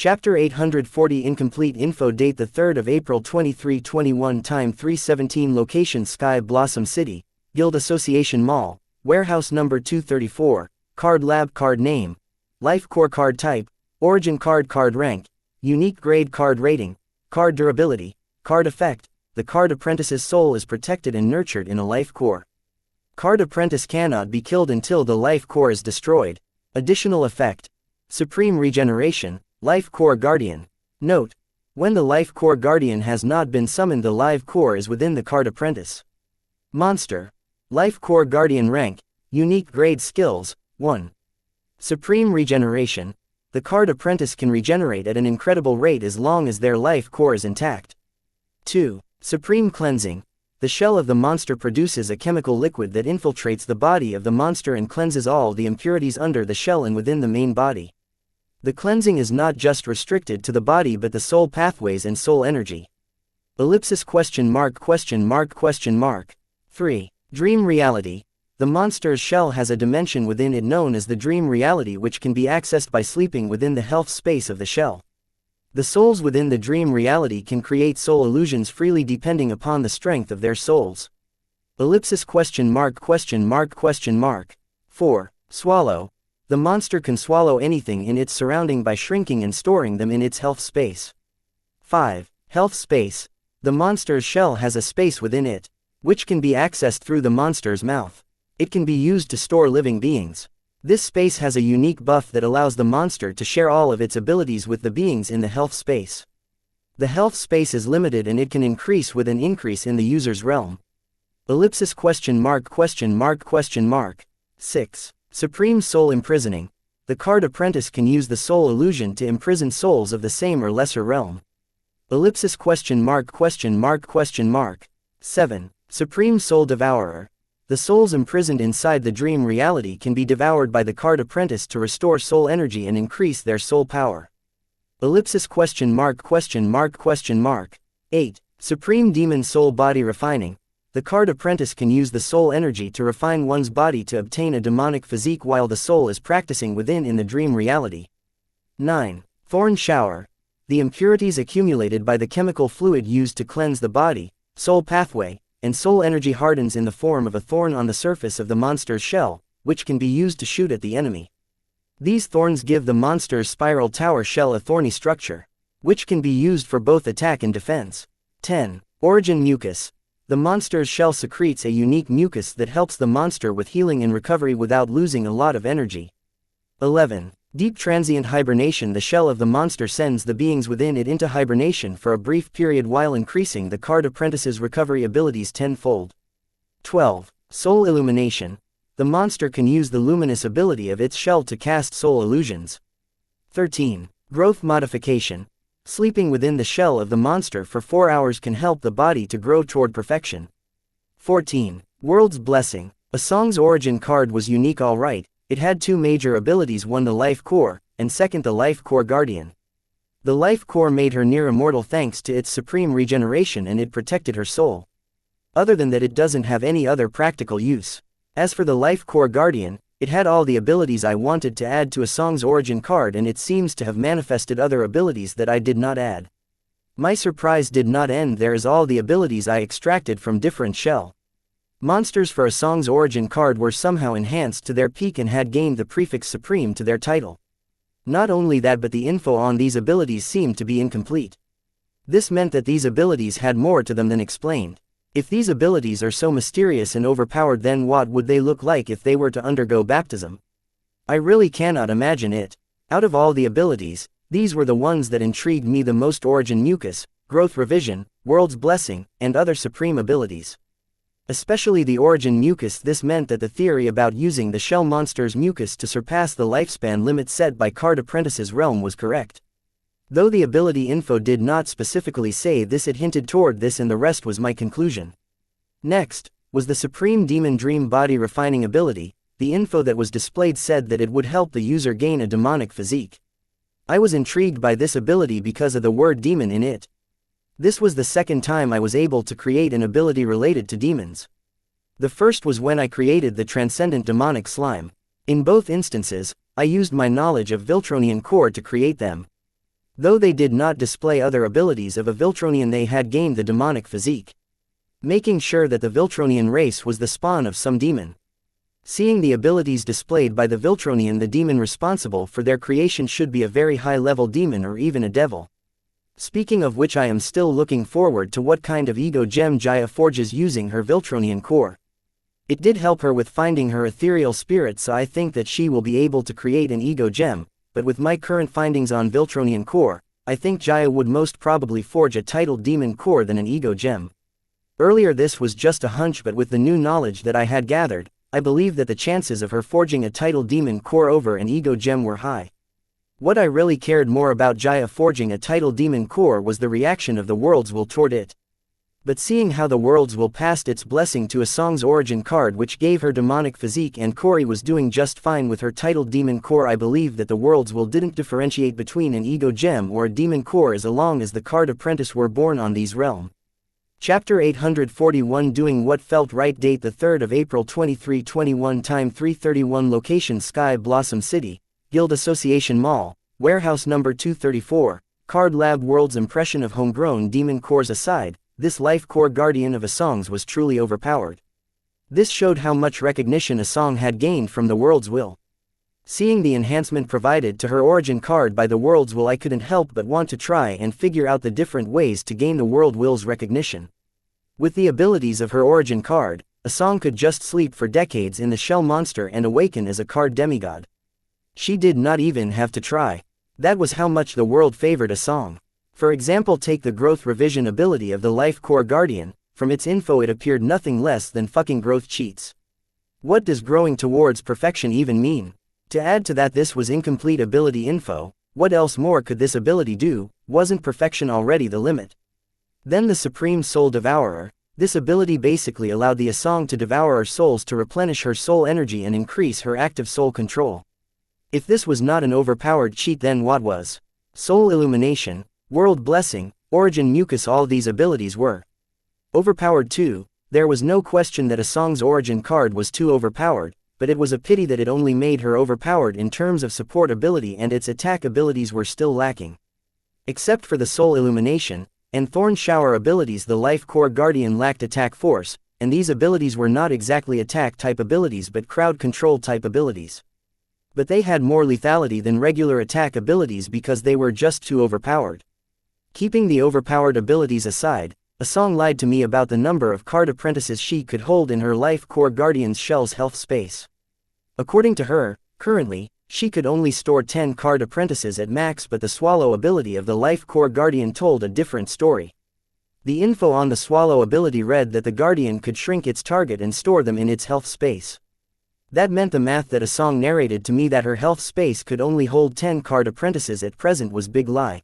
Chapter 840 Incomplete info. Date the 3rd of April 2321. Time 3:17. Location Sky Blossom City, Guild Association Mall, Warehouse number 234. Card Lab. Card Name, Life Core. Card Type, Origin Card. Card Rank, Unique Grade. Card Rating, Card Durability, Card Effect. The Card Apprentice's soul is protected and nurtured in a Life Core. Card Apprentice cannot be killed until the Life Core is destroyed. Additional Effect: Supreme Regeneration, Life Core Guardian. Note: when the Life Core Guardian has not been summoned, the Life Core is within the Card Apprentice. Monster: Life Core Guardian. Rank, Unique Grade. Skills, 1. Supreme Regeneration. The Card Apprentice can regenerate at an incredible rate as long as their Life Core is intact. 2. Supreme Cleansing. The shell of the monster produces a chemical liquid that infiltrates the body of the monster and cleanses all the impurities under the shell and within the main body. The cleansing is not just restricted to the body but the soul pathways and soul energy. Ellipsis? 3. Dream Reality. The monster's shell has a dimension within it known as the dream reality, which can be accessed by sleeping within the health space of the shell. The souls within the dream reality can create soul illusions freely depending upon the strength of their souls. Ellipsis? 4. Swallow. The monster can swallow anything in its surrounding by shrinking and storing them in its health space. 5. Health Space. The monster's shell has a space within it, which can be accessed through the monster's mouth. It can be used to store living beings. This space has a unique buff that allows the monster to share all of its abilities with the beings in the health space. The health space is limited and it can increase with an increase in the user's realm. Ellipsis? 6. Supreme Soul Imprisoning. The Card Apprentice can use the soul illusion to imprison souls of the same or lesser realm. Ellipsis? 7. Supreme Soul Devourer. The souls imprisoned inside the dream reality can be devoured by the Card Apprentice to restore soul energy and increase their soul power. Ellipsis? 8. Supreme Demon Soul Body Refining. The Card Apprentice can use the soul energy to refine one's body to obtain a demonic physique while the soul is practicing within in the dream reality. 9. Thorn Shower. The impurities accumulated by the chemical fluid used to cleanse the body, soul pathway, and soul energy hardens in the form of a thorn on the surface of the monster's shell, which can be used to shoot at the enemy. These thorns give the monster's spiral tower shell a thorny structure, which can be used for both attack and defense. 10. Origin Mucus. The monster's shell secretes a unique mucus that helps the monster with healing and recovery without losing a lot of energy. 11. Deep Transient Hibernation. The shell of the monster sends the beings within it into hibernation for a brief period while increasing the Card Apprentice's recovery abilities tenfold. 12. Soul Illumination. The monster can use the luminous ability of its shell to cast soul illusions. 13. Growth Modification. Sleeping within the shell of the monster for 4 hours can help the body to grow toward perfection. 14. World's Blessing. A song's origin card was unique, alright. It had 2 major abilities, one the Life Core, and second the Life Core Guardian. The Life Core made her near immortal thanks to its supreme regeneration and it protected her soul. Other than that, it doesn't have any other practical use. As for the Life Core Guardian, it had all the abilities I wanted to add to a song's origin card, and it seems to have manifested other abilities that I did not add. My surprise did not end there, as all the abilities I extracted from different shell monsters for a song's origin card were somehow enhanced to their peak and had gained the prefix Supreme to their title. Not only that, but the info on these abilities seemed to be incomplete. This meant that these abilities had more to them than explained. If these abilities are so mysterious and overpowered, then what would they look like if they were to undergo baptism? I really cannot imagine it. Out of all the abilities, these were the ones that intrigued me the most: Origin Mucus, Growth Revision, World's Blessing, and other supreme abilities. Especially the Origin Mucus. This meant that the theory about using the shell monster's mucus to surpass the lifespan limit set by Card Apprentice's realm was correct. Though the ability info did not specifically say this, it hinted toward this, and the rest was my conclusion. Next was the Supreme Demon Dream Body Refining ability. The info that was displayed said that it would help the user gain a demonic physique. I was intrigued by this ability because of the word demon in it. This was the second time I was able to create an ability related to demons. The first was when I created the Transcendent Demonic Slime. In both instances, I used my knowledge of Viltronian core to create them. Though they did not display other abilities of a Viltronian, they had gained the demonic physique, making sure that the Viltronian race was the spawn of some demon. Seeing the abilities displayed by the Viltronian, the demon responsible for their creation should be a very high-level demon or even a devil. Speaking of which, I am still looking forward to what kind of ego gem Xianxia forges using her Viltronian core. It did help her with finding her ethereal spirit, so I think that she will be able to create an ego gem, but with my current findings on Viltronian core, I think Xianxia would most probably forge a titled demon core than an ego gem. Earlier this was just a hunch, but with the new knowledge that I had gathered, I believe that the chances of her forging a titled demon core over an ego gem were high. What I really cared more about Xianxia forging a titled demon core was the reaction of the world's will toward it. But seeing how the world's will passed its blessing to a song's origin card which gave her demonic physique, and Corey was doing just fine with her titled demon core, I believe that the world's will didn't differentiate between an ego gem or a demon core as long as the card apprentice were born on these realm. Chapter 841, Doing What Felt Right. Date the 3rd of April 2321. Time 3:31. Location Sky Blossom City, Guild Association Mall, Warehouse number 234, Card Lab. World's impression of homegrown demon cores aside, this life core guardian of Asong's was truly overpowered. This showed how much recognition Asong had gained from the world's will. Seeing the enhancement provided to her origin card by the world's will, I couldn't help but want to try and figure out the different ways to gain the world will's recognition. With the abilities of her origin card, Asong could just sleep for decades in the shell monster and awaken as a card demigod. She did not even have to try. That was how much the world favored Asong. For example, take the growth revision ability of the life core guardian. From its info it appeared nothing less than fucking growth cheats. What does growing towards perfection even mean? To add to that, this was incomplete ability info. What else more could this ability do? Wasn't perfection already the limit? Then the Supreme Soul Devourer. This ability basically allowed the Asong to devour her souls to replenish her soul energy and increase her active soul control. If this was not an overpowered cheat, then what was? Soul Illumination, World Blessing, Origin Mucus, all these abilities were overpowered too. There was no question that Asong's origin card was too overpowered, but it was a pity that it only made her overpowered in terms of support ability, and its attack abilities were still lacking. Except for the Soul Illumination and Thorn Shower abilities, the Life Core Guardian lacked attack force, and these abilities were not exactly attack type abilities but crowd control type abilities. But they had more lethality than regular attack abilities because they were just too overpowered. Keeping the overpowered abilities aside, Asong lied to me about the number of card apprentices she could hold in her Life Core Guardian's shell's health space. According to her, currently, she could only store 10 card apprentices at max, but the Swallow ability of the Life Core Guardian told a different story. The info on the Swallow ability read that the Guardian could shrink its target and store them in its health space. That meant the math that Asong narrated to me that her health space could only hold 10 card apprentices at present was big lie.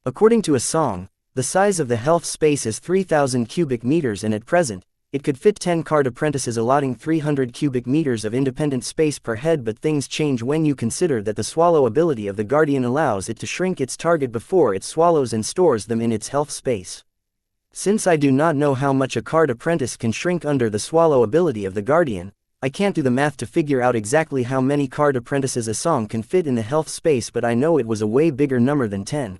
According to Asong, the size of the health space is 3,000 cubic meters, and at present, it could fit 10 card apprentices, allotting 300 cubic meters of independent space per head. But things change when you consider that the Swallow ability of the Guardian allows it to shrink its target before it swallows and stores them in its health space. Since I do not know how much a card apprentice can shrink under the Swallow ability of the Guardian, I can't do the math to figure out exactly how many card apprentices Asong can fit in the health space, but I know it was a way bigger number than 10.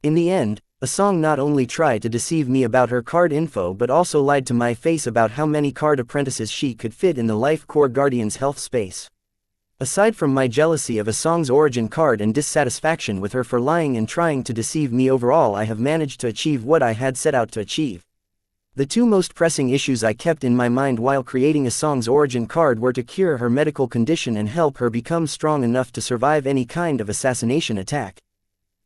In the end, Asong not only tried to deceive me about her card info but also lied to my face about how many card apprentices she could fit in the Life Core Guardian's health space. Aside from my jealousy of Asong's origin card and dissatisfaction with her for lying and trying to deceive me, overall I have managed to achieve what I had set out to achieve. The two most pressing issues I kept in my mind while creating Asong's origin card were to cure her medical condition and help her become strong enough to survive any kind of assassination attack.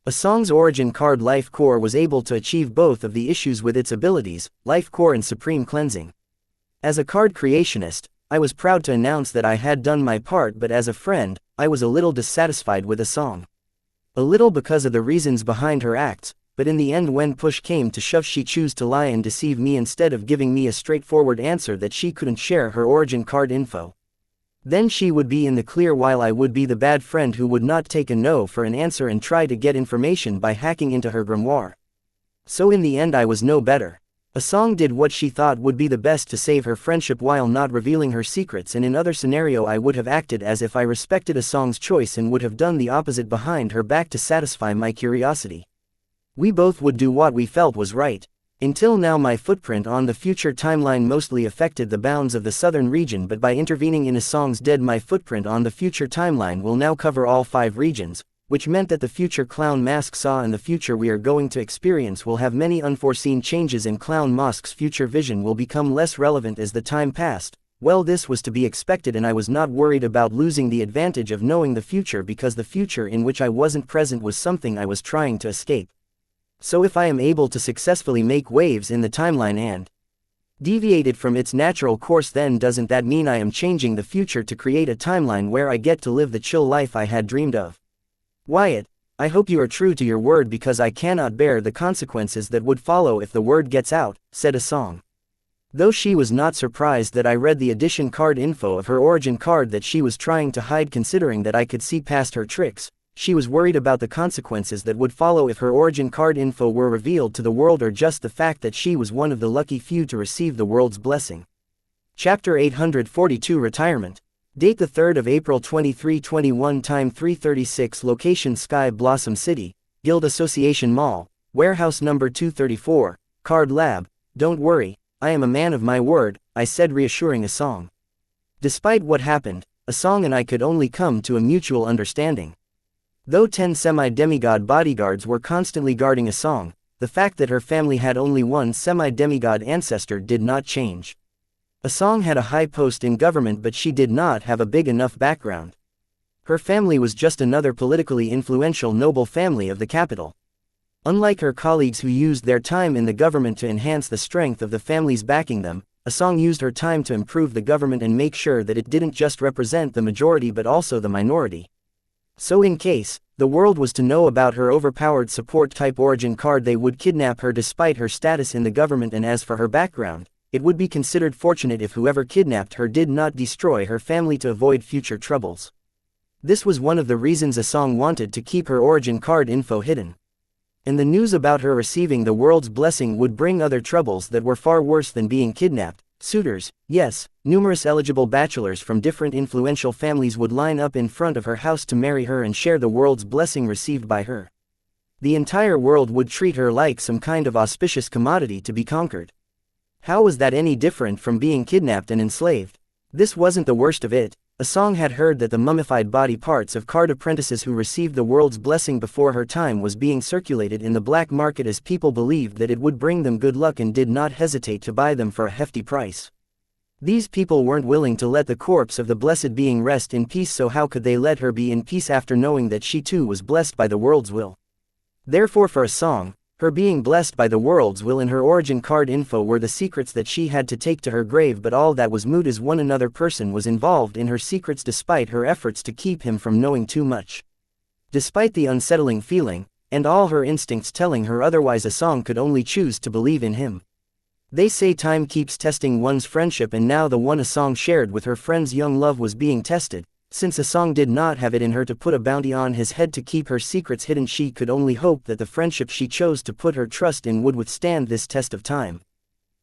Asong's origin card Life Core was able to achieve both of the issues with its abilities, Life Core and Supreme Cleansing. As a card creationist, I was proud to announce that I had done my part, but as a friend, I was a little dissatisfied with Asong. A little because of the reasons behind her acts, but in the end when push came to shove she chose to lie and deceive me instead of giving me a straightforward answer that she couldn't share her origin card info. Then she would be in the clear while I would be the bad friend who would not take a no for an answer and try to get information by hacking into her grimoire. So in the end I was no better. A song did what she thought would be the best to save her friendship while not revealing her secrets, and in other scenario I would have acted as if I respected a song's choice and would have done the opposite behind her back to satisfy my curiosity. We both would do what we felt was right. Until now my footprint on the future timeline mostly affected the bounds of the southern region, but by intervening in a song's dead my footprint on the future timeline will now cover all 5 regions, which meant that the future Clown Mask saw and the future we are going to experience will have many unforeseen changes, and Clown Mask's future vision will become less relevant as the time passed. Well, this was to be expected, and I was not worried about losing the advantage of knowing the future, because the future in which I wasn't present was something I was trying to escape. So if I am able to successfully make waves in the timeline and deviated from its natural course, then doesn't that mean I am changing the future to create a timeline where I get to live the chill life I had dreamed of? Wyatt, I hope you are true to your word, because I cannot bear the consequences that would follow if the word gets out, said a song. Though she was not surprised that I read the edition card info of her origin card that she was trying to hide, considering that I could see past her tricks, she was worried about the consequences that would follow if her origin card info were revealed to the world, or just the fact that she was one of the lucky few to receive the world's blessing. Chapter 842 Retirement. Date the 3rd of April 2321, time 3:36, location Sky Blossom City, Guild Association Mall, warehouse number 234, Card Lab. Don't worry, I am a man of my word, I said, reassuring a song. Despite what happened, a song and I could only come to a mutual understanding. Though 10 semi-demigod bodyguards were constantly guarding a song, the fact that her family had only one semi-demigod ancestor did not change. A song had a high post in government, but she did not have a big enough background. Her family was just another politically influential noble family of the capital. Unlike her colleagues who used their time in the government to enhance the strength of the families backing them, a song used her time to improve the government and make sure that it didn't just represent the majority but also the minority. So in case the world was to know about her overpowered support type origin card, they would kidnap her despite her status in the government, and as for her background, it would be considered fortunate if whoever kidnapped her did not destroy her family to avoid future troubles. This was one of the reasons Asong wanted to keep her origin card info hidden. And the news about her receiving the world's blessing would bring other troubles that were far worse than being kidnapped. Suitors, yes, numerous eligible bachelors from different influential families would line up in front of her house to marry her and share the world's blessing received by her. The entire world would treat her like some kind of auspicious commodity to be conquered. How was that any different from being kidnapped and enslaved? This wasn't the worst of it. Asong had heard that the mummified body parts of card apprentices who received the world's blessing before her time was being circulated in the black market, as people believed that it would bring them good luck and did not hesitate to buy them for a hefty price. These people weren't willing to let the corpse of the blessed being rest in peace, so how could they let her be in peace after knowing that she too was blessed by the world's will? Therefore for Asong, her being blessed by the world's will and her origin card info were the secrets that she had to take to her grave, but all that was moot as another person was involved in her secrets despite her efforts to keep him from knowing too much. Despite the unsettling feeling, and all her instincts telling her otherwise, Asong could only choose to believe in him. They say time keeps testing one's friendship, and now the one Asong shared with her friend's young love was being tested. Since Asong did not have it in her to put a bounty on his head to keep her secrets hidden, she could only hope that the friendship she chose to put her trust in would withstand this test of time.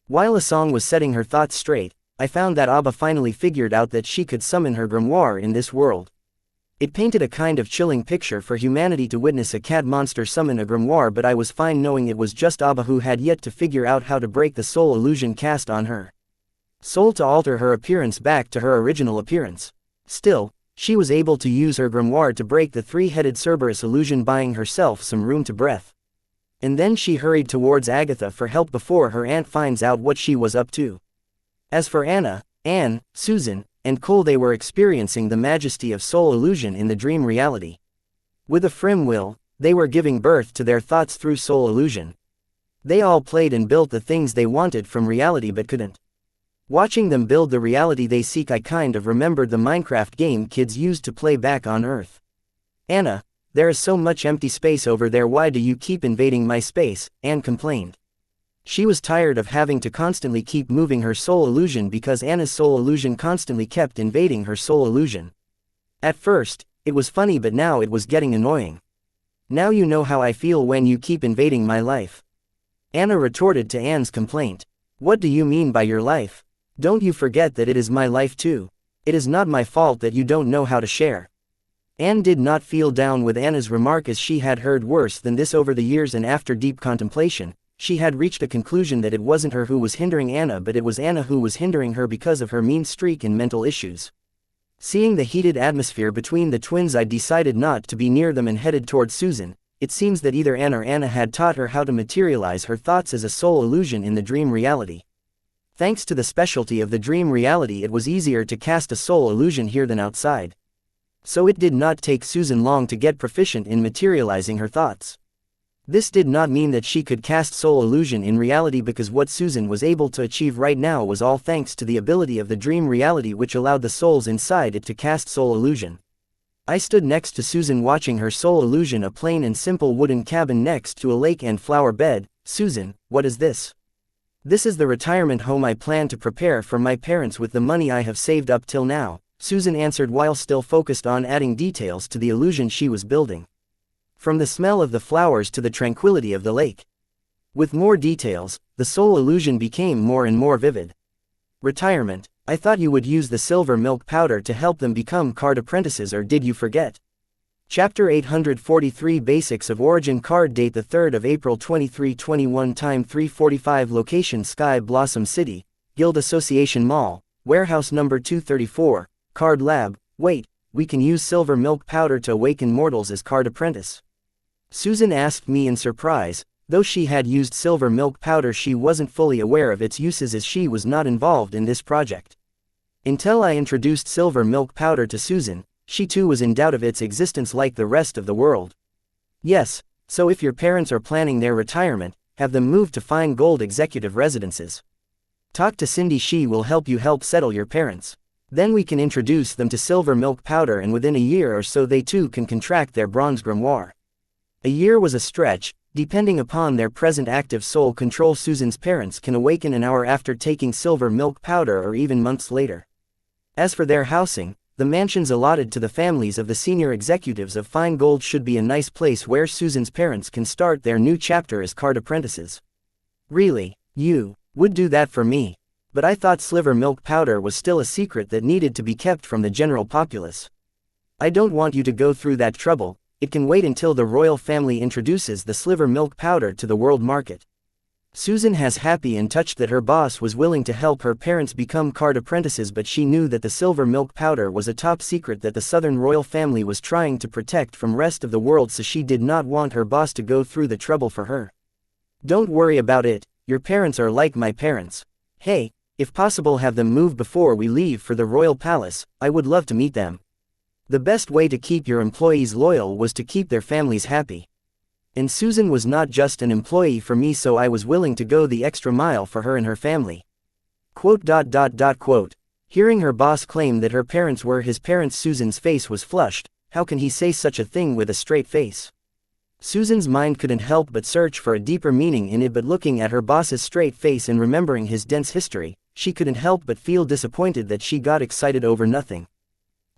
While Asong was setting her thoughts straight, I found that Abba finally figured out that she could summon her grimoire in this world. It painted a kind of chilling picture for humanity to witness a cat monster summon a grimoire, but I was fine knowing it was just Abba who had yet to figure out how to break the soul illusion cast on her soul to alter her appearance back to her original appearance. Still, she was able to use her grimoire to break the three-headed Cerberus illusion, buying herself some room to breathe. And then she hurried towards Agatha for help before her aunt finds out what she was up to. As for Anna, Anne, Susan, and Cole, they were experiencing the majesty of soul illusion in the dream reality. With a firm will, they were giving birth to their thoughts through soul illusion. They all played and built the things they wanted from reality but couldn't. Watching them build the reality they seek, I kind of remembered the Minecraft game kids used to play back on Earth. Anna, there is so much empty space over there, why do you keep invading my space? Anne complained. She was tired of having to constantly keep moving her soul illusion because Anna's soul illusion constantly kept invading her soul illusion. At first, it was funny, but now it was getting annoying. Now you know how I feel when you keep invading my life. Anna retorted to Anne's complaint. What do you mean by your life? Don't you forget that it is my life too. It is not my fault that you don't know how to share. Anne did not feel down with Anna's remark, as she had heard worse than this over the years, and after deep contemplation, she had reached a conclusion that it wasn't her who was hindering Anna, but it was Anna who was hindering her because of her mean streak and mental issues. Seeing the heated atmosphere between the twins, I decided not to be near them and headed towards Susan. It seems that either Anne or Anna had taught her how to materialize her thoughts as a soul illusion in the dream reality. Thanks to the specialty of the dream reality, it was easier to cast a soul illusion here than outside. So it did not take Susan long to get proficient in materializing her thoughts. This did not mean that she could cast soul illusion in reality, because what Susan was able to achieve right now was all thanks to the ability of the dream reality, which allowed the souls inside it to cast soul illusion. I stood next to Susan watching her soul illusion a plain and simple wooden cabin next to a lake and flower bed. Susan, what is this? This is the retirement home I plan to prepare for my parents with the money I have saved up till now, Susan answered while still focused on adding details to the illusion she was building. From the smell of the flowers to the tranquility of the lake. With more details, the soul illusion became more and more vivid. Retirement. I thought you would use the silver milk powder to help them become card apprentices, or did you forget? Chapter 843 Basics of Origin Card. Date the 3rd of April 2321. Time 3:45. Location Sky Blossom City, Guild Association Mall, Warehouse number 234, Card Lab. Wait, we can use silver milk powder to awaken mortals as card apprentice? Susan asked me in surprise. Though she had used silver milk powder, she wasn't fully aware of its uses, as she was not involved in this project. Until I introduced silver milk powder to Susan, she too was in doubt of its existence like the rest of the world. Yes, so if your parents are planning their retirement, have them move to fine gold executive residences. Talk to Cindy, she will help you help settle your parents. Then we can introduce them to silver milk powder, and within a year or so they too can contract their bronze grimoire. A year was a stretch. Depending upon their present active soul control, Susan's parents can awaken an hour after taking silver milk powder, or even months later. As for their housing, the mansions allotted to the families of the senior executives of Fine Gold should be a nice place where Susan's parents can start their new chapter as card apprentices. Really? You would do that for me? But I thought silver milk powder was still a secret that needed to be kept from the general populace. I don't want you to go through that trouble. It can wait until the royal family introduces the silver milk powder to the world market. Susan has happy and touched that her boss was willing to help her parents become card apprentices, but she knew that the silver milk powder was a top secret that the southern royal family was trying to protect from rest of the world, so she did not want her boss to go through the trouble for her. Don't worry about it, your parents are like my parents. Hey, if possible have them move before we leave for the royal palace. I would love to meet them. The best way to keep your employees loyal was to keep their families happy. And Susan was not just an employee for me, so I was willing to go the extra mile for her and her family. Quote. Hearing her boss claim that her parents were his parents, Susan's face was flushed. How can he say such a thing with a straight face? Susan's mind couldn't help but search for a deeper meaning in it, but looking at her boss's straight face and remembering his dense history, she couldn't help but feel disappointed that she got excited over nothing.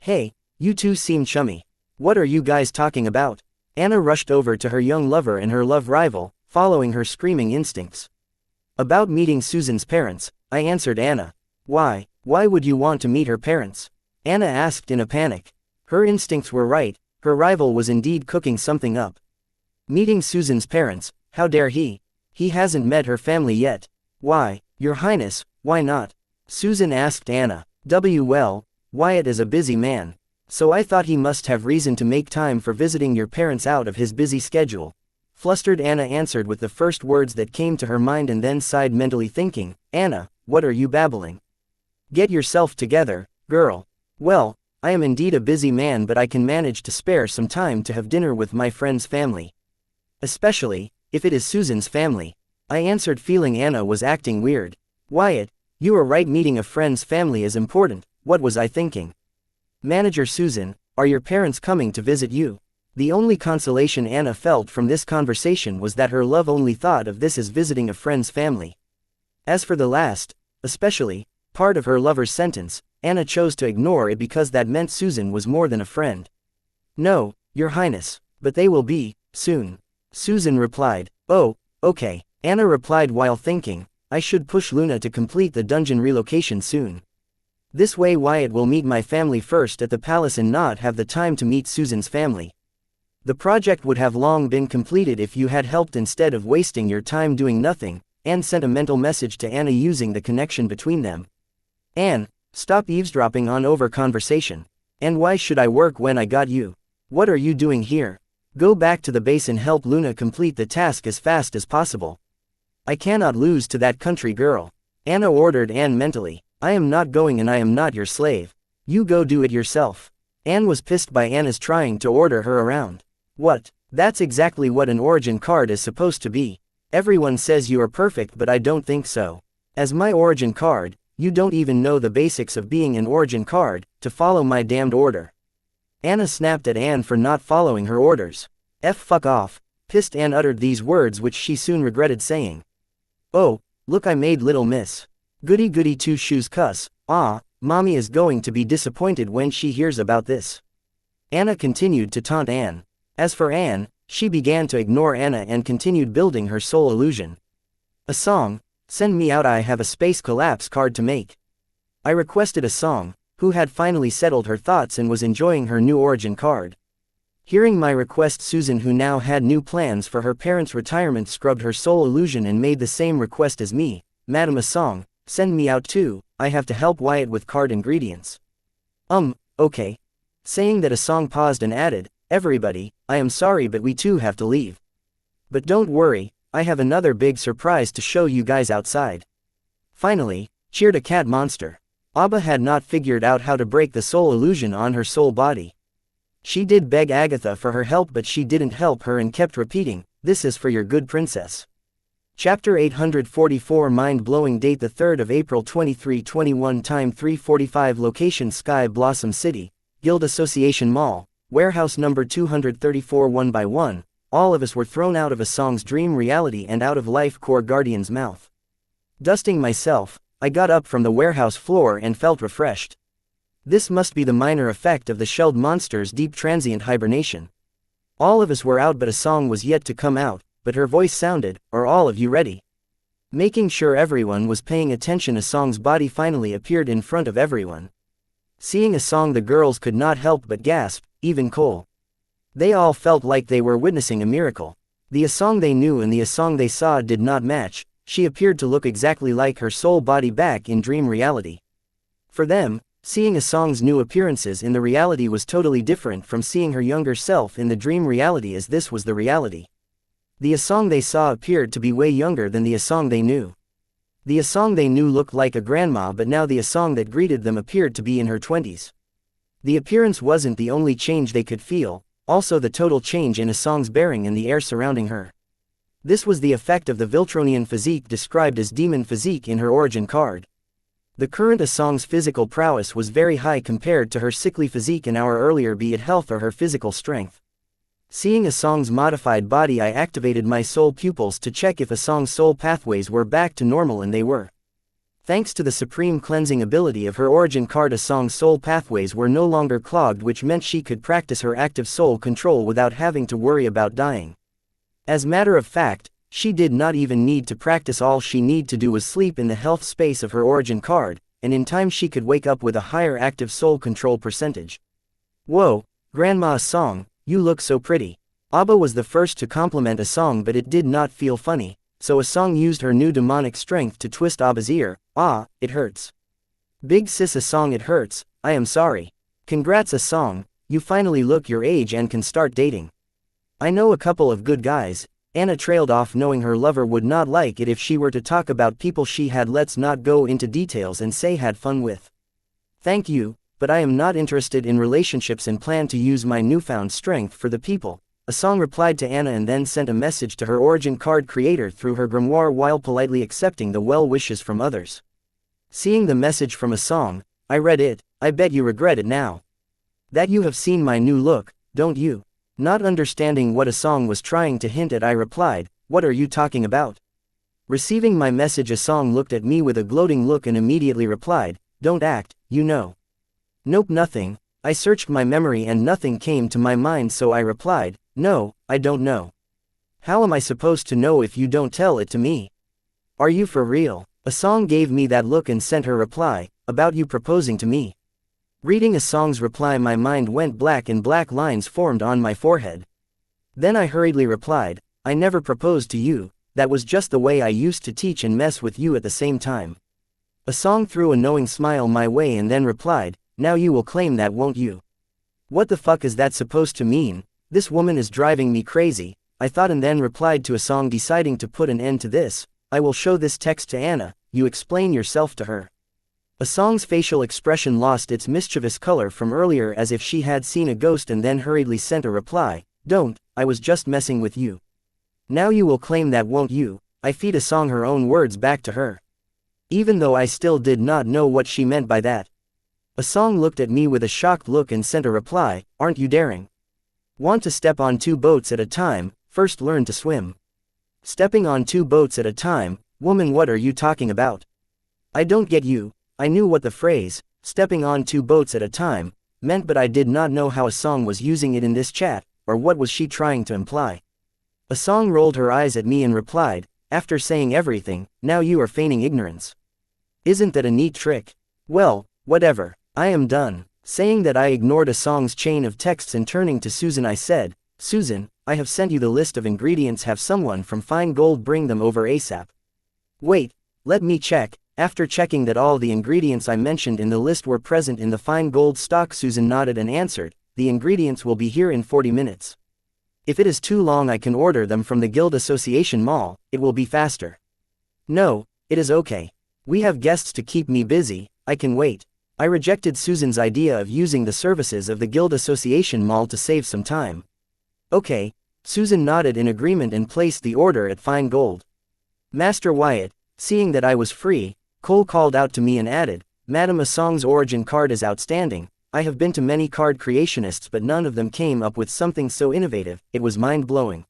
Hey, you two seem chummy. What are you guys talking about? Anna rushed over to her young lover and her love rival, following her screaming instincts. About meeting Susan's parents, I answered Anna. Why would you want to meet her parents? Anna asked in a panic. Her instincts were right, her rival was indeed cooking something up. Meeting Susan's parents, how dare he? He hasn't met her family yet. Why, Your Highness, why not? Susan asked Anna. Well, Wyatt is a busy man. So I thought he must have reason to make time for visiting your parents out of his busy schedule. Flustered Anna answered with the first words that came to her mind, and then sighed mentally, thinking, Anna, what are you babbling? Get yourself together, girl. Well, I am indeed a busy man, but I can manage to spare some time to have dinner with my friend's family. Especially, if it is Susan's family. I answered, feeling Anna was acting weird. Wyatt, you are right, meeting a friend's family is important. What was I thinking? Manager Susan, are your parents coming to visit you? The only consolation Anna felt from this conversation was that her love only thought of this as visiting a friend's family. As for the last, especially, part of her lover's sentence, Anna chose to ignore it because that meant Susan was more than a friend. No, Your Highness, but they will be, soon. Susan replied. Oh, okay, Anna replied while thinking, I should push Luna to complete the dungeon relocation soon. This way Wyatt will meet my family first at the palace and not have the time to meet Susan's family. The project would have long been completed if you had helped instead of wasting your time doing nothing. Anne sent a mental message to Anna using the connection between them. Anne, stop eavesdropping on our conversation. And why should I work when I got you? What are you doing here? Go back to the base and help Luna complete the task as fast as possible. I cannot lose to that country girl. Anna ordered Anne mentally. I am not going and I am not your slave. You go do it yourself. Anne was pissed by Anna's trying to order her around. What? That's exactly what an origin card is supposed to be. Everyone says you are perfect but I don't think so. As my origin card, you don't even know the basics of being an origin card, to follow my damned order. Anna snapped at Anne for not following her orders. Fuck off. Pissed Anne uttered these words which she soon regretted saying. Oh, look I made little miss. Goody goody two shoes cuss. Mommy is going to be disappointed when she hears about this. Anna continued to taunt Anne. As for Anne, she began to ignore Anna and continued building her soul illusion. A song, send me out I have a space collapse card to make. I requested a song, who had finally settled her thoughts and was enjoying her new origin card. Hearing my request Susan who now had new plans for her parents' retirement scrubbed her soul illusion and made the same request as me. Madam a song, send me out too, I have to help Wyatt with card ingredients. Okay. Saying that a song paused and added, everybody, I am sorry but we too have to leave. But don't worry, I have another big surprise to show you guys outside. Finally, cheered a cat monster. Abba had not figured out how to break the soul illusion on her soul body. She did beg Agatha for her help but she didn't help her and kept repeating, this is for your good princess. Chapter 844 Mind-blowing date 3 April 2321 Time 3:45 Location Sky Blossom City, Guild Association Mall, Warehouse number 234 1 by 1, all of us were thrown out of a song's dream reality and out of life core guardian's mouth. Dusting myself, I got up from the warehouse floor and felt refreshed. This must be the minor effect of the shelled monster's deep transient hibernation. All of us were out but a song was yet to come out, but her voice sounded, are all of you ready? Making sure everyone was paying attention a song's body finally appeared in front of everyone. Seeing a song the girls could not help but gasp, even Cole. They all felt like they were witnessing a miracle. The Asong they knew and the Asong they saw did not match, she appeared to look exactly like her soul body back in dream reality. For them, seeing Asong's new appearances in the reality was totally different from seeing her younger self in the dream reality as this was the reality. The Asong they saw appeared to be way younger than the Asong they knew. The Asong they knew looked like a grandma but now the Asong that greeted them appeared to be in her 20s. The appearance wasn't the only change they could feel, also the total change in Asong's bearing and the air surrounding her. This was the effect of the Viltronian physique described as demon physique in her origin card. The current Asong's physical prowess was very high compared to her sickly physique an hour earlier, be it health or her physical strength. Seeing Asong's modified body, I activated my soul pupils to check if Asong's soul pathways were back to normal, and they were. Thanks to the supreme cleansing ability of her origin card, Asong's soul pathways were no longer clogged, which meant she could practice her active soul control without having to worry about dying. As matter of fact, she did not even need to practice. All she needed to do was sleep in the health space of her origin card, and in time she could wake up with a higher active soul control percentage. Whoa, Grandma Asong, you look so pretty. Abba was the first to compliment Asong, but it did not feel funny, so Asong used her new demonic strength to twist Abba's ear. It hurts. Big sis Asong, it hurts, I am sorry. Congrats Asong, you finally look your age and can start dating. I know a couple of good guys. Anna trailed off, knowing her lover would not like it if she were to talk about people she had. Let's not go into details and say had fun with. Thank you, but I am not interested in relationships and plan to use my newfound strength for the people. Asong replied to Anna and then sent a message to her origin card creator through her grimoire while politely accepting the well wishes from others. Seeing the message from Asong, I read it. I bet you regret it now. That you have seen my new look, don't you? Not understanding what Asong was trying to hint at, I replied, what are you talking about? Receiving my message, Asong looked at me with a gloating look and immediately replied, don't act, you know. Nope, nothing. I searched my memory and nothing came to my mind, so I replied, no, I don't know. How am I supposed to know if you don't tell it to me? Are you for real? Asong gave me that look and sent her reply, about you proposing to me. Reading Asong's reply, my mind went black and black lines formed on my forehead. Then I hurriedly replied, I never proposed to you, that was just the way I used to teach and mess with you at the same time. Asong threw a knowing smile my way and then replied, now you will claim that, won't you? What the fuck is that supposed to mean? This woman is driving me crazy, I thought, and then replied to Asong, deciding to put an end to this. I will show this text to Anna, you explain yourself to her. Asong's facial expression lost its mischievous color from earlier, as if she had seen a ghost, and then hurriedly sent a reply, don't, I was just messing with you. Now you will claim that, won't you? I feed Asong her own words back to her. Even though I still did not know what she meant by that. Asong looked at me with a shocked look and sent a reply, aren't you daring? Want to step on 2 boats at a time, first learn to swim. Stepping on 2 boats at a time, woman, what are you talking about? I don't get you. I knew what the phrase, stepping on 2 boats at a time, meant, but I did not know how Asong was using it in this chat, or what was she trying to imply. Asong rolled her eyes at me and replied, after saying everything, now you are feigning ignorance. Isn't that a neat trick? Well, whatever, I am done. Saying that, I ignored Asong's chain of texts and turning to Susan I said, Susan, I have sent you the list of ingredients, have someone from Fine Gold bring them over ASAP. Wait, let me check. After checking that all the ingredients I mentioned in the list were present in the Fine Gold stock, Susan nodded and answered, the ingredients will be here in 40 minutes. If it is too long, I can order them from the Guild Association Mall, it will be faster. No, it is okay. We have guests to keep me busy, I can wait. I rejected Susan's idea of using the services of the Guild Association Mall to save some time. Okay, Susan nodded in agreement and placed the order at Fine Gold. Master Wyatt, seeing that I was free, Cole called out to me and added, Madam Asong's origin card is outstanding. I have been to many card creationists, but none of them came up with something so innovative. It was mind-blowing.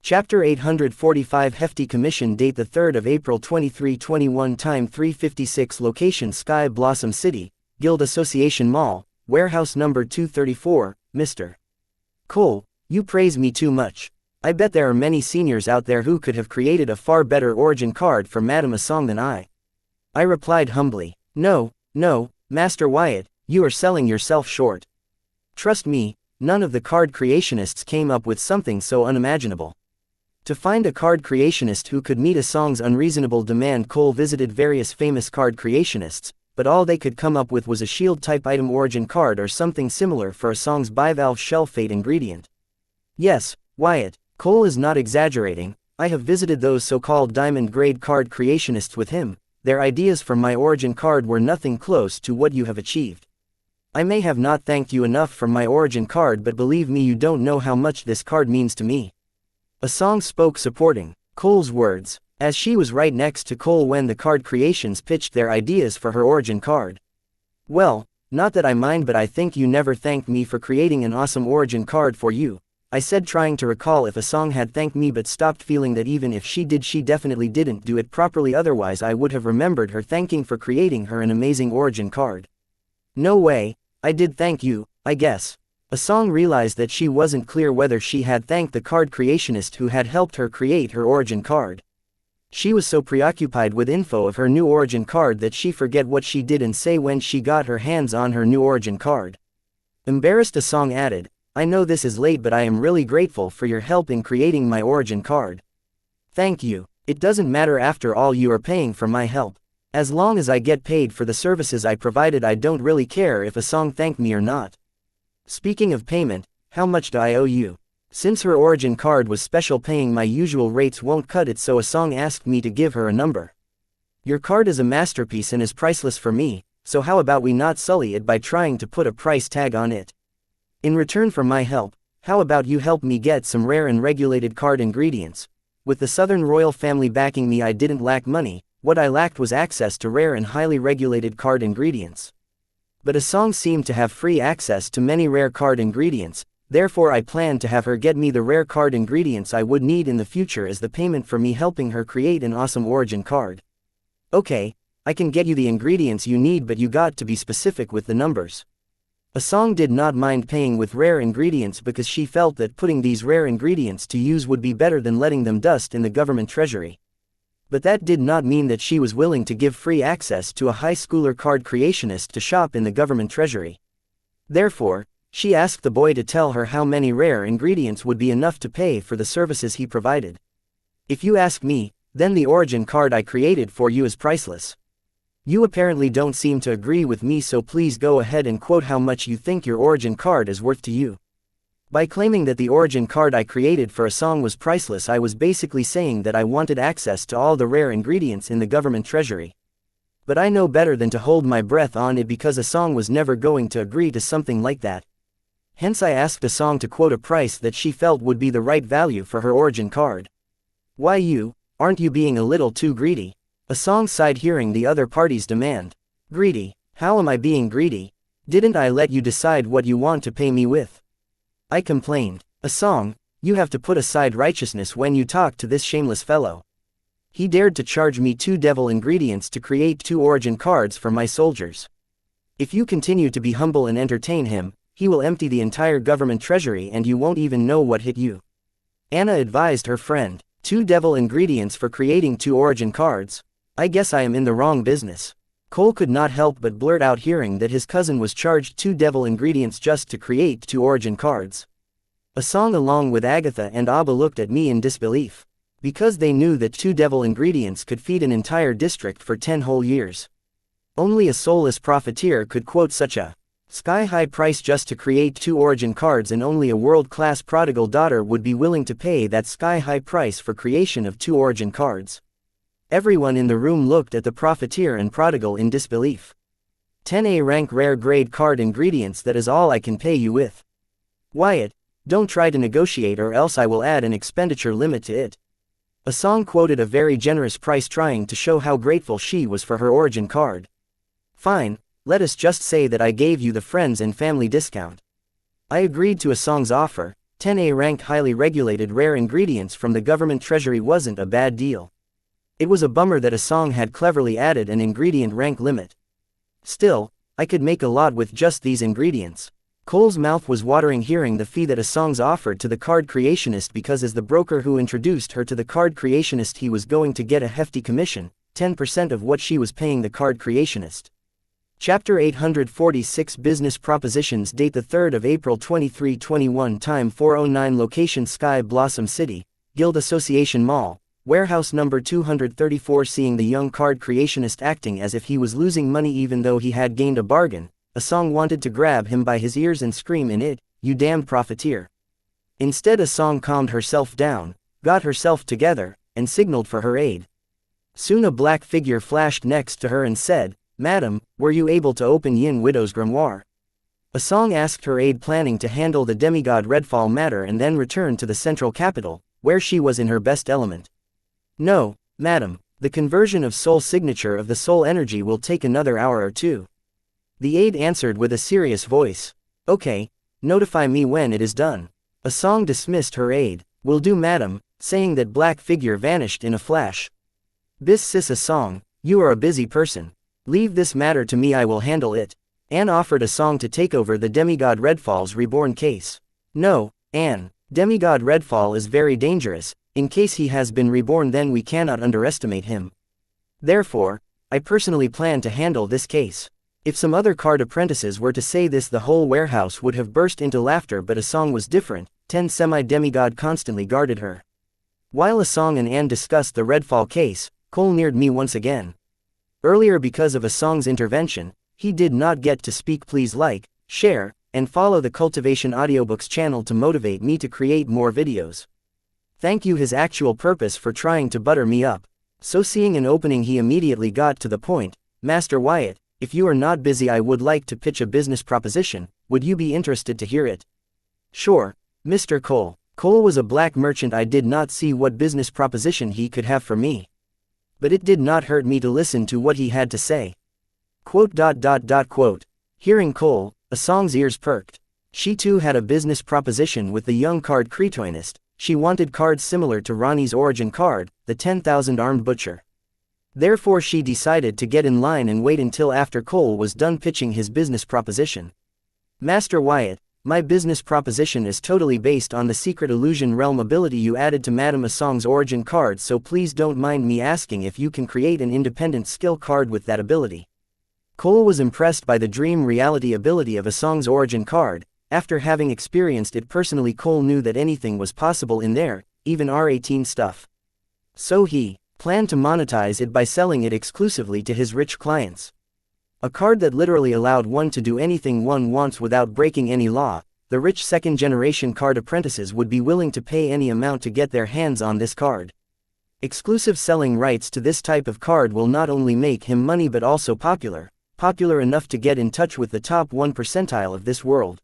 Chapter 845, Hefty Commission. Date the 3rd of April 2321. Time 3:56. Location Sky Blossom City, Guild Association Mall, warehouse number 234. Mr. Cole, you praise me too much. I bet there are many seniors out there who could have created a far better origin card for Madame Asong than I replied humbly. No, Master Wyatt, you are selling yourself short. Trust me, none of the card creationists came up with something so unimaginable. To find a card creationist who could meet Asong's unreasonable demand, Cole visited various famous card creationists, but all they could come up with was a shield-type item origin card or something similar for Asong's bivalve shell fate ingredient. Yes, Wyatt, Cole is not exaggerating. I have visited those so-called diamond-grade card creationists with him. Their ideas for my origin card were nothing close to what you have achieved. I may have not thanked you enough for my origin card, but believe me, you don't know how much this card means to me. Asong spoke, supporting Cole's words, as she was right next to Cole when the card creations pitched their ideas for her origin card. Well, not that I mind, but I think you never thanked me for creating an awesome origin card for you, I said, trying to recall if Asong had thanked me, but stopped, feeling that even if she did, she definitely didn't do it properly, otherwise I would have remembered her thanking for creating her an amazing origin card. No way, I did thank you, I guess. Asong realized that she wasn't clear whether she had thanked the card creationist who had helped her create her origin card. She was so preoccupied with info of her new origin card that she forget what she did and say when she got her hands on her new origin card. Embarrassed, Asong added, I know this is late, but I am really grateful for your help in creating my origin card. Thank you. It doesn't matter, after all, you are paying for my help. As long as I get paid for the services I provided, I don't really care if Asong thanked me or not. Speaking of payment, how much do I owe you? Since her origin card was special, paying my usual rates won't cut it, so Asong asked me to give her a number. Your card is a masterpiece and is priceless for me, so how about we not sully it by trying to put a price tag on it? In return for my help, how about you help me get some rare and regulated card ingredients? With the Southern royal family backing me, I didn't lack money. What I lacked was access to rare and highly regulated card ingredients. But Asong seemed to have free access to many rare card ingredients, therefore I planned to have her get me the rare card ingredients I would need in the future as the payment for me helping her create an awesome origin card. Okay, I can get you the ingredients you need, but you got to be specific with the numbers. Asong did not mind paying with rare ingredients because she felt that putting these rare ingredients to use would be better than letting them dust in the government treasury. But that did not mean that she was willing to give free access to a high schooler card creationist to shop in the government treasury. Therefore, she asked the boy to tell her how many rare ingredients would be enough to pay for the services he provided. If you ask me, then the origin card I created for you is priceless. You apparently don't seem to agree with me, so please go ahead and quote how much you think your origin card is worth to you. By claiming that the origin card I created for Asong was priceless, I was basically saying that I wanted access to all the rare ingredients in the government treasury. But I know better than to hold my breath on it, because Asong was never going to agree to something like that. Hence I asked Asong to quote a price that she felt would be the right value for her origin card. Why, aren't you being a little too greedy? Asong sighed, hearing the other party's demand. Greedy? How am I being greedy? Didn't I let you decide what you want to pay me with? I complained. Asong, you have to put aside righteousness when you talk to this shameless fellow. He dared to charge me 2 devil ingredients to create 2 origin cards for my soldiers. If you continue to be humble and entertain him, he will empty the entire government treasury and you won't even know what hit you. Anna advised her friend. 2 devil ingredients for creating 2 origin cards? I guess I am in the wrong business. Cole could not help but blurt out, hearing that his cousin was charged 2 devil ingredients just to create 2 origin cards. Asong along with Agatha and Abba looked at me in disbelief. Because they knew that 2 devil ingredients could feed an entire district for 10 whole years. Only a soulless profiteer could quote such a sky-high price just to create 2 origin cards, and only a world-class prodigal daughter would be willing to pay that sky-high price for creation of 2 origin cards. Everyone in the room looked at the profiteer and prodigal in disbelief. 10A rank rare grade card ingredients, that is all I can pay you with. Wyatt, don't try to negotiate or else I will add an expenditure limit to it. Asong quoted a very generous price, trying to show how grateful she was for her origin card. Fine, let us just say that I gave you the friends and family discount. I agreed to Asong's offer. 10A rank highly regulated rare ingredients from the government treasury wasn't a bad deal. It was a bummer that Asong had cleverly added an ingredient rank limit. Still, I could make a lot with just these ingredients. Cole's mouth was watering hearing the fee that Asong's offered to the card creationist, because as the broker who introduced her to the card creationist, he was going to get a hefty commission, 10% of what she was paying the card creationist. Chapter 846 Business Propositions. Date the 3rd of April 2321. Time 4:09. Location Sky Blossom City, Guild Association Mall, warehouse number 234. Seeing the young card creationist acting as if he was losing money even though he had gained a bargain, Asong wanted to grab him by his ears and scream in it, "You damned profiteer." Instead, Asong calmed herself down, got herself together, and signaled for her aide. Soon a black figure flashed next to her and said, "Madam, were you able to open Yin Widow's grimoire?" Asong asked her aide, planning to handle the demigod Redfall matter and then return to the central capital, where she was in her best element. "No, madam, the conversion of soul signature of the soul energy will take another hour or 2. The aide answered with a serious voice. "Okay, notify me when it is done." Asong dismissed her aide. "Will do, madam," saying that black figure vanished in a flash. "Bis sis Asong, you are a busy person. Leave this matter to me, I will handle it." Anne offered Asong to take over the demigod Redfall's reborn case. "No, Anne, demigod Redfall is very dangerous. In case he has been reborn, then we cannot underestimate him. Therefore, I personally plan to handle this case." If some other card apprentices were to say this, the whole warehouse would have burst into laughter, but Asong was different. 10 semi-demigod constantly guarded her. While Asong and Anne discussed the Redfall case, Cole neared me once again. Earlier, because of Asong's intervention, he did not get to speak. Please like, share, and follow the Cultivation Audiobooks channel to motivate me to create more videos. Thank you. His actual purpose for trying to butter me up. So seeing an opening, he immediately got to the point. "Master Wyatt, if you are not busy, I would like to pitch a business proposition. Would you be interested to hear it?" "Sure, Mr. Cole." Cole was a black merchant. I did not see what business proposition he could have for me. But it did not hurt me to listen to what he had to say. Quote. Hearing Cole, Asong's ears perked. She too had a business proposition with the young card creationist. She wanted cards similar to Ronnie's origin card, the 10,000 armed butcher. Therefore she decided to get in line and wait until after Cole was done pitching his business proposition. Master Wyatt, my business proposition is totally based on the secret illusion realm ability you added to Madame Asong's origin card, so please don't mind me asking if you can create an independent skill card with that ability. Cole was impressed by the dream reality ability of Asong's origin card. After having experienced it personally, Cole knew that anything was possible in there, even R18 stuff. So he planned to monetize it by selling it exclusively to his rich clients. A card that literally allowed one to do anything one wants without breaking any law. The rich second-generation card apprentices would be willing to pay any amount to get their hands on this card. Exclusive selling rights to this type of card will not only make him money but also popular enough to get in touch with the top 1% of this world.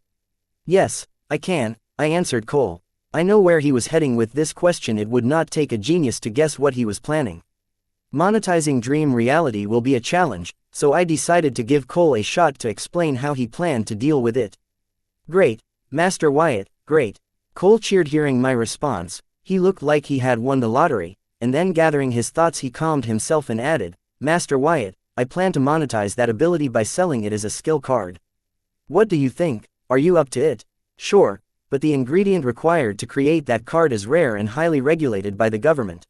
Yes, I can, I answered Cole. I know where he was heading with this question. It would not take a genius to guess what he was planning. Monetizing dream reality will be a challenge, so I decided to give Cole a shot to explain how he planned to deal with it. Great, Master Wyatt, great. Cole cheered hearing my response. He looked like he had won the lottery, and then gathering his thoughts he calmed himself and added, Master Wyatt, I plan to monetize that ability by selling it as a skill card. What do you think? Are you up to it? Sure, but the ingredient required to create that card is rare and highly regulated by the government.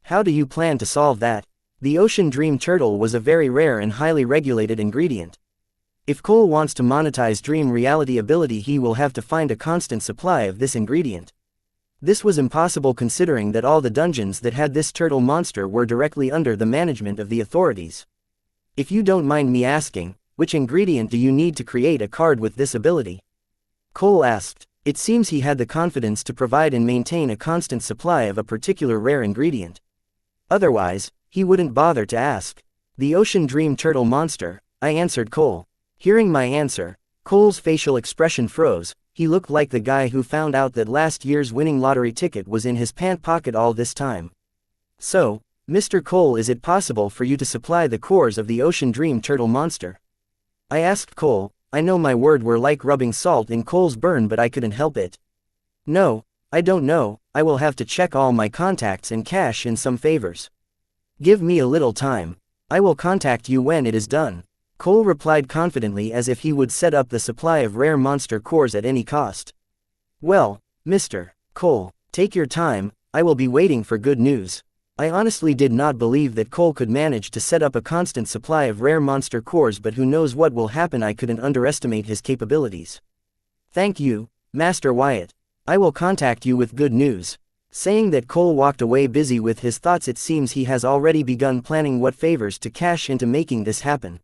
How do you plan to solve that? The ocean dream turtle was a very rare and highly regulated ingredient. If Cole wants to monetize dream reality ability, he will have to find a constant supply of this ingredient. This was impossible considering that all the dungeons that had this turtle monster were directly under the management of the authorities. If you don't mind me asking, which ingredient do you need to create a card with this ability? Cole asked. It seems he had the confidence to provide and maintain a constant supply of a particular rare ingredient. Otherwise, he wouldn't bother to ask. The ocean dream turtle monster, I answered Cole. Hearing my answer, Cole's facial expression froze. He looked like the guy who found out that last year's winning lottery ticket was in his pant pocket all this time. So, Mr. Cole, is it possible for you to supply the cores of the ocean dream turtle monster? I asked Cole. I know my word were like rubbing salt in Cole's burn, but I couldn't help it. No, I don't know, I will have to check all my contacts and cash in some favors. Give me a little time. I will contact you when it is done. Cole replied confidently as if he would set up the supply of rare monster cores at any cost. Well, Mr. Cole, take your time, I will be waiting for good news. I honestly did not believe that Cole could manage to set up a constant supply of rare monster cores, but who knows what will happen. I couldn't underestimate his capabilities. Thank you, Master Wyatt. I will contact you with good news. Saying that, Cole walked away busy with his thoughts. It seems he has already begun planning what favors to cash into making this happen.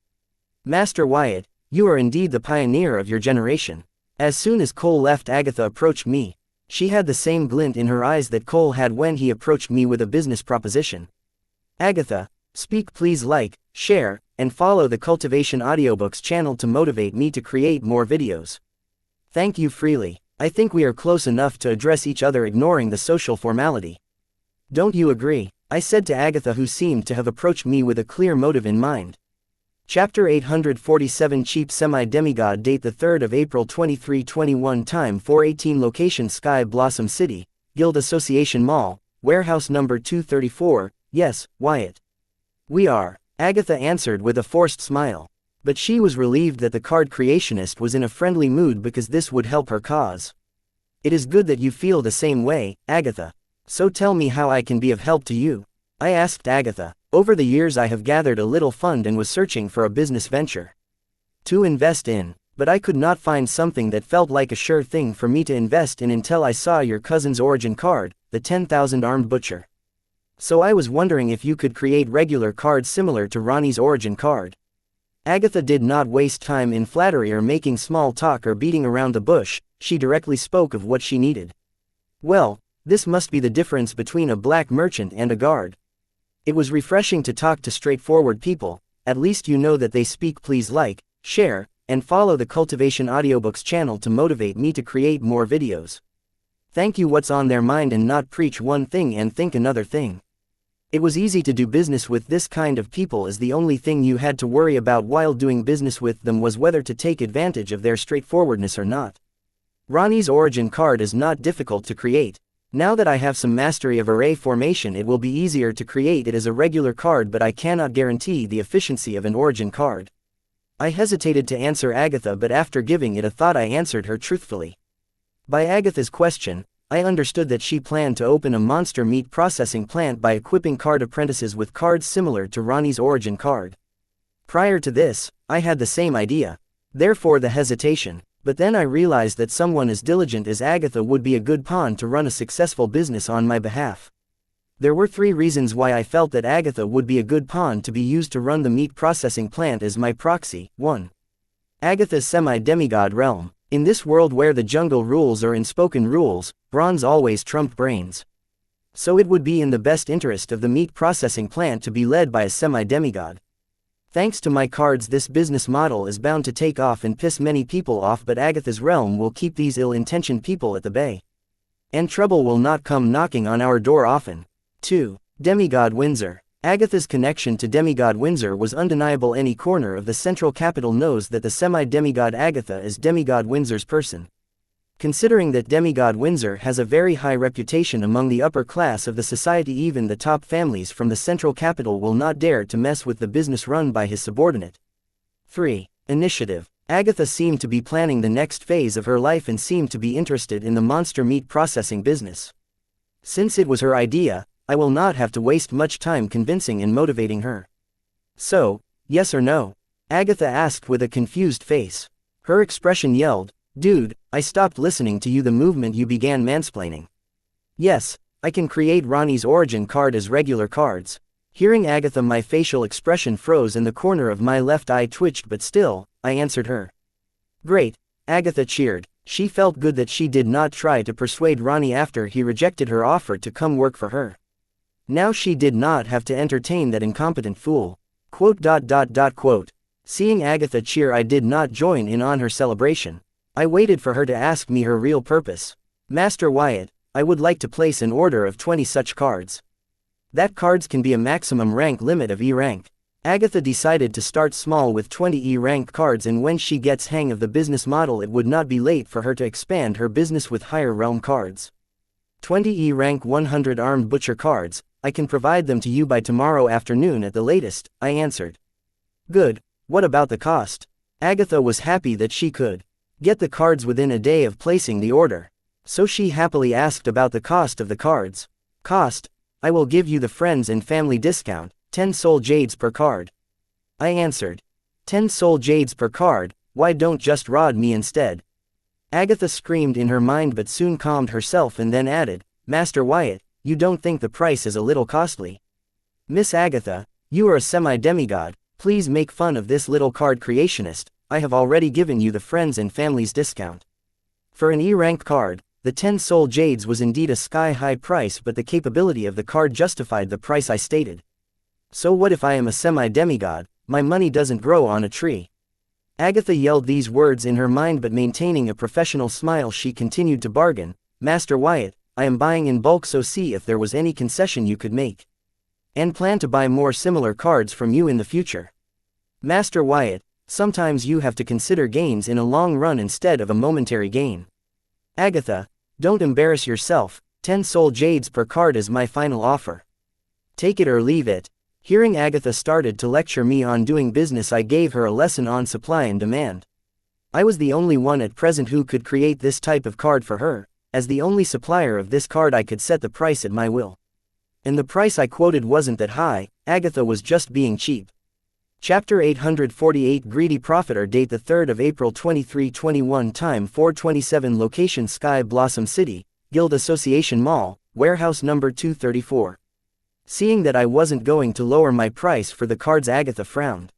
Master Wyatt, you are indeed the pioneer of your generation. As soon as Cole left, Agatha approached me. She had the same glint in her eyes that Cole had when he approached me with a business proposition. Agatha, speak please, like, share, and follow the Cultivation Audiobooks channel to motivate me to create more videos. Thank you freely. I think we are close enough to address each other ignoring the social formality. Don't you agree? I said to Agatha, who seemed to have approached me with a clear motive in mind. Chapter 847 Cheap Semi-Demigod. Date the 3rd of April 2321. Time 4:18. Location Sky Blossom City, Guild Association Mall, warehouse number 234. Yes, Wyatt. We are, Agatha answered with a forced smile. But she was relieved that the card creationist was in a friendly mood because this would help her cause. It is good that you feel the same way, Agatha. So tell me how I can be of help to you. I asked Agatha. Over the years I have gathered a little fund and was searching for a business venture to invest in, but I could not find something that felt like a sure thing for me to invest in until I saw your cousin's origin card, the 10,000 Armed Butcher. So I was wondering if you could create regular cards similar to Ronnie's origin card. Agatha did not waste time in flattery or making small talk or beating around the bush. She directly spoke of what she needed. Well, this must be the difference between a black merchant and a guard. It was refreshing to talk to straightforward people. At least you know that they speak. Please like, share, and follow the Cultivation Audiobooks channel to motivate me to create more videos. Thank you. What's on their mind and not preach one thing and think another thing. It was easy to do business with this kind of people, as the only thing you had to worry about while doing business with them was whether to take advantage of their straightforwardness or not. Ronnie's origin card is not difficult to create. Now that I have some mastery of array formation, it will be easier to create it as a regular card, but I cannot guarantee the efficiency of an origin card. I hesitated to answer Agatha, but after giving it a thought I answered her truthfully. By Agatha's question, I understood that she planned to open a monster meat processing plant by equipping card apprentices with cards similar to Ronnie's origin card. Prior to this, I had the same idea. Therefore the hesitation. But then I realized that someone as diligent as Agatha would be a good pawn to run a successful business on my behalf. There were 3 reasons why I felt that Agatha would be a good pawn to be used to run the meat processing plant as my proxy. 1. Agatha's semi-demigod realm. In this world where the jungle rules are unspoken rules, bronze always trumped brains. So it would be in the best interest of the meat processing plant to be led by a semi-demigod. Thanks to my cards, this business model is bound to take off and piss many people off, but Agatha's realm will keep these ill-intentioned people at the bay. And trouble will not come knocking on our door often. 2. Demigod Windsor. Agatha's connection to Demigod Windsor was undeniable. Any corner of the central capital knows that the semi-demigod Agatha is Demigod Windsor's person. Considering that Demigod Windsor has a very high reputation among the upper class of the society, even the top families from the central capital will not dare to mess with the business run by his subordinate. 3. Initiative. Agatha seemed to be planning the next phase of her life and seemed to be interested in the monster meat processing business. Since it was her idea, I will not have to waste much time convincing and motivating her. So, yes or no? Agatha asked with a confused face. Her expression yelled, "Dude, I stopped listening to you the moment you began mansplaining." Yes, I can create Ronnie's origin card as regular cards. Hearing Agatha, my facial expression froze and the corner of my left eye twitched, but still, I answered her. Great, Agatha cheered. She felt good that she did not try to persuade Ronnie after he rejected her offer to come work for her. Now she did not have to entertain that incompetent fool. Quote. Seeing Agatha cheer, I did not join in on her celebration. I waited for her to ask me her real purpose. Master Wyatt, I would like to place an order of 20 such cards. That cards can be a maximum rank limit of E rank. Agatha decided to start small with 20 E rank cards, and when she gets hang of the business model it would not be late for her to expand her business with higher realm cards. 20 E rank 100 armed butcher cards. I can provide them to you by tomorrow afternoon at the latest, I answered. Good, what about the cost? Agatha was happy that she could get the cards within a day of placing the order. So she happily asked about the cost of the cards. Cost? I will give you the friends and family discount, 10 soul jades per card. I answered. 10 soul jades per card, why don't just rod me instead? Agatha screamed in her mind but soon calmed herself and then added, Master Wyatt, you don't think the price is a little costly? Miss Agatha, you are a semi-demigod, please make fun of this little card creationist. I have already given you the friends and families discount. For an E-rank card, the 10 soul jades was indeed a sky-high price, but the capability of the card justified the price I stated. So what if I am a semi-demigod? My money doesn't grow on a tree. Agatha yelled these words in her mind, but maintaining a professional smile she continued to bargain. Master Wyatt, I am buying in bulk, so see if there was any concession you could make. And plan to buy more similar cards from you in the future. Master Wyatt, sometimes you have to consider gains in a long run instead of a momentary gain. Agatha, don't embarrass yourself, 10 soul jades per card is my final offer. Take it or leave it. Hearing Agatha started to lecture me on doing business, I gave her a lesson on supply and demand. I was the only one at present who could create this type of card for her. As the only supplier of this card, I could set the price at my will. And the price I quoted wasn't that high. Agatha was just being cheap. Chapter 848 Greedy Profiter. Date the 3rd of April 2321. Time 4:27. Location Sky Blossom City, Guild Association Mall, warehouse number 234. Seeing that I wasn't going to lower my price for the cards, Agatha frowned.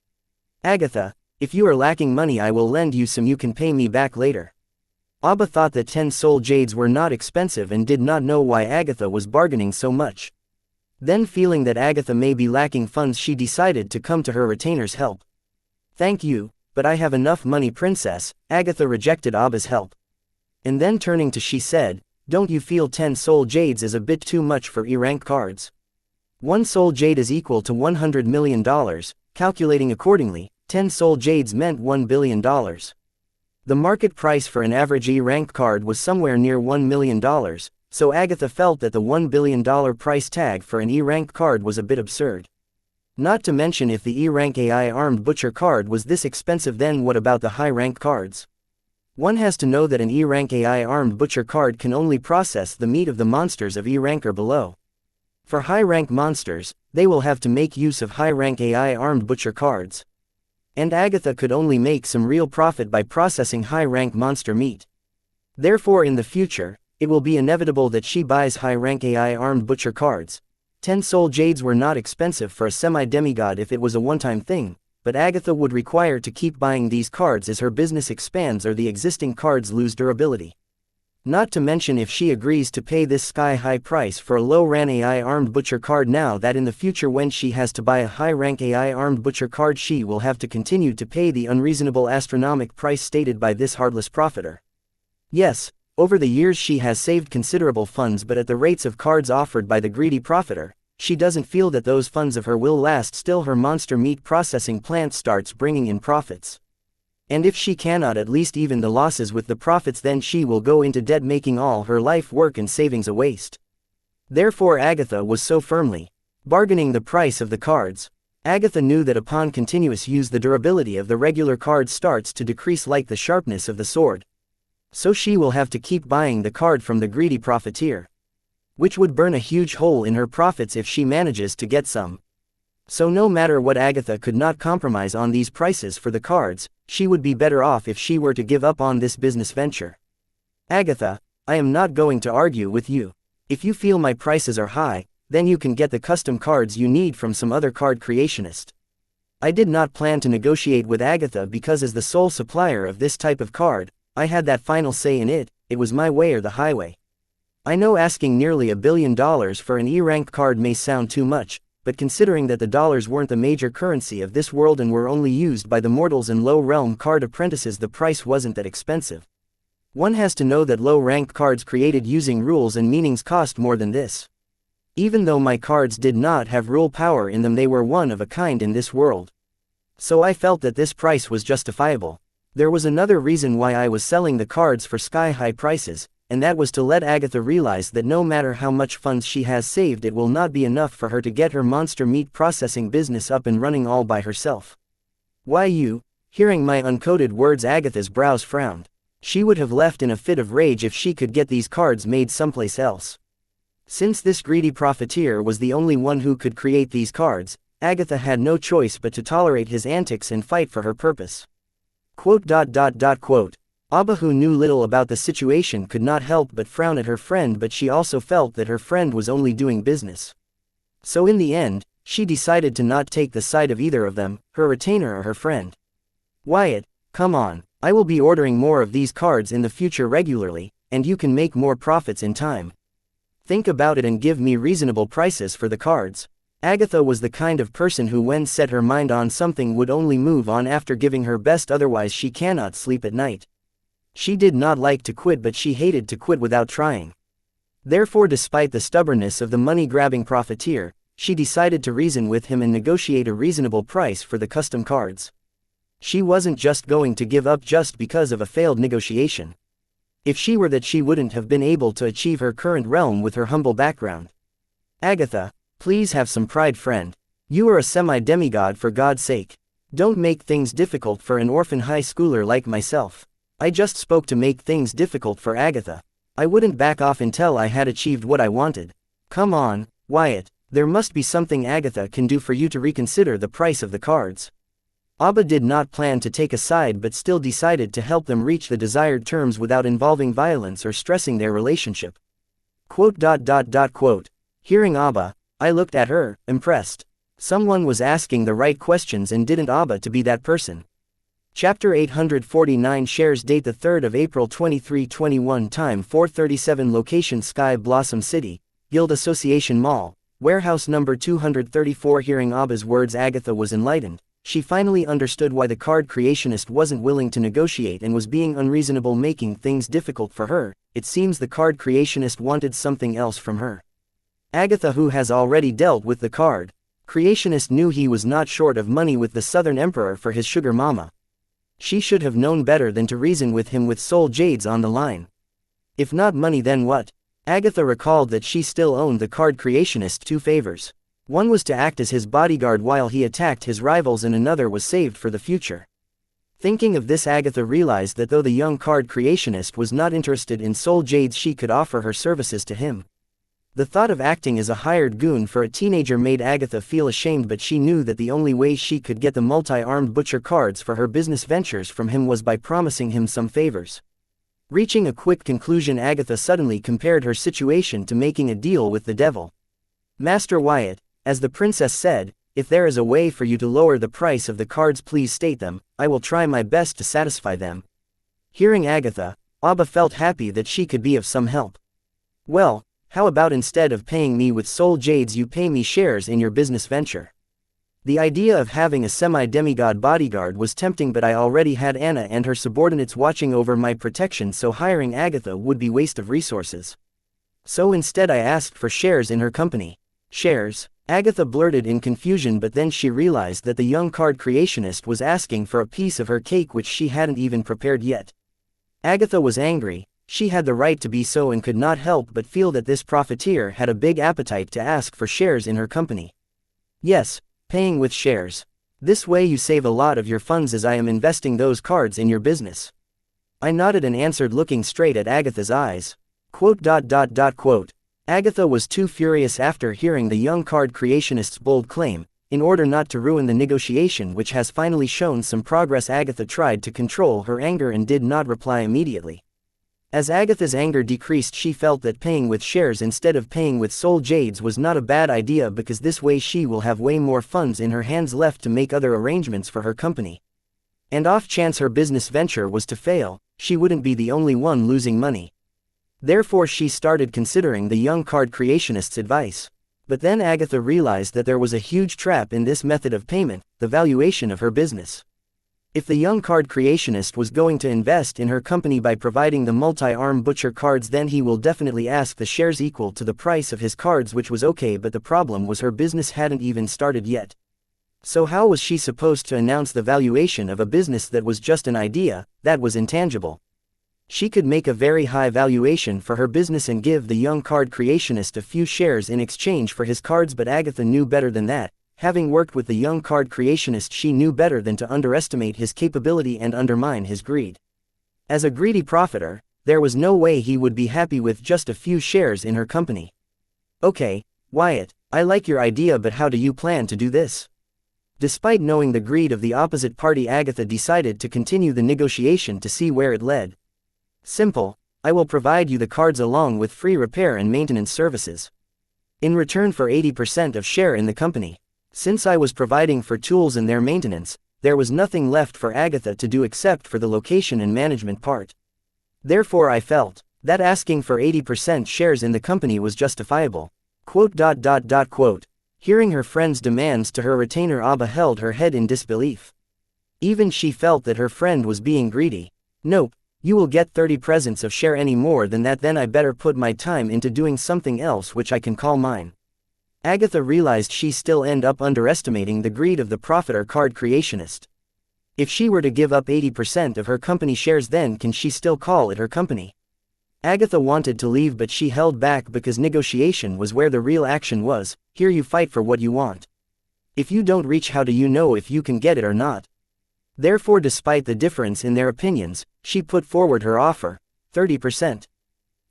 Agatha, if you are lacking money, I will lend you some. You can pay me back later. Abba thought that 10 soul jades were not expensive and did not know why Agatha was bargaining so much. Then, feeling that Agatha may be lacking funds, she decided to come to her retainer's help. Thank you, but I have enough money, princess. Agatha rejected Abba's help. And then turning to she said, don't you feel 10 soul jades is a bit too much for E-rank cards? 1 soul jade is equal to $100 million, calculating accordingly, 10 soul jades meant $1 billion. The market price for an average E-rank card was somewhere near $1 million, so Agatha felt that the $1 billion price tag for an E-rank card was a bit absurd. Not to mention if the E-rank AI armed butcher card was this expensive, then what about the high-rank cards? One has to know that an E-rank AI armed butcher card can only process the meat of the monsters of E-rank or below. For high-rank monsters, they will have to make use of high-rank AI armed butcher cards. And Agatha could only make some real profit by processing high-rank monster meat. Therefore in the future, it will be inevitable that she buys high-rank AI armed butcher cards. 10 soul jades were not expensive for a semi-demigod if it was a one-time thing, but Agatha would require to keep buying these cards as her business expands or the existing cards lose durability. Not to mention if she agrees to pay this sky-high price for a low-rank AI armed butcher card now that in the future when she has to buy a high-rank AI armed butcher card she will have to continue to pay the unreasonable astronomical price stated by this heartless profiter. Yes, over the years she has saved considerable funds, but at the rates of cards offered by the greedy profiter, she doesn't feel that those funds of her will last. Still her monster meat processing plant starts bringing in profits. And if she cannot at least even the losses with the profits, then she will go into debt, making all her life work and savings a waste. Therefore Agatha was so firmly bargaining the price of the cards. Agatha knew that upon continuous use the durability of the regular card starts to decrease like the sharpness of the sword. So she will have to keep buying the card from the greedy profiteer, which would burn a huge hole in her profits if she manages to get some. So no matter what, Agatha could not compromise on these prices for the cards. She would be better off if she were to give up on this business venture. Agatha, I am not going to argue with you. If you feel my prices are high, then you can get the custom cards you need from some other card creationist. I did not plan to negotiate with Agatha because as the sole supplier of this type of card, I had that final say in it. It was my way or the highway. I know asking nearly $1 billion for an E-rank card may sound too much, but considering that the dollars weren't the major currency of this world and were only used by the mortals and low-realm card apprentices, the price wasn't that expensive. One has to know that low-ranked cards created using rules and meanings cost more than this. Even though my cards did not have rule power in them, they were one of a kind in this world. So I felt that this price was justifiable. There was another reason why I was selling the cards for sky-high prices, and that was to let Agatha realize that no matter how much funds she has saved, it will not be enough for her to get her monster meat processing business up and running all by herself. Why you? Hearing my uncoded words, Agatha's brows frowned. She would have left in a fit of rage if she could get these cards made someplace else. Since this greedy profiteer was the only one who could create these cards, Agatha had no choice but to tolerate his antics and fight for her purpose. Quote. Abba, who knew little about the situation, could not help but frown at her friend, but she also felt that her friend was only doing business. So in the end, she decided to not take the side of either of them, her retainer or her friend. Wyatt, come on, I will be ordering more of these cards in the future regularly, and you can make more profits in time. Think about it and give me reasonable prices for the cards. Agatha was the kind of person who when set her mind on something would only move on after giving her best, otherwise she cannot sleep at night. She did not like to quit, but she hated to quit without trying. Therefore, despite the stubbornness of the money-grabbing profiteer, she decided to reason with him and negotiate a reasonable price for the custom cards. She wasn't just going to give up just because of a failed negotiation. If she were that, she wouldn't have been able to achieve her current realm with her humble background. Agatha, please have some pride, friend. You are a semi-demigod, for God's sake. Don't make things difficult for an orphan high schooler like myself. I just spoke to make things difficult for Agatha. I wouldn't back off until I had achieved what I wanted. Come on, Wyatt, there must be something Agatha can do for you to reconsider the price of the cards. Abba did not plan to take a side, but still decided to help them reach the desired terms without involving violence or stressing their relationship. Quote. Hearing Abba, I looked at her, impressed. Someone was asking the right questions, and didn't Abba to be that person? Chapter 849. Shares. Date the 3rd of April 2321. Time 4:37. Location Sky Blossom City, Guild Association Mall, warehouse number 234. Hearing Abba's words, Agatha was enlightened. She finally understood why the card creationist wasn't willing to negotiate and was being unreasonable, making things difficult for her. It seems the card creationist wanted something else from her. Agatha, who has already dealt with the card creationist, knew he was not short of money with the Southern Emperor for his sugar mama. She should have known better than to reason with him with soul jades on the line. If not money, then what? Agatha recalled that she still owned the card creationist 2 favors. One was to act as his bodyguard while he attacked his rivals and another was saved for the future. Thinking of this, Agatha realized that though the young card creationist was not interested in soul jades, she could offer her services to him. The thought of acting as a hired goon for a teenager made Agatha feel ashamed, but she knew that the only way she could get the multi-armed butcher cards for her business ventures from him was by promising him some favors. Reaching a quick conclusion, Agatha suddenly compared her situation to making a deal with the devil. Master Wyatt, as the princess said, if there is a way for you to lower the price of the cards, please state them. I will try my best to satisfy them. Hearing Agatha, Abba felt happy that she could be of some help. Well, how about instead of paying me with soul jades, you pay me shares in your business venture? The idea of having a semi-demigod bodyguard was tempting, but I already had Anna and her subordinates watching over my protection, so hiring Agatha would be waste of resources. So instead I asked for shares in her company. Shares? Agatha blurted in confusion, but then she realized that the young card creationist was asking for a piece of her cake which she hadn't even prepared yet. Agatha was angry. She had the right to be so and could not help but feel that this profiteer had a big appetite to ask for shares in her company. Yes, paying with shares. This way you save a lot of your funds, as I am investing those cards in your business. I nodded and answered, looking straight at Agatha's eyes. Quote. Agatha was too furious after hearing the young card creationist's bold claim. In order not to ruin the negotiation, which has finally shown some progress, Agatha tried to control her anger and did not reply immediately. As Agatha's anger decreased, she felt that paying with shares instead of paying with soul jades was not a bad idea, because this way she will have way more funds in her hands left to make other arrangements for her company. And off chance her business venture was to fail, she wouldn't be the only one losing money. Therefore she started considering the young card creationist's advice. But then Agatha realized that there was a huge trap in this method of payment: the valuation of her business. If the young card creationist was going to invest in her company by providing the multi-arm butcher cards, then he will definitely ask the shares equal to the price of his cards, which was okay, but the problem was her business hadn't even started yet. So how was she supposed to announce the valuation of a business that was just an idea, that was intangible? She could make a very high valuation for her business and give the young card creationist a few shares in exchange for his cards, but Agatha knew better than that. Having worked with the young card creationist, she knew better than to underestimate his capability and undermine his greed. As a greedy profiter, there was no way he would be happy with just a few shares in her company. Okay, Wyatt, I like your idea, but how do you plan to do this? Despite knowing the greed of the opposite party, Agatha decided to continue the negotiation to see where it led. Simple, I will provide you the cards along with free repair and maintenance services. In return for 80% of share in the company. Since I was providing for tools and their maintenance, there was nothing left for Agatha to do except for the location and management part. Therefore I felt that asking for 80% shares in the company was justifiable. Quote. Hearing her friend's demands to her retainer, Abba held her head in disbelief. Even she felt that her friend was being greedy. Nope, you will get 30% of share. Any more than that, then I better put my time into doing something else which I can call mine. Agatha realized she still ended up underestimating the greed of the profiter card creationist. If she were to give up 80% of her company shares, then can she still call it her company? Agatha wanted to leave, but she held back because negotiation was where the real action was. Here you fight for what you want. If you don't reach, how do you know if you can get it or not? Therefore, despite the difference in their opinions, she put forward her offer. 30%.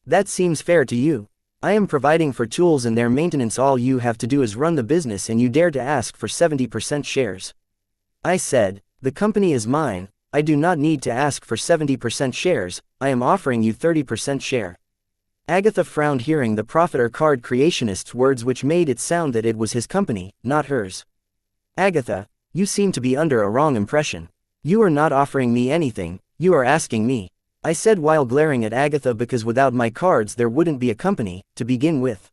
That seems fair to you. I am providing for tools and their maintenance. All you have to do is run the business, and you dare to ask for 70% shares. I said, the company is mine. I do not need to ask for 70% shares. I am offering you 30% share. Agatha frowned hearing the profiter card creationist's words, which made it sound that it was his company, not hers. Agatha, you seem to be under a wrong impression. You are not offering me anything, you are asking me. I said while glaring at Agatha, because without my cards there wouldn't be a company, to begin with.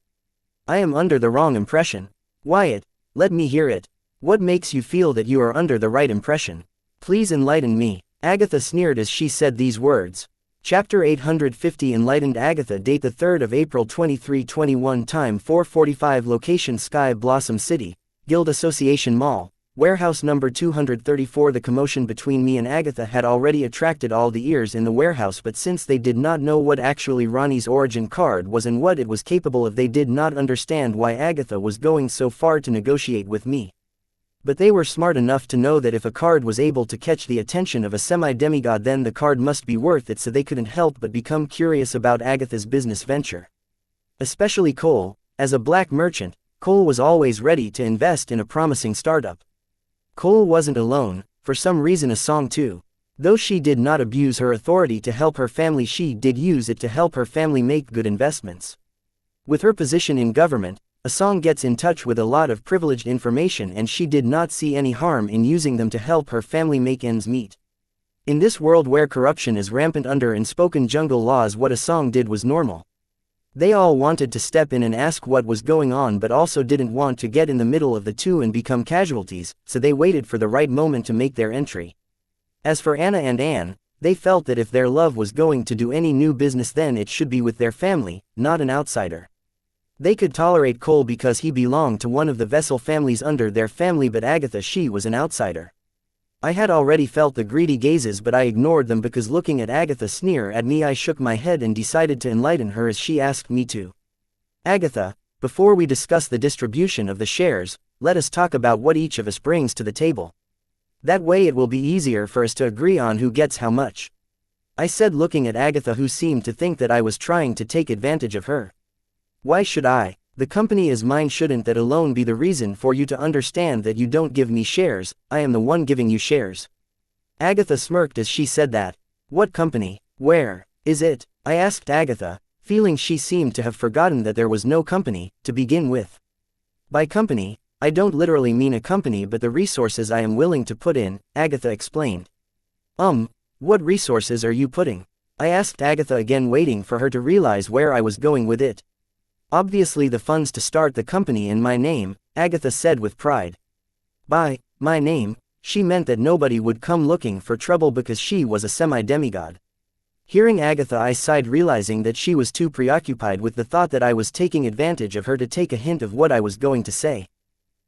I am under the wrong impression. Wyatt, let me hear it. What makes you feel that you are under the right impression? Please enlighten me. Agatha sneered as she said these words. Chapter 850 Enlightened Agatha. Date the 3rd of April 2321. Time 4:45. Location Sky Blossom City, Guild Association Mall, Warehouse number 234. The commotion between me and Agatha had already attracted all the ears in the warehouse, but since they did not know what actually Ronnie's origin card was and what it was capable of, they did not understand why Agatha was going so far to negotiate with me. But they were smart enough to know that if a card was able to catch the attention of a semi-demigod, then the card must be worth it, so they couldn't help but become curious about Agatha's business venture. Especially Cole. As a black merchant, Cole was always ready to invest in a promising startup. Cole wasn't alone. For some reason Asong too. Though she did not abuse her authority to help her family, she did use it to help her family make good investments. With her position in government, Asong gets in touch with a lot of privileged information, and she did not see any harm in using them to help her family make ends meet. In this world where corruption is rampant under unspoken jungle laws, what Asong did was normal. They all wanted to step in and ask what was going on, but also didn't want to get in the middle of the two and become casualties, so they waited for the right moment to make their entry. As for Anna and Anne, they felt that if their love was going to do any new business, then it should be with their family, not an outsider. They could tolerate Cole because he belonged to one of the vessel families under their family, but Agatha, she was an outsider. I had already felt the greedy gazes, but I ignored them because looking at Agatha sneer at me, I shook my head and decided to enlighten her as she asked me to. Agatha, before we discuss the distribution of the shares, let us talk about what each of us brings to the table. That way it will be easier for us to agree on who gets how much. I said, looking at Agatha, who seemed to think that I was trying to take advantage of her. Why should I? The company is mine. Shouldn't that alone be the reason for you to understand that you don't give me shares? I am the one giving you shares. Agatha smirked as she said that. What company? Where is it? I asked Agatha, feeling she seemed to have forgotten that there was no company, to begin with. By company, I don't literally mean a company, but the resources I am willing to put in, Agatha explained. What resources are you putting? I asked Agatha again, waiting for her to realize where I was going with it. Obviously the funds to start the company in my name, Agatha said with pride. By my name, she meant that nobody would come looking for trouble because she was a semi-demigod. Hearing Agatha, I sighed, realizing that she was too preoccupied with the thought that I was taking advantage of her to take a hint of what I was going to say.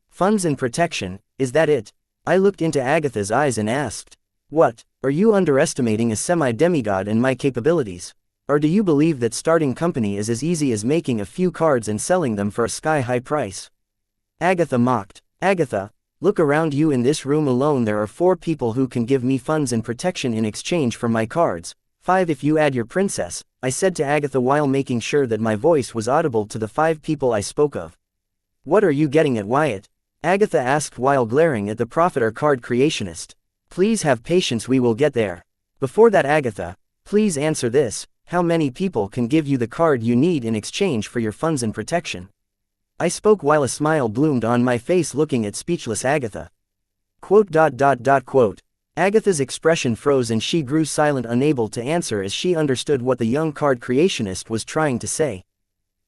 Funds and protection, is that it? I looked into Agatha's eyes and asked. What, are you underestimating a semi-demigod and my capabilities? Or do you believe that starting company is as easy as making a few cards and selling them for a sky-high price? Agatha mocked. Agatha, look around you. In this room alone there are 4 people who can give me funds and protection in exchange for my cards. 5 if you add your princess, I said to Agatha while making sure that my voice was audible to the 5 people I spoke of. What are you getting at, Wyatt? Agatha asked while glaring at the prophet or card creationist. Please have patience, we will get there. Before that, Agatha, please answer this. How many people can give you the card you need in exchange for your funds and protection? I spoke while a smile bloomed on my face, looking at speechless Agatha. Quote. Agatha's expression froze and she grew silent, unable to answer as she understood what the young card creationist was trying to say.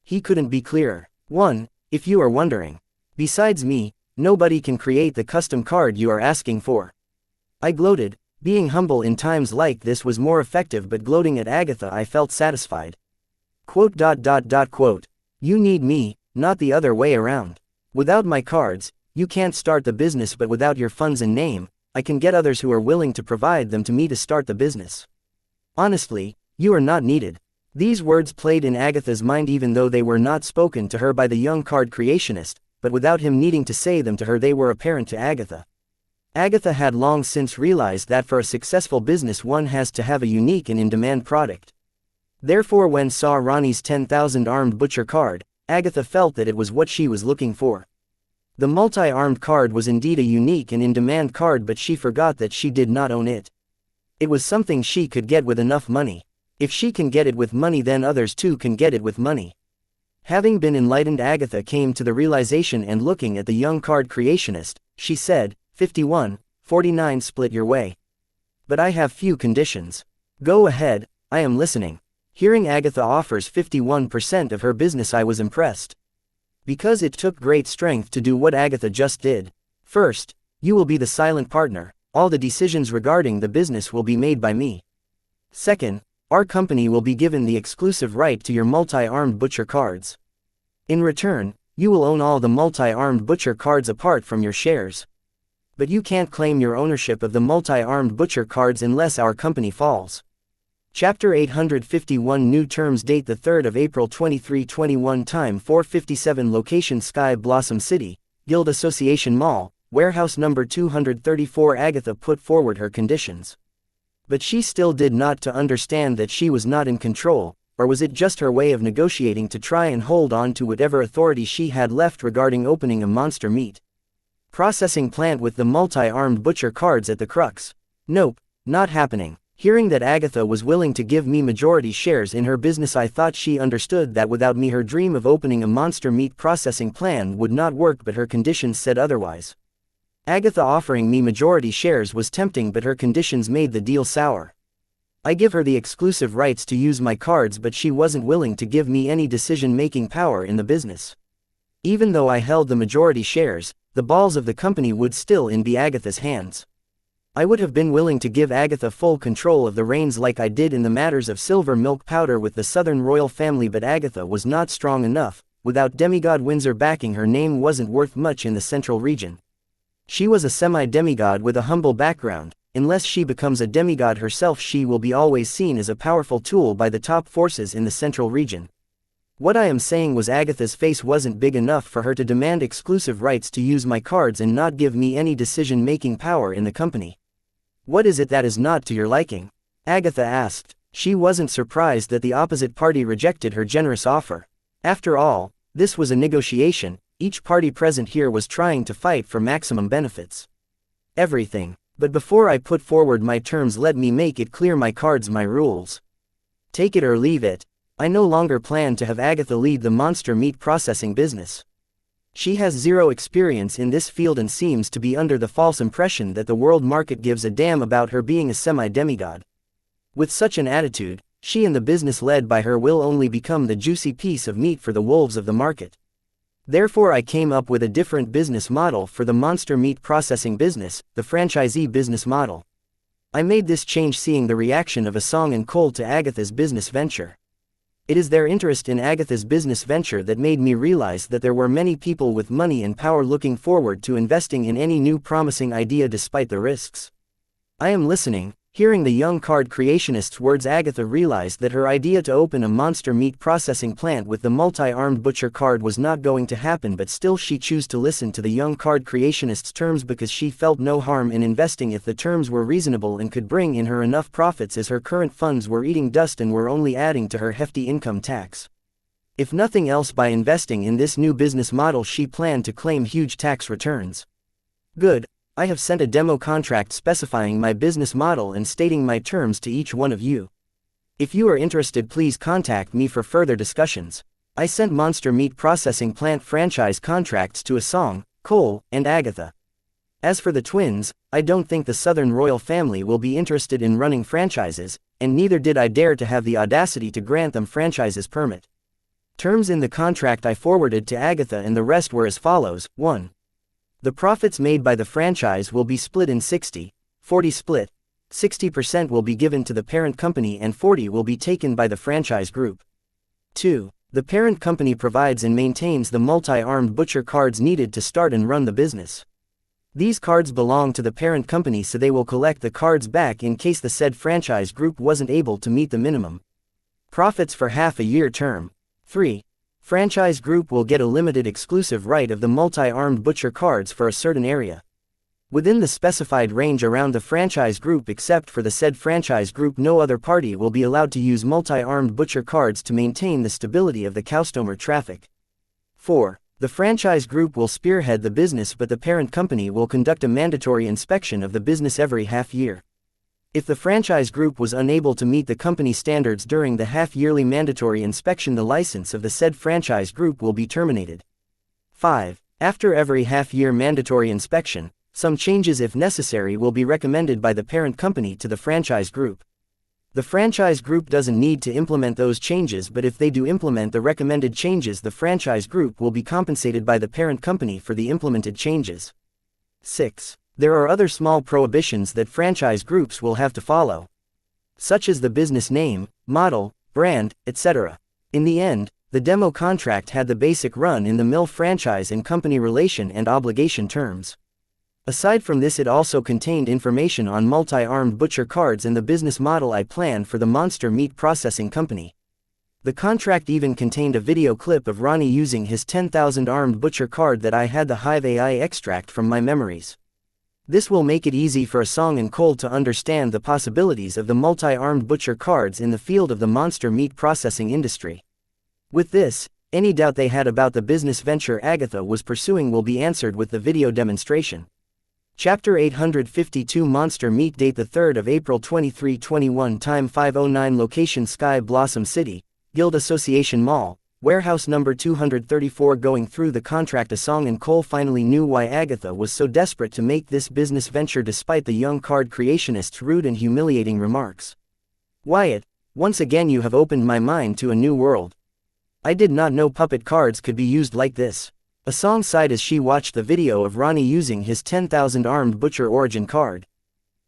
He couldn't be clearer. 1. If you are wondering. Besides me, nobody can create the custom card you are asking for. I gloated. Being humble in times like this was more effective, but gloating at Agatha I felt satisfied. Quote. You need me, not the other way around. Without my cards, you can't start the business, but without your funds and name, I can get others who are willing to provide them to me to start the business. Honestly, you are not needed. These words played in Agatha's mind even though they were not spoken to her by the young card creationist, but without him needing to say them to her they were apparent to Agatha. Agatha had long since realized that for a successful business one has to have a unique and in-demand product. Therefore when saw Ronnie's 10,000 armed butcher card, Agatha felt that it was what she was looking for. The multi-armed card was indeed a unique and in-demand card, but she forgot that she did not own it. It was something she could get with enough money. If she can get it with money, then others too can get it with money. Having been enlightened, Agatha came to the realization, and looking at the young card creationist, she said, 51-49 split your way. But I have few conditions. Go ahead, I am listening. Hearing Agatha offers 51% of her business, I was impressed. Because it took great strength to do what Agatha just did. First, you will be the silent partner. All the decisions regarding the business will be made by me. Second, our company will be given the exclusive right to your multi-armed butcher cards. In return, you will own all the multi-armed butcher cards apart from your shares. But you can't claim your ownership of the multi-armed butcher cards unless our company falls. Chapter 851 New terms. Date the 3rd of April 2321. Time 4:57. Location Sky Blossom City, Guild Association Mall, warehouse number 234. Agatha put forward her conditions. But she still did not to understand that she was not in control, or was it just her way of negotiating to try and hold on to whatever authority she had left regarding opening a monster meat processing plant with the multi-armed butcher cards at the crux? Nope, not happening. Hearing that Agatha was willing to give me majority shares in her business, I thought she understood that without me her dream of opening a monster meat processing plant would not work, but her conditions said otherwise. Agatha offering me majority shares was tempting, but her conditions made the deal sour. I give her the exclusive rights to use my cards, but she wasn't willing to give me any decision-making power in the business. Even though I held the majority shares, the balls of the company would still be Agatha's hands. I would have been willing to give Agatha full control of the reins like I did in the matters of silver milk powder with the Southern royal family, but Agatha was not strong enough. Without demigod Windsor backing, her name wasn't worth much in the central region. She was a semi-demigod with a humble background. Unless she becomes a demigod herself, she will be always seen as a powerful tool by the top forces in the central region. What I am saying was Agatha's face wasn't big enough for her to demand exclusive rights to use my cards and not give me any decision-making power in the company. What is it that is not to your liking? Agatha asked. She wasn't surprised that the opposite party rejected her generous offer. After all, this was a negotiation. Each party present here was trying to fight for maximum benefits. Everything. But before I put forward my terms, let me make it clear: my cards, my rules. Take it or leave it. I no longer plan to have Agatha lead the monster meat processing business. She has zero experience in this field and seems to be under the false impression that the world market gives a damn about her being a semi-demigod. With such an attitude, she and the business led by her will only become the juicy piece of meat for the wolves of the market. Therefore I came up with a different business model for the monster meat processing business, the franchisee business model. I made this change seeing the reaction of Asong and Cole to Agatha's business venture. It is their interest in Agatha's business venture that made me realize that there were many people with money and power looking forward to investing in any new promising idea despite the risks. I am listening. Hearing the young card creationist's words, Agatha realized that her idea to open a monster meat processing plant with the multi-armed butcher card was not going to happen, but still she chose to listen to the young card creationist's terms because she felt no harm in investing if the terms were reasonable and could bring in her enough profits, as her current funds were eating dust and were only adding to her hefty income tax. If nothing else, by investing in this new business model she planned to claim huge tax returns. Good. I have sent a demo contract specifying my business model and stating my terms to each one of you. If you are interested, please contact me for further discussions. I sent monster meat processing plant franchise contracts to Asong, Cole, and Agatha. As for the twins, I don't think the Southern royal family will be interested in running franchises, and neither did I dare to have the audacity to grant them franchises permit. Terms in the contract I forwarded to Agatha, and the rest were as follows. 1. The profits made by the franchise will be split in 60-40 split. 60% will be given to the parent company and 40% will be taken by the franchise group. 2. The parent company provides and maintains the multi-armed butcher cards needed to start and run the business. These cards belong to the parent company, so they will collect the cards back in case the said franchise group wasn't able to meet the minimum profits for half a year term. 3. Franchise group will get a limited exclusive right of the multi-armed butcher cards for a certain area within the specified range around the franchise group. Except for the said franchise group, no other party will be allowed to use multi-armed butcher cards to maintain the stability of the customer traffic. 4. The franchise group will spearhead the business, but the parent company will conduct a mandatory inspection of the business every half year. If the franchise group was unable to meet the company standards during the half-yearly mandatory inspection, the license of the said franchise group will be terminated. 5. After every half-year mandatory inspection, some changes, if necessary, will be recommended by the parent company to the franchise group. The franchise group doesn't need to implement those changes, but if they do implement the recommended changes, the franchise group will be compensated by the parent company for the implemented changes. 6. There are other small prohibitions that franchise groups will have to follow, such as the business name, model, brand, etc. In the end, the demo contract had the basic run-in-the-mill franchise and company relation and obligation terms. Aside from this, it also contained information on multi-armed butcher cards and the business model I planned for the monster meat processing company. The contract even contained a video clip of Ronnie using his 10,000 armed butcher card that I had the Hive AI extract from my memories. This will make it easy for Asong and Cole to understand the possibilities of the multi-armed butcher cards in the field of the monster meat processing industry. With this, any doubt they had about the business venture Agatha was pursuing will be answered with the video demonstration. Chapter 852 Monster Meat. Date the 3rd of April 2321. Time 5:09. Location Sky Blossom City, Guild Association Mall, warehouse number 234. Going through the contract, Asong and Cole finally knew why Agatha was so desperate to make this business venture despite the young card creationist's rude and humiliating remarks. Wyatt, once again you have opened my mind to a new world. I did not know puppet cards could be used like this. Asong sighed as she watched the video of Ronnie using his 10,000 armed butcher origin card.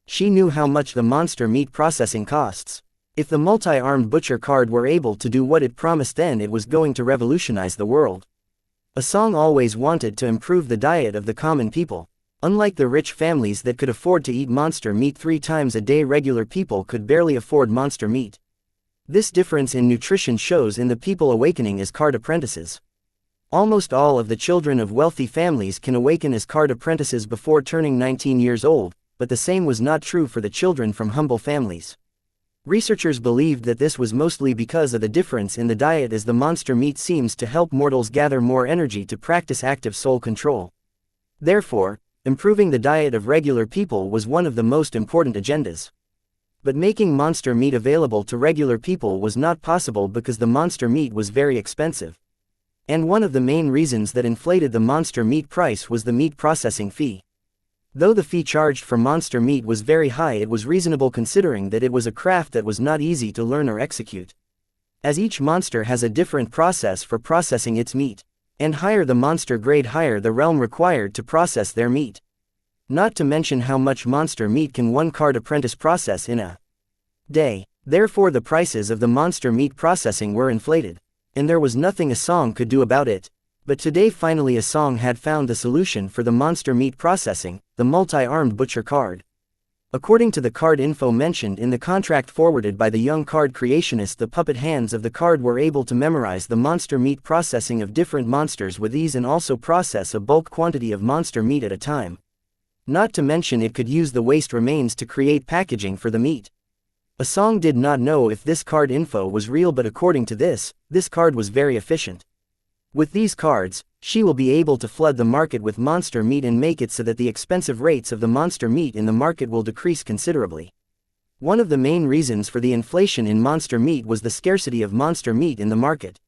She knew how much the monster meat processing costs. If the multi-armed butcher card were able to do what it promised, then it was going to revolutionize the world. Asong always wanted to improve the diet of the common people. Unlike the rich families that could afford to eat monster meat 3 times a day, regular people could barely afford monster meat. This difference in nutrition shows in the people awakening as card apprentices. Almost all of the children of wealthy families can awaken as card apprentices before turning 19 years old, but the same was not true for the children from humble families. Researchers believed that this was mostly because of the difference in the diet, as the monster meat seems to help mortals gather more energy to practice active soul control. Therefore, improving the diet of regular people was one of the most important agendas. But making monster meat available to regular people was not possible because the monster meat was very expensive. And one of the main reasons that inflated the monster meat price was the meat processing fee. Though the fee charged for monster meat was very high, it was reasonable considering that it was a craft that was not easy to learn or execute. As each monster has a different process for processing its meat. And higher the monster grade, higher the realm required to process their meat. Not to mention how much monster meat can one card apprentice process in a day. Therefore the prices of the monster meat processing were inflated. And there was nothing Asong could do about it. But today finally Asong had found the solution for the monster meat processing, the multi-armed butcher card. According to the card info mentioned in the contract forwarded by the young card creationist, the puppet hands of the card were able to memorize the monster meat processing of different monsters with ease and also process a bulk quantity of monster meat at a time. Not to mention it could use the waste remains to create packaging for the meat. Asong did not know if this card info was real, but according to this card was very efficient. With these cards, she will be able to flood the market with monster meat and make it so that the expensive rates of the monster meat in the market will decrease considerably. One of the main reasons for the inflation in monster meat was the scarcity of monster meat in the market.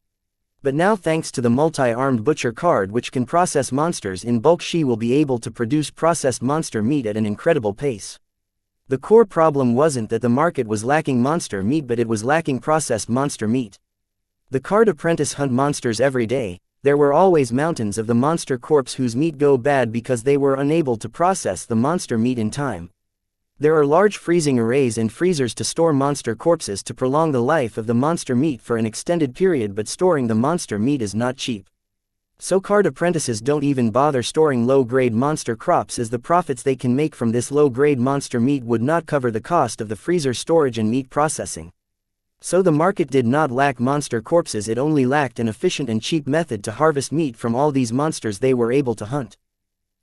But now, thanks to the multi-armed butcher card which can process monsters in bulk, she will be able to produce processed monster meat at an incredible pace. The core problem wasn't that the market was lacking monster meat, but it was lacking processed monster meat. The card apprentice hunt monsters every day. There were always mountains of the monster corpse whose meat go bad because they were unable to process the monster meat in time. There are large freezing arrays and freezers to store monster corpses to prolong the life of the monster meat for an extended period, but storing the monster meat is not cheap. So card apprentices don't even bother storing low-grade monster crops, as the profits they can make from this low-grade monster meat would not cover the cost of the freezer storage and meat processing. So the market did not lack monster corpses, it only lacked an efficient and cheap method to harvest meat from all these monsters they were able to hunt.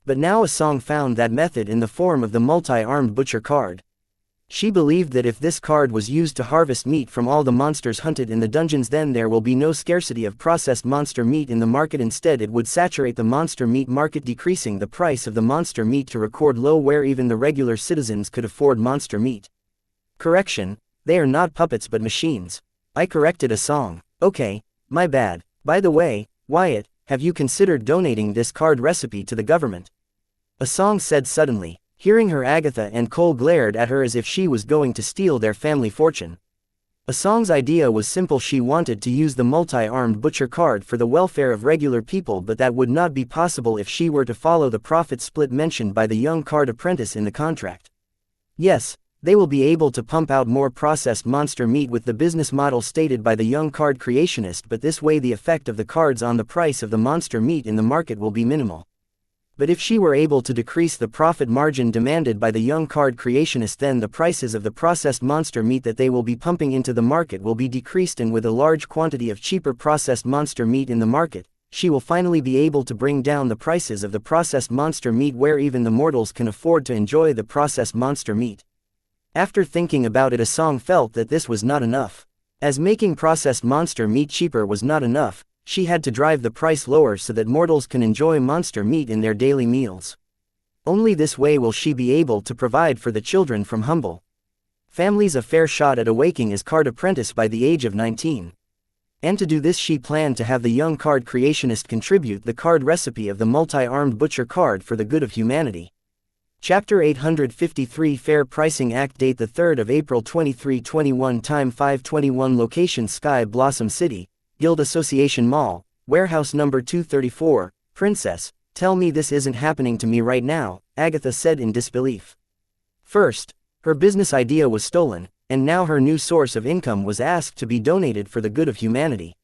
But now Asong found that method in the form of the multi-armed butcher card. She believed that if this card was used to harvest meat from all the monsters hunted in the dungeons, then there will be no scarcity of processed monster meat in the market. Instead, it would saturate the monster meat market, decreasing the price of the monster meat to record low, where even the regular citizens could afford monster meat. Correction. They are not puppets but machines. I corrected Asong. Okay, my bad. By the way, Wyatt, have you considered donating this card recipe to the government? Asong said suddenly. Hearing her, Agatha and Cole glared at her as if she was going to steal their family fortune. Asong's idea was simple. She wanted to use the multi-armed butcher card for the welfare of regular people, but that would not be possible if she were to follow the profit split mentioned by the young card apprentice in the contract. Yes, they will be able to pump out more processed monster meat with the business model stated by the young card creationist, but this way the effect of the cards on the price of the monster meat in the market will be minimal. But if she were able to decrease the profit margin demanded by the young card creationist, then the prices of the processed monster meat that they will be pumping into the market will be decreased, and with a large quantity of cheaper processed monster meat in the market, she will finally be able to bring down the prices of the processed monster meat where even the mortals can afford to enjoy the processed monster meat. After thinking about it, Asong felt that this was not enough. As making processed monster meat cheaper was not enough, she had to drive the price lower so that mortals can enjoy monster meat in their daily meals. Only this way will she be able to provide for the children from humble families a fair shot at awakening as card apprentice by the age of 19. And to do this, she planned to have the young card creationist contribute the card recipe of the multi-armed butcher card for the good of humanity. Chapter 853 Fair Pricing Act. Date the 3rd of April 2321. Time 5:21. Location Sky Blossom City, Guild Association Mall, warehouse number 234. Princess, tell me this isn't happening to me right now, Agatha said in disbelief. First, her business idea was stolen, and now her new source of income was asked to be donated for the good of humanity.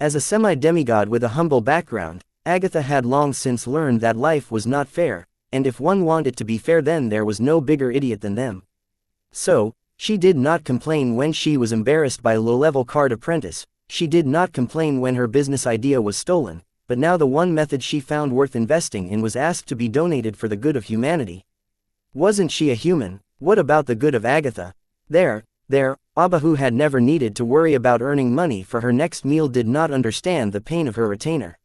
As a semi-demigod with a humble background, Agatha had long since learned that life was not fair, and if one wanted it to be fair, then there was no bigger idiot than them. So, she did not complain when she was embarrassed by a low-level card apprentice. She did not complain when her business idea was stolen, but now the one method she found worth investing in was asked to be donated for the good of humanity. Wasn't she a human? What about the good of Agatha? There, Abba, who had never needed to worry about earning money for her next meal, did not understand the pain of her retainer.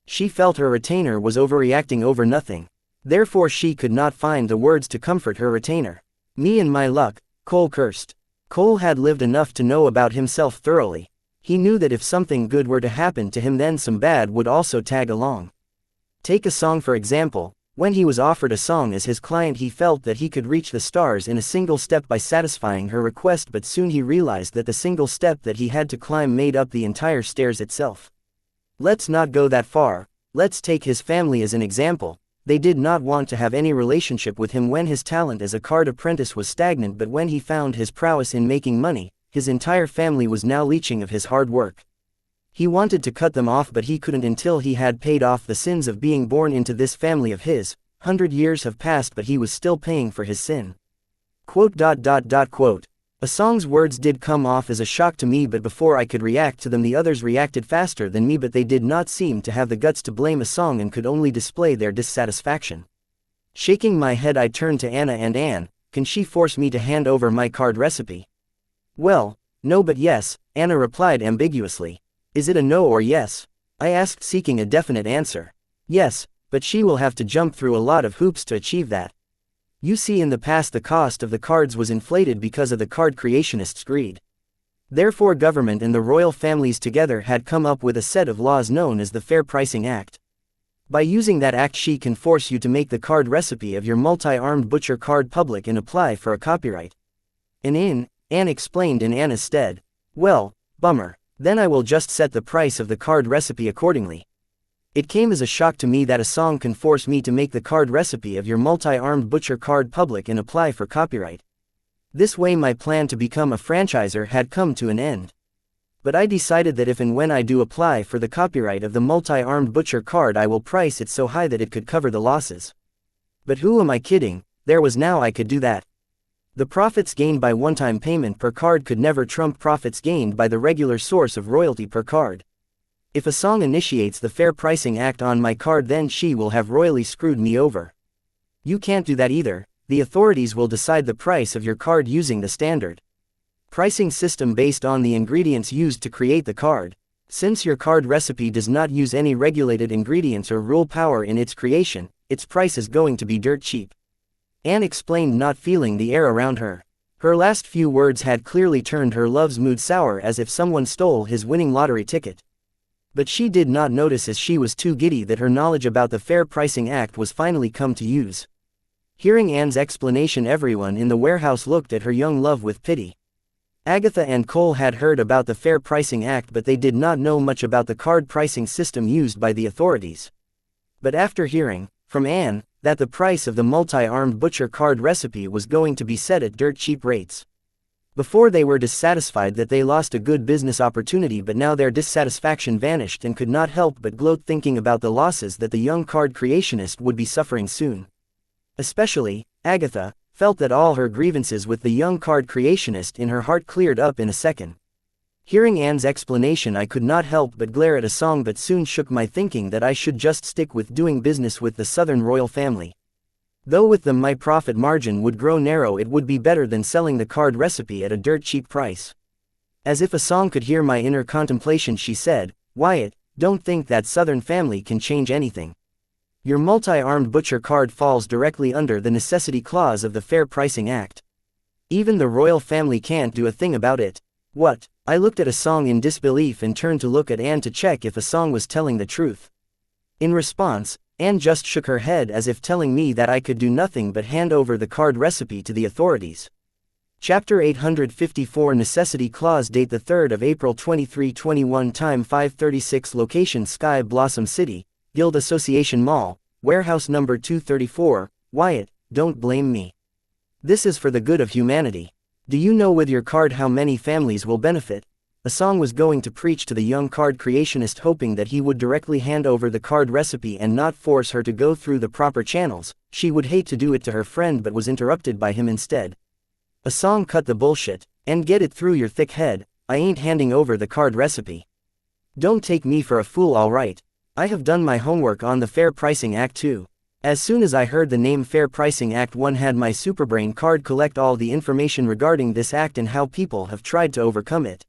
She felt her retainer was overreacting over nothing. Therefore she could not find the words to comfort her retainer. Me and my luck, Cole cursed. Cole had lived enough to know about himself thoroughly. He knew that if something good were to happen to him, then some bad would also tag along. Take a song for example. When he was offered a song as his client, he felt that he could reach the stars in a single step by satisfying her request, but soon he realized that the single step that he had to climb made up the entire stairs itself. Let's not go that far. Let's take his family as an example. They did not want to have any relationship with him when his talent as a card apprentice was stagnant, but when he found his prowess in making money, his entire family was now leeching of his hard work. He wanted to cut them off, but he couldn't until he had paid off the sins of being born into this family of his. 100 years have passed, but he was still paying for his sin. A song's words did come off as a shock to me, but before I could react to them, the others reacted faster than me, but they did not seem to have the guts to blame a song and could only display their dissatisfaction. Shaking my head, I turned to Anna and Anne. Can she force me to hand over my card recipe? Well, no but yes, Anna replied ambiguously. Is it a no or yes? I asked, seeking a definite answer. Yes, but she will have to jump through a lot of hoops to achieve that. You see, in the past the cost of the cards was inflated because of the card creationists' greed. Therefore government and the royal families together had come up with a set of laws known as the Fair Pricing Act. By using that act, she can force you to make the card recipe of your multi-armed butcher card public and apply for a copyright. Anne explained in Anna's stead. Well, bummer. Then I will just set the price of the card recipe accordingly. It came as a shock to me that a song can force me to make the card recipe of your multi-armed butcher card public and apply for copyright. This way my plan to become a franchisor had come to an end. But I decided that if and when I do apply for the copyright of the multi-armed butcher card, I will price it so high that it could cover the losses. But who am I kidding? There was now I could do that. The profits gained by one-time payment per card could never trump profits gained by the regular source of royalty per card. If a song initiates the Fair Pricing Act on my card, then she will have royally screwed me over. You can't do that either. The authorities will decide the price of your card using the standard pricing system based on the ingredients used to create the card. Since your card recipe does not use any regulated ingredients or rule power in its creation, its price is going to be dirt cheap. Anne explained, not feeling the air around her. Her last few words had clearly turned her love's mood sour, as if someone stole his winning lottery ticket. But she did not notice, as she was too giddy, that her knowledge about the Fair Pricing Act was finally come to use. Hearing Anne's explanation, everyone in the warehouse looked at her young love with pity. Agatha and Cole had heard about the Fair Pricing Act, but they did not know much about the card pricing system used by the authorities. But after hearing, from Anne, that the price of the multi-armed butcher card recipe was going to be set at dirt cheap rates, Before they were dissatisfied that they lost a good business opportunity, but now their dissatisfaction vanished and could not help but gloat thinking about the losses that the young card creationist would be suffering soon. Especially, Agatha felt that all her grievances with the young card creationist in her heart cleared up in a second. Hearing Anne's explanation, I could not help but glare at a song, but soon shook my thinking that I should just stick with doing business with the Southern royal family. Though with them my profit margin would grow narrow, it would be better than selling the card recipe at a dirt cheap price. As if a song could hear my inner contemplation, she said, "Wyatt, don't think that Southern family can change anything. Your multi-armed butcher card falls directly under the necessity clause of the Fair Pricing Act. Even the royal family can't do a thing about it." What? I looked at a song in disbelief and turned to look at Anne to check if a song was telling the truth. In response, Anne just shook her head as if telling me that I could do nothing but hand over the card recipe to the authorities. Chapter 854, Necessity Clause. Date the 3rd of April 2321. Time 5:36. Location Sky Blossom City, Guild Association Mall, Warehouse number 234. Wyatt, don't blame me. This is for the good of humanity. Do you know with your card how many families will benefit? A song was going to preach to the young card creationist, hoping that he would directly hand over the card recipe and not force her to go through the proper channels. She would hate to do it to her friend, but was interrupted by him instead. A song, cut the bullshit, and get it through your thick head. I ain't handing over the card recipe. Don't take me for a fool, alright? I have done my homework on the Fair Pricing Act too. As soon as I heard the name Fair Pricing Act, one had my superbrain card collect all the information regarding this act and how people have tried to overcome it.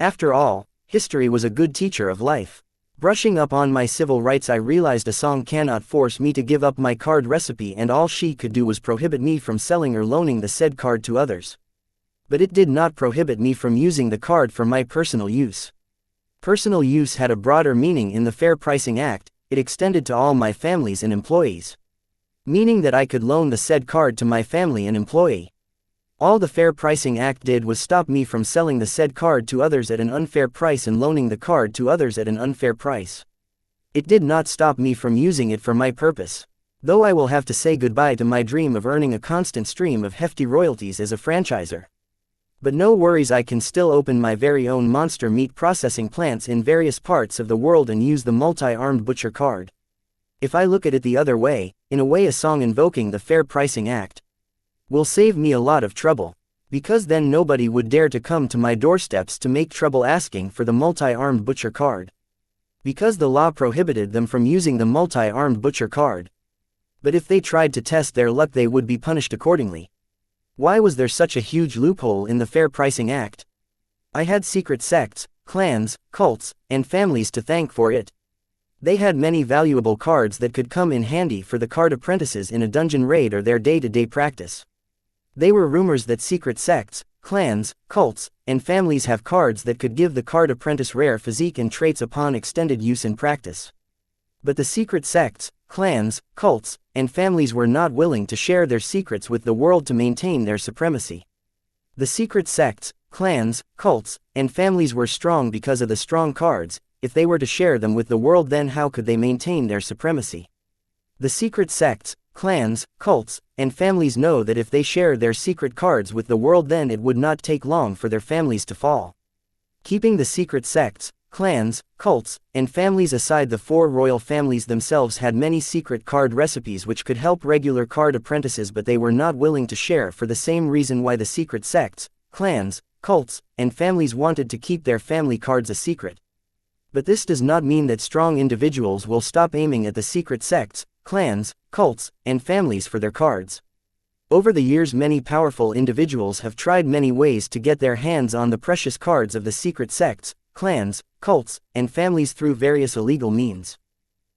After all, history was a good teacher of life. Brushing up on my civil rights, I realized a song cannot force me to give up my card recipe, and all she could do was prohibit me from selling or loaning the said card to others. But it did not prohibit me from using the card for my personal use. Personal use had a broader meaning in the Fair Pricing Act. It extended to all my families and employees. Meaning that I could loan the said card to my family and employee. All the Fair Pricing Act did was stop me from selling the said card to others at an unfair price and loaning the card to others at an unfair price. It did not stop me from using it for my purpose. Though I will have to say goodbye to my dream of earning a constant stream of hefty royalties as a franchiser. But no worries, I can still open my very own monster meat processing plants in various parts of the world and use the multi-armed butcher card. If I look at it the other way, in a way a song invoking the Fair Pricing Act will save me a lot of trouble, because then nobody would dare to come to my doorsteps to make trouble asking for the multi-armed butcher card. Because the law prohibited them from using the multi-armed butcher card. But if they tried to test their luck, they would be punished accordingly. Why was there such a huge loophole in the Fair Pricing Act? I had secret sects, clans, cults, and families to thank for it. They had many valuable cards that could come in handy for the card apprentices in a dungeon raid or their day-to-day practice. They were rumors that secret sects, clans, cults, and families have cards that could give the card apprentice rare physique and traits upon extended use in practice. But the secret sects, clans, cults, and families were not willing to share their secrets with the world to maintain their supremacy. The secret sects, clans, cults, and families were strong because of the strong cards. If they were to share them with the world, then how could they maintain their supremacy? The secret sects, clans, cults, and families know that if they share their secret cards with the world, then it would not take long for their families to fall. Keeping the secret sects, clans, cults, and families aside, the four royal families themselves had many secret card recipes which could help regular card apprentices, but they were not willing to share for the same reason why the secret sects, clans, cults, and families wanted to keep their family cards a secret. But this does not mean that strong individuals will stop aiming at the secret sects, clans, cults, and families for their cards. Over the years, many powerful individuals have tried many ways to get their hands on the precious cards of the secret sects, clans, cults, and families through various illegal means.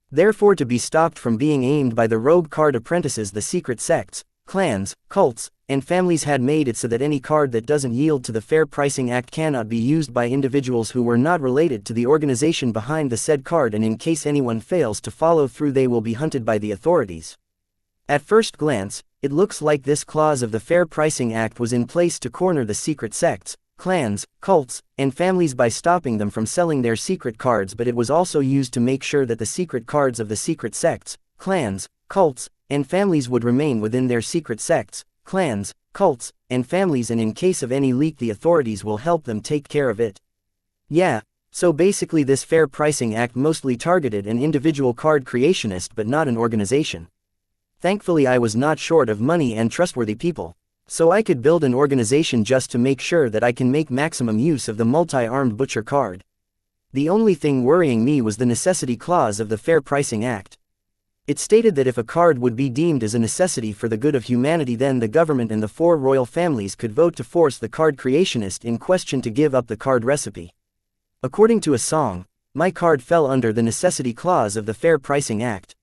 Therefore, to be stopped from being aimed by the rogue card apprentices, the secret sects, clans, cults, and families had made it so that any card that doesn't yield to the Fair Pricing Act cannot be used by individuals who were not related to the organization behind the said card, and in case anyone fails to follow through, they will be hunted by the authorities. At first glance, it looks like this clause of the Fair Pricing Act was in place to corner the secret sects, clans, cults, and families by stopping them from selling their secret cards, but it was also used to make sure that the secret cards of the secret sects, clans, cults, and families would remain within their secret sects, clans, cults, and families, and in case of any leak the authorities will help them take care of it. Yeah, so basically this Fair Pricing Act mostly targeted an individual card creationist but not an organization. Thankfully I was not short of money and trustworthy people, so I could build an organization just to make sure that I can make maximum use of the multi-armed butcher card. The only thing worrying me was the necessity clause of the Fair Pricing Act. It stated that if a card would be deemed as a necessity for the good of humanity, then the government and the 4 royal families could vote to force the card creationist in question to give up the card recipe. According to a song, my card fell under the necessity clause of the Fair Pricing Act.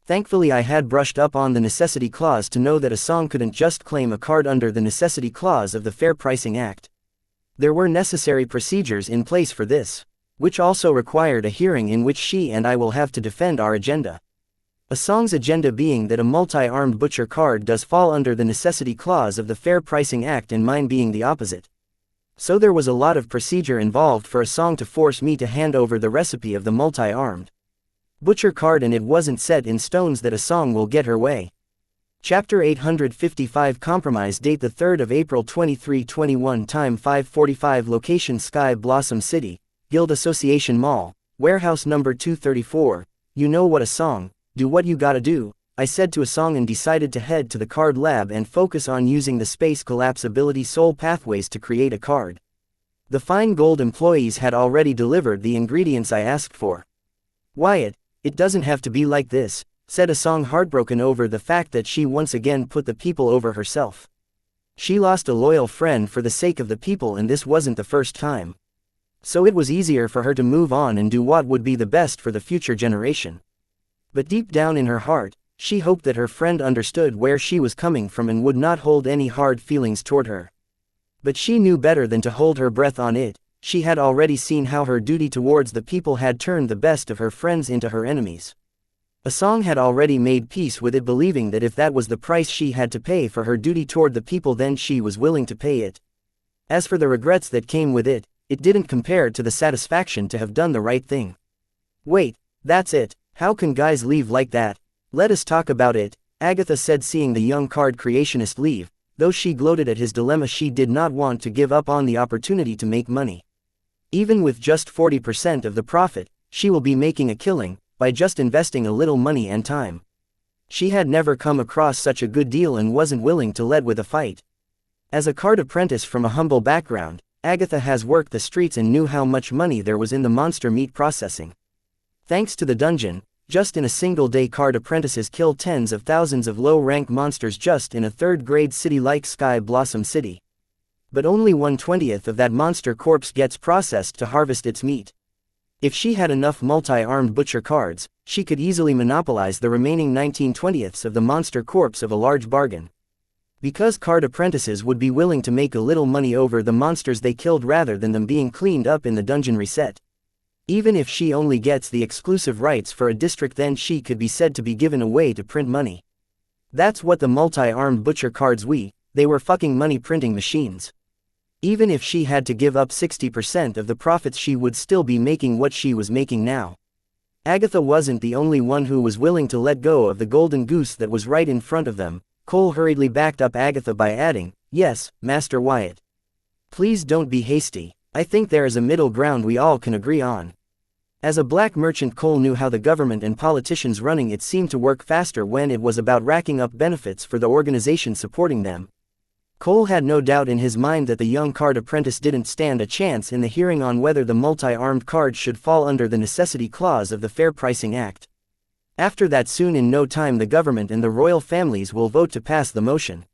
Thankfully I had brushed up on the necessity clause to know that a song couldn't just claim a card under the necessity clause of the Fair Pricing Act. There were necessary procedures in place for this, which also required a hearing in which she and I will have to defend our agenda. A song's agenda being that a multi-armed butcher card does fall under the necessity clause of the Fair Pricing Act and mine being the opposite. So there was a lot of procedure involved for a song to force me to hand over the recipe of the multi-armed butcher card, and it wasn't set in stones that a song will get her way. Chapter 855 Compromise. Date the 3rd of April 2321. Time 5:45. Location Sky Blossom City, Guild Association Mall, Warehouse number 234. You know what a song, do what you gotta do, I said to a song and decided to head to the card lab and focus on using the space collapsibility soul pathways to create a card. The fine gold employees had already delivered the ingredients I asked for. Wyatt, it doesn't have to be like this, said a song, heartbroken over the fact that she once again put the people over herself. She lost a loyal friend for the sake of the people, and this wasn't the first time. So it was easier for her to move on and do what would be the best for the future generation. But deep down in her heart, she hoped that her friend understood where she was coming from and would not hold any hard feelings toward her. But she knew better than to hold her breath on it. She had already seen how her duty towards the people had turned the best of her friends into her enemies. A song had already made peace with it, believing that if that was the price she had to pay for her duty toward the people, then she was willing to pay it. As for the regrets that came with it, it didn't compare to the satisfaction to have done the right thing. Wait, that's it, how can guys leave like that? Let us talk about it, Agatha said, seeing the young card creationist leave. Though she gloated at his dilemma, she did not want to give up on the opportunity to make money. Even with just 40% of the profit, she will be making a killing, by just investing a little money and time. She had never come across such a good deal and wasn't willing to let with a fight. As a card apprentice from a humble background, Agatha has worked the streets and knew how much money there was in the monster meat processing. Thanks to the dungeon, just in a single day card apprentices kill tens of thousands of low-rank monsters just in a third-grade city like Sky Blossom City. But only 1/20th of that monster corpse gets processed to harvest its meat. If she had enough multi-armed butcher cards, she could easily monopolize the remaining 19/20ths of the monster corpse of a large bargain. Because card apprentices would be willing to make a little money over the monsters they killed rather than them being cleaned up in the dungeon reset. Even if she only gets the exclusive rights for a district, then she could be said to be given away to print money. That's what the multi-armed butcher cards they were fucking money printing machines. Even if she had to give up 60% of the profits, she would still be making what she was making now. Agatha wasn't the only one who was willing to let go of the golden goose that was right in front of them. Cole hurriedly backed up Agatha by adding, "Yes, Master Wyatt. Please don't be hasty. I think there is a middle ground we all can agree on." As a black merchant, Cole knew how the government and politicians running it seemed to work faster when it was about racking up benefits for the organization supporting them. Cole had no doubt in his mind that the young card apprentice didn't stand a chance in the hearing on whether the multi-armed cards should fall under the necessity clause of the Fair Pricing Act. After that, soon in no time the government and the royal families will vote to pass the motion.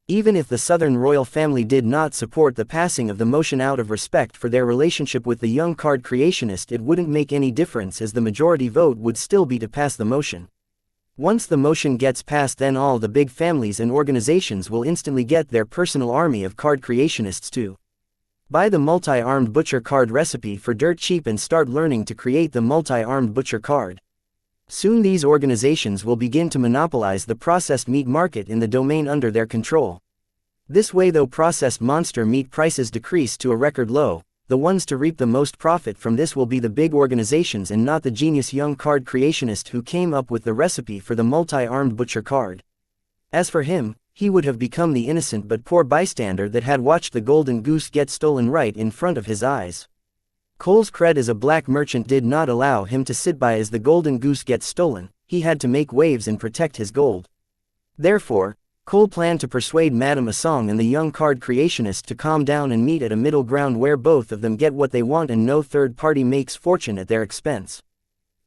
Even if the Southern royal family did not support the passing of the motion out of respect for their relationship with the young card creationist, it wouldn't make any difference, as the majority vote would still be to pass the motion. Once the motion gets passed, then all the big families and organizations will instantly get their personal army of card creationists to buy the multi-armed butcher card recipe for dirt cheap and start learning to create the multi-armed butcher card. Soon these organizations will begin to monopolize the processed meat market in the domain under their control. This way, though processed monster meat prices decrease to a record low, the ones to reap the most profit from this will be the big organizations and not the genius young card creationist who came up with the recipe for the multi-armed butcher card. As for him, he would have become the innocent but poor bystander that had watched the golden goose get stolen right in front of his eyes. Cole's cred as a black merchant did not allow him to sit by as the golden goose gets stolen. He had to make waves and protect his gold. Therefore, Cole planned to persuade Madame Asong and the young card creationist to calm down and meet at a middle ground where both of them get what they want and no third party makes fortune at their expense.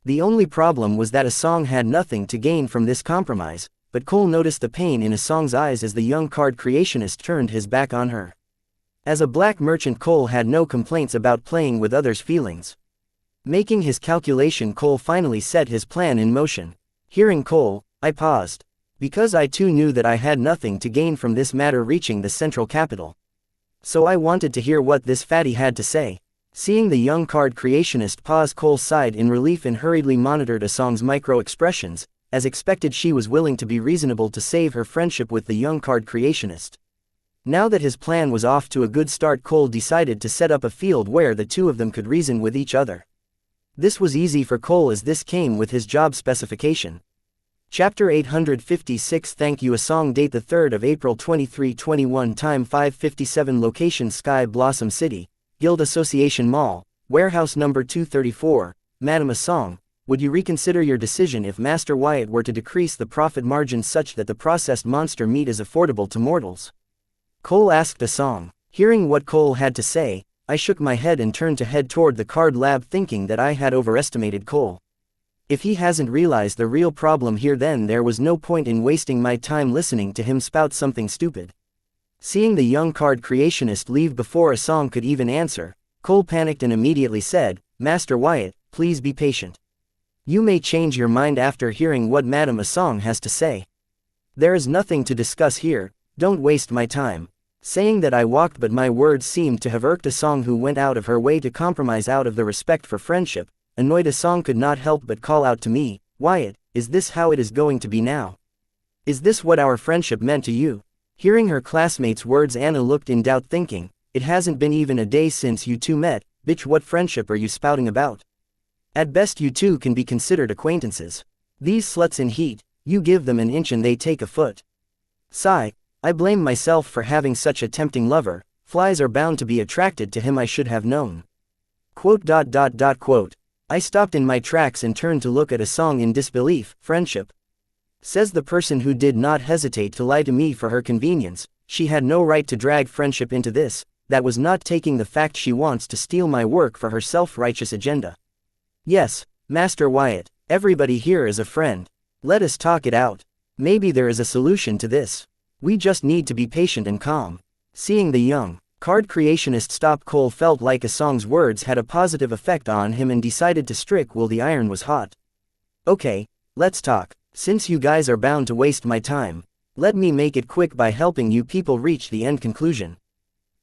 The only problem was that Asong had nothing to gain from this compromise, but Cole noticed the pain in Asong's eyes as the young card creationist turned his back on her. As a black merchant, Cole had no complaints about playing with others' feelings. Making his calculation, Cole finally set his plan in motion. Hearing Cole, I paused. Because I too knew that I had nothing to gain from this matter reaching the central capital. So I wanted to hear what this fatty had to say. Seeing the young card creationist pause, Cole sighed in relief and hurriedly monitored Asong's micro-expressions. As expected, she was willing to be reasonable to save her friendship with the young card creationist. Now that his plan was off to a good start, Cole decided to set up a field where the two of them could reason with each other. This was easy for Cole as this came with his job specification. Chapter 856. Thank you. Asong. Date the 3rd of April 2321. Time 5:57. Location Sky Blossom City, Guild Association Mall, Warehouse number 234. Madame Asong, would you reconsider your decision if Master Wyatt were to decrease the profit margin such that the processed monster meat is affordable to mortals? Cole asked Asong. Hearing what Cole had to say, I shook my head and turned to head toward the card lab, thinking that I had overestimated Cole. If he hasn't realized the real problem here, then there was no point in wasting my time listening to him spout something stupid. Seeing the young card creationist leave before Asong could even answer, Cole panicked and immediately said, Master Wyatt, please be patient. You may change your mind after hearing what Madame Asong has to say. There is nothing to discuss here, don't waste my time. Saying that, I walked, but my words seemed to have irked Asong, who went out of her way to compromise out of the respect for friendship. Annoyed, Asong could not help but call out to me, Wyatt, is this how it is going to be now? Is this what our friendship meant to you? Hearing her classmate's words, Anna looked in doubt, thinking, it hasn't been even a day since you two met, bitch, what friendship are you spouting about? At best you two can be considered acquaintances. These sluts in heat, you give them an inch and they take a foot. Sigh, I blame myself for having such a tempting lover, flies are bound to be attracted to him, I should have known. Quote. I stopped in my tracks and turned to look at Asong in disbelief. Friendship? Says the person who did not hesitate to lie to me for her convenience. She had no right to drag friendship into this. That was not taking the fact she wants to steal my work for her self-righteous agenda. Yes, Master Wyatt, everybody here is a friend. Let us talk it out. Maybe there is a solution to this. We just need to be patient and calm. Seeing the young card creationist stop, Cole felt like Asong's words had a positive effect on him and decided to strike while the iron was hot. Okay, let's talk. Since you guys are bound to waste my time, let me make it quick by helping you people reach the end conclusion.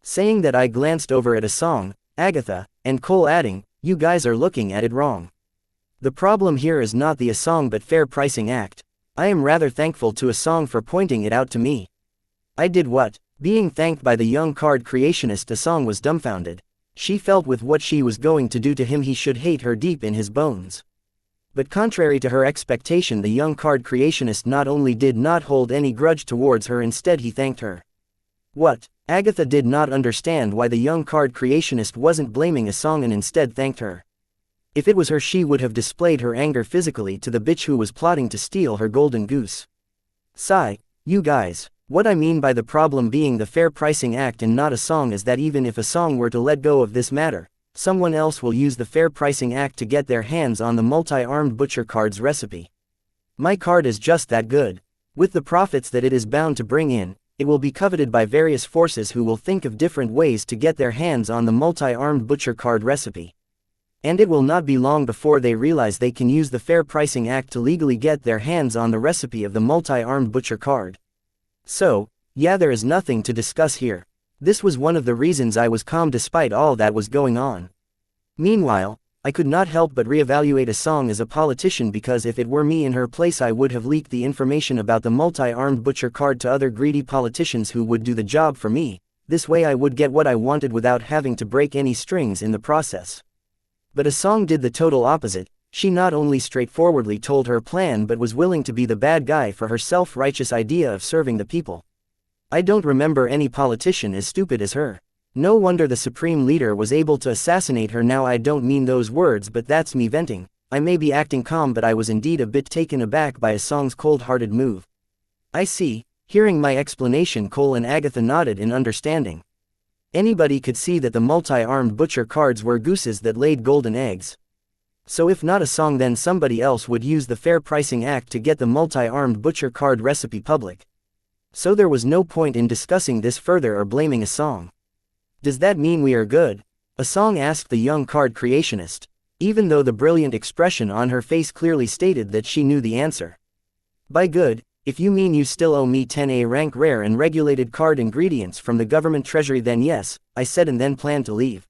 Saying that, I glanced over at Asong, Agatha, and Cole, adding, you guys are looking at it wrong. The problem here is not the Asong but fair pricing act. I am rather thankful to Asong for pointing it out to me. I did what? Being thanked by the young card creationist, Asong was dumbfounded. She felt with what she was going to do to him he should hate her deep in his bones. But contrary to her expectation, the young card creationist not only did not hold any grudge towards her, instead he thanked her. What? Agatha did not understand why the young card creationist wasn't blaming Asong and instead thanked her. If it was her, she would have displayed her anger physically to the bitch who was plotting to steal her golden goose. Sigh, you guys. What I mean by the problem being the fair pricing act and not Asong is that even if Asong were to let go of this matter, someone else will use the fair pricing act to get their hands on the multi-armed butcher card's recipe. My card is just that good. With the profits that it is bound to bring in, it will be coveted by various forces who will think of different ways to get their hands on the multi-armed butcher card recipe. And it will not be long before they realize they can use the fair pricing act to legally get their hands on the recipe of the multi-armed butcher card. So, yeah, there is nothing to discuss here. This was one of the reasons I was calm despite all that was going on. Meanwhile, I could not help but reevaluate Asong as a politician, because if it were me in her place I would have leaked the information about the multi-armed butcher card to other greedy politicians who would do the job for me. This way I would get what I wanted without having to break any strings in the process. But Asong did the total opposite. She not only straightforwardly told her plan but was willing to be the bad guy for her self-righteous idea of serving the people. I don't remember any politician as stupid as her. No wonder the supreme leader was able to assassinate her. Now I don't mean those words, but that's me venting. I may be acting calm, but I was indeed a bit taken aback by Asong's cold-hearted move. I see. Hearing my explanation, Cole and Agatha nodded in understanding. Anybody could see that the multi-armed butcher cards were gooses that laid golden eggs. So if not Asong, then somebody else would use the Fair Pricing Act to get the multi-armed butcher card recipe public. So there was no point in discussing this further or blaming Asong. Does that mean we are good? Asong asked the young card creationist, even though the brilliant expression on her face clearly stated that she knew the answer. By good, if you mean you still owe me 10A rank rare and regulated card ingredients from the government treasury, then yes, I said, and then planned to leave.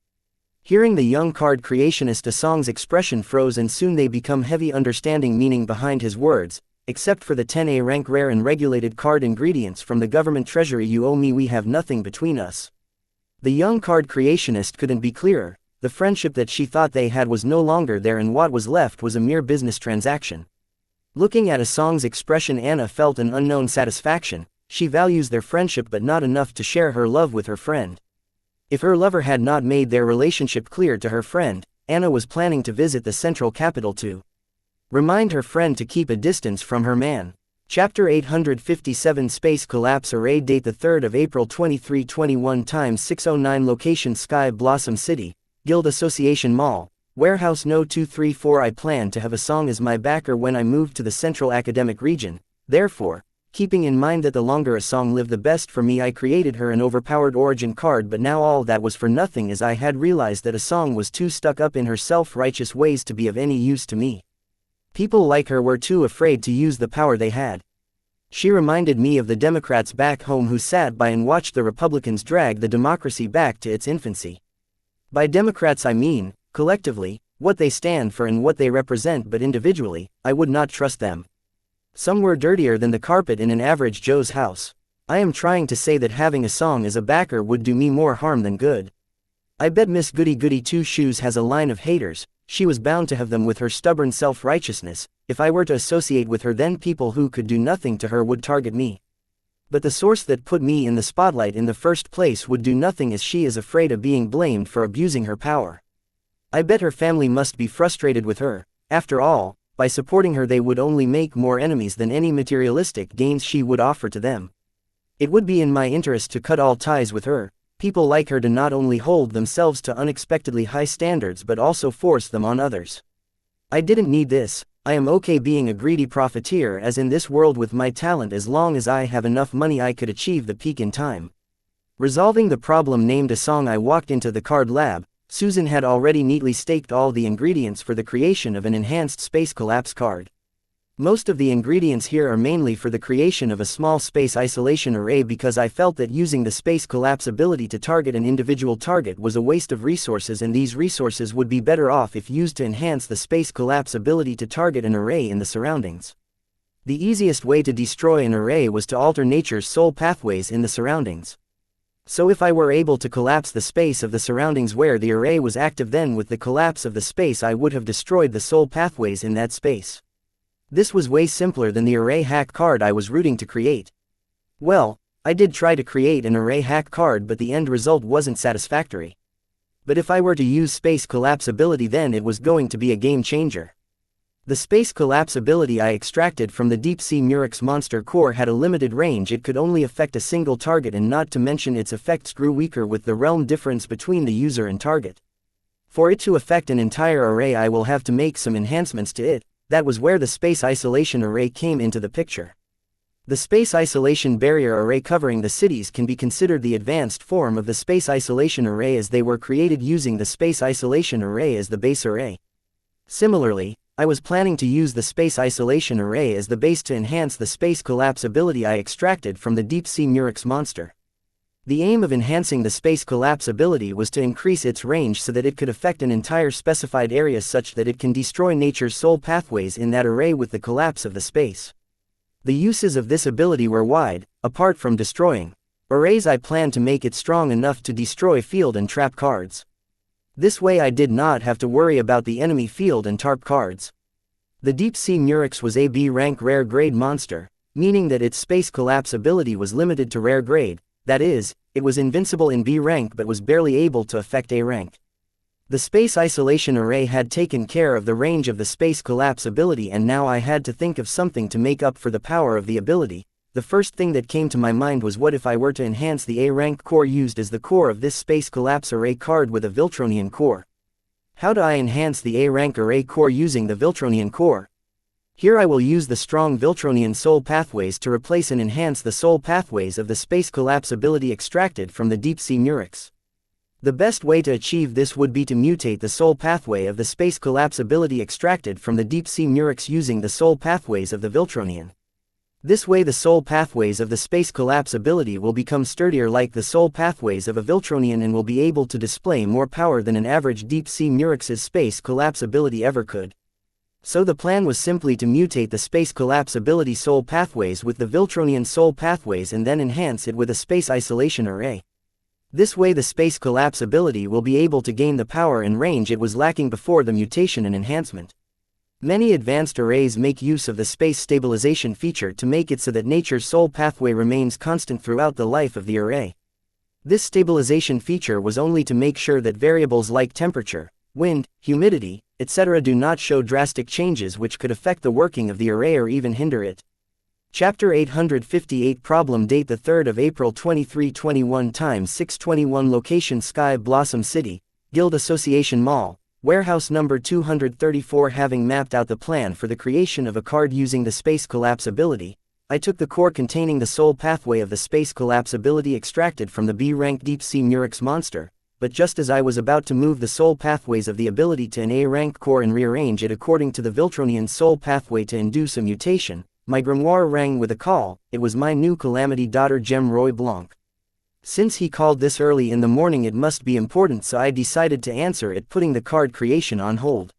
Hearing the young card creationist, Asong's expression froze, and soon they become heavy, understanding meaning behind his words. Except for the 10A rank rare and regulated card ingredients from the government treasury you owe me, we have nothing between us. The young card creationist couldn't be clearer. The friendship that she thought they had was no longer there, and what was left was a mere business transaction. Looking at Asong's expression, Anna felt an unknown satisfaction. She values their friendship, but not enough to share her love with her friend. If her lover had not made their relationship clear to her friend, Anna was planning to visit the central capital to remind her friend to keep a distance from her man. Chapter 857 Space Collapse Array. Date the 3rd of April 2321 times 609. Location Sky Blossom City, Guild Association Mall, Warehouse No. 234. I plan to have Asong as my backer when I move to the Central Academic Region. Therefore, keeping in mind that the longer Asong lived the best for me, I created her an overpowered origin card, but now all that was for nothing, as I had realized that Asong was too stuck up in her self-righteous ways to be of any use to me. People like her were too afraid to use the power they had. She reminded me of the Democrats back home who sat by and watched the Republicans drag the democracy back to its infancy. By Democrats I mean, collectively, what they stand for and what they represent, but individually, I would not trust them. Some were dirtier than the carpet in an average Joe's house. I am trying to say that having Asong as a backer would do me more harm than good. I bet Miss Goody Goody Two Shoes has a line of haters. She was bound to have them with her stubborn self-righteousness. If I were to associate with her, then people who could do nothing to her would target me. But the source that put me in the spotlight in the first place would do nothing, as she is afraid of being blamed for abusing her power. I bet her family must be frustrated with her. After all, by supporting her they would only make more enemies than any materialistic gains she would offer to them. It would be in my interest to cut all ties with her. People like her do not only hold themselves to unexpectedly high standards but also force them on others. I didn't need this. I am okay being a greedy profiteer, as in this world with my talent, as long as I have enough money I could achieve the peak in time. Resolving the problem named Asong, I walked into the card lab. Susan had already neatly staked all the ingredients for the creation of an enhanced space collapse card. Most of the ingredients here are mainly for the creation of a small space isolation array, because I felt that using the space collapse ability to target an individual target was a waste of resources, and these resources would be better off if used to enhance the space collapse ability to target an array in the surroundings. The easiest way to destroy an array was to alter nature's soul pathways in the surroundings. So if I were able to collapse the space of the surroundings where the array was active, then with the collapse of the space I would have destroyed the soul pathways in that space. This was way simpler than the array hack card I was rooting to create. Well, I did try to create an array hack card, but the end result wasn't satisfactory. But if I were to use space collapse ability, then it was going to be a game changer. The space collapse ability I extracted from the deep sea murex monster core had a limited range. It could only affect a single target, and not to mention its effects grew weaker with the realm difference between the user and target. For it to affect an entire array, I will have to make some enhancements to it. That was where the space isolation array came into the picture. The space isolation barrier array covering the cities can be considered the advanced form of the space isolation array, as they were created using the space isolation array as the base array. Similarly, I was planning to use the space isolation array as the base to enhance the space collapse ability I extracted from the deep sea murex monster. The aim of enhancing the space collapse ability was to increase its range so that it could affect an entire specified area, such that it can destroy nature's soul pathways in that array with the collapse of the space. The uses of this ability were wide. Apart from destroying arrays, I planned to make it strong enough to destroy field and trap cards. This way I did not have to worry about the enemy field and tarp cards. The deep sea murex was a B rank rare grade monster. meaning that its space collapse ability was limited to rare grade, that is, it was invincible in B rank but was barely able to affect A rank. The space isolation array had taken care of the range of the space collapse ability, and now I had to think of something to make up for the power of the ability. The first thing that came to my mind was, what if I were to enhance the A rank core used as the core of this space collapse array card with a Viltronian core? How do I enhance the A rank array core using the Viltronian core? Here I will use the strong Viltronian soul pathways to replace and enhance the soul pathways of the space collapse ability extracted from the deep sea murex. The best way to achieve this would be to mutate the soul pathway of the space collapse ability extracted from the deep sea murex using the soul pathways of the Viltronian. This way the soul pathways of the space collapse ability will become sturdier like the soul pathways of a Viltronian and will be able to display more power than an average deep sea murex's space collapse ability ever could. So the plan was simply to mutate the space collapse ability soul pathways with the Viltronian soul pathways and then enhance it with a space isolation array. This way the space collapse ability will be able to gain the power and range it was lacking before the mutation and enhancement. Many advanced arrays make use of the space stabilization feature to make it so that nature's soul pathway remains constant throughout the life of the array. This stabilization feature was only to make sure that variables like temperature, wind, humidity, etc. do not show drastic changes which could affect the working of the array or even hinder it. Chapter 858 Problem Date 3 April 2321 Time 6:21 Location Sky Blossom City, Guild Association Mall, Warehouse number 234. Having mapped out the plan for the creation of a card using the space collapse ability, I took the core containing the soul pathway of the space collapse ability extracted from the B rank deep sea murex monster, but just as I was about to move the soul pathways of the ability to an A rank core and rearrange it according to the Viltronian soul pathway to induce a mutation, my grimoire rang with a call. It was my new Calamity Daughter gem Roy Blanc. Since he called this early in the morning it must be important, so I decided to answer it, putting the card creation on hold.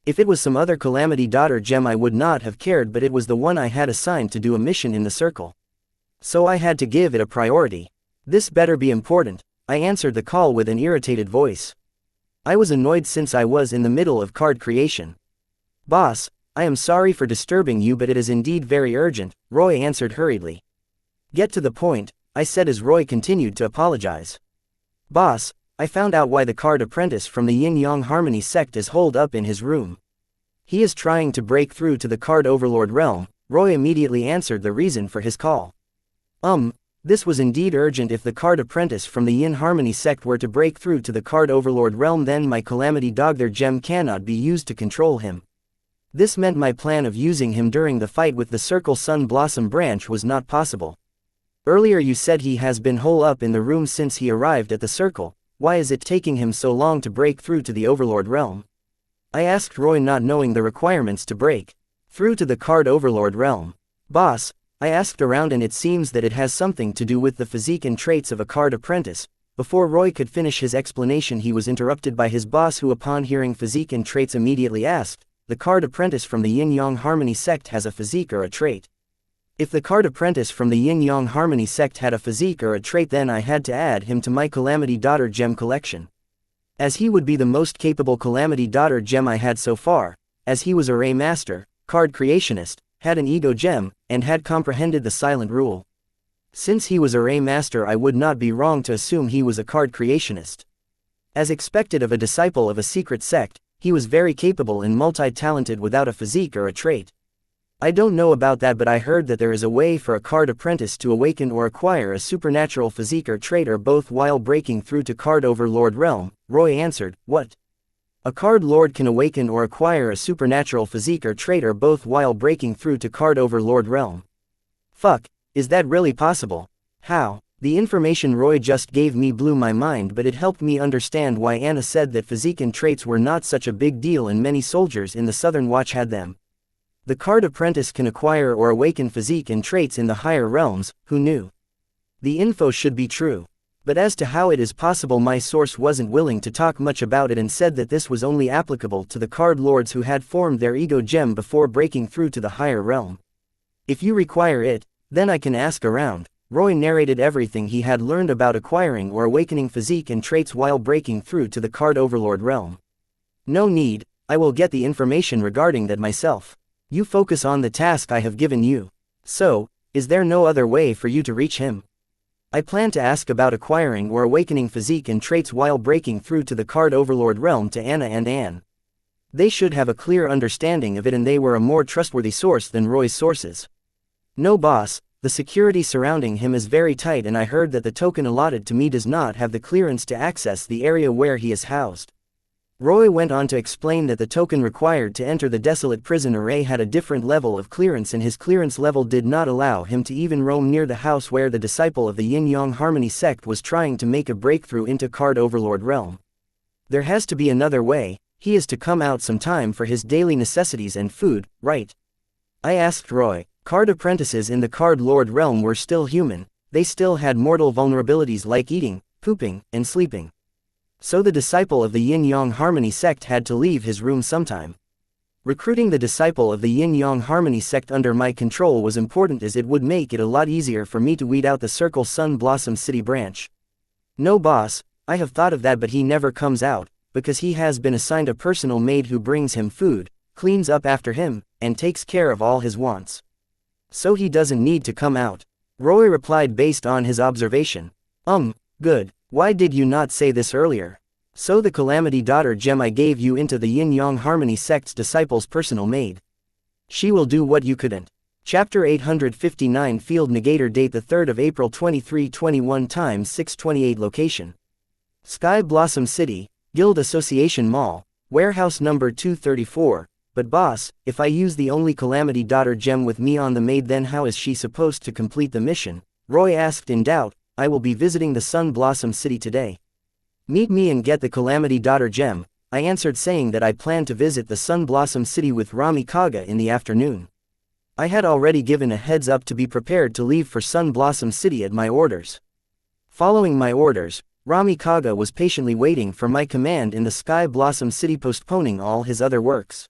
If it was some other Calamity Daughter gem I would not have cared, but it was the one I had assigned to do a mission in the circle. So I had to give it a priority. This better be important. I answered the call with an irritated voice. I was annoyed since I was in the middle of card creation. Boss, I am sorry for disturbing you, but it is indeed very urgent, Roy answered hurriedly. Get to the point, I said as Roy continued to apologize. Boss, I found out why the Card Apprentice from the Yin-Yang Harmony sect is holed up in his room. He is trying to break through to the Card Overlord realm. Roy immediately answered the reason for his call. This was indeed urgent. If the Card Apprentice from the Yin Harmony sect were to break through to the Card Overlord realm, then my Calamity Dog their gem cannot be used to control him. This meant my plan of using him during the fight with the Circle Sun Blossom branch was not possible. Earlier you said he has been holed up in the room since he arrived at the circle. Why is it taking him so long to break through to the Overlord realm? I asked Roy, not knowing the requirements to break through to the Card Overlord realm. Boss, I asked around and it seems that it has something to do with the physique and traits of a Card Apprentice. Before Roy could finish his explanation he was interrupted by his boss, who upon hearing physique and traits immediately asked, the Card Apprentice from the Yin-Yang Harmony sect has a physique or a trait? If the Card Apprentice from the Yin-Yang Harmony sect had a physique or a trait, then I had to add him to my Calamity Daughter gem collection. As he would be the most capable Calamity Daughter gem I had so far, as he was Array Master, Card Creationist, had an Ego gem, and had comprehended the Silent Rule. Since he was Array Master, I would not be wrong to assume he was a Card Creationist. As expected of a disciple of a secret sect, he was very capable and multi-talented without a physique or a trait. I don't know about that, but I heard that there is a way for a Card Apprentice to awaken or acquire a supernatural physique or trait or both while breaking through to Card Overlord realm. Roy answered, what? A Card Lord can awaken or acquire a supernatural physique or trait or both while breaking through to Card Overlord realm. Fuck, is that really possible? How? The information Roy just gave me blew my mind, but it helped me understand why Anna said that physique and traits were not such a big deal and many soldiers in the Southern Watch had them. The Card Apprentice can acquire or awaken physique and traits in the higher realms. Who knew? The info should be true. But as to how it is possible, my source wasn't willing to talk much about it and said that this was only applicable to the Card Lords who had formed their Ego gem before breaking through to the higher realm. If you require it, then I can ask around. Roy narrated everything he had learned about acquiring or awakening physique and traits while breaking through to the Card Overlord realm. No need, I will get the information regarding that myself. You focus on the task I have given you. So, is there no other way for you to reach him? I plan to ask about acquiring or awakening physique and traits while breaking through to the Card Overlord realm to Anna and Anne. They should have a clear understanding of it, and they were a more trustworthy source than Roy's sources. No boss, the security surrounding him is very tight, and I heard that the token allotted to me does not have the clearance to access the area where he is housed. Roy went on to explain that the token required to enter the desolate prison array had a different level of clearance, and his clearance level did not allow him to even roam near the house where the disciple of the Yin-Yang Harmony sect was trying to make a breakthrough into Card Overlord realm. There has to be another way. He is to come out sometime for his daily necessities and food, right? I asked Roy. Card apprentices in the Card Lord realm were still human. They still had mortal vulnerabilities like eating, pooping, and sleeping. So the disciple of the Yin-Yang Harmony sect had to leave his room sometime. Recruiting the disciple of the Yin-Yang Harmony sect under my control was important, as it would make it a lot easier for me to weed out the Circle Sun Blossom City branch. No boss, I have thought of that, but he never comes out, because he has been assigned a personal maid who brings him food, cleans up after him, and takes care of all his wants. So he doesn't need to come out. Roy replied based on his observation. Good. Why did you not say this earlier? So the Calamity Daughter gem I gave you into the Yin-Yang Harmony sect's disciple's personal maid. She will do what you couldn't. Chapter 859 Field Negator. Date the 3rd of April 2321 times 628. Location: Sky Blossom City, Guild Association Mall, warehouse number 234. But boss, if I use the only Calamity Daughter gem with me on the maid, then how is she supposed to complete the mission? Roy asked in doubt. I will be visiting the Sun Blossom City today. Meet me and get the Calamity Daughter gem, I answered, saying that I planned to visit the Sun Blossom City with Rami Kaga in the afternoon. I had already given a heads up to be prepared to leave for Sun Blossom City at my orders. Following my orders, Rami Kaga was patiently waiting for my command in the Sky Blossom City, postponing all his other works.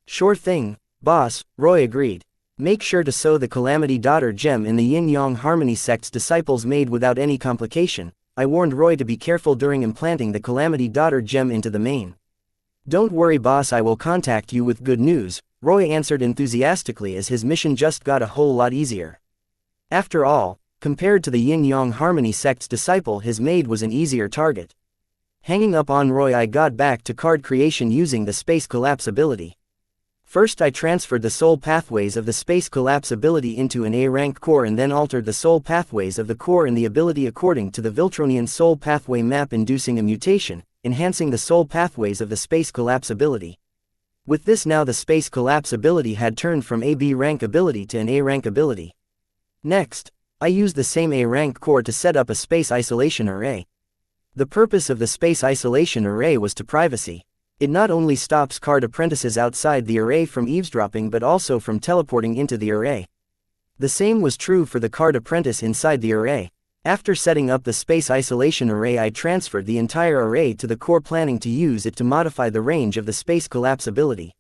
Sure thing, boss, Roy agreed. Make sure to sow the Calamity Daughter gem in the Yin-Yang Harmony sect's disciple's maid without any complication. I warned Roy to be careful during implanting the Calamity Daughter gem into the main. Don't worry boss, I will contact you with good news, Roy answered enthusiastically, as his mission just got a whole lot easier. After all, compared to the Yin-Yang Harmony sect's disciple, his maid was an easier target. Hanging up on Roy, I got back to card creation using the Space Collapse ability. First I transferred the soul pathways of the Space Collapse ability into an A-rank core, and then altered the soul pathways of the core and the ability according to the Viltronian soul pathway map, inducing a mutation, enhancing the soul pathways of the Space Collapse ability. With this, now the Space Collapse ability had turned from a B-rank ability to an A-rank ability. Next, I used the same A-rank core to set up a Space Isolation Array. The purpose of the Space Isolation Array was to privacy. It not only stops card apprentices outside the array from eavesdropping, but also from teleporting into the array. The same was true for the card apprentice inside the array. After setting up the Space Isolation Array, I transferred the entire array to the core, planning to use it to modify the range of the Space Collapse ability.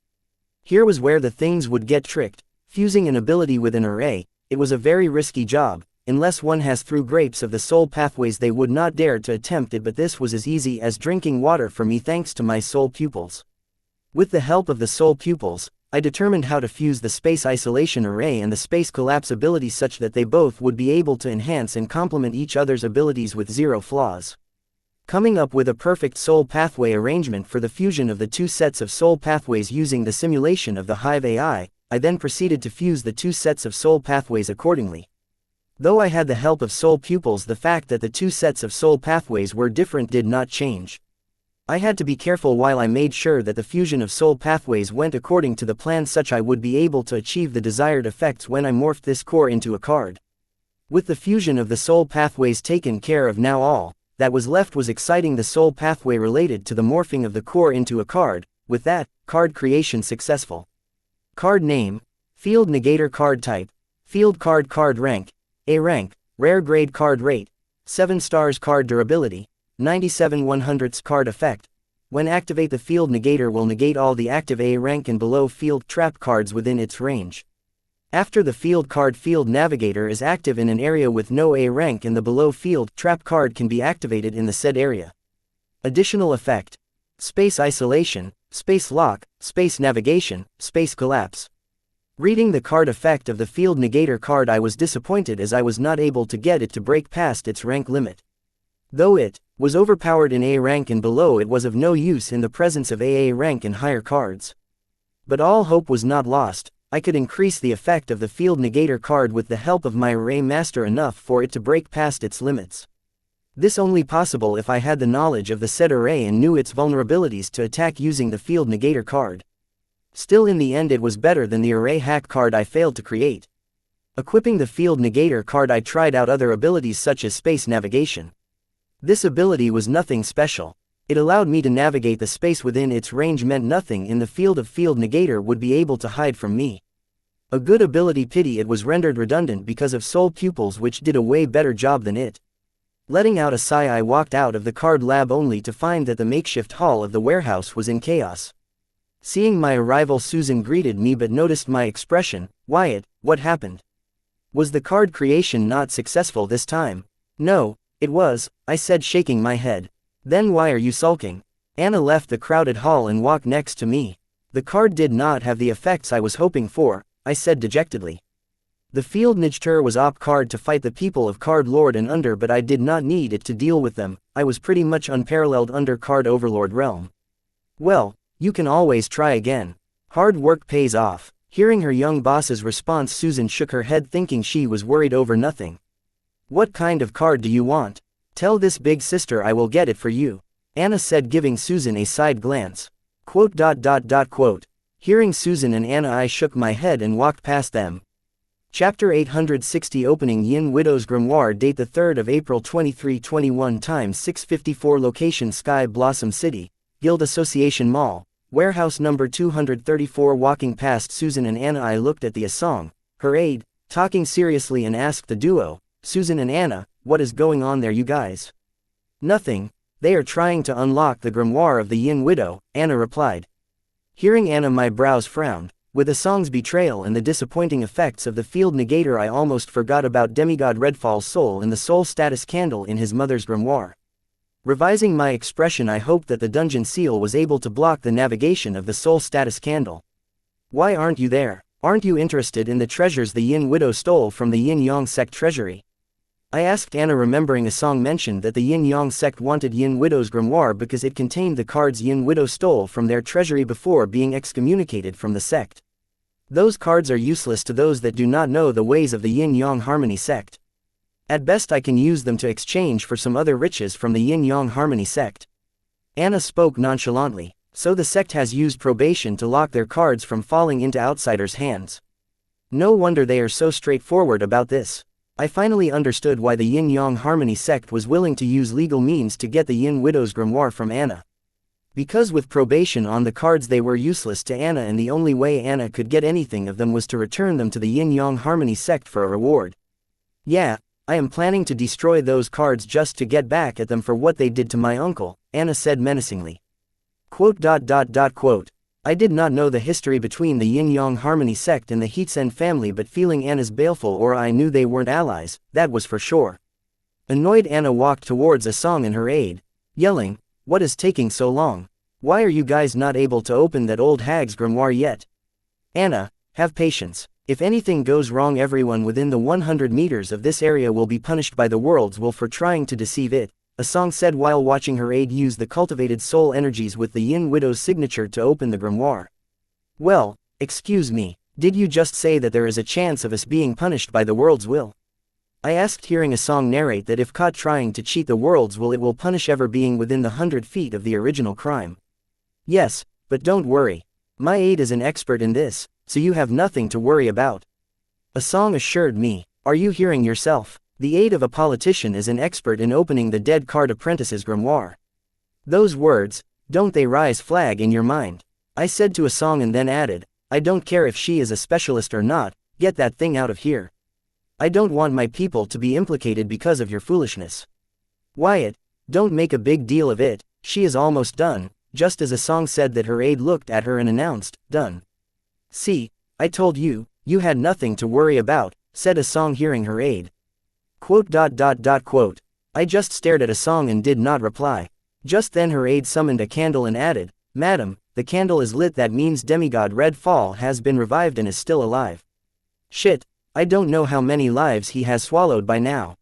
Here was where the things would get tricked. Fusing an ability with an array, it was a very risky job. Unless one has through grapes of the soul pathways, they would not dare to attempt it, but this was as easy as drinking water for me thanks to my soul pupils. With the help of the soul pupils, I determined how to fuse the Space Isolation Array and the Space Collapse ability such that they both would be able to enhance and complement each other's abilities with zero flaws. Coming up with a perfect soul pathway arrangement for the fusion of the two sets of soul pathways using the simulation of the Hive AI, I then proceeded to fuse the two sets of soul pathways accordingly. Though I had the help of soul pupils, the fact that the two sets of soul pathways were different did not change. I had to be careful while I made sure that the fusion of soul pathways went according to the plan, such I would be able to achieve the desired effects when I morphed this core into a card. With the fusion of the soul pathways taken care of, now all that was left was exciting the soul pathway related to the morphing of the core into a card. With that, card creation successful. Card name: Field Negator. Card type: Field Card. Card rank: A rank, rare grade. Card rate: 7 stars. Card durability: 97/100ths. Card effect: when activate, the Field Negator will negate all the active A rank and below field trap cards within its range. After the field card, Field Navigator is active in an area with no A rank, and the below field trap card can be activated in the said area. Additional effect: Space Isolation, Space Lock, Space Navigation, Space Collapse. Reading the card effect of the Field Negator card, I was disappointed as I was not able to get it to break past its rank limit. Though it was overpowered in A rank and below, it was of no use in the presence of AA rank and higher cards. But all hope was not lost. I could increase the effect of the Field Negator card with the help of my Array Master enough for it to break past its limits. This only possible if I had the knowledge of the said array and knew its vulnerabilities to attack using the Field Negator card. Still, in the end, it was better than the Array Hack card I failed to create. Equipping the Field Negator card, I tried out other abilities such as space navigation. This ability was nothing special. It allowed me to navigate the space within its range, meant nothing in the field of Field Negator would be able to hide from me. A good ability, pity it was rendered redundant because of Soul Pupils, which did a way better job than it. Letting out a sigh, I walked out of the card lab only to find that the makeshift hall of the warehouse was in chaos. Seeing my arrival, Susan greeted me but noticed my expression. "Wyatt, what happened? Was the card creation not successful this time?" "No, it was," I said, shaking my head. "Then why are you sulking?" Anna left the crowded hall and walked next to me. "The card did not have the effects I was hoping for," I said dejectedly. "The Field Negator was op card to fight the people of Card Lord and Under, but I did not need it to deal with them. I was pretty much unparalleled under Card Overlord realm." "Well, you can always try again. Hard work pays off." Hearing her young boss's response, Susan shook her head, thinking she was worried over nothing. "What kind of card do you want? Tell this big sister I will get it for you," Anna said, giving Susan a side glance. Quote. Hearing Susan and Anna, I shook my head and walked past them. Chapter 860, Opening Yin Widow's Grimoire. Date the 3rd of April 2321. Time 6:54. Location Sky Blossom City, Guild Association Mall, warehouse number 234. Walking past Susan and Anna, I looked at the Asong, her aide, talking seriously, and asked the duo, "Susan and Anna, what is going on there, you guys?" "Nothing. They are trying to unlock the grimoire of the Yin Widow," Anna replied. Hearing Anna, my brows frowned. With Asong's betrayal and the disappointing effects of the Field Negator, I almost forgot about Demigod Redfall's soul and the soul status candle in his mother's grimoire. Revising my expression, I hoped that the dungeon seal was able to block the navigation of the soul status candle. "Why aren't you there? Aren't you interested in the treasures the Yin Widow stole from the Yin Yang sect treasury?" I asked Anna, remembering Asong mentioned that the Yin Yang sect wanted Yin Widow's grimoire because it contained the cards Yin Widow stole from their treasury before being excommunicated from the sect. Those cards are useless to those that do not know the ways of the Yin Yang Harmony sect. At best, I can use them to exchange for some other riches from the Yin Yang Harmony sect. Anna spoke nonchalantly. So the sect has used probation to lock their cards from falling into outsiders' hands. No wonder they are so straightforward about this. I finally understood why the Yin Yang Harmony sect was willing to use legal means to get the Yin Widow's grimoire from Anna. Because with probation on the cards, they were useless to Anna, and the only way Anna could get anything of them was to return them to the Yin Yang Harmony sect for a reward. "Yeah, I am planning to destroy those cards just to get back at them for what they did to my uncle," Anna said menacingly. Quote. I did not know the history between the Yin Yang Harmony sect and the Heatsen family, but feeling Anna's baleful aura, I knew they weren't allies, that was for sure. Annoyed, Anna walked towards Asong and her aide, yelling, "What is taking so long? Why are you guys not able to open that old hag's grimoire yet? Anna, have patience. If anything goes wrong, everyone within the 100 meters of this area will be punished by the World's Will for trying to deceive it," Asong said while watching her aide use the cultivated soul energies with the Yin Widow's signature to open the grimoire. "Well, excuse me, did you just say that there is a chance of us being punished by the World's Will?" I asked, hearing Asong narrate that if caught trying to cheat the World's Will, it will punish ever being within the 100 feet of the original crime. "Yes, but don't worry. My aide is an expert in this, so you have nothing to worry about," Asong assured me. "Are you hearing yourself? The aide of a politician is an expert in opening the dead Card Apprentice's grimoire. Those words, don't they rise flag in your mind?" I said to Asong, and then added, "I don't care if she is a specialist or not, get that thing out of here. I don't want my people to be implicated because of your foolishness. Wyatt, don't make a big deal of it, she is almost done." Just as Asong said that, her aide looked at her and announced, "Done." "See, I told you, you had nothing to worry about," said Asong, hearing her aide. Quote. I just stared at Asong and did not reply. Just then her aide summoned a candle and added, Madam, the candle is lit, that means demigod Redfall has been revived and is still alive. Shit, I don't know how many lives he has swallowed by now.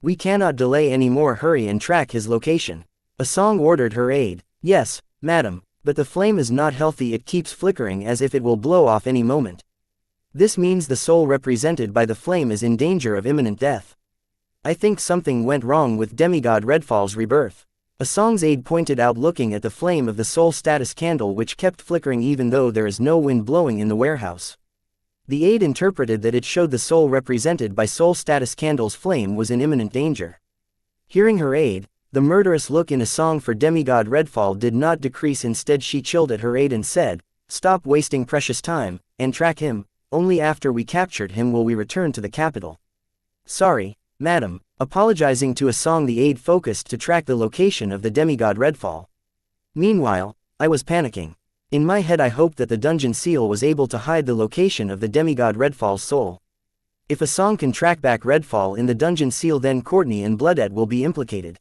We cannot delay any more, hurry and track his location. A song ordered her aide. Yes, madam, but the flame is not healthy, it keeps flickering as if it will blow off any moment. This means the soul represented by the flame is in danger of imminent death. I think something went wrong with demigod Redfall's rebirth. A song's aide pointed out, looking at the flame of the soul status candle which kept flickering even though there is no wind blowing in the warehouse. The aide interpreted that it showed the soul represented by soul status candle's flame was in imminent danger. Hearing her aide, the murderous look in a song for demigod Redfall did not decrease, instead she chilled at her aide and said, "Stop wasting precious time, and track him. Only after we captured him will we return to the capital." Sorry, madam. Apologizing to a song, the aide focused to track the location of the demigod Redfall. Meanwhile, I was panicking. In my head I hoped that the dungeon seal was able to hide the location of the demigod Redfall's soul. If a song can track back Redfall in the dungeon seal, then Courtney and Bloodette will be implicated.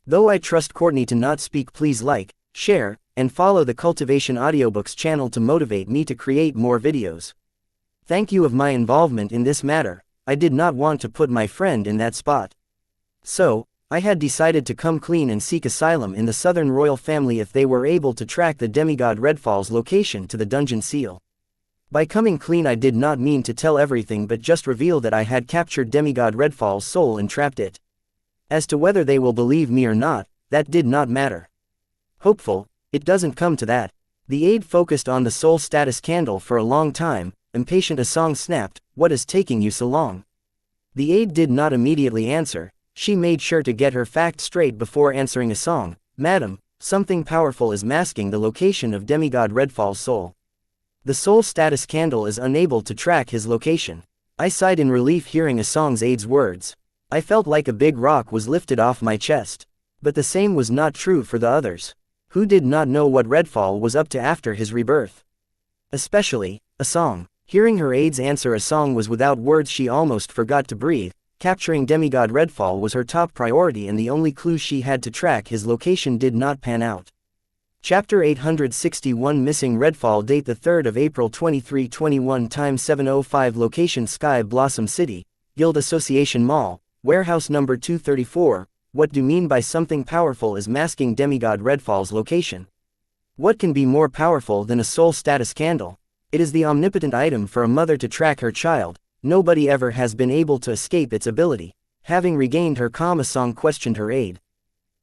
Though I trust Courtney to not speak, please like, share, and follow the Cultivation Audiobooks channel to motivate me to create more videos. Thank you of my involvement in this matter. I did not want to put my friend in that spot. So, I had decided to come clean and seek asylum in the Southern royal family if they were able to track the demigod Redfall's location to the dungeon seal. By coming clean I did not mean to tell everything but just reveal that I had captured demigod Redfall's soul and trapped it. As to whether they will believe me or not, that did not matter. Hopeful, it doesn't come to that. The aide focused on the soul status candle for a long time. Impatient, a song snapped, "What is taking you so long?" The aide did not immediately answer. She made sure to get her facts straight before answering a song. Madam, something powerful is masking the location of demigod Redfall's soul. The soul status candle is unable to track his location. I sighed in relief hearing a song's aide's words. I felt like a big rock was lifted off my chest. But the same was not true for the others, who did not know what Redfall was up to after his rebirth. Especially, a song. Hearing her aide's answer, a song was without words. She almost forgot to breathe. Capturing demigod Redfall was her top priority, and the only clue she had to track his location did not pan out. Chapter 861, Missing Redfall. Date the 3rd of April 2321. Time 7:05. Location Sky Blossom City, Guild Association Mall, warehouse number 234. What do you mean by something powerful is masking demigod Redfall's location? What can be more powerful than a soul status candle? It is the omnipotent item for a mother to track her child. Nobody ever has been able to escape its ability. Having regained her calm, a song questioned her aide.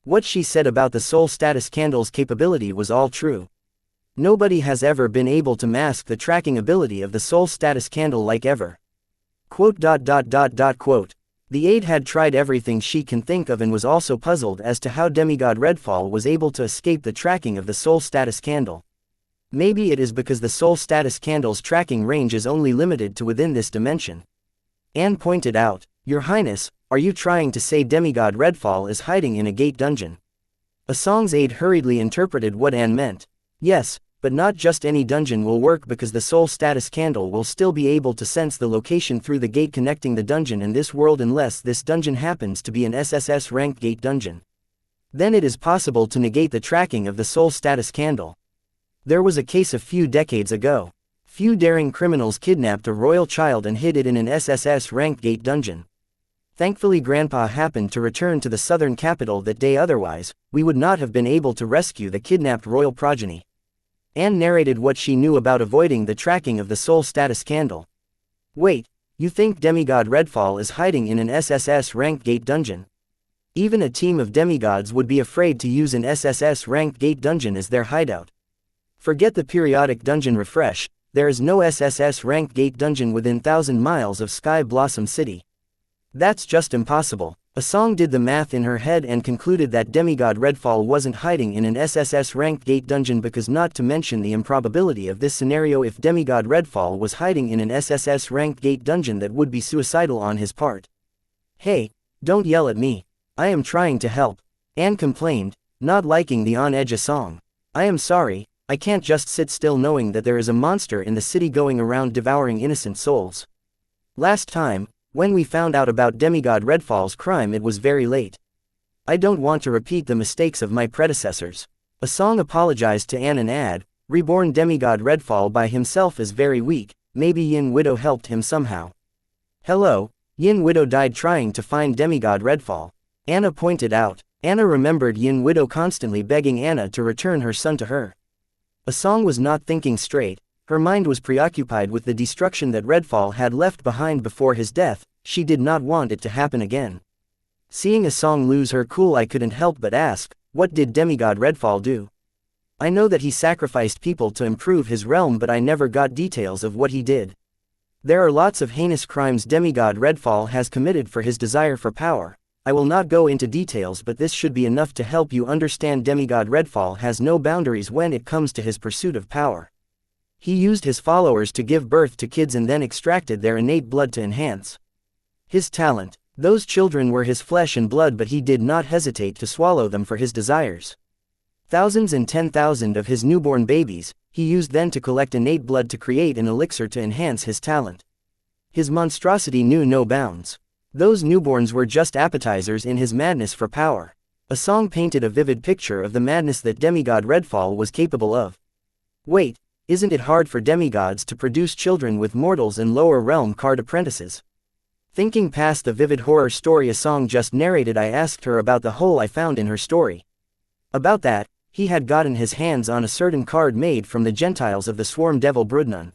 What she said about the soul status candle's capability was all true. Nobody has ever been able to mask the tracking ability of the soul status candle like ever. Quote. The aide had tried everything she can think of and was also puzzled as to how demigod Redfall was able to escape the tracking of the soul status candle. Maybe it is because the soul status candle's tracking range is only limited to within this dimension. Anne pointed out, "Your Highness, are you trying to say demigod Redfall is hiding in a gate dungeon?" A song's aide hurriedly interpreted what Anne meant. Yes, but not just any dungeon will work, because the soul status candle will still be able to sense the location through the gate connecting the dungeon and this world, unless this dungeon happens to be an SSS ranked gate dungeon. Then it is possible to negate the tracking of the soul status candle. There was a case a few decades ago. Few daring criminals kidnapped a royal child and hid it in an SSS ranked gate dungeon. Thankfully Grandpa happened to return to the southern capital that day, otherwise, we would not have been able to rescue the kidnapped royal progeny. Anne narrated what she knew about avoiding the tracking of the soul status candle. Wait, you think demigod Redfall is hiding in an SSS ranked gate dungeon? Even a team of demigods would be afraid to use an SSS ranked gate dungeon as their hideout. Forget the periodic dungeon refresh, there is no SSS ranked gate dungeon within 1,000 miles of Sky Blossom City. That's just impossible. A song did the math in her head and concluded that demigod Redfall wasn't hiding in an SSS ranked gate dungeon, because not to mention the improbability of this scenario, if demigod Redfall was hiding in an SSS ranked gate dungeon, that would be suicidal on his part. Hey, don't yell at me. I am trying to help, Anne complained, not liking the on edge a song. I am sorry, I can't just sit still knowing that there is a monster in the city going around devouring innocent souls. Last time, when we found out about demigod Redfall's crime, it was very late. I don't want to repeat the mistakes of my predecessors. Asong apologized to An and add, reborn demigod Redfall by himself is very weak, maybe Yin Widow helped him somehow. Hello, Yin Widow died trying to find demigod Redfall. Anna pointed out. Anna remembered Yin Widow constantly begging Anna to return her son to her. Asong was not thinking straight, her mind was preoccupied with the destruction that Redfall had left behind before his death, she did not want it to happen again. Seeing Asong lose her cool, I couldn't help but ask, what did demigod Redfall do? I know that he sacrificed people to improve his realm, but I never got details of what he did. There are lots of heinous crimes demigod Redfall has committed for his desire for power. I will not go into details, but this should be enough to help you understand demigod Redfall has no boundaries when it comes to his pursuit of power. He used his followers to give birth to kids and then extracted their innate blood to enhance his talent. Those children were his flesh and blood, but he did not hesitate to swallow them for his desires. Thousands and 10,000 of his newborn babies, he used then to collect innate blood to create an elixir to enhance his talent. His monstrosity knew no bounds. Those newborns were just appetizers in his madness for power. Asong painted a vivid picture of the madness that demigod Redfall was capable of. Wait, isn't it hard for demigods to produce children with mortals and lower realm card apprentices? Thinking past the vivid horror story Asong just narrated, I asked her about the hole I found in her story. About that, he had gotten his hands on a certain card made from the Gentiles of the swarm devil Brudnun.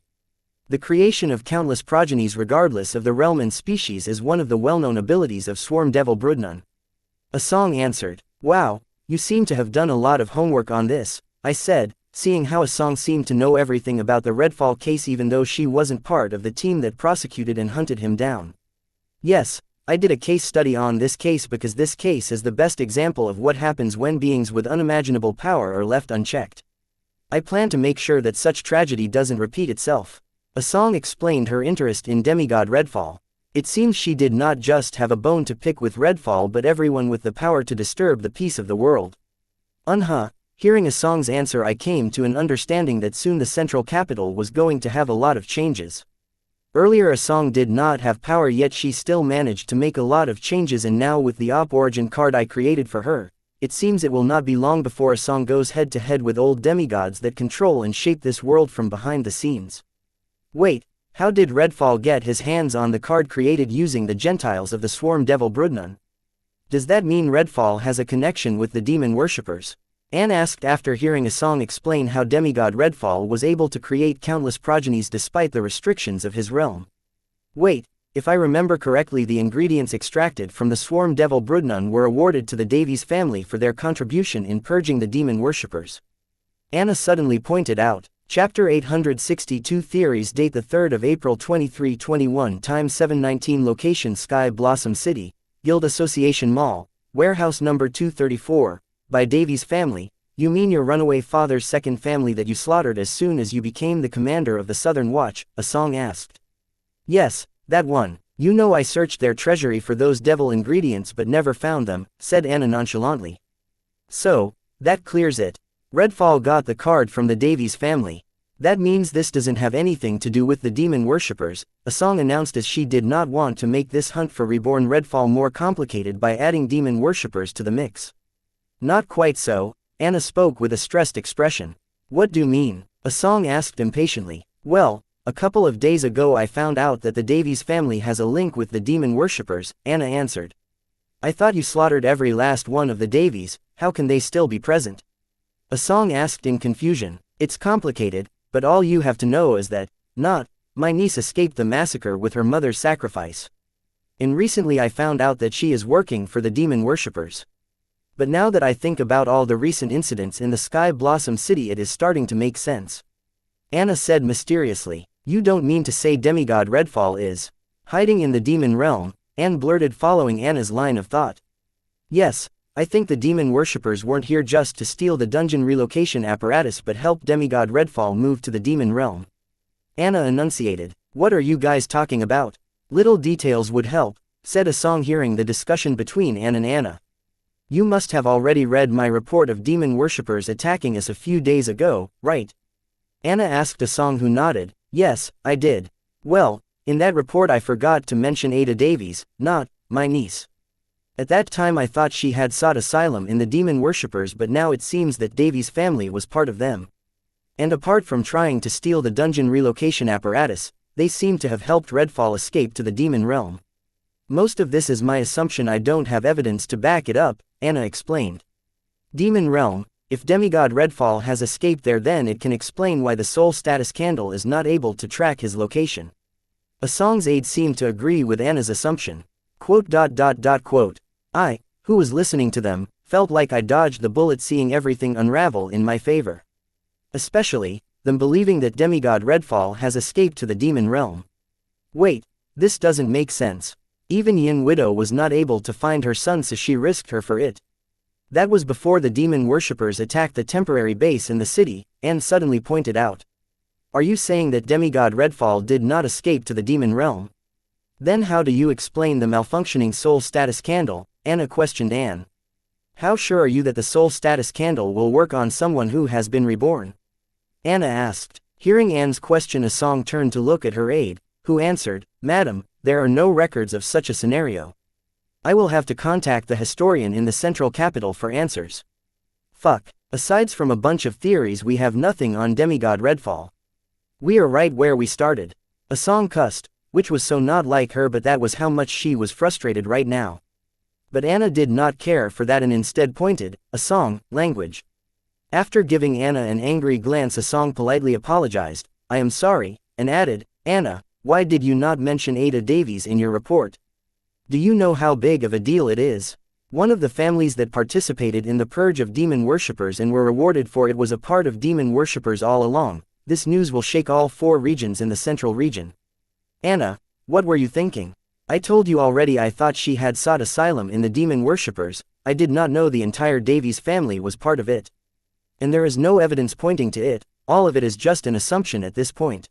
The creation of countless progenies regardless of the realm and species is one of the well-known abilities of swarm devil Brudnun. Asong answered. Wow, you seem to have done a lot of homework on this, I said, seeing how Asong seemed to know everything about the Redfall case even though she wasn't part of the team that prosecuted and hunted him down. Yes, I did a case study on this case because this case is the best example of what happens when beings with unimaginable power are left unchecked. I plan to make sure that such tragedy doesn't repeat itself. Asong explained her interest in demigod Redfall. It seems she did not just have a bone to pick with Redfall but everyone with the power to disturb the peace of the world. Hearing Asong's answer, I came to an understanding that soon the central capital was going to have a lot of changes. Earlier Asong did not have power, yet she still managed to make a lot of changes, and now with the Op Origin card I created for her, it seems it will not be long before Asong goes head to head with old demigods that control and shape this world from behind the scenes. Wait, how did Redfall get his hands on the card created using the Gentiles of the swarm devil Brudnun? Does that mean Redfall has a connection with the demon worshippers? Anne asked after hearing Asong explain how demigod Redfall was able to create countless progenies despite the restrictions of his realm. Wait, if I remember correctly, the ingredients extracted from the swarm devil Brudnun were awarded to the Davies family for their contribution in purging the demon worshippers. Anna suddenly pointed out. Chapter 862 Theories. Date the 3rd of April 2321. Time 7:19. Location Sky Blossom City, Guild Association Mall, Warehouse number 234. By Davies family, you mean your runaway father's second family that you slaughtered as soon as you became the commander of the Southern Watch? Asong asked. Yes, that one. You know, I searched their treasury for those devil ingredients but never found them, said Anna nonchalantly. So, that clears it. Redfall got the card from the Davies family. That means this doesn't have anything to do with the demon worshippers, Asong announced, as she did not want to make this hunt for reborn Redfall more complicated by adding demon worshippers to the mix. Not quite so, Anna spoke with a stressed expression. What do you mean? Asong asked impatiently. Well, a couple of days ago I found out that the Davies family has a link with the demon worshippers, Anna answered. I thought you slaughtered every last one of the Davies, how can they still be present? Asong asked in confusion. It's complicated, but all you have to know is that, my niece escaped the massacre with her mother's sacrifice. And recently I found out that she is working for the demon worshippers. But now that I think about all the recent incidents in the Sky Blossom City, it is starting to make sense. Anna said mysteriously. You don't mean to say demigod Redfall is hiding in the demon realm? Anne blurted, following Anna's line of thought. Yes, I think the demon worshippers weren't here just to steal the dungeon relocation apparatus but help demigod Redfall move to the demon realm. Anna enunciated. What are you guys talking about? Little details would help, said Asong, hearing the discussion between Anne and Anna. You must have already read my report of demon worshippers attacking us a few days ago, right? Anna asked Asong, who nodded. Yes, I did. Well, in that report I forgot to mention Ada Davies, not my niece. At that time I thought she had sought asylum in the demon worshippers, but now it seems that Davy's family was part of them. And apart from trying to steal the dungeon relocation apparatus, they seem to have helped Redfall escape to the demon realm. Most of this is my assumption, I don't have evidence to back it up, Anna explained. Demon realm, if demigod Redfall has escaped there, then it can explain why the soul status candle is not able to track his location. Asong's aide seemed to agree with Anna's assumption. I, who was listening to them, felt like I dodged the bullet seeing everything unravel in my favor. Especially, them believing that demigod Redfall has escaped to the demon realm. Wait, this doesn't make sense. Even Yin Widow was not able to find her son, so she risked her for it. That was before the demon worshippers attacked the temporary base in the city, Anne suddenly pointed out. Are you saying that demigod Redfall did not escape to the demon realm? Then how do you explain the malfunctioning soul status candle? Anna questioned Anne. How sure are you that the soul status candle will work on someone who has been reborn? Anna asked. Hearing Anne's question, Asong turned to look at her aide, who answered, Madam, there are no records of such a scenario. I will have to contact the historian in the central capital for answers. Fuck. Aside from a bunch of theories, we have nothing on demigod Redfall. We are right where we started. Asong cussed, which was so not like her, but that was how much she was frustrated right now. But Anna did not care for that and instead pointed, Asong, language. After giving Anna an angry glance, Asong politely apologized, I am sorry, and added, Anna, why did you not mention Ada Davies in your report? Do you know how big of a deal it is? One of the families that participated in the purge of demon worshippers and were rewarded for it was a part of demon worshippers all along. This news will shake all 4 regions in the central region. Anna, what were you thinking? I told you already, I thought she had sought asylum in the demon worshippers. I did not know the entire Davies family was part of it. And there is no evidence pointing to it, all of it is just an assumption at this point.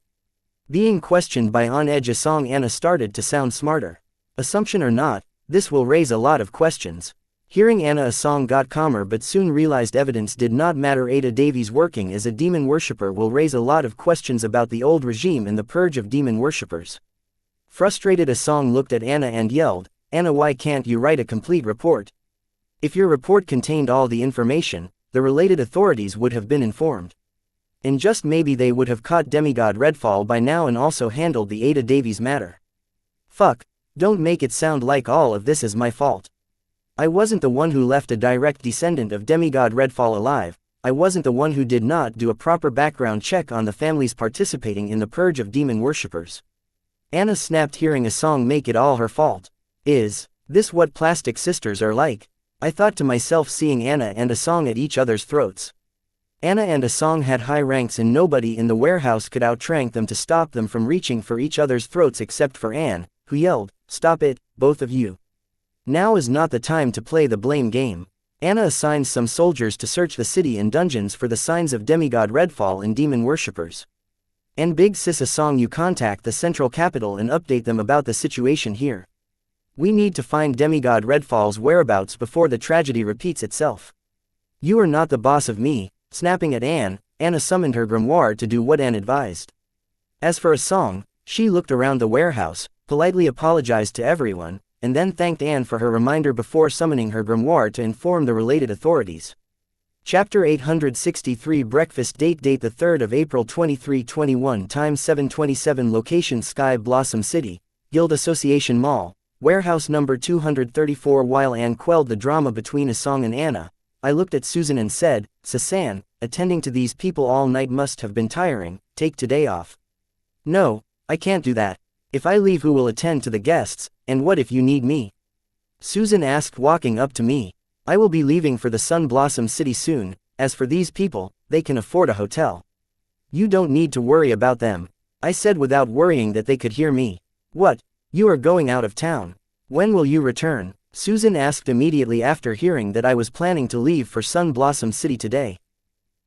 Being questioned by on edge Asong, Anna started to sound smarter. Assumption or not, this will raise a lot of questions. Hearing Anna, Asong got calmer but soon realized evidence did not matter. Ada Davies working as a demon worshipper will raise a lot of questions about the old regime and the purge of demon worshippers. Frustrated, Asong looked at Anna and yelled, Anna, why can't you write a complete report? If your report contained all the information, the related authorities would have been informed. And just maybe they would have caught demigod Redfall by now and also handled the Ada Davies matter. Fuck, don't make it sound like all of this is my fault. I wasn't the one who left a direct descendant of demigod Redfall alive. I wasn't the one who did not do a proper background check on the families participating in the purge of demon worshippers. Anna snapped, hearing Asong make it all her fault. Is this what plastic sisters are like? I thought to myself, seeing Anna and Asong at each other's throats. Anna and Asong had high ranks and nobody in the warehouse could outrank them to stop them from reaching for each other's throats except for Anne, who yelled, Stop it, both of you. Now is not the time to play the blame game. Anna assigned some soldiers to search the city and dungeons for the signs of demigod Redfall and demon worshippers. And Big Sis Asong, you contact the central capital and update them about the situation here. We need to find demigod Redfall's whereabouts before the tragedy repeats itself. You are not the boss of me. Snapping at Anne, Anna summoned her grimoire to do what Anne advised. As for Asong, she looked around the warehouse, politely apologized to everyone, and then thanked Anne for her reminder before summoning her grimoire to inform the related authorities. Chapter 863 Breakfast Date the 3rd of April 2321 Time 7:27 Location Sky Blossom City, Guild Association Mall, Warehouse number 234 While Anne quelled the drama between Asong and Anna, I looked at Susan and said, Sasan, attending to these people all night must have been tiring, take today off. No, I can't do that. If I leave, who will attend to the guests, and what if you need me? Susan asked, walking up to me. I will be leaving for the Sun Blossom City soon. As for these people, they can afford a hotel. You don't need to worry about them, I said without worrying that they could hear me. What? You are going out of town. When will you return? Susan asked immediately after hearing that I was planning to leave for Sun Blossom City today.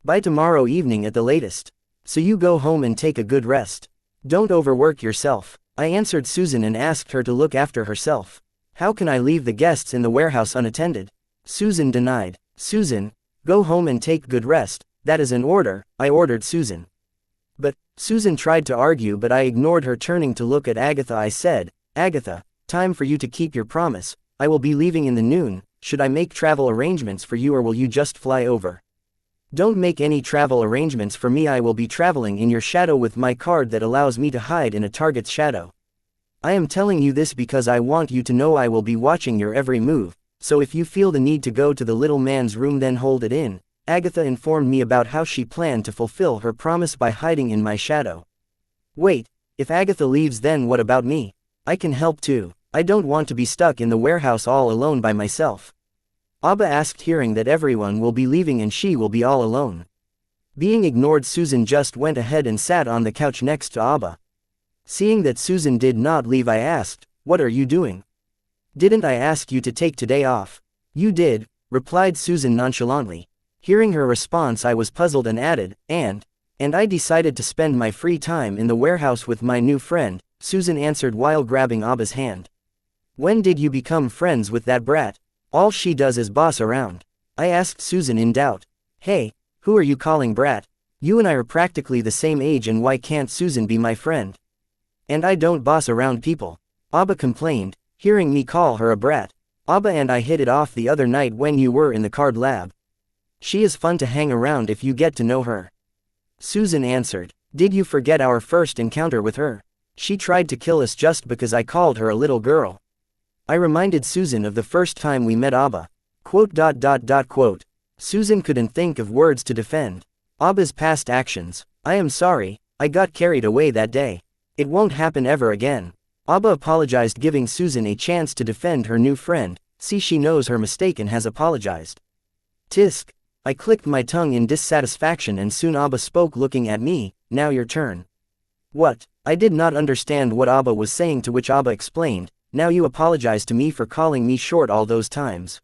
By tomorrow evening at the latest. So you go home and take a good rest. Don't overwork yourself, I answered Susan and asked her to look after herself. How can I leave the guests in the warehouse unattended? Susan denied. Susan, go home and take good rest, that is an order, I ordered Susan. But, Susan tried to argue, but I ignored her. Turning to look at Agatha, I said, Agatha, time for you to keep your promise. I will be leaving in the noon. Should I make travel arrangements for you or will you just fly over? Don't make any travel arrangements for me. I will be traveling in your shadow with my card that allows me to hide in a target's shadow. I am telling you this because I want you to know I will be watching your every move, so if you feel the need to go to the little man's room then hold it in. Agatha informed me about how she planned to fulfill her promise by hiding in my shadow. Wait, if Agatha leaves then what about me? I can help too. I don't want to be stuck in the warehouse all alone by myself. Abba asked, hearing that everyone will be leaving and she will be all alone. Being ignored, Susan just went ahead and sat on the couch next to Abba. Seeing that Susan did not leave, I asked, "What are you doing? Didn't I ask you to take today off?" "You did," replied Susan nonchalantly. Hearing her response, I was puzzled and added, and I decided to spend my free time in the warehouse with my new friend," Susan answered while grabbing Abba's hand. "When did you become friends with that brat? All she does is boss around." I asked Susan in doubt. "Hey, who are you calling brat? You and I are practically the same age and why can't Susan be my friend? And I don't boss around people," Abba complained, hearing me call her a brat. "Abba and I hit it off the other night when you were in the card lab. She is fun to hang around if you get to know her," Susan answered. "Did you forget our first encounter with her? She tried to kill us just because I called her a little girl." I reminded Susan of the first time we met Abba. Quote. Susan couldn't think of words to defend Abba's past actions. "I am sorry, I got carried away that day. It won't happen ever again." Abba apologized, giving Susan a chance to defend her new friend. See, she knows her mistake and has apologized. Tisk. I clicked my tongue in dissatisfaction and soon Abba spoke, looking at me. "Now your turn." "What?" I did not understand what Abba was saying, to which Abba explained, "Now you apologize to me for calling me short all those times."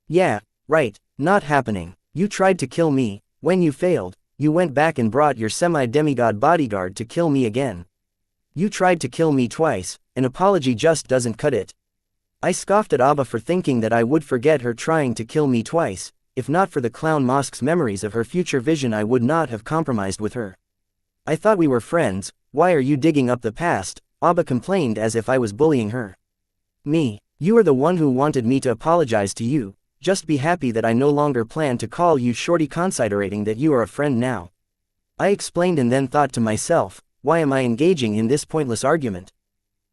"Yeah, right, not happening. You tried to kill me. When you failed, you went back and brought your semi-demigod bodyguard to kill me again. You tried to kill me twice. An apology just doesn't cut it." I scoffed at Abba for thinking that I would forget her trying to kill me twice. If not for the clown mosque's memories of her future vision, I would not have compromised with her. "I thought we were friends. Why are you digging up the past?" Abba complained as if I was bullying her. "Me? You are the one who wanted me to apologize to you. Just be happy that I no longer plan to call you shorty, considering that you are a friend now." I explained and then thought to myself, why am I engaging in this pointless argument?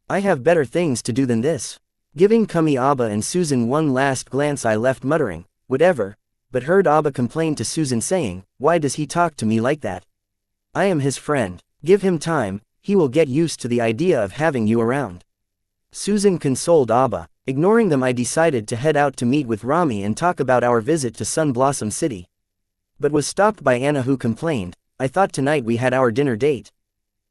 I have better things to do than this. Giving Kumi, Abba and Susan one last glance, I left muttering, "Whatever," but heard Abba complain to Susan saying, "Why does he talk to me like that? I am his friend. Give him time, he will get used to the idea of having you around." Susan consoled Abba. Ignoring them, I decided to head out to meet with Rami and talk about our visit to Sun Blossom City. But was stopped by Anna, who complained, "I thought tonight we had our dinner date."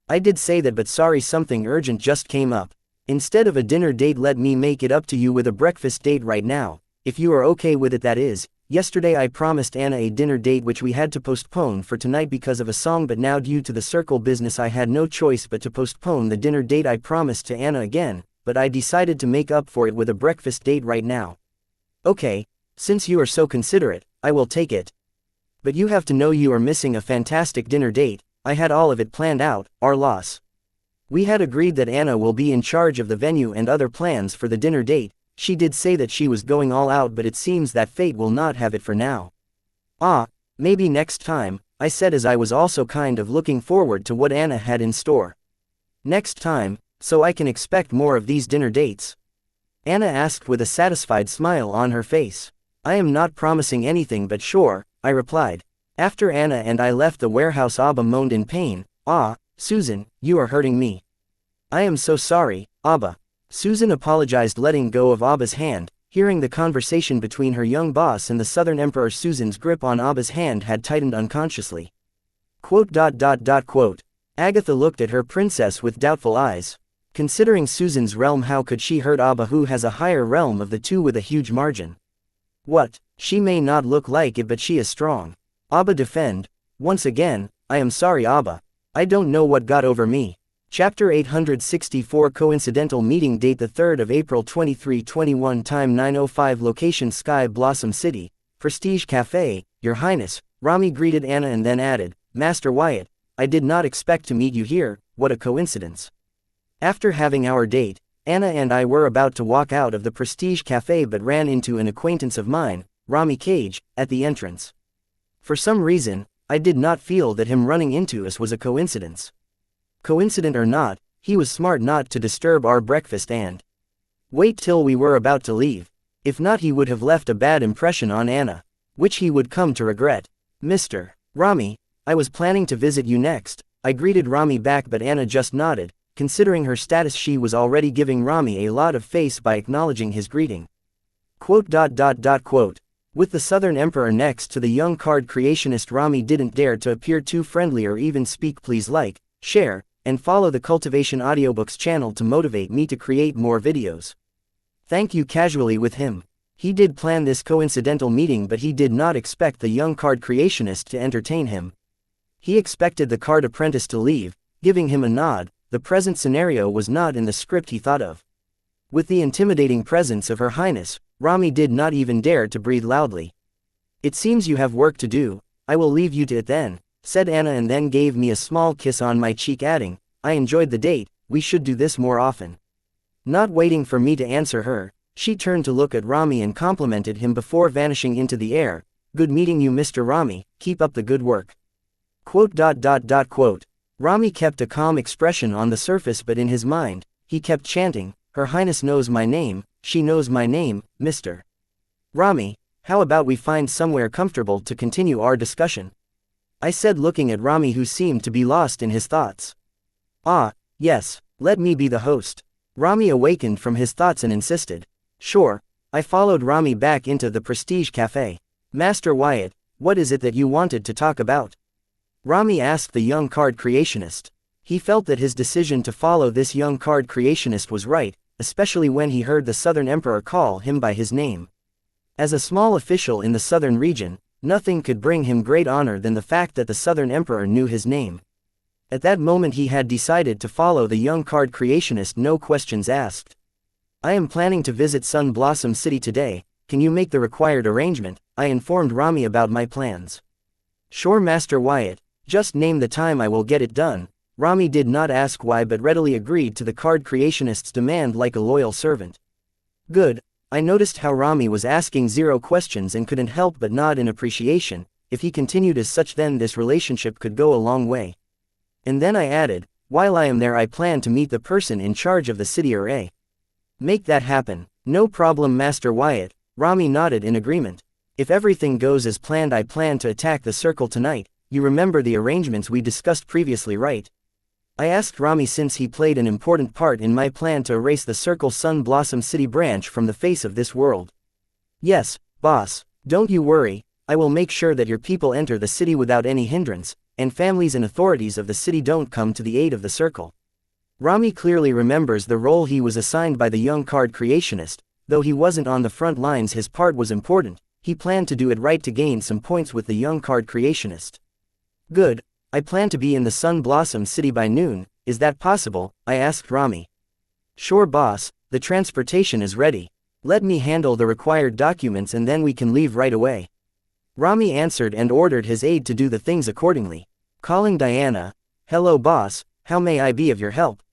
I did say that, but sorry, something urgent just came up. Instead of a dinner date, let me make it up to you with a breakfast date right now, if you are okay with it, that is. Yesterday I promised Anna a dinner date which we had to postpone for tonight because of a song, but now due to the circle business I had no choice but to postpone the dinner date I promised to Anna again, but I decided to make up for it with a breakfast date right now. "Okay, since you are so considerate, I will take it. But you have to know you are missing a fantastic dinner date. I had all of it planned out, our loss. We had agreed that Anna will be in charge of the venue and other plans for the dinner date. She did say that she was going all out, but it seems that fate will not have it for now." "Ah, maybe next time," I said, as I was also kind of looking forward to what Anna had in store. "Next time, so I can expect more of these dinner dates?" Anna asked with a satisfied smile on her face. "I am not promising anything, but sure," I replied. After Anna and I left the warehouse, Abba moaned in pain. "Ah, Susan, you are hurting me." "I am so sorry, Abba." Susan apologized, letting go of Abba's hand. Hearing the conversation between her young boss and the Southern Emperor, Susan's grip on Abba's hand had tightened unconsciously. Agatha looked at her princess with doubtful eyes. Considering Susan's realm, how could she hurt Abba, who has a higher realm of the two with a huge margin? "What? She may not look like it, but she is strong." Abba defend. "Once again, I am sorry, Abba. I don't know what got over me." Chapter 864. Coincidental meeting date: the 3rd of April 2321, time 9:05, location Sky Blossom City, Prestige Cafe. "Your Highness," Rami greeted Anna and then added, "Master Wyatt, I did not expect to meet you here. What a coincidence." After having our date, Anna and I were about to walk out of the Prestige Cafe but ran into an acquaintance of mine, Rami Cage, at the entrance. For some reason, I did not feel that him running into us was a coincidence. Coincident or not, he was smart not to disturb our breakfast and wait till we were about to leave. If not, he would have left a bad impression on Anna, which he would come to regret. Mr. Rami, I was planning to visit you next. I greeted Rami back, but Anna just nodded. Considering her status, she was already giving Rami a lot of face by acknowledging his greeting. With the Southern Emperor next to the young card creationist, Rami didn't dare to appear too friendly or even speak. Please like, share, and follow the Cultivation Audiobooks channel to motivate me to create more videos. Thank you. Casually with him. He did plan this coincidental meeting, but he did not expect the young card creationist to entertain him. He expected the card apprentice to leave, giving him a nod. The present scenario was not in the script he thought of. With the intimidating presence of Her Highness, Rami did not even dare to breathe loudly. It seems you have work to do. I will leave you to it then, said Anna, and then gave me a small kiss on my cheek, adding, I enjoyed the date, we should do this more often. Not waiting for me to answer her, she turned to look at Rami and complimented him before vanishing into the air. Good meeting you, Mr. Rami, keep up the good work. Rami kept a calm expression on the surface, but in his mind, he kept chanting, Her Highness knows my name, she knows my name, Mr. Rami, how about we find somewhere comfortable to continue our discussion? I said, looking at Rami, who seemed to be lost in his thoughts. Ah, yes, let me be the host. Rami awakened from his thoughts and insisted. Sure. I followed Rami back into the Prestige Cafe. Master Wyatt, what is it that you wanted to talk about? Rami asked the young card creationist. He felt that his decision to follow this young card creationist was right, especially when he heard the Southern Emperor call him by his name. As a small official in the Southern region, nothing could bring him great honor than the fact that the Southern Emperor knew his name. At that moment he had decided to follow the young card creationist, no questions asked. I am planning to visit Sun Blossom City today, can you make the required arrangement? I informed Rami about my plans. Sure, Master Wyatt, just name the time, I will get it done. Rami did not ask why but readily agreed to the card creationist's demand like a loyal servant. Good, I noticed how Rami was asking 0 questions and couldn't help but nod in appreciation. If he continued as such, then this relationship could go a long way. And then I added, while I am there I plan to meet the person in charge of the city array. Make that happen. No problem, Master Wyatt. Rami nodded in agreement. If everything goes as planned, I plan to attack the circle tonight. You remember the arrangements we discussed previously, right? I asked Rami, since he played an important part in my plan to erase the Circle Sun Blossom City branch from the face of this world. Yes, boss. Don't you worry, I will make sure that your people enter the city without any hindrance, and families and authorities of the city don't come to the aid of the circle. Rami clearly remembers the role he was assigned by the young card creationist. Though he wasn't on the front lines, his part was important. He planned to do it right to gain some points with the young card creationist. Good, I plan to be in the Sun Blossom City by noon, is that possible? I asked Rami. Sure, boss, the transportation is ready. Let me handle the required documents and then we can leave right away. Rami answered and ordered his aide to do the things accordingly. Calling Diana, hello boss, how may I be of your help?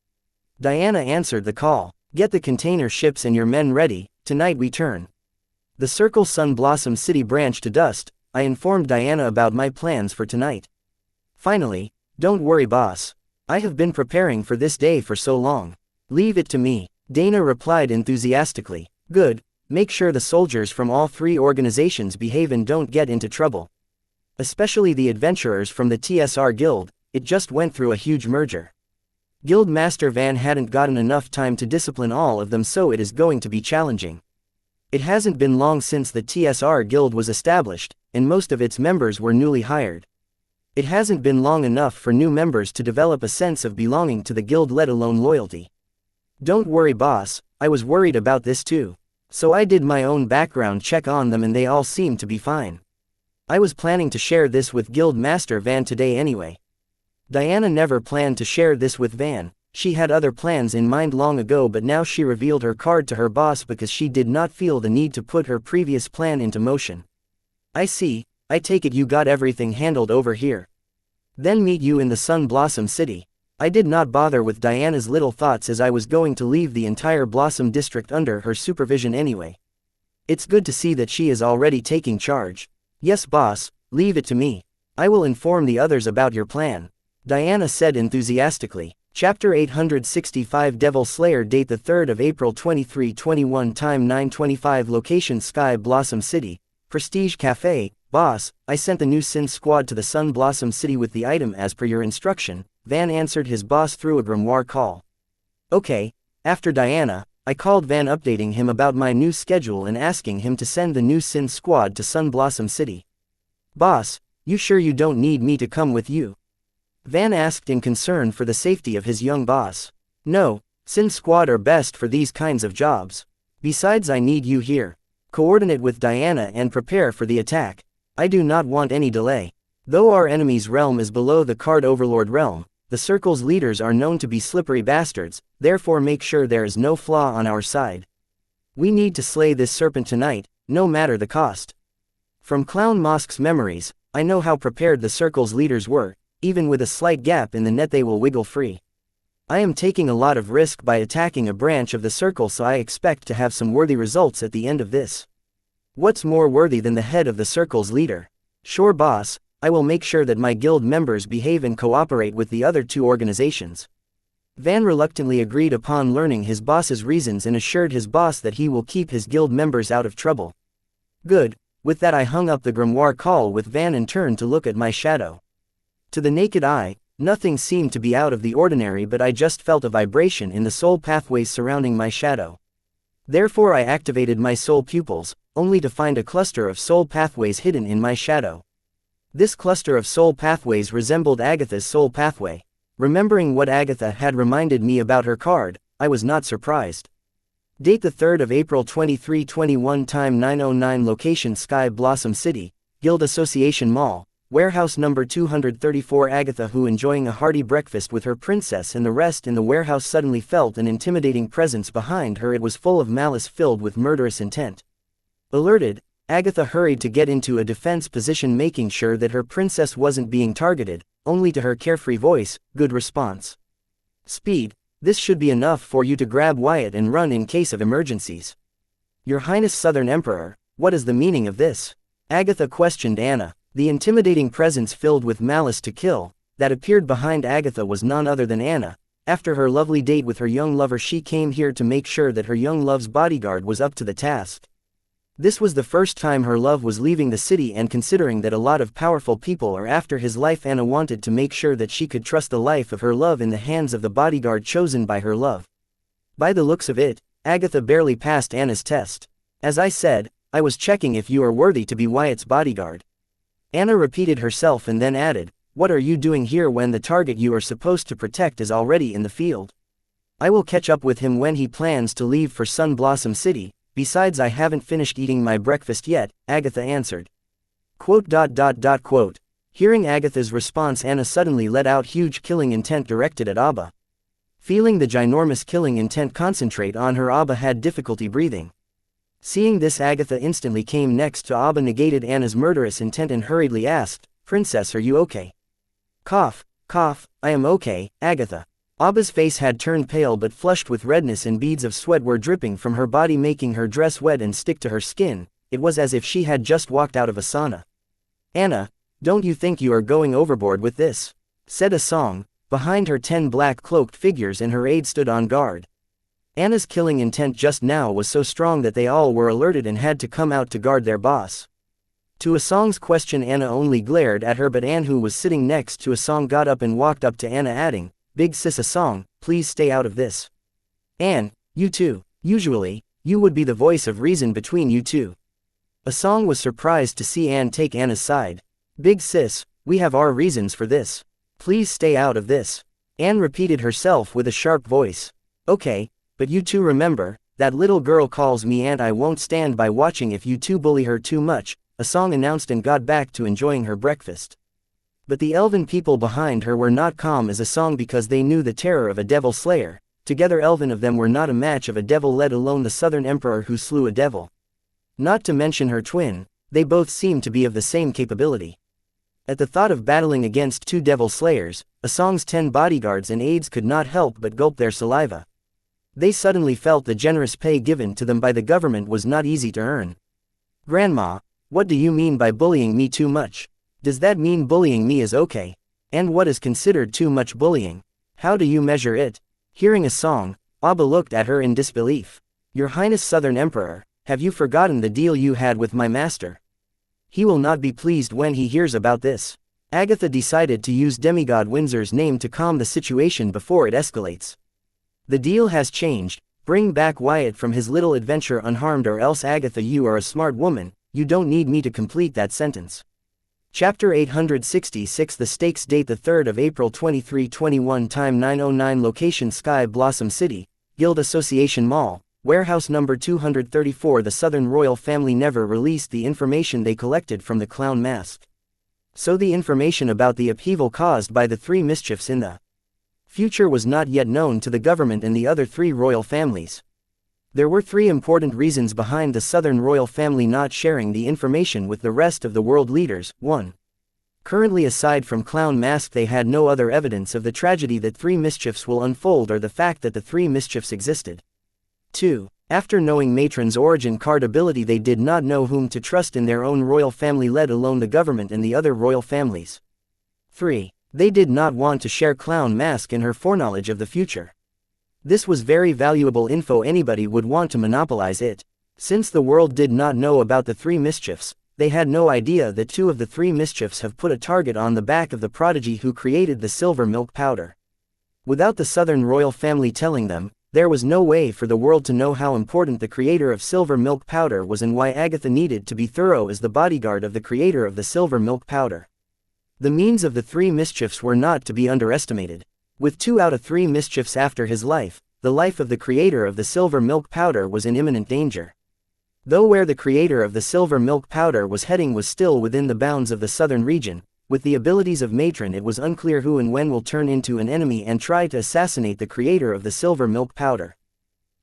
Diana answered the call. Get the container ships and your men ready, tonight we turn the Circle Sun Blossom City branch to dust. I informed Diana about my plans for tonight. Finally, don't worry boss. I have been preparing for this day for so long. Leave it to me, Dana replied enthusiastically. Good, make sure the soldiers from all 3 organizations behave and don't get into trouble. Especially the adventurers from the TSR Guild, it just went through a huge merger. Guild Master Van hadn't gotten enough time to discipline all of them, so it is going to be challenging. It hasn't been long since the TSR Guild was established, and most of its members were newly hired. It hasn't been long enough for new members to develop a sense of belonging to the guild, let alone loyalty. Don't worry boss, I was worried about this too. So I did my own background check on them and they all seemed to be fine. I was planning to share this with Guild Master Van today anyway. Diana never planned to share this with Van. She had other plans in mind long ago, but now she revealed her card to her boss because she did not feel the need to put her previous plan into motion. I see, I take it you got everything handled over here. Then meet you in the Sun Blossom City. I did not bother with Diana's little thoughts as I was going to leave the entire Blossom District under her supervision anyway. It's good to see that she is already taking charge. Yes boss, leave it to me. I will inform the others about your plan, Diana said enthusiastically. Chapter 865 Devil Slayer. Date the 3rd of April 2321. Time 9:25. Location Sky Blossom City, Prestige Cafe. Boss, I sent the new Sin squad to the Sun Blossom City with the item as per your instruction, Van answered his boss through a grimoire call. Okay, after Diana, I called Van updating him about my new schedule and asking him to send the new Sin squad to Sun Blossom City. Boss, you sure you don't need me to come with you? Van asked in concern for the safety of his young boss. No, Sin squad are best for these kinds of jobs. Besides, I need you here. Coordinate with Diana and prepare for the attack. I do not want any delay. Though our enemy's realm is below the Card Overlord realm, the Circle's leaders are known to be slippery bastards, therefore make sure there is no flaw on our side. We need to slay this serpent tonight, no matter the cost. From Clown Mosque's memories, I know how prepared the Circle's leaders were, even with a slight gap in the net they will wiggle free. I am taking a lot of risk by attacking a branch of the Circle, so I expect to have some worthy results at the end of this. What's more worthy than the head of the Circle's leader? Sure boss, I will make sure that my guild members behave and cooperate with the other two organizations. Van reluctantly agreed upon learning his boss's reasons and assured his boss that he will keep his guild members out of trouble. Good, with that I hung up the grimoire call with Van and turned to look at my shadow. To the naked eye, nothing seemed to be out of the ordinary, but I just felt a vibration in the soul pathways surrounding my shadow. Therefore I activated my soul pupils, only to find a cluster of soul pathways hidden in my shadow. This cluster of soul pathways resembled Agatha's soul pathway. Remembering what Agatha had reminded me about her card, I was not surprised. Date the 3rd of April 2321. Time 9:09. Location Sky Blossom City, Guild Association Mall, warehouse number 234. Agatha, who enjoying a hearty breakfast with her princess and the rest in the warehouse, suddenly felt an intimidating presence behind her. It was full of malice, filled with murderous intent. Alerted, Agatha hurried to get into a defense position, making sure that her princess wasn't being targeted, only to her carefree voice, "Good response. Speed, this should be enough for you to grab Wyatt and run in case of emergencies." Your Highness Southern Emperor, what is the meaning of this? Agatha questioned Anna. The intimidating presence filled with malice to kill, that appeared behind Agatha was none other than Anna. After her lovely date with her young lover, she came here to make sure that her young love's bodyguard was up to the task. This was the first time her love was leaving the city, and considering that a lot of powerful people are after his life, Anna wanted to make sure that she could trust the life of her love in the hands of the bodyguard chosen by her love. By the looks of it, Agatha barely passed Anna's test. As I said, I was checking if you are worthy to be Wyatt's bodyguard. Anna repeated herself and then added, "What are you doing here when the target you are supposed to protect is already in the field?" "I will catch up with him when he plans to leave for Sun Blossom City. Besides, I haven't finished eating my breakfast yet," Agatha answered. Quote. Hearing Agatha's response, Anna suddenly let out huge killing intent directed at Abba. Feeling the ginormous killing intent concentrate on her, Abba had difficulty breathing. Seeing this, Agatha instantly came next to Abba, negated Anna's murderous intent and hurriedly asked, "Princess, are you okay?" Cough, "I am okay, Agatha." Abba's face had turned pale but flushed with redness, and beads of sweat were dripping from her body, making her dress wet and stick to her skin. It was as if she had just walked out of a sauna. "Anna, don't you think you are going overboard with this?" said a song. Behind her, 10 black cloaked figures and her aide stood on guard. Anna's killing intent just now was so strong that they all were alerted and had to come out to guard their boss. To Asong's question, Anna only glared at her, but Anne, who was sitting next to Asong, got up and walked up to Anna, adding, "Big sis Asong, please stay out of this." "Anne, you too. Usually, you would be the voice of reason between you two." Asong was surprised to see Anne take Anna's side. "Big sis, we have our reasons for this. Please stay out of this." Anne repeated herself with a sharp voice. "Okay, but you two remember, that little girl calls me aunt. I won't stand by watching if you two bully her too much," Asong announced and got back to enjoying her breakfast. But the elven people behind her were not calm as Asong, because they knew the terror of a devil slayer. Together, elven of them were not a match of a devil, let alone the Southern Emperor who slew a devil. Not to mention her twin, they both seemed to be of the same capability. At the thought of battling against 2 devil slayers, Asong's 10 bodyguards and aides could not help but gulp their saliva. They suddenly felt the generous pay given to them by the government was not easy to earn. Grandma, what do you mean by bullying me too much? Does that mean bullying me is okay? And what is considered too much bullying? How do you measure it? Hearing Asong, Abba looked at her in disbelief. Your Highness Southern Emperor, have you forgotten the deal you had with my master? He will not be pleased when he hears about this. Agatha decided to use Demigod Windsor's name to calm the situation before it escalates. The deal has changed. Bring back Wyatt from his little adventure unharmed, or else Agatha, you are a smart woman, you don't need me to complete that sentence. Chapter 866. The stakes date the 3rd of April 2321, time 9:09, location Sky Blossom City, Guild Association Mall, warehouse number 234. The Southern royal family never released the information they collected from the clown mask. So the information about the upheaval caused by the 3 mischiefs in the future was not yet known to the government and the other 3 royal families. There were 3 important reasons behind the Southern royal family not sharing the information with the rest of the world leaders. 1. Currently, aside from Clown Mask, they had no other evidence of the tragedy that 3 mischiefs will unfold or the fact that the 3 mischiefs existed. 2. After knowing Matron's origin card ability, they did not know whom to trust in their own royal family, let alone the government and the other royal families. 3. They did not want to share Clown Mask and her foreknowledge of the future. This was very valuable info, anybody would want to monopolize it. Since the world did not know about the 3 mischiefs, they had no idea that 2 of the 3 mischiefs have put a target on the back of the prodigy who created the silver milk powder. Without the Southern royal family telling them, there was no way for the world to know how important the creator of silver milk powder was and why Agatha needed to be thorough as the bodyguard of the creator of the silver milk powder. The means of the 3 mischiefs were not to be underestimated. With 2 out of 3 mischiefs after his life, the life of the creator of the silver milk powder was in imminent danger. Though where the creator of the silver milk powder was heading was still within the bounds of the southern region, with the abilities of Matron it was unclear who and when will turn into an enemy and try to assassinate the creator of the silver milk powder.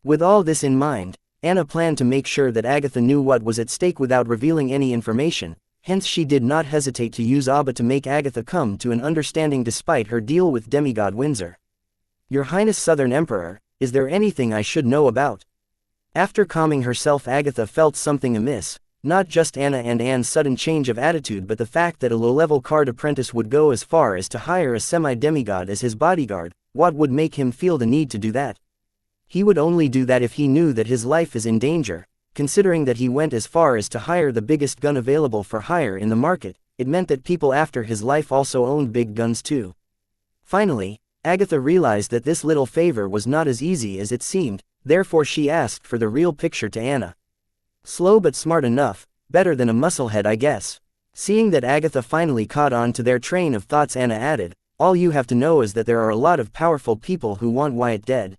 With all this in mind, Anna planned to make sure that Agatha knew what was at stake without revealing any information, hence she did not hesitate to use Abba to make Agatha come to an understanding despite her deal with Demigod Windsor. Your Highness Southern Emperor, is there anything I should know about? After calming herself, Agatha felt something amiss. Not just Anna and Anne's sudden change of attitude, but the fact that a low-level card apprentice would go as far as to hire a semi-demigod as his bodyguard. What would make him feel the need to do that? He would only do that if he knew that his life is in danger. Considering that he went as far as to hire the biggest gun available for hire in the market, it meant that people after his life also owned big guns too. Finally, Agatha realized that this little favor was not as easy as it seemed, therefore she asked for the real picture to Anna. Slow but smart enough, better than a musclehead, I guess. Seeing that Agatha finally caught on to their train of thoughts, Anna added, all you have to know is that there are a lot of powerful people who want Wyatt dead.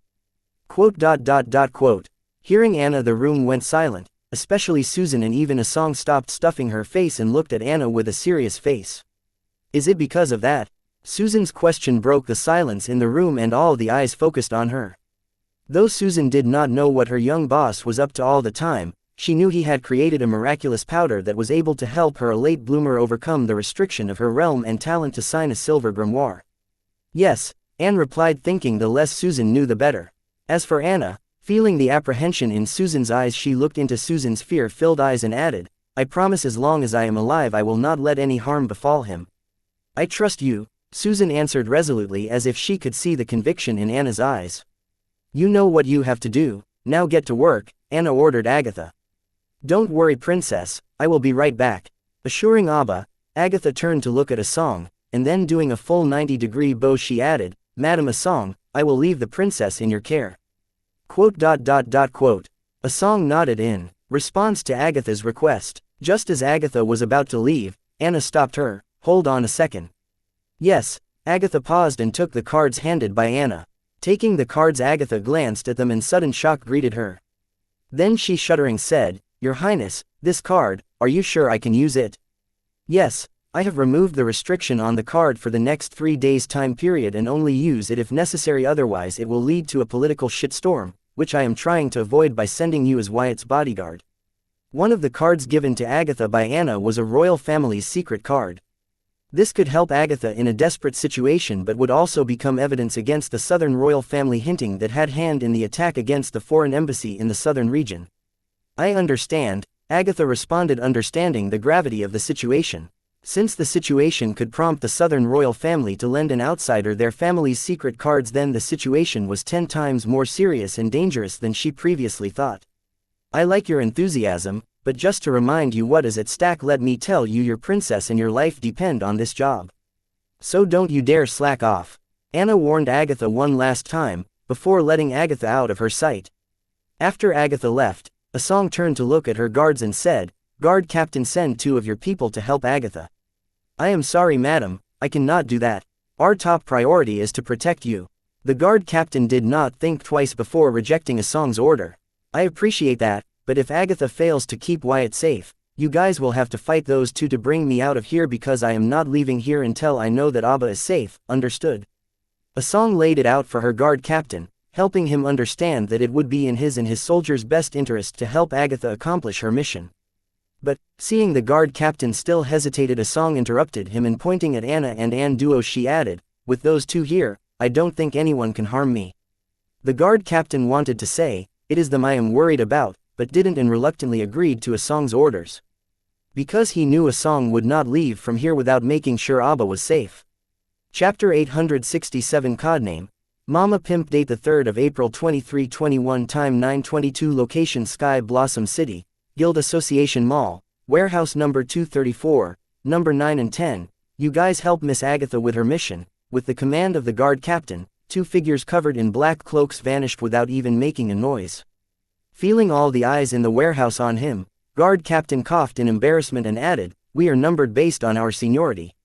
Quote. Hearing Anna, the room went silent, especially Susan, and even Asong stopped stuffing her face and looked at Anna with a serious face. Is it because of that? Susan's question broke the silence in the room and all the eyes focused on her. Though Susan did not know what her young boss was up to all the time, she knew he had created a miraculous powder that was able to help her, a late bloomer, overcome the restriction of her realm and talent to sign a silver grimoire. Yes, Anne replied, thinking the less Susan knew the better. As for Anna, feeling the apprehension in Susan's eyes, she looked into Susan's fear-filled eyes and added, I promise as long as I am alive I will not let any harm befall him. I trust you, Susan answered resolutely, as if she could see the conviction in Anna's eyes. You know what you have to do, now get to work, Anna ordered Agatha. Don't worry, princess, I will be right back. Assuring Abba, Agatha turned to look at Asong, and then doing a full 90-degree bow she added, Madam Asong, I will leave the princess in your care. Asong nodded in response to Agatha's request. Just as Agatha was about to leave, Anna stopped her. Hold on a second. Yes, Agatha paused and took the cards handed by Anna. Taking the cards, Agatha glanced at them and sudden shock greeted her. Then she, shuddering, said, Your Highness, this card, are you sure I can use it? Yes, I have removed the restriction on the card for the next 3 days time period and only use it if necessary, otherwise it will lead to a political shitstorm, which I am trying to avoid by sending you as Wyatt's bodyguard. One of the cards given to Agatha by Anna was a royal family's secret card. This could help Agatha in a desperate situation but would also become evidence against the southern royal family, hinting that had hand in the attack against the foreign embassy in the southern region. I understand, Agatha responded, understanding the gravity of the situation. Since the situation could prompt the southern royal family to lend an outsider their family's secret cards, then the situation was 10 times more serious and dangerous than she previously thought. I like your enthusiasm, but just to remind you what is at stake, let me tell you your princess and your life depend on this job. So don't you dare slack off. Anna warned Agatha one last time, before letting Agatha out of her sight. After Agatha left, Asong turned to look at her guards and said, "Guard Captain, send 2 of your people to help Agatha." "I am sorry, madam, I cannot do that. Our top priority is to protect you." The guard captain did not think twice before rejecting Asong's order. "I appreciate that, but if Agatha fails to keep Wyatt safe, you guys will have to fight those 2 to bring me out of here, because I am not leaving here until I know that Abba is safe, understood?" Asong laid it out for her guard captain, helping him understand that it would be in his and his soldiers' best interest to help Agatha accomplish her mission. But, seeing the guard captain still hesitated, Asong interrupted him and, pointing at Anna and An Duo, she added, "With those 2 here, I don't think anyone can harm me." The guard captain wanted to say, "It is them I am worried about," but didn't, and reluctantly agreed to Asong's orders. Because he knew Asong would not leave from here without making sure Abba was safe. Chapter 867, Codename Mama Pimp. Date the 3rd of April 2321. Time 9:22. Location Sky Blossom City, Guild Association Mall, warehouse number 234, number 9 and 10. You guys help Miss Agatha with her mission. With the command of the guard captain, 2 figures covered in black cloaks vanished without even making a noise. Feeling all the eyes in the warehouse on him, guard captain coughed in embarrassment and added, "We are numbered based on our seniority.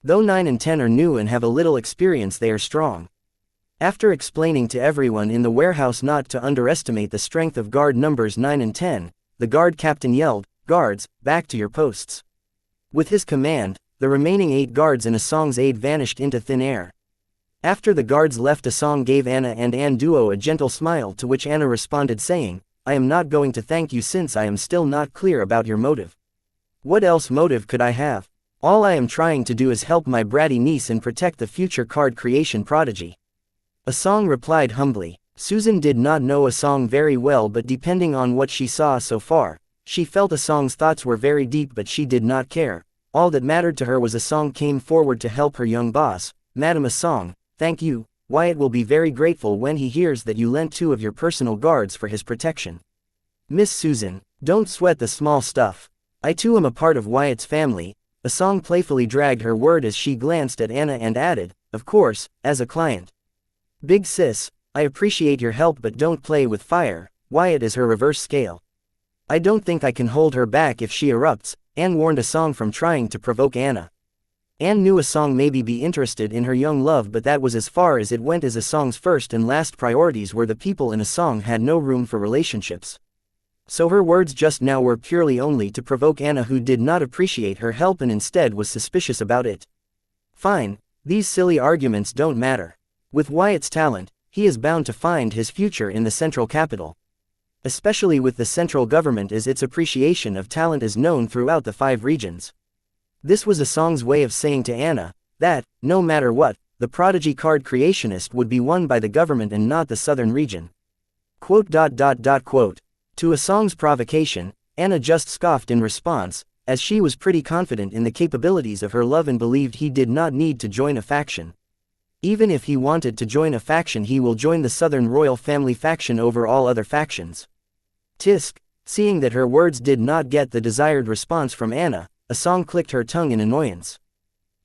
Though 9 and 10 are new and have a little experience, they are strong." After explaining to everyone in the warehouse not to underestimate the strength of guard numbers 9 and 10, the guard captain yelled, "Guards, back to your posts." With his command, the remaining 8 guards and Asong's aide vanished into thin air. After the guards left, Asong gave Anna and An Duo a gentle smile, to which Anna responded saying, "I am not going to thank you since I am still not clear about your motive." "What else motive could I have? All I am trying to do is help my bratty niece and protect the future card creation prodigy." Asong replied humbly. Susan did not know Asong very well, but depending on what she saw so far, she felt Asong's thoughts were very deep, but she did not care. All that mattered to her was Asong came forward to help her young boss. "Madam Asong, thank you. Wyatt will be very grateful when he hears that you lent 2 of your personal guards for his protection." "Miss Susan, don't sweat the small stuff. I too am a part of Wyatt's family." Asong playfully dragged her word as she glanced at Anna and added, "Of course, as a client." "Big sis, I appreciate your help, but don't play with fire. Wyatt is her reverse scale. I don't think I can hold her back if she erupts," Anne warned Asong from trying to provoke Anna. Anne knew Asong maybe be interested in her young love, but that was as far as it went, as Asong's first and last priorities were the people, and Asong had no room for relationships. So her words just now were purely only to provoke Anna, who did not appreciate her help and instead was suspicious about it. "Fine, these silly arguments don't matter. With Wyatt's talent, he is bound to find his future in the central capital. Especially with the central government, as its appreciation of talent is known throughout the 5 regions." This was Asong's way of saying to Anna that, no matter what, the prodigy card creationist would be won by the government and not the southern region. To Asong's provocation, Anna just scoffed in response, as she was pretty confident in the capabilities of her love and believed he did not need to join a faction. Even if he wanted to join a faction, he will join the Southern Royal Family faction over all other factions. Tisk, seeing that her words did not get the desired response from Anna, Asong clicked her tongue in annoyance.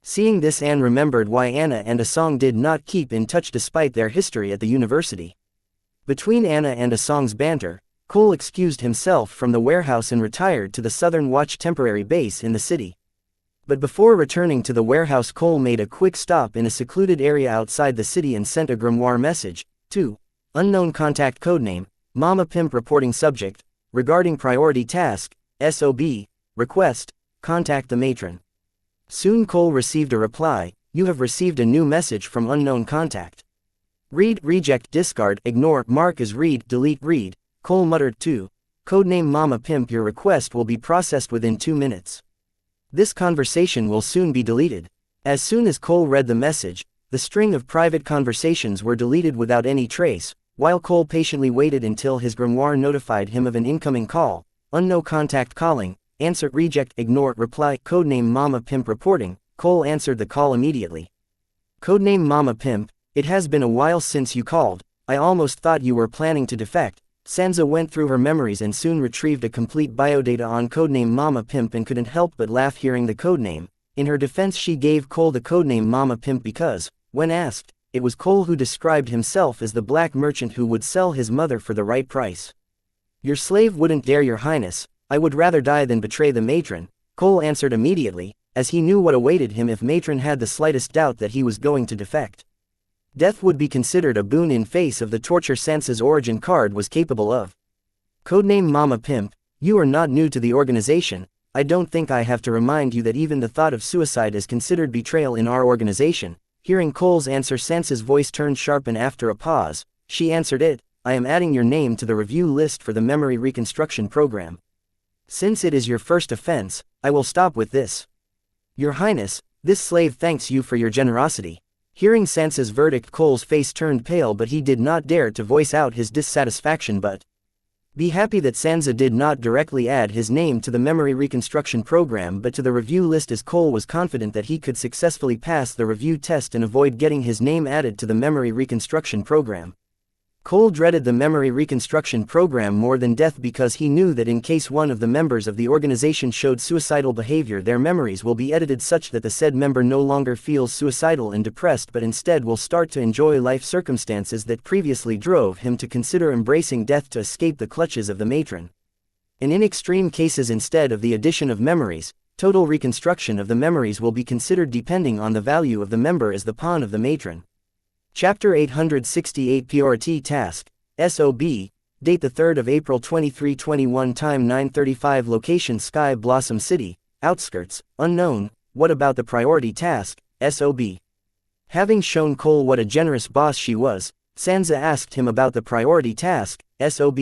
Seeing this, Anne remembered why Anna and Asong did not keep in touch despite their history at the university. Between Anna and Asong's banter, Cole excused himself from the warehouse and retired to the Southern Watch temporary base in the city. But before returning to the warehouse, Cole made a quick stop in a secluded area outside the city and sent a grimoire message to unknown contact, codename Mama Pimp, reporting subject regarding priority task SOB request contact the matron. Soon Cole received a reply, "You have received a new message from unknown contact. Read, reject, discard, ignore, mark as read, delete, read." Cole muttered to codename Mama Pimp, "Your request will be processed within 2 minutes. This conversation will soon be deleted." As soon as Cole read the message, the string of private conversations were deleted without any trace, while Cole patiently waited until his grimoire notified him of an incoming call. Unknown contact calling, answer, reject, ignore, reply, codename Mama Pimp reporting. Cole answered the call immediately. Codename Mama Pimp, it has been a while since you called. I almost thought you were planning to defect. Xianxia went through her memories and soon retrieved a complete biodata on codename Mama Pimp and couldn't help but laugh hearing the codename. In her defense, she gave Cole the codename Mama Pimp because, when asked, it was Cole who described himself as the black merchant who would sell his mother for the right price. Your slave wouldn't dare, Your Highness. I would rather die than betray the matron, Cole answered immediately, as he knew what awaited him if matron had the slightest doubt that he was going to defect. Death would be considered a boon in face of the torture Xianxia's origin card was capable of. Codename Mama Pimp, you are not new to the organization. I don't think I have to remind you that even the thought of suicide is considered betrayal in our organization. Hearing Cole's answer, Xianxia's voice turned sharp, and after a pause, she answered it. I am adding your name to the review list for the memory reconstruction program. Since it is your first offense, I will stop with this. Your Highness, this slave thanks you for your generosity. Hearing Xianxia's verdict, Cole's face turned pale, but he did not dare to voice out his dissatisfaction. But be happy that Xianxia did not directly add his name to the memory reconstruction program but to the review list, as Cole was confident that he could successfully pass the review test and avoid getting his name added to the memory reconstruction program. Cole dreaded the memory reconstruction program more than death because he knew that in case one of the members of the organization showed suicidal behavior, their memories will be edited such that the said member no longer feels suicidal and depressed but instead will start to enjoy life, circumstances that previously drove him to consider embracing death to escape the clutches of the matron. And in extreme cases, instead of the addition of memories, total reconstruction of the memories will be considered depending on the value of the member as the pawn of the matron. Chapter 868 P13 Task, SOB, date the 3rd of April 2321, time 9:35, location Sky Blossom City, outskirts, unknown. What about the priority task, SOB? Having shown Cole what a generous boss she was, Xianxia asked him about the priority task, SOB.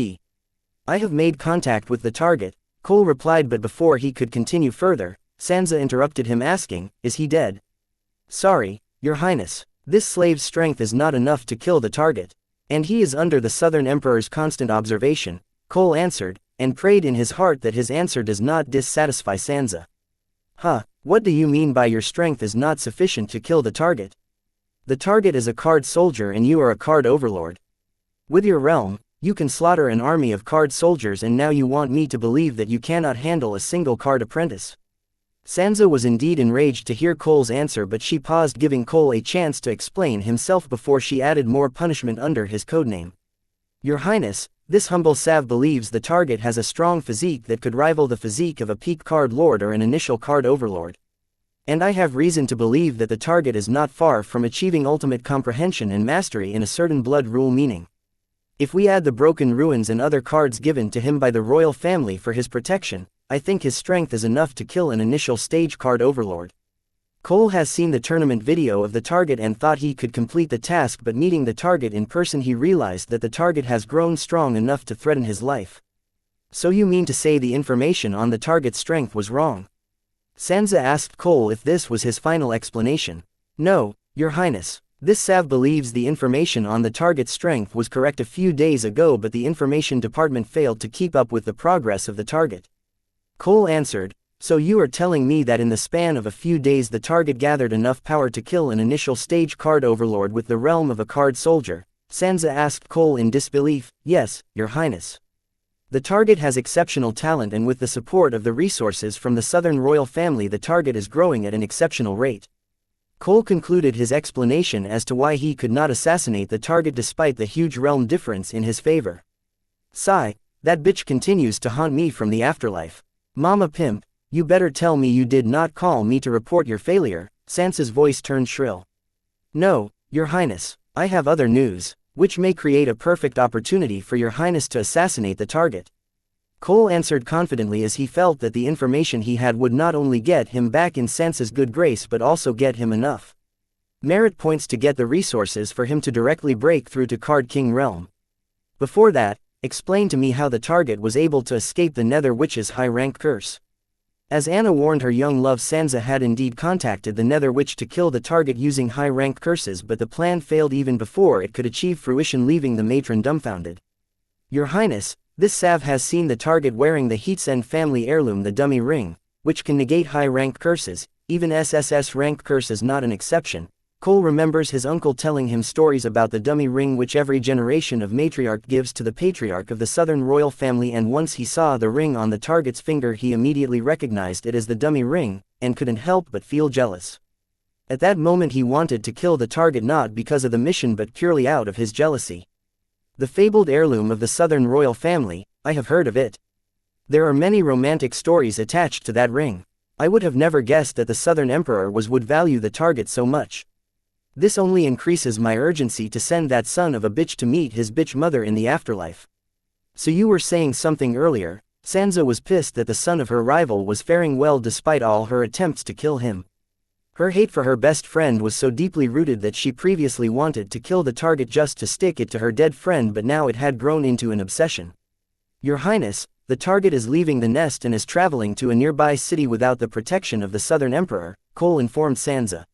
I have made contact with the target, Cole replied, but before he could continue further, Xianxia interrupted him asking, is he dead? Sorry, Your Highness. This slave's strength is not enough to kill the target, and he is under the Southern Emperor's constant observation, Cole answered, and prayed in his heart that his answer does not dissatisfy Xianxia. What do you mean by your strength is not sufficient to kill the target? The target is a card soldier and you are a card overlord. With your realm, you can slaughter an army of card soldiers, and now you want me to believe that you cannot handle a single card apprentice? Xianxia was indeed enraged to hear Cole's answer, but she paused, giving Cole a chance to explain himself before she added more punishment under his codename. Your Highness, this humble sav believes the target has a strong physique that could rival the physique of a peak card lord or an initial card overlord. And I have reason to believe that the target is not far from achieving ultimate comprehension and mastery in a certain blood rule, meaning, if we add the broken ruins and other cards given to him by the royal family for his protection, I think his strength is enough to kill an initial stage card overlord. Cole has seen the tournament video of the target and thought he could complete the task, but meeting the target in person he realized that the target has grown strong enough to threaten his life. So you mean to say the information on the target's strength was wrong? Xianxia asked Cole if this was his final explanation. No, Your Highness. This sav believes the information on the target's strength was correct a few days ago, but the information department failed to keep up with the progress of the target. Cole answered, so you are telling me that in the span of a few days the target gathered enough power to kill an initial stage card overlord with the realm of a card soldier? Xianxia asked Cole in disbelief. Yes, Your Highness. The target has exceptional talent, and with the support of the resources from the Southern royal family the target is growing at an exceptional rate. Cole concluded his explanation as to why he could not assassinate the target despite the huge realm difference in his favor. Sigh, that bitch continues to haunt me from the afterlife. Mama Pimp, you better tell me you did not call me to report your failure. Xianxia's voice turned shrill. No, Your Highness, I have other news, which may create a perfect opportunity for Your Highness to assassinate the target. Cole answered confidently as he felt that the information he had would not only get him back in Xianxia's good grace but also get him enough merit points to get the resources for him to directly break through to Card King realm. Before that, explain to me how the target was able to escape the Nether Witch's high-rank curse. As Anna warned her young love, Sansa had indeed contacted the Nether Witch to kill the target using high-rank curses, but the plan failed even before it could achieve fruition, leaving the matron dumbfounded. Your Highness, this Sav has seen the target wearing the Heatsend family heirloom, the dummy ring, which can negate high-rank curses, even SSS rank curse is not an exception. Cole remembers his uncle telling him stories about the dummy ring which every generation of matriarch gives to the patriarch of the southern royal family, and once he saw the ring on the target's finger he immediately recognized it as the dummy ring, and couldn't help but feel jealous. At that moment he wanted to kill the target not because of the mission but purely out of his jealousy. The fabled heirloom of the southern royal family, I have heard of it. There are many romantic stories attached to that ring. I would have never guessed that the southern emperor would value the target so much. This only increases my urgency to send that son of a bitch to meet his bitch mother in the afterlife. So you were saying something earlier. Sansa was pissed that the son of her rival was faring well despite all her attempts to kill him. Her hate for her best friend was so deeply rooted that she previously wanted to kill the target just to stick it to her dead friend, but now it had grown into an obsession. Your Highness, the target is leaving the nest and is traveling to a nearby city without the protection of the southern emperor, Cole informed Sansa.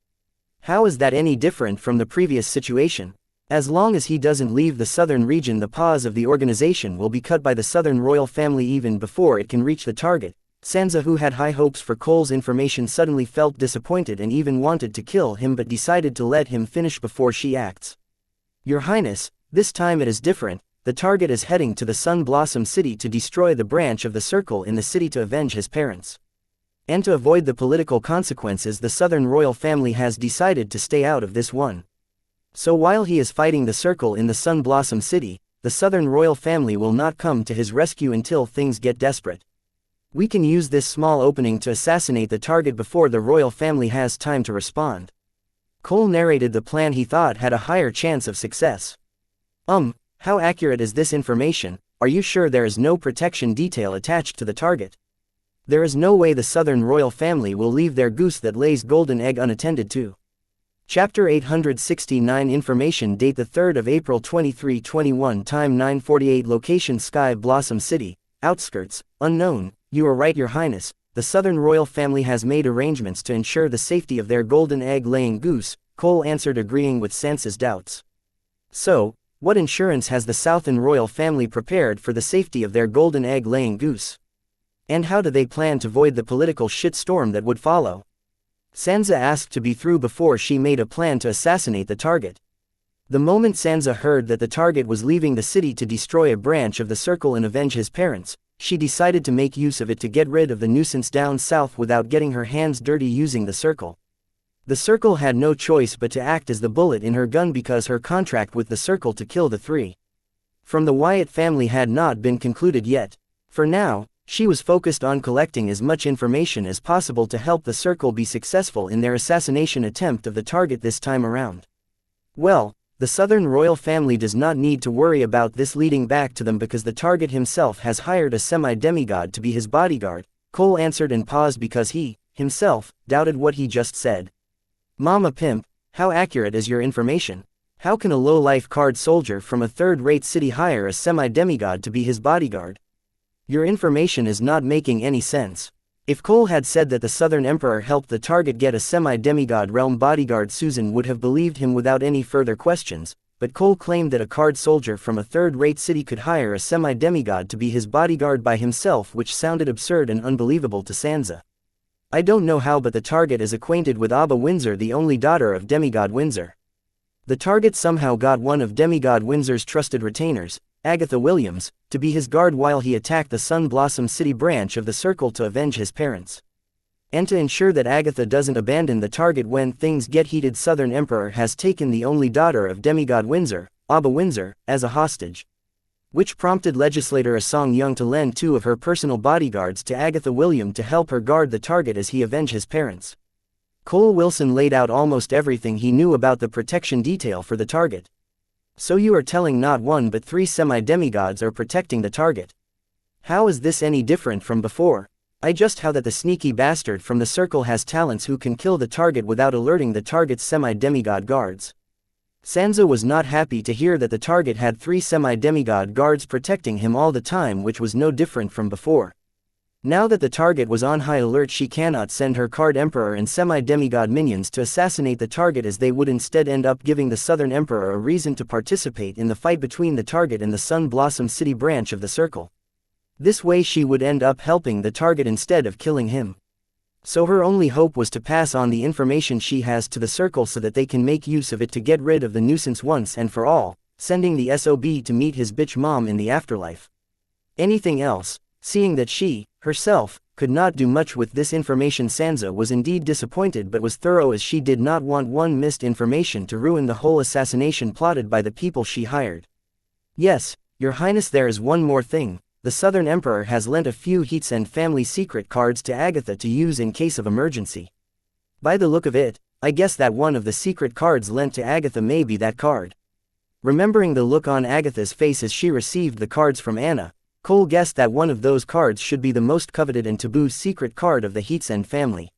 How is that any different from the previous situation? As long as he doesn't leave the southern region, the paws of the organization will be cut by the southern royal family even before it can reach the target. Sansa, who had high hopes for Cole's information, suddenly felt disappointed and even wanted to kill him, but decided to let him finish before she acts. Your Highness, this time it is different. The target is heading to the Sun Blossom City to destroy the branch of the circle in the city to avenge his parents. And to avoid the political consequences, the southern royal family has decided to stay out of this one. So while he is fighting the circle in the Sun Blossom City, the southern royal family will not come to his rescue until things get desperate. We can use this small opening to assassinate the target before the royal family has time to respond. Cole narrated the plan he thought had a higher chance of success. How accurate is this information? Are you sure there is no protection detail attached to the target? There is no way the southern royal family will leave their goose that lays golden egg unattended to. Chapter 869. Information. Date the 3rd of April 2321. Time 9:48. Location Sky Blossom City. Outskirts, unknown. You are right, Your Highness. The southern royal family has made arrangements to ensure the safety of their golden egg-laying goose, Cole answered, agreeing with Sansa's doubts. So, what insurance has the southern royal family prepared for the safety of their golden egg-laying goose? And how do they plan to avoid the political shitstorm that would follow? Sansa asked to be through before she made a plan to assassinate the target. The moment Sansa heard that the target was leaving the city to destroy a branch of the circle and avenge his parents, she decided to make use of it to get rid of the nuisance down south without getting her hands dirty using the circle. The circle had no choice but to act as the bullet in her gun because her contract with the circle to kill the three from the Wyatt family had not been concluded yet. For now, she was focused on collecting as much information as possible to help the circle be successful in their assassination attempt of the target this time around. Well, the southern royal family does not need to worry about this leading back to them because the target himself has hired a semi-demigod to be his bodyguard, Cole answered and paused because he, himself, doubted what he just said. Mama Pimp, how accurate is your information? How can a low-life card soldier from a third-rate city hire a semi-demigod to be his bodyguard? Your information is not making any sense. If Cole had said that the Southern Emperor helped the target get a semi-demigod realm bodyguard, Susan would have believed him without any further questions, but Cole claimed that a card soldier from a third-rate city could hire a semi-demigod to be his bodyguard by himself, which sounded absurd and unbelievable to Sansa. I don't know how, but the target is acquainted with Abba Windsor, the only daughter of Demigod Windsor. The target somehow got one of Demigod Windsor's trusted retainers, Agatha Williams, to be his guard while he attacked the Sun Blossom City branch of the Circle to avenge his parents. And to ensure that Agatha doesn't abandon the target when things get heated, Southern Emperor has taken the only daughter of Demigod Windsor, Abba Windsor, as a hostage. Which prompted legislator Asong Young to lend 2 of her personal bodyguards to Agatha Williams to help her guard the target as he avenged his parents. Cole Wilson laid out almost everything he knew about the protection detail for the target. So you are telling not 1 but 3 semi-demigods are protecting the target. How is this any different from before? I just how that the sneaky bastard from the Circle has talents who can kill the target without alerting the target's semi-demigod guards. Sansa was not happy to hear that the target had 3 semi-demigod guards protecting him all the time, which was no different from before. Now that the target was on high alert, she cannot send her Card Emperor and semi-demigod minions to assassinate the target, as they would instead end up giving the Southern Emperor a reason to participate in the fight between the target and the Sun Blossom City branch of the Circle. This way she would end up helping the target instead of killing him. So her only hope was to pass on the information she has to the Circle so that they can make use of it to get rid of the nuisance once and for all, sending the SOB to meet his bitch mom in the afterlife. Anything else, seeing that she, herself, could not do much with this information, Sansa was indeed disappointed, but was thorough, as she did not want one missed information to ruin the whole assassination plotted by the people she hired. Yes, Your Highness, there is one more thing. The Southern Emperor has lent a few Heats and family secret cards to Agatha to use in case of emergency. By the look of it, I guess that one of the secret cards lent to Agatha may be that card. Remembering the look on Agatha's face as she received the cards from Anna, Cole guessed that one of those cards should be the most coveted and taboo secret card of the Heats and family.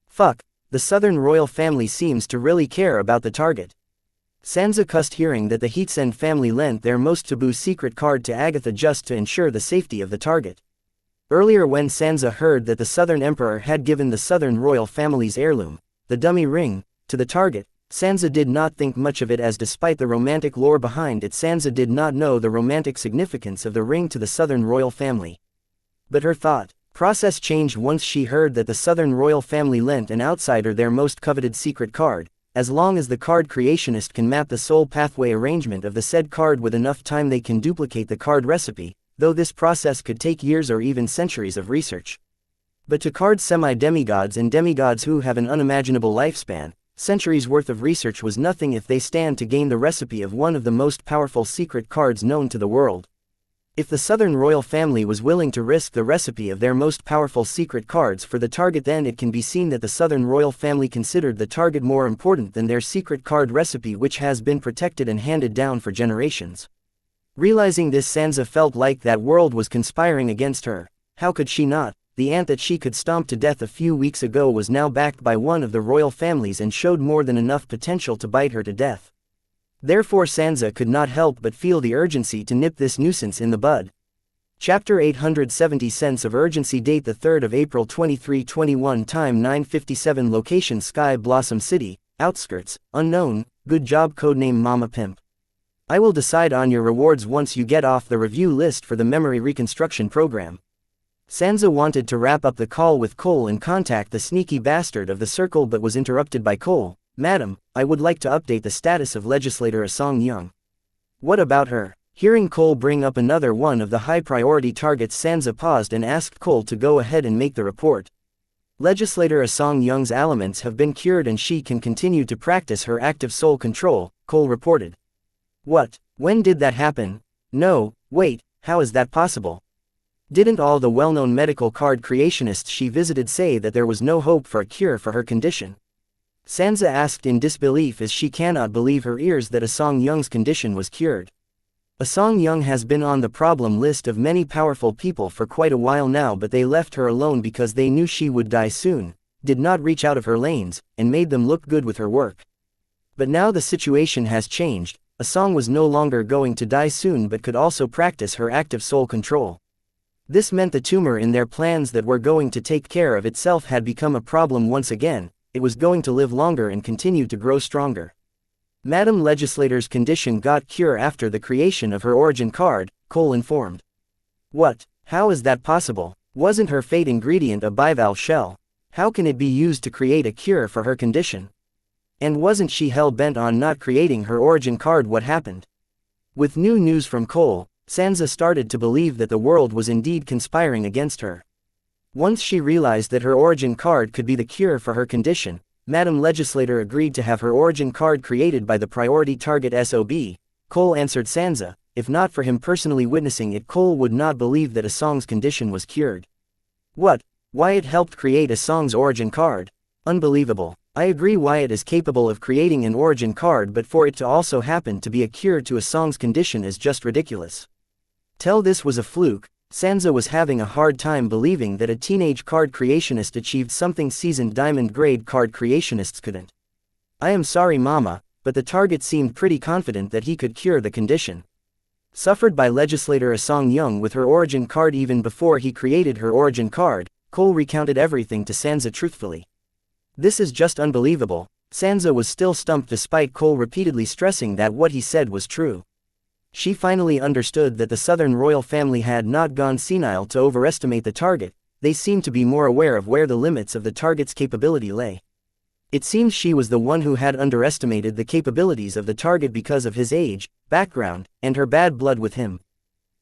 Fuck, the Southern royal family seems to really care about the target. Sansa cussed, hearing that the Heatsend family lent their most taboo secret card to Agatha just to ensure the safety of the target. Earlier, when Sansa heard that the Southern Emperor had given the Southern royal family's heirloom, the dummy ring, to the target, Sansa did not think much of it, as despite the romantic lore behind it, Sansa did not know the romantic significance of the ring to the Southern royal family. But her thought process changed once she heard that the Southern royal family lent an outsider their most coveted secret card. As long as the card creationist can map the soul pathway arrangement of the said card with enough time, they can duplicate the card recipe, though this process could take years or even centuries of research. But to card semi-demigods and demigods who have an unimaginable lifespan, centuries worth of research was nothing if they stand to gain the recipe of one of the most powerful secret cards known to the world. If the Southern royal family was willing to risk the recipe of their most powerful secret cards for the target, then it can be seen that the Southern royal family considered the target more important than their secret card recipe, which has been protected and handed down for generations. Realizing this, Sansa felt like that world was conspiring against her. How could she not? The ant that she could stomp to death a few weeks ago was now backed by one of the royal families and showed more than enough potential to bite her to death. Therefore Sansa could not help but feel the urgency to nip this nuisance in the bud. Chapter 870, Sense of Urgency. Date the 3rd of April 2321. Time 9:57. Location Sky Blossom City, outskirts, unknown. Good job. Codename Mama Pimp. I will decide on your rewards once you get off the review list for the memory reconstruction program. Sansa wanted to wrap up the call with Cole and contact the sneaky bastard of the Circle, but was interrupted by Cole. Madam, I would like to update the status of legislator Asong Young. What about her? Hearing Cole bring up another one of the high-priority targets, Sansa paused and asked Cole to go ahead and make the report. Legislator Asong Young's ailments have been cured and she can continue to practice her active soul control, Cole reported. What? When did that happen? No, wait, how is that possible? Didn't all the well-known medical card creationists she visited say that there was no hope for a cure for her condition? Sansa asked in disbelief, as she cannot believe her ears that Asong Young's condition was cured. Asong Young has been on the problem list of many powerful people for quite a while now, but they left her alone because they knew she would die soon, did not reach out of her lanes, and made them look good with her work. But now the situation has changed. Asong was no longer going to die soon but could also practice her active soul control. This meant the tumor in their plans that were going to take care of itself had become a problem once again. It was going to live longer and continue to grow stronger. Madam Legislator's condition got cure after the creation of her origin card, Cole informed. What? How is that possible? Wasn't her fate ingredient a bivalve shell? How can it be used to create a cure for her condition? And wasn't she hell-bent on not creating her origin card? What happened? With new news from Cole, Sansa started to believe that the world was indeed conspiring against her. Once she realized that her origin card could be the cure for her condition, Madam Legislator agreed to have her origin card created by the priority target SOB. Cole answered Sansa, if not for him personally witnessing it, Cole would not believe that Asong's condition was cured. What? Wyatt helped create Asong's origin card? Unbelievable. I agree, Wyatt is capable of creating an origin card, but for it to also happen to be a cure to Asong's condition is just ridiculous. Tell this was a fluke. Sansa was having a hard time believing that a teenage card creationist achieved something seasoned diamond-grade card creationists couldn't. I am sorry, Mama, but the target seemed pretty confident that he could cure the condition. Suffered by legislator Asong Young with her origin card even before he created her origin card, Cole recounted everything to Sansa truthfully. This is just unbelievable. Sansa was still stumped despite Cole repeatedly stressing that what he said was true. She finally understood that the Southern royal family had not gone senile to overestimate the target, they seemed to be more aware of where the limits of the target's capability lay. It seems she was the one who had underestimated the capabilities of the target because of his age, background, and her bad blood with him.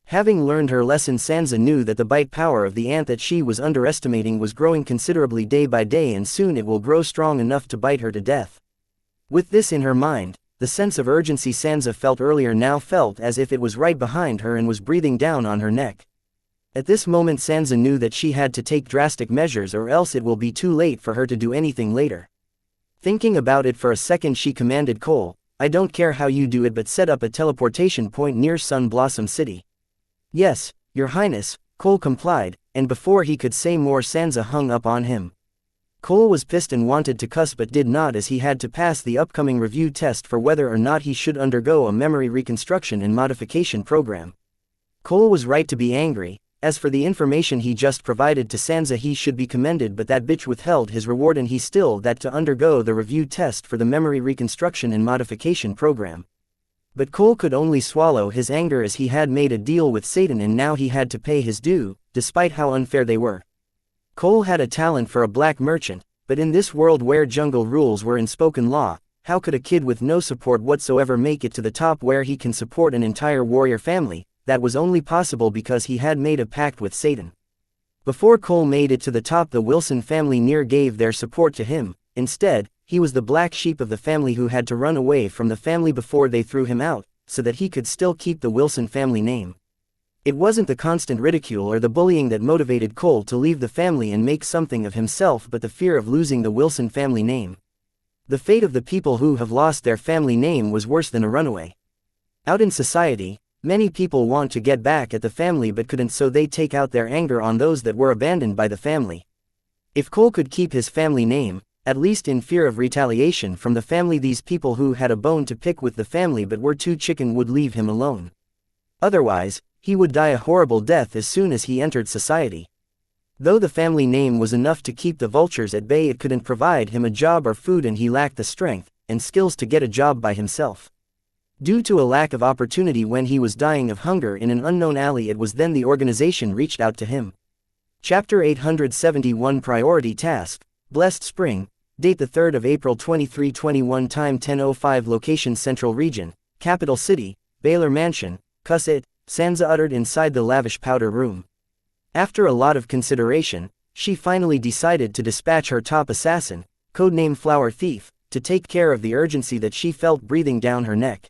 Having learned her lesson, Sansa knew that the bite power of the ant that she was underestimating was growing considerably day by day, and soon it will grow strong enough to bite her to death. With this in her mind, the sense of urgency Sansa felt earlier now felt as if it was right behind her and was breathing down on her neck. At this moment Sansa knew that she had to take drastic measures or else it will be too late for her to do anything later. Thinking about it for a second, she commanded Cole, "I don't care how you do it, but set up a teleportation point near Sun Blossom City." "Yes, Your Highness," Cole complied, and before he could say more Sansa hung up on him. Cole was pissed and wanted to cuss but did not, as he had to pass the upcoming review test for whether or not he should undergo a memory reconstruction and modification program. Cole was right to be angry. As for the information he just provided to Sansa, he should be commended, but that bitch withheld his reward and he still had to undergo the review test for the memory reconstruction and modification program. But Cole could only swallow his anger as he had made a deal with Satan and now he had to pay his due, despite how unfair they were. Cole had a talent for a black merchant, but in this world where jungle rules were unspoken law, how could a kid with no support whatsoever make it to the top where he can support an entire warrior family? That was only possible because he had made a pact with Satan. Before Cole made it to the top, the Wilson family near gave their support to him. Instead, he was the black sheep of the family who had to run away from the family before they threw him out, so that he could still keep the Wilson family name. It wasn't the constant ridicule or the bullying that motivated Cole to leave the family and make something of himself, but the fear of losing the Wilson family name. The fate of the people who have lost their family name was worse than a runaway. Out in society, many people want to get back at the family but couldn't, so they take out their anger on those that were abandoned by the family. If Cole could keep his family name, at least in fear of retaliation from the family, these people who had a bone to pick with the family but were too chicken would leave him alone. Otherwise, he would die a horrible death as soon as he entered society. Though the family name was enough to keep the vultures at bay, it couldn't provide him a job or food, and he lacked the strength and skills to get a job by himself. Due to a lack of opportunity when he was dying of hunger in an unknown alley, it was then the organization reached out to him. Chapter 871 Priority Task, Blessed Spring, date the 3rd of April 2321, time 10:05, location Central Region, Capital City, Baylor Mansion, cuss it, Sansa uttered inside the lavish powder room. After a lot of consideration, she finally decided to dispatch her top assassin, codename Flower Thief, to take care of the urgency that she felt breathing down her neck.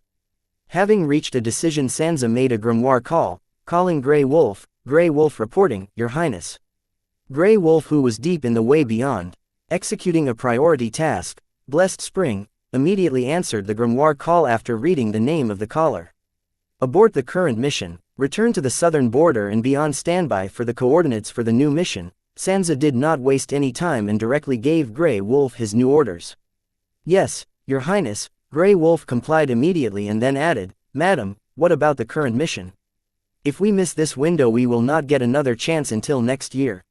Having reached a decision, Sansa made a grimoire call, calling Grey Wolf. Grey Wolf reporting, Your Highness. Grey Wolf, who was deep in the way beyond, executing a priority task, Blessed Spring, immediately answered the grimoire call after reading the name of the caller. Abort the current mission, return to the southern border and be on standby for the coordinates for the new mission. Sansa did not waste any time and directly gave Grey Wolf his new orders. Yes, Your Highness. Grey Wolf complied immediately and then added, Madam, what about the current mission? If we miss this window, we will not get another chance until next year.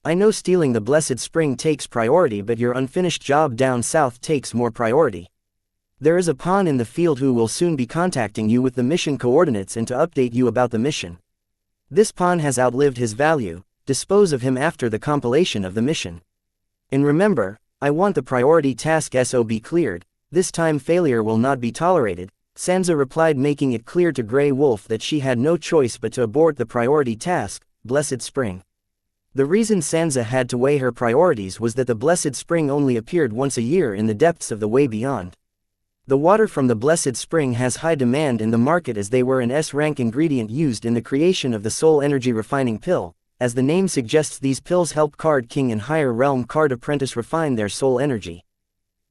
I know stealing the Blessed Spring takes priority, but your unfinished job down south takes more priority. There is a pawn in the field who will soon be contacting you with the mission coordinates and to update you about the mission. This pawn has outlived his value, dispose of him after the compilation of the mission. And remember, I want the priority task SOB cleared, this time failure will not be tolerated. Sansa replied, making it clear to Grey Wolf that she had no choice but to abort the priority task, Blessed Spring. The reason Sansa had to weigh her priorities was that the Blessed Spring only appeared once a year in the depths of the way beyond. The water from the Blessed Spring has high demand in the market, as they were an S-rank ingredient used in the creation of the Soul Energy Refining Pill. As the name suggests, these pills help Card King and higher realm Card Apprentice refine their soul energy.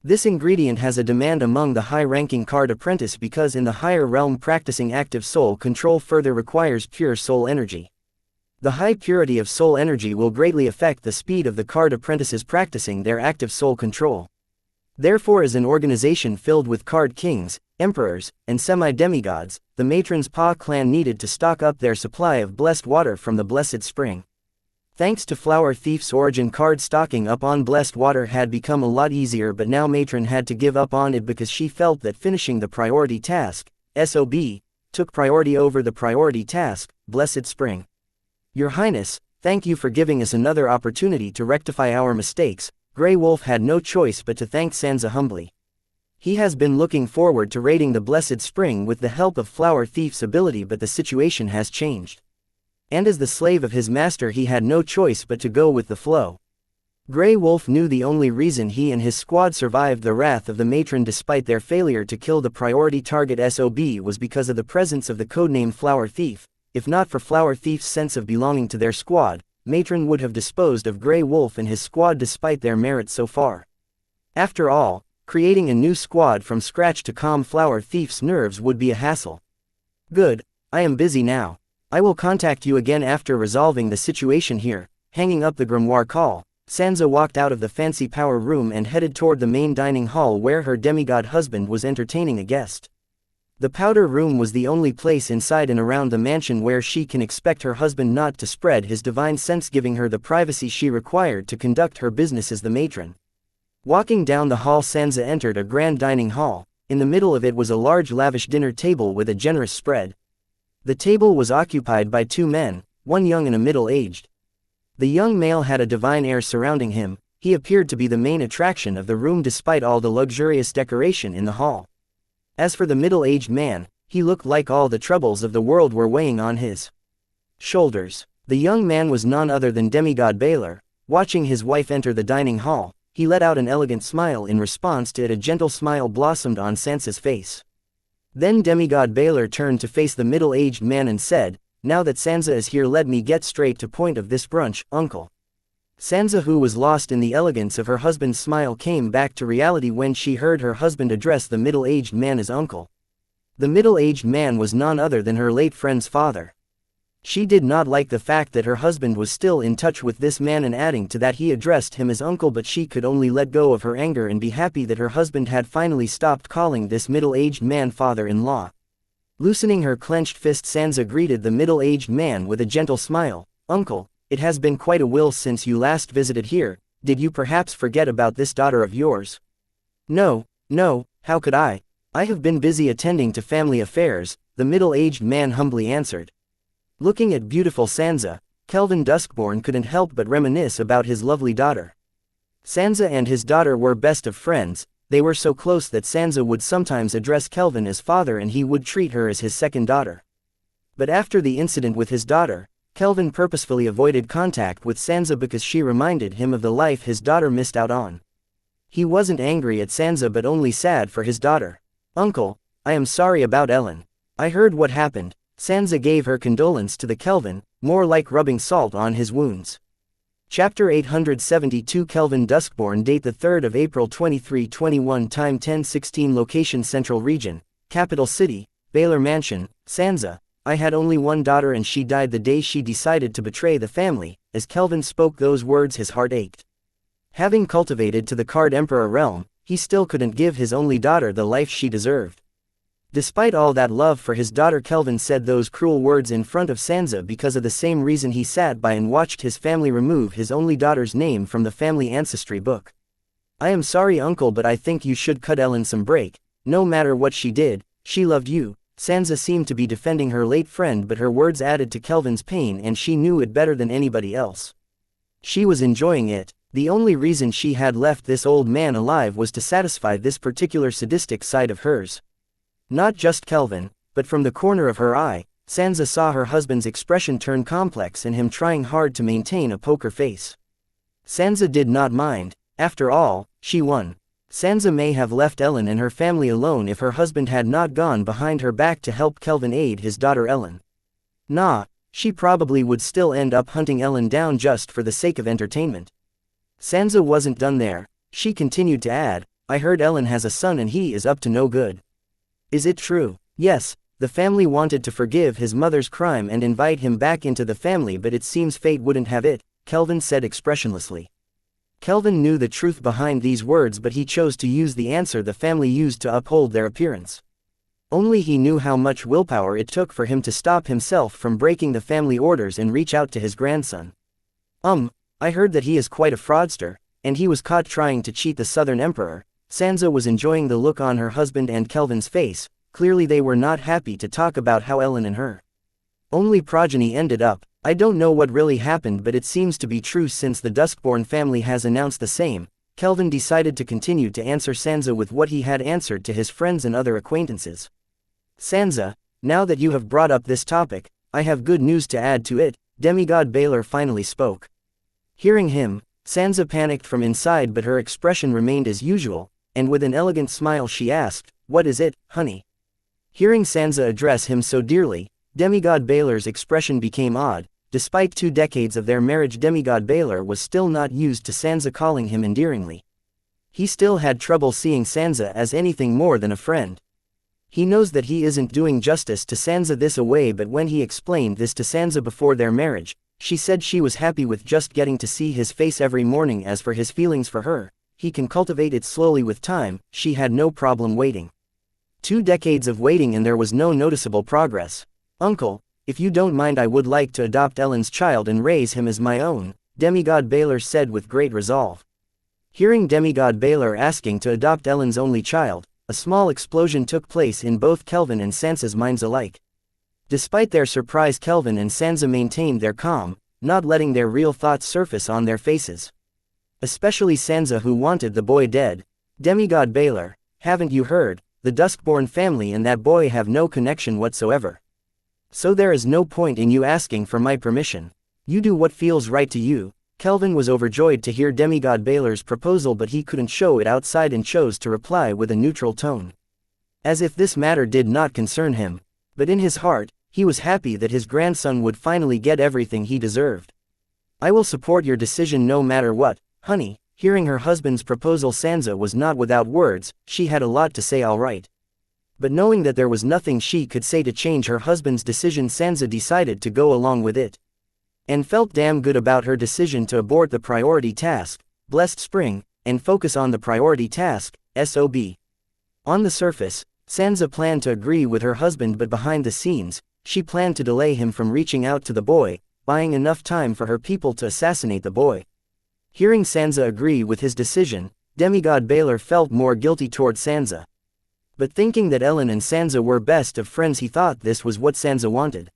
This ingredient has a demand among the high-ranking Card Apprentice because in the higher realm practicing active soul control further requires pure soul energy. The high purity of soul energy will greatly affect the speed of the Card Apprentices practicing their active soul control. Therefore, as an organization filled with card kings, emperors, and semi-demigods, the matron's Pa clan needed to stock up their supply of blessed water from the blessed spring. Thanks to Flower Thief's origin, card stocking up on blessed water had become a lot easier, but now matron had to give up on it because she felt that finishing the priority task, SOB, took priority over the priority task, blessed spring. Your Highness, thank you for giving us another opportunity to rectify our mistakes. Grey Wolf had no choice but to thank Xianxia humbly. He has been looking forward to raiding the blessed spring with the help of Flower Thief's ability, but the situation has changed. And as the slave of his master, he had no choice but to go with the flow. Grey Wolf knew the only reason he and his squad survived the wrath of the matron despite their failure to kill the priority target SOB was because of the presence of the codename Flower Thief. If not for Flower Thief's sense of belonging to their squad, matron would have disposed of Grey Wolf and his squad despite their merits so far. After all, creating a new squad from scratch to calm Flower Thief's nerves would be a hassle. Good, I am busy now. I will contact you again after resolving the situation here. Hanging up the grimoire call, Xianxia walked out of the fancy power room and headed toward the main dining hall where her demigod husband was entertaining a guest. The powder room was the only place inside and around the mansion where she can expect her husband not to spread his divine sense, giving her the privacy she required to conduct her business as the matron. Walking down the hall, Xianxia entered a grand dining hall. In the middle of it was a large lavish dinner table with a generous spread. The table was occupied by two men, one young and a middle-aged. The young male had a divine air surrounding him. He appeared to be the main attraction of the room despite all the luxurious decoration in the hall. As for the middle-aged man, he looked like all the troubles of the world were weighing on his shoulders. The young man was none other than demigod Baylor. Watching his wife enter the dining hall, he let out an elegant smile. In response to it, a gentle smile blossomed on Xianxia's face. Then demigod Baylor turned to face the middle-aged man and said, "Now that Xianxia is here, let me get straight to point of this brunch, uncle." Xianxia, who was lost in the elegance of her husband's smile, came back to reality when she heard her husband address the middle-aged man as uncle. The middle-aged man was none other than her late friend's father. She did not like the fact that her husband was still in touch with this man, and adding to that he addressed him as uncle, but she could only let go of her anger and be happy that her husband had finally stopped calling this middle-aged man father-in-law. Loosening her clenched fist, Xianxia greeted the middle-aged man with a gentle smile. "Uncle, it has been quite a while since you last visited here. Did you perhaps forget about this daughter of yours?" No, how could I? I have been busy attending to family affairs," the middle-aged man humbly answered. Looking at beautiful Xianxia, Kelvin Duskborn couldn't help but reminisce about his lovely daughter. Xianxia and his daughter were best of friends. They were so close that Xianxia would sometimes address Kelvin as father and he would treat her as his second daughter. But after the incident with his daughter, Kelvin purposefully avoided contact with Xianxia because she reminded him of the life his daughter missed out on. He wasn't angry at Xianxia but only sad for his daughter. "Uncle, I am sorry about Ellen. I heard what happened." Xianxia gave her condolence to the Kelvin, more like rubbing salt on his wounds. Chapter 872, Kelvin Duskborn. Date the 3rd of April 2321. Time 10:16. Location Central Region, Capital City, Baylor Mansion. Xianxia, I had only one daughter and she died the day she decided to betray the family. As Kelvin spoke those words, his heart ached. Having cultivated to the Card Emperor realm, he still couldn't give his only daughter the life she deserved. Despite all that love for his daughter, Kelvin said those cruel words in front of Xianxia because of the same reason he sat by and watched his family remove his only daughter's name from the family ancestry book. "I am sorry, uncle, but I think you should cut Ellen some break. No matter what she did, she loved you." Xianxia seemed to be defending her late friend, but her words added to Kelvin's pain and she knew it better than anybody else. She was enjoying it. The only reason she had left this old man alive was to satisfy this particular sadistic side of hers. Not just Kelvin, but from the corner of her eye, Xianxia saw her husband's expression turn complex and him trying hard to maintain a poker face. Xianxia did not mind. After all, she won. Xianxia may have left Ellen and her family alone if her husband had not gone behind her back to help Kelvin aid his daughter Ellen. Nah, she probably would still end up hunting Ellen down just for the sake of entertainment. Xianxia wasn't done there. She continued to add, "I heard Ellen has a son and he is up to no good." "Is it true?" "Yes, the family wanted to forgive his mother's crime and invite him back into the family, but it seems fate wouldn't have it," Kelvin said expressionlessly. Kelvin knew the truth behind these words, but he chose to use the answer the family used to uphold their appearance. Only he knew how much willpower it took for him to stop himself from breaking the family orders and reach out to his grandson. I heard that he is quite a fraudster, and he was caught trying to cheat the Southern Emperor." Sansa was enjoying the look on her husband and Kelvin's face. Clearly they were not happy to talk about how Ellen and her only progeny ended up. "I don't know what really happened, but it seems to be true since the Duskborn family has announced the same." Kelvin decided to continue to answer Sansa with what he had answered to his friends and other acquaintances. "Sansa, now that you have brought up this topic, I have good news to add to it." Demigod Baylor finally spoke. Hearing him, Sansa panicked from inside, but her expression remained as usual, and with an elegant smile she asked, "What is it, honey?" Hearing Sansa address him so dearly, Demigod Baylor's expression became odd. Despite 2 decades of their marriage, Demigod Baylor was still not used to Sansa calling him endearingly. He still had trouble seeing Sansa as anything more than a friend. He knows that he isn't doing justice to Sansa this way, but when he explained this to Sansa before their marriage, she said she was happy with just getting to see his face every morning. As for his feelings for her, he can cultivate it slowly with time. She had no problem waiting. 2 decades of waiting and there was no noticeable progress. "Uncle, if you don't mind, I would like to adopt Ellen's child and raise him as my own," Demigod Baylor said with great resolve. Hearing Demigod Baylor asking to adopt Ellen's only child, a small explosion took place in both Kelvin and Sansa's minds alike. Despite their surprise, Kelvin and Sansa maintained their calm, not letting their real thoughts surface on their faces. Especially Sansa, who wanted the boy dead. "Demigod Baylor, haven't you heard? The Duskborn family and that boy have no connection whatsoever. So there is no point in you asking for my permission. You do what feels right to you." Kelvin was overjoyed to hear Demigod Baylor's proposal, but he couldn't show it outside and chose to reply with a neutral tone, as if this matter did not concern him. But in his heart, he was happy that his grandson would finally get everything he deserved. "I will support your decision no matter what, honey." Hearing her husband's proposal, Sansa was not without words. She had a lot to say, all right. But knowing that there was nothing she could say to change her husband's decision, Sansa decided to go along with it. And felt damn good about her decision to abort the priority task, Blessed Spring, and focus on the priority task, SOB. On the surface, Sansa planned to agree with her husband, but behind the scenes, she planned to delay him from reaching out to the boy, buying enough time for her people to assassinate the boy. Hearing Sansa agree with his decision, Demigod Baylor felt more guilty toward Sansa. But thinking that Ellen and Sansa were best of friends, he thought this was what Sansa wanted.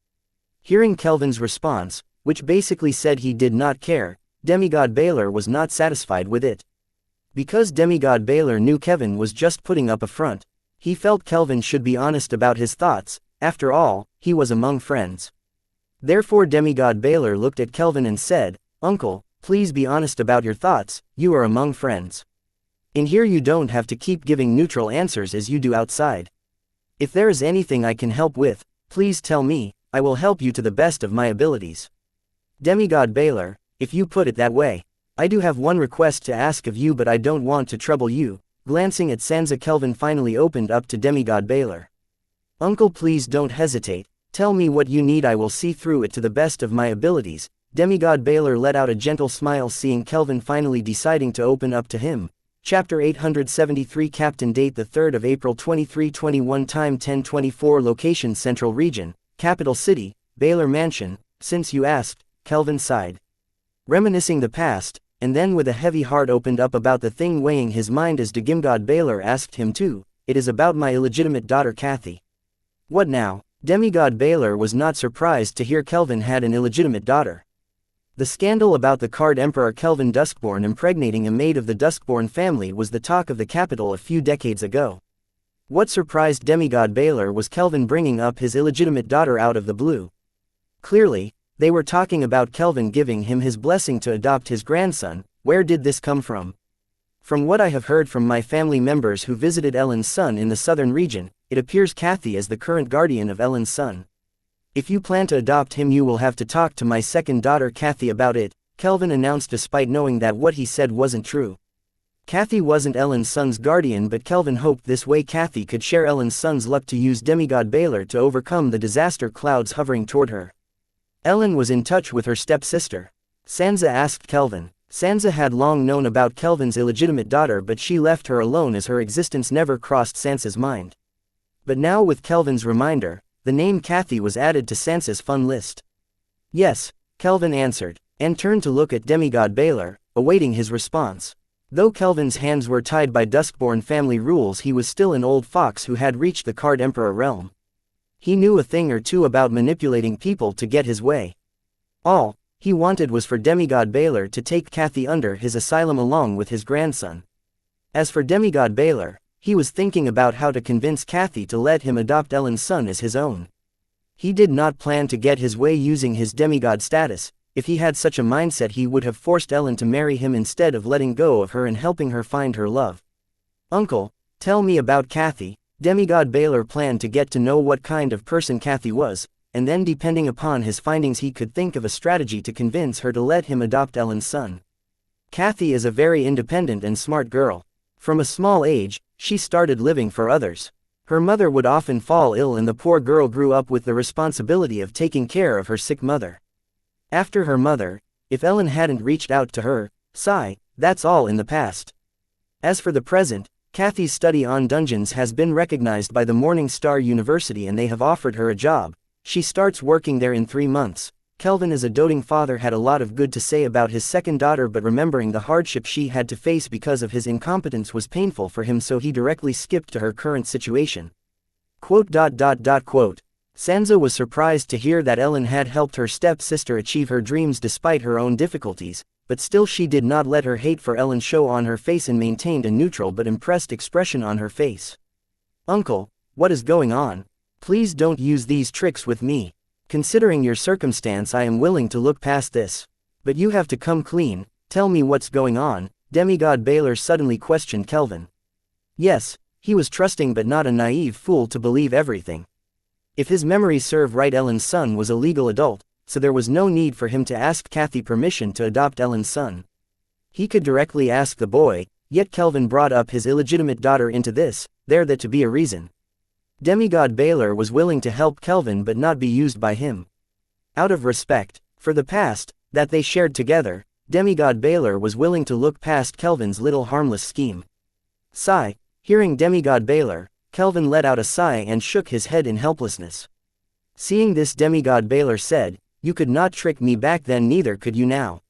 Hearing Kelvin's response, which basically said he did not care, Demigod Baylor was not satisfied with it. Because Demigod Baylor knew Kelvin was just putting up a front, he felt Kelvin should be honest about his thoughts. After all, he was among friends. Therefore Demigod Baylor looked at Kelvin and said, "Uncle, please be honest about your thoughts. You are among friends. In here you don't have to keep giving neutral answers as you do outside. If there is anything I can help with, please tell me. I will help you to the best of my abilities." "Demigod Baylor, if you put it that way, I do have one request to ask of you, but I don't want to trouble you." Glancing at Sansa, Kelvin finally opened up to Demigod Baylor. "Uncle, please don't hesitate. Tell me what you need. I will see through it to the best of my abilities." Demigod Baylor let out a gentle smile, seeing Kelvin finally deciding to open up to him. Chapter 873, Captain. Date the 3rd of April 2321, time 10:24, location Central Region, Capital City, Baylor Mansion. "Since you asked," Kelvin sighed, reminiscing the past, and then with a heavy heart opened up about the thing weighing his mind as Demigod Baylor asked him to. "It is about my illegitimate daughter Kathy." "What now?" Demigod Baylor was not surprised to hear Kelvin had an illegitimate daughter. The scandal about the Card Emperor Kelvin Duskborn impregnating a maid of the Duskborn family was the talk of the capital a few decades ago. What surprised Demigod Baylor was Kelvin bringing up his illegitimate daughter out of the blue. Clearly, they were talking about Kelvin giving him his blessing to adopt his grandson. Where did this come from? From what I have heard from my family members who visited Ellen's son in the southern region, it appears Kathy is the current guardian of Ellen's son. If you plan to adopt him, you will have to talk to my second daughter Kathy about it, Kelvin announced, despite knowing that what he said wasn't true. Kathy wasn't Ellen's son's guardian, but Kelvin hoped this way Kathy could share Ellen's son's luck to use Demigod Baylor to overcome the disaster clouds hovering toward her. Ellen was in touch with her stepsister. Sansa asked Kelvin. Sansa had long known about Kelvin's illegitimate daughter, but she left her alone as her existence never crossed Sansa's mind. But now with Kelvin's reminder, the name Kathy was added to Sansa's fun list. Yes, Kelvin answered, and turned to look at demigod Baelor, awaiting his response. Though Kelvin's hands were tied by Duskborn family rules, he was still an old fox who had reached the Card Emperor realm. He knew a thing or two about manipulating people to get his way. All he wanted was for demigod Baelor to take Kathy under his asylum along with his grandson. As for demigod Baelor, he was thinking about how to convince Kathy to let him adopt Ellen's son as his own. He did not plan to get his way using his demigod status. If he had such a mindset, he would have forced Ellen to marry him instead of letting go of her and helping her find her love. Uncle, tell me about Kathy. Demigod Baelor planned to get to know what kind of person Kathy was, and then depending upon his findings he could think of a strategy to convince her to let him adopt Ellen's son. Kathy is a very independent and smart girl. From a small age, she started living for others. Her mother would often fall ill and the poor girl grew up with the responsibility of taking care of her sick mother. After her mother, if Ellen hadn't reached out to her, that's all in the past. As for the present, Kathy's study on dungeons has been recognized by the Morning Star University and they have offered her a job. She starts working there in 3 months. Kelvin as a doting father had a lot of good to say about his second daughter, but remembering the hardship she had to face because of his incompetence was painful for him, so he directly skipped to her current situation. Sansa was surprised to hear that Ellen had helped her step-sister achieve her dreams despite her own difficulties, but still she did not let her hate for Ellen show on her face and maintained a neutral but impressed expression on her face. Uncle, what is going on? Please don't use these tricks with me. Considering your circumstance, I am willing to look past this. But you have to come clean, tell me what's going on. Demigod Baelor suddenly questioned Kelvin. Yes, he was trusting but not a naive fool to believe everything. If his memories serve right, Ellen's son was a legal adult, so there was no need for him to ask Kathy permission to adopt Ellen's son. He could directly ask the boy, yet Kelvin brought up his illegitimate daughter into this, that to be a reason. Demigod Baelor was willing to help Kelvin but not be used by him. Out of respect for the past that they shared together, Demigod Baelor was willing to look past Kelvin's little harmless scheme. Hearing Demigod Baelor, Kelvin let out a sigh and shook his head in helplessness. Seeing this, Demigod Baelor said, "You could not trick me back then, neither could you now.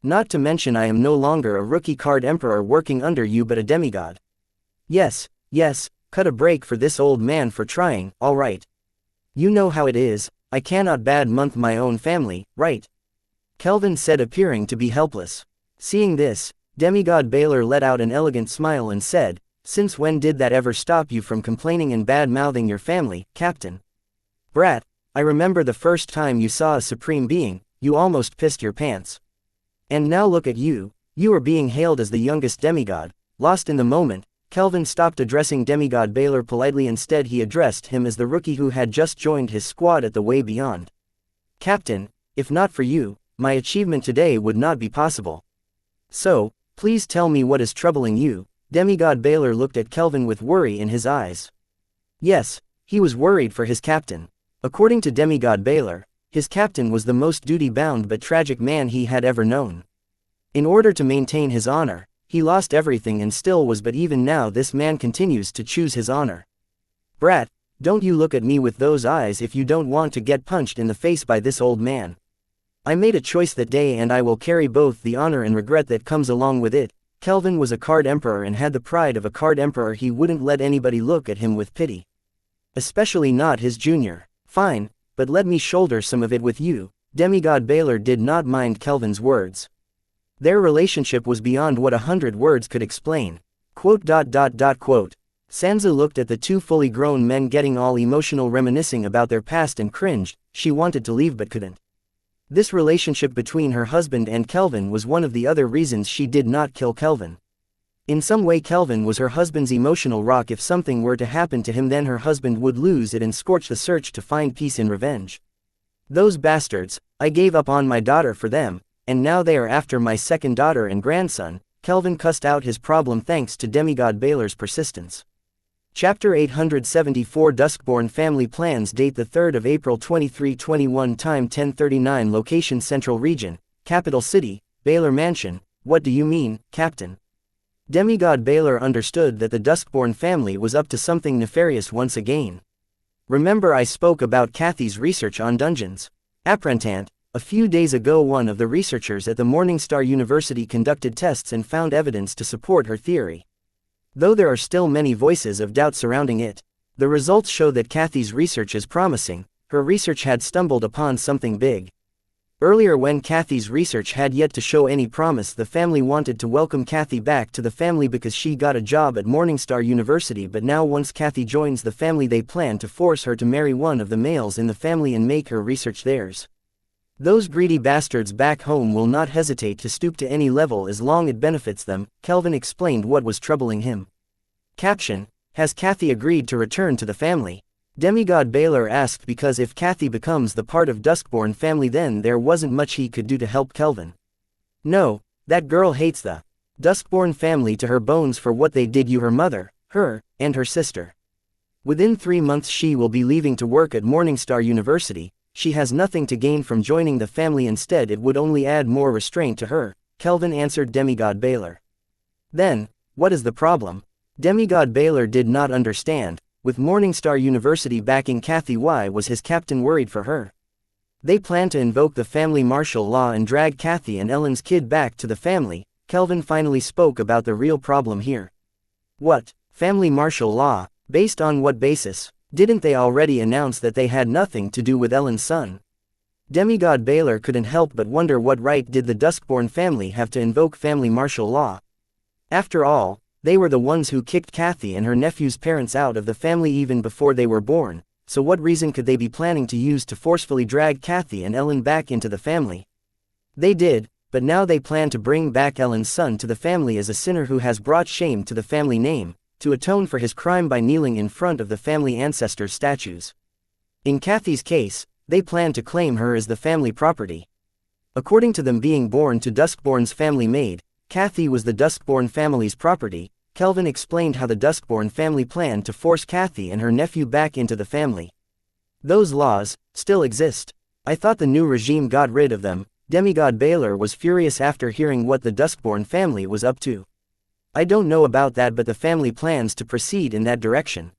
Not to mention I am no longer a rookie Card Emperor working under you but a demigod." Yes, cut a break for this old man for trying, alright. You know how it is, I cannot bad-mouth my own family, right? Kelvin said, appearing to be helpless. Seeing this, Demigod Baelor let out an elegant smile and said, "Since when did that ever stop you from complaining and bad-mouthing your family, Captain? Brat, I remember the first time you saw a supreme being, you almost pissed your pants. And now look at you are being hailed as the youngest demigod." Lost in the moment, Kelvin stopped addressing Demigod Baelor politely. Instead he addressed him as the rookie who had just joined his squad at the Way Beyond. "Captain, if not for you, my achievement today would not be possible. So, please tell me what is troubling you." Demigod Baelor looked at Kelvin with worry in his eyes. Yes, he was worried for his captain. According to Demigod Baelor, his captain was the most duty-bound but tragic man he had ever known. In order to maintain his honor, he lost everything and still was, but even now this man continues to choose his honor. "Brat, don't you look at me with those eyes if you don't want to get punched in the face by this old man. I made a choice that day and I will carry both the honor and regret that comes along with it." Kelvin was a Card Emperor and had the pride of a Card Emperor. He wouldn't let anybody look at him with pity. Especially not his junior. "Fine, but let me shoulder some of it with you." Demigod Baelor did not mind Kelvin's words. Their relationship was beyond what 100 words could explain. Sansa looked at the two fully grown men getting all emotional, reminiscing about their past, and cringed. She wanted to leave but couldn't. This relationship between her husband and Kelvin was one of the other reasons she did not kill Kelvin. In some way Kelvin was her husband's emotional rock. If something were to happen to him, then her husband would lose it and scorch the search to find peace in revenge. "Those bastards, I gave up on my daughter for them, and now they are after my second daughter and grandson." Kelvin cussed out his problem thanks to Demigod Baelor's persistence. Chapter 874 Duskborn Family Plans. Date the 3rd of April 2321. Time 10:39. Location Central Region, Capital City, Baelor Mansion, What do you mean, Captain? Demigod Baylor understood that the Duskborn family was up to something nefarious once again. Remember I spoke about Kathy's research on dungeons. Apprentant, a few days ago one of the researchers at the Morningstar University conducted tests and found evidence to support her theory. Though there are still many voices of doubt surrounding it, the results show that Kathy's research is promising. Her research had stumbled upon something big. Earlier when Kathy's research had yet to show any promise, the family wanted to welcome Kathy back to the family because she got a job at Morningstar University, but now once Kathy joins the family they plan to force her to marry one of the males in the family and make her research theirs. Those greedy bastards back home will not hesitate to stoop to any level as long it benefits them. Kelvin explained what was troubling him. Caption: has Kathy agreed to return to the family? Demigod Baylor asked because if Kathy becomes the part of Duskborn family then there wasn't much he could do to help Kelvin. No, that girl hates the Duskborn family to her bones for what they did you, her mother, her, and her sister. Within 3 months she will be leaving to work at Morningstar University. She has nothing to gain from joining the family, instead it would only add more restraint to her, Kelvin answered Demigod Baylor. Then, what is the problem? Demigod Baylor did not understand. With Morningstar University backing Kathy, why was his captain worried for her? They plan to invoke the family martial law and drag Kathy and Ellen's kid back to the family. Kelvin finally spoke about the real problem here. What? Family martial law? Based on what basis? Didn't they already announce that they had nothing to do with Ellen's son? Demigod Baylor couldn't help but wonder what right did the Duskborn family have to invoke family martial law. After all, they were the ones who kicked Kathy and her nephew's parents out of the family even before they were born, so what reason could they be planning to use to forcefully drag Kathy and Ellen back into the family? They did, but now they plan to bring back Ellen's son to the family as a sinner who has brought shame to the family name, to atone for his crime by kneeling in front of the family ancestors' statues. In Kathy's case, they plan to claim her as the family property. According to them being born to Duskborn's family maid, Kathy was the Duskborn family's property. Kelvin explained how the Duskborn family planned to force Kathy and her nephew back into the family. Those laws still exist. I thought the new regime got rid of them. Demigod Baylor was furious after hearing what the Duskborn family was up to. I don't know about that, but the family plans to proceed in that direction.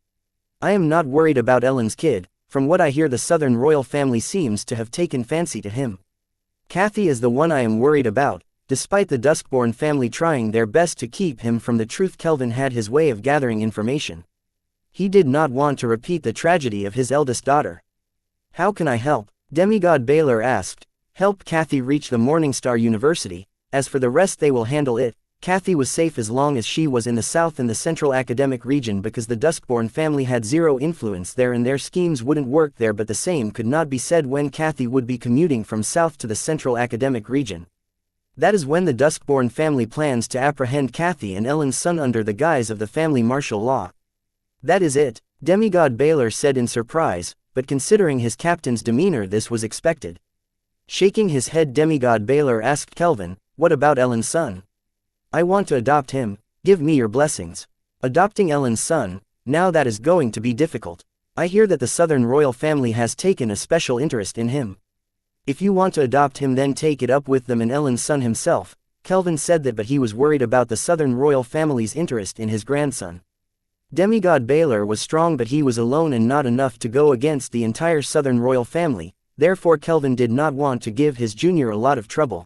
I am not worried about Ellen's kid. From what I hear, the Southern royal family seems to have taken fancy to him. Kathy is the one I am worried about. Despite the Duskborn family trying their best to keep him from the truth, Kelvin had his way of gathering information. He did not want to repeat the tragedy of his eldest daughter. How can I help? Demigod Baylor asked. Help Kathy reach the Morningstar University. As for the rest, they will handle it. Kathy was safe as long as she was in the South and the Central Academic region because the Duskborn family had zero influence there and their schemes wouldn't work there, but the same could not be said when Kathy would be commuting from South to the Central Academic region. That is when the Duskborn family plans to apprehend Kathy and Ellen's son under the guise of the family martial law. That is it, Demigod Baylor said in surprise, but considering his captain's demeanor this was expected. Shaking his head, Demigod Baylor asked Kelvin, what about Ellen's son? I want to adopt him. Give me your blessings. Adopting Ellen's son? Now that is going to be difficult. I hear that the Southern royal family has taken a special interest in him. If you want to adopt him, then take it up with them and Ellen's son himself. Kelvin said that, but he was worried about the Southern royal family's interest in his grandson. Demigod Baylor was strong, but he was alone and not enough to go against the entire Southern royal family. Therefore Kelvin did not want to give his junior a lot of trouble.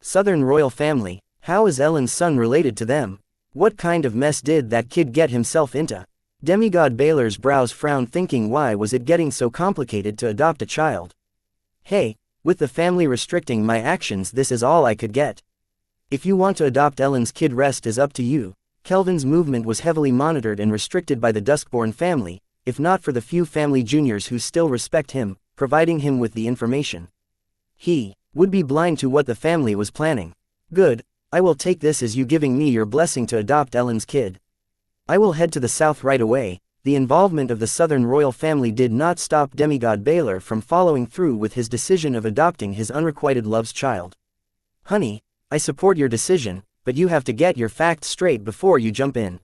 Southern royal family? How is Ellen's son related to them? What kind of mess did that kid get himself into? Demigod Baylor's brows frowned, thinking, why was it getting so complicated to adopt a child? Hey, with the family restricting my actions, this is all I could get. If you want to adopt Ellen's kid, rest is up to you. Kelvin's movement was heavily monitored and restricted by the Duskborn family, if not for the few family juniors who still respect him, providing him with the information. He would be blind to what the family was planning. Good, I will take this as you giving me your blessing to adopt Ellen's kid. I will head to the South right away. The involvement of the Southern royal family did not stop Demigod Baylor from following through with his decision of adopting his unrequited love's child. Honey, I support your decision, but you have to get your facts straight before you jump in.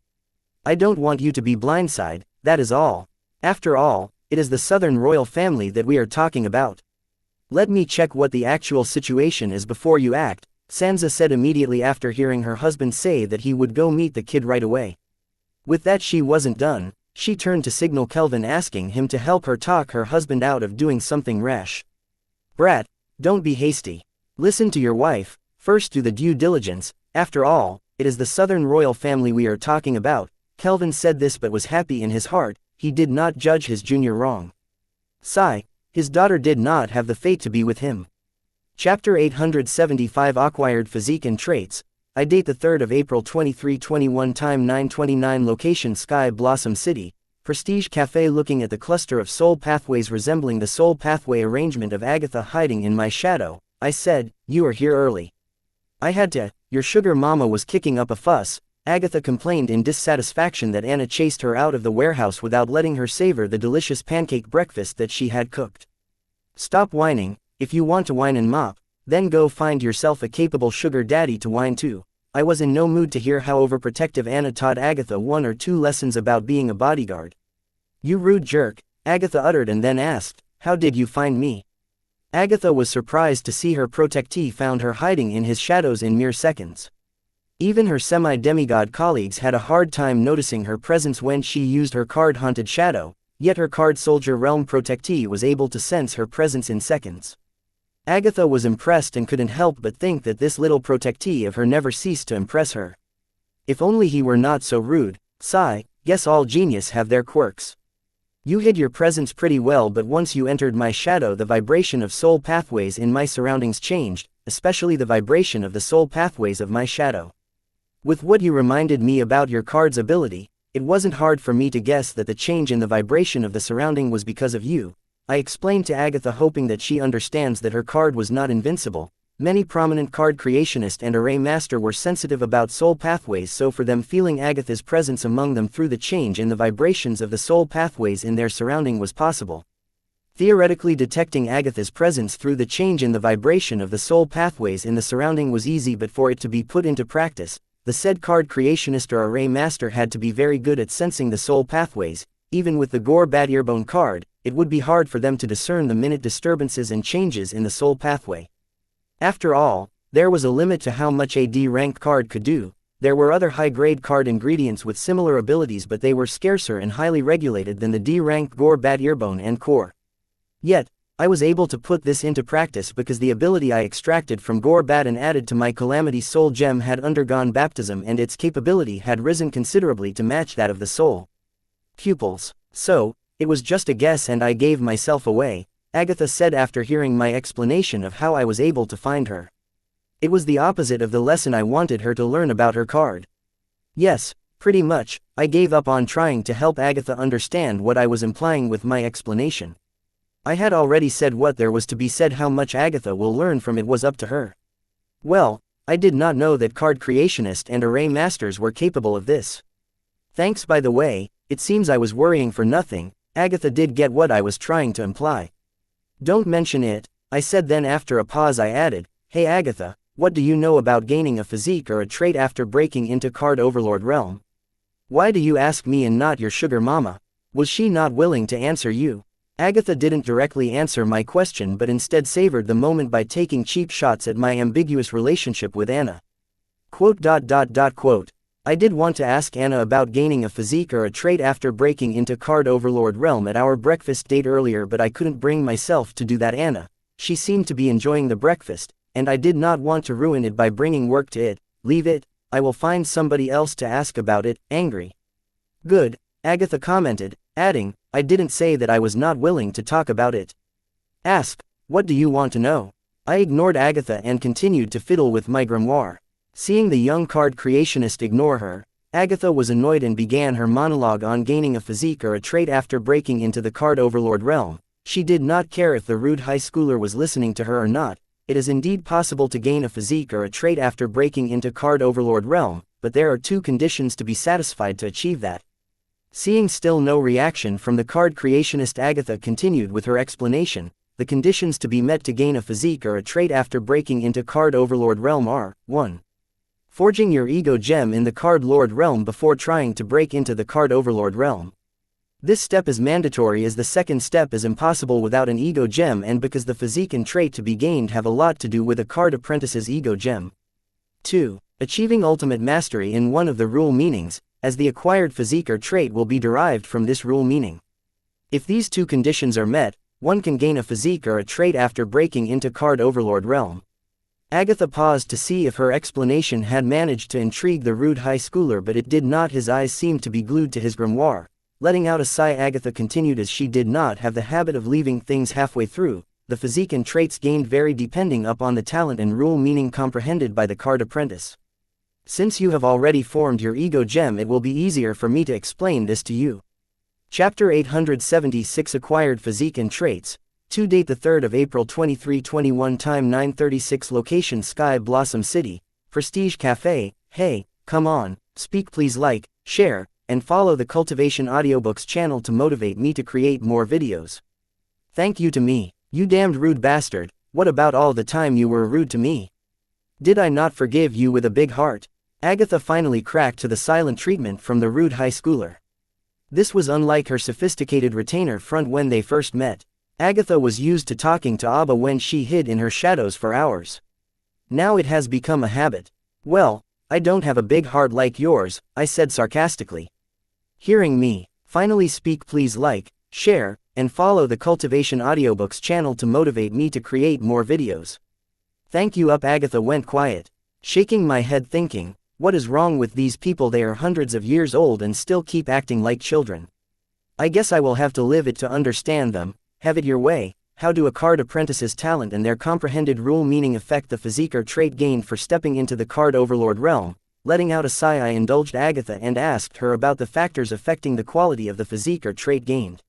I don't want you to be blindsided, that is all. After all, it is the Southern royal family that we are talking about. Let me check what the actual situation is before you act. Sansa said immediately after hearing her husband say that he would go meet the kid right away. With that she wasn't done, she turned to signal Kelvin asking him to help her talk her husband out of doing something rash. Brat, don't be hasty. Listen to your wife, first do the due diligence, after all, it is the southern royal family we are talking about. Kelvin said this but was happy in his heart, he did not judge his junior wrong. Sigh, his daughter did not have the fate to be with him. Chapter 875 Acquired Physique and Traits. I date the 3rd of April 2321 time 9:29 location Sky Blossom City, Prestige Cafe looking at the cluster of soul pathways resembling the soul pathway arrangement of Agatha hiding in my shadow, I said, you are here early. I had to, your sugar mama was kicking up a fuss. Agatha complained in dissatisfaction that Anna chased her out of the warehouse without letting her savor the delicious pancake breakfast that she had cooked. Stop whining, if you want to whine and mop, then go find yourself a capable sugar daddy to whine to. I was in no mood to hear how overprotective Anna taught Agatha 1 or 2 lessons about being a bodyguard. You rude jerk, Agatha uttered and then asked, how did you find me? Agatha was surprised to see her protectee found her hiding in his shadows in mere seconds. Even her semi-demigod colleagues had a hard time noticing her presence when she used her card-haunted shadow, yet her card soldier realm protectee was able to sense her presence in seconds. Agatha was impressed and couldn't help but think that this little protectee of her never ceased to impress her. If only he were not so rude. Sigh, guess all genius have their quirks. You hid your presence pretty well, but once you entered my shadow the vibration of soul pathways in my surroundings changed, especially the vibration of the soul pathways of my shadow. With what you reminded me about your card's ability, it wasn't hard for me to guess that the change in the vibration of the surrounding was because of you. I explained to Agatha, hoping that she understands that her card was not invincible. Many prominent card creationist and array master were sensitive about soul pathways, so for them feeling Agatha's presence among them through the change in the vibrations of the soul pathways in their surrounding was possible. Theoretically, detecting Agatha's presence through the change in the vibration of the soul pathways in the surrounding was easy, but for it to be put into practice, the said card creationist or array master had to be very good at sensing the soul pathways. Even with the Gore Bad Earbone card, it would be hard for them to discern the minute disturbances and changes in the soul pathway. After all, there was a limit to how much a D-rank card could do. There were other high-grade card ingredients with similar abilities, but they were scarcer and highly regulated than the D-rank Gore Bad Earbone and Core. Yet, I was able to put this into practice because the ability I extracted from Gore Bad and added to my Calamity Soul Gem had undergone baptism, and its capability had risen considerably to match that of the soul pupils. So, it was just a guess and I gave myself away, Agatha said after hearing my explanation of how I was able to find her. It was the opposite of the lesson I wanted her to learn about her card. Yes, pretty much, I gave up on trying to help Agatha understand what I was implying with my explanation. I had already said what there was to be said. How much Agatha will learn from it was up to her. Well, I did not know that card creationists and array masters were capable of this. Thanks, by the way. It seems I was worrying for nothing. Agatha did get what I was trying to imply. Don't mention it, I said. Then after a pause I added, hey Agatha, what do you know about gaining a physique or a trait after breaking into Card Overlord realm? Why do you ask me and not your sugar mama? Was she not willing to answer you? Agatha didn't directly answer my question, but instead savored the moment by taking cheap shots at my ambiguous relationship with Anna. Quote. I did want to ask Anna about gaining a physique or a trait after breaking into Card Overlord realm at our breakfast date earlier, but I couldn't bring myself to do that. Anna, she seemed to be enjoying the breakfast, and I did not want to ruin it by bringing work to it. Leave it, I will find somebody else to ask about it. Angry. Good, Agatha commented, adding, I didn't say that I was not willing to talk about it. Ask, what do you want to know? I ignored Agatha and continued to fiddle with my grimoire. Seeing the young card creationist ignore her, Agatha was annoyed and began her monologue on gaining a physique or a trait after breaking into the Card Overlord realm. She did not care if the rude high schooler was listening to her or not. It is indeed possible to gain a physique or a trait after breaking into Card Overlord realm, but there are 2 conditions to be satisfied to achieve that. Seeing still no reaction from the card creationist, Agatha continued with her explanation. The conditions to be met to gain a physique or a trait after breaking into Card Overlord realm are, 1. Forging your ego gem in the Card Lord realm before trying to break into the Card Overlord realm. This step is mandatory as the second step is impossible without an ego gem, and because the physique and trait to be gained have a lot to do with a card apprentice's ego gem. 2. Achieving ultimate mastery in one of the rule meanings, as the acquired physique or trait will be derived from this rule meaning. If these two conditions are met, one can gain a physique or a trait after breaking into Card Overlord realm. Agatha paused to see if her explanation had managed to intrigue the rude high schooler, but it did not. His eyes seemed to be glued to his grimoire. Letting out a sigh, Agatha continued, as she did not have the habit of leaving things halfway through. The physique and traits gained vary depending upon the talent and rule meaning comprehended by the card apprentice. Since you have already formed your ego gem, it will be easier for me to explain this to you. Chapter 876, Acquired Physique and Traits. To date, the 3rd of April 2321, time 9:36, location Sky Blossom City, Prestige Cafe. Hey, come on, speak, please like, share, and follow the Cultivation Audiobooks channel to motivate me to create more videos. Thank you to me, you damned rude bastard. What about all the time you were rude to me? Did I not forgive you with a big heart? Agatha finally cracked to the silent treatment from the rude high schooler. This was unlike her sophisticated retainer front when they first met. Agatha was used to talking to Abba when she hid in her shadows for hours. Now it has become a habit. Well, I don't have a big heart like yours, I said sarcastically. Hearing me finally speak, please like, share, and follow the Cultivation Audiobooks channel to motivate me to create more videos. Thank you. Agatha went quiet, shaking my head thinking, what is wrong with these people? They are hundreds of years old and still keep acting like children. I guess I will have to live it to understand them. Have it your way. How do a card apprentice's talent and their comprehended rule meaning affect the physique or trait gained for stepping into the Card Overlord realm? Letting out a sigh, I indulged Agatha and asked her about the factors affecting the quality of the physique or trait gained.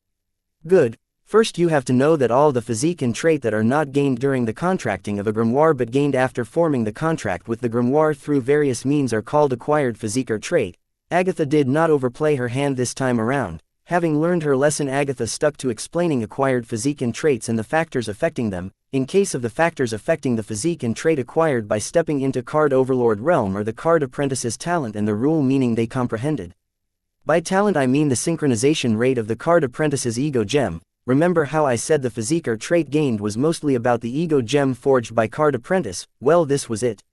Good. First, you have to know that all the physique and trait that are not gained during the contracting of a grimoire but gained after forming the contract with the grimoire through various means are called acquired physique or trait. Agatha did not overplay her hand this time around. Having learned her lesson, Agatha stuck to explaining acquired physique and traits and the factors affecting them. In case of the factors affecting the physique and trait acquired by stepping into Card Overlord realm, or the card apprentice's talent and the rule meaning they comprehended. By talent I mean the synchronization rate of the card apprentice's ego gem. Remember how I said the physique or trait gained was mostly about the ego gem forged by Card Apprentice? Well, this was it.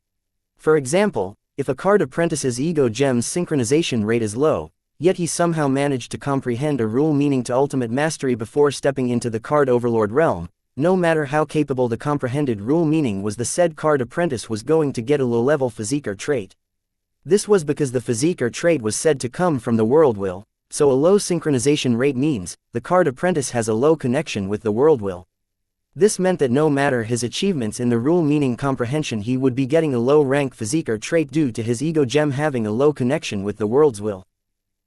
For example, if a Card Apprentice's ego gem's synchronization rate is low, yet he somehow managed to comprehend a rule meaning to ultimate mastery before stepping into the Card Overlord realm, no matter how capable the comprehended rule meaning was, the said Card Apprentice was going to get a low-level physique or trait. This was because the physique or trait was said to come from the world will. So a low synchronization rate means, the Card Apprentice has a low connection with the world will. This meant that no matter his achievements in the rule meaning comprehension, he would be getting a low rank physique or trait due to his ego gem having a low connection with the world's will.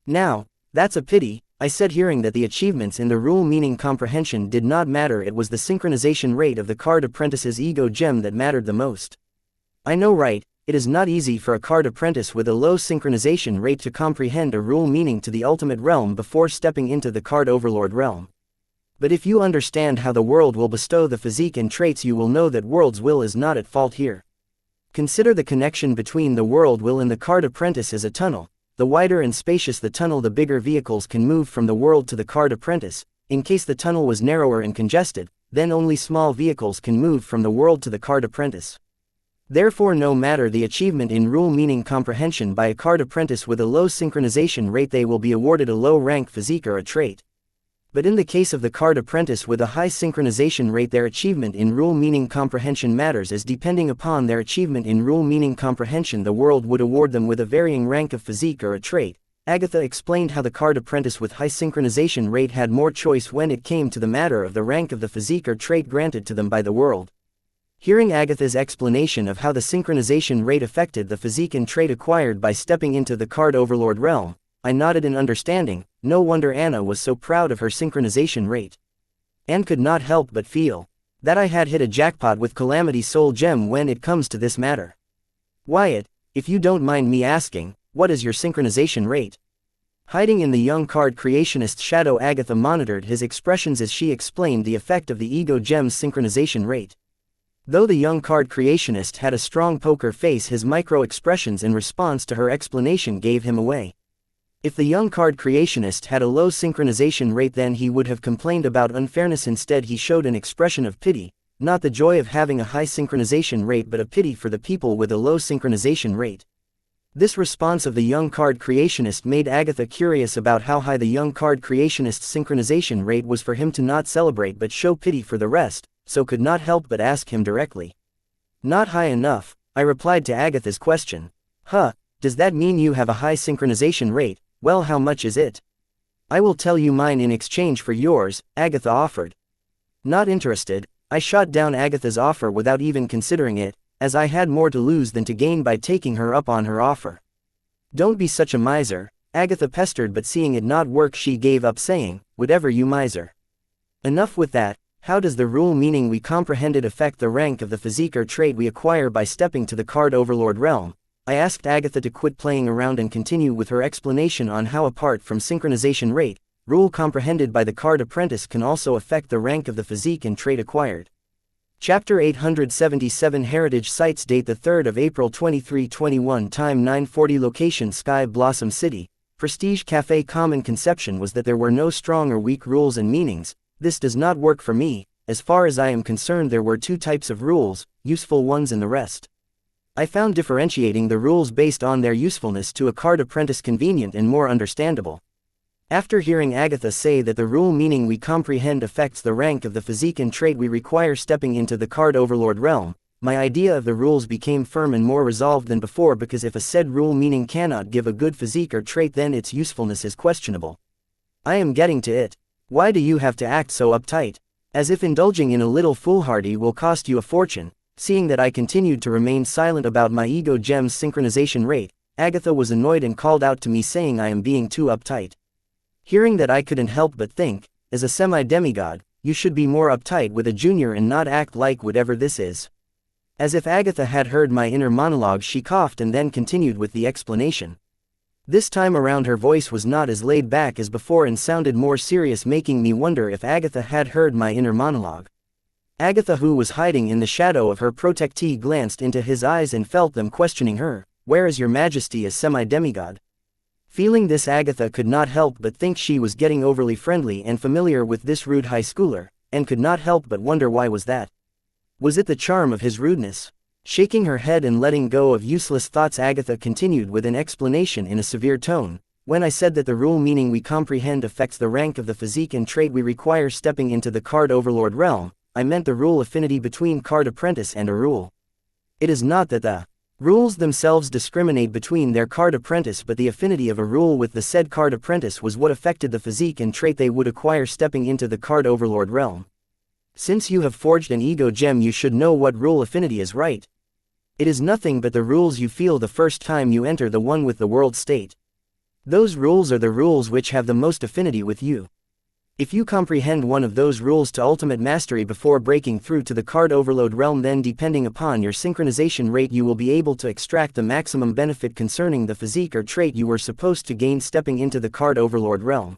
Now, that's a pity, I said, hearing that the achievements in the rule meaning comprehension did not matter. It was the synchronization rate of the Card Apprentice's ego gem that mattered the most. I know, right? It is not easy for a card apprentice with a low synchronization rate to comprehend a rule meaning to the ultimate realm before stepping into the Card Overlord realm. But if you understand how the world will bestow the physique and traits, you will know that world's will is not at fault here. Consider the connection between the world will and the card apprentice as a tunnel. The wider and spacious the tunnel, the bigger vehicles can move from the world to the card apprentice. In case the tunnel was narrower and congested, then only small vehicles can move from the world to the card apprentice. Therefore, no matter the achievement in rule meaning comprehension by a card apprentice with a low synchronization rate, they will be awarded a low rank physique or a trait. But in the case of the card apprentice with a high synchronization rate, their achievement in rule meaning comprehension matters, as depending upon their achievement in rule meaning comprehension, the world would award them with a varying rank of physique or a trait. Agatha explained how the card apprentice with high synchronization rate had more choice when it came to the matter of the rank of the physique or trait granted to them by the world. Hearing Agatha's explanation of how the synchronization rate affected the physique and trait acquired by stepping into the Card Overlord realm, I nodded in understanding. No wonder Anna was so proud of her synchronization rate. Anne could not help but feel that I had hit a jackpot with Calamity's soul gem when it comes to this matter. Wyatt, if you don't mind me asking, what is your synchronization rate? Hiding in the young card creationist's shadow, Agatha monitored his expressions as she explained the effect of the ego gem's synchronization rate. Though the young card creationist had a strong poker face, his micro-expressions in response to her explanation gave him away. If the young card creationist had a low synchronization rate, then he would have complained about unfairness. Instead, he showed an expression of pity. not the joy of having a high synchronization rate but a pity for the people with a low synchronization rate. This response of the young card creationist made Agatha curious about how high the young card creationist's synchronization rate was for him to not celebrate but show pity for the rest, so could not help but ask him directly. Not high enough, I replied to Agatha's question. Does that mean you have a high synchronization rate? Well, how much is it? I will tell you mine in exchange for yours, Agatha offered. Not interested, I shot down Agatha's offer without even considering it, as I had more to lose than to gain by taking her up on her offer. Don't be such a miser, Agatha pestered, but seeing it not work she gave up, saying, whatever you miser. Enough with that. How does the rule meaning we comprehended affect the rank of the physique or trait we acquire by stepping to the card overlord realm? I asked Agatha to quit playing around and continue with her explanation on how, apart from synchronization rate, rule comprehended by the card apprentice can also affect the rank of the physique and trait acquired. Chapter 877 Heritage Sites. Date the 3rd of April 2321. Time 9:40. Location Sky Blossom City. Prestige Cafe. Common conception was that there were no strong or weak rules and meanings. This does not work for me. As far as I am concerned, there were two types of rules, useful ones and the rest. I found differentiating the rules based on their usefulness to a card apprentice convenient and more understandable. After hearing Agatha say that the rule meaning we comprehend affects the rank of the physique and trait we require stepping into the card overlord realm, my idea of the rules became firm and more resolved than before, because if a said rule meaning cannot give a good physique or trait, then its usefulness is questionable. I am getting to it. Why do you have to act so uptight? As if indulging in a little foolhardy will cost you a fortune. Seeing that I continued to remain silent about my ego gem's synchronization rate, Agatha was annoyed and called out to me, saying I am being too uptight. Hearing that, I couldn't help but think, as a semi-demigod, you should be more uptight with a junior and not act like whatever this is. As if Agatha had heard my inner monologue, she coughed and then continued with the explanation. This time around her voice was not as laid back as before and sounded more serious, making me wonder if Agatha had heard my inner monologue. Agatha, who was hiding in the shadow of her protectee, glanced into his eyes and felt them questioning her. Where is your majesty as semi-demigod? Feeling this, Agatha could not help but think she was getting overly friendly and familiar with this rude high schooler, and could not help but wonder why was that. Was it the charm of his rudeness? Shaking her head and letting go of useless thoughts, Agatha continued with an explanation in a severe tone. When I said that the rule meaning we comprehend affects the rank of the physique and trait we require stepping into the card overlord realm, I meant the rule affinity between card apprentice and a rule. It is not that the rules themselves discriminate between their card apprentice, but the affinity of a rule with the said card apprentice was what affected the physique and trait they would acquire stepping into the card overlord realm. Since you have forged an ego gem, you should know what rule affinity is, right? It is nothing but the rules you feel the first time you enter the one with the world state. Those rules are the rules which have the most affinity with you. If you comprehend one of those rules to ultimate mastery before breaking through to the card overload realm, then depending upon your synchronization rate you will be able to extract the maximum benefit concerning the physique or trait you were supposed to gain stepping into the card overlord realm.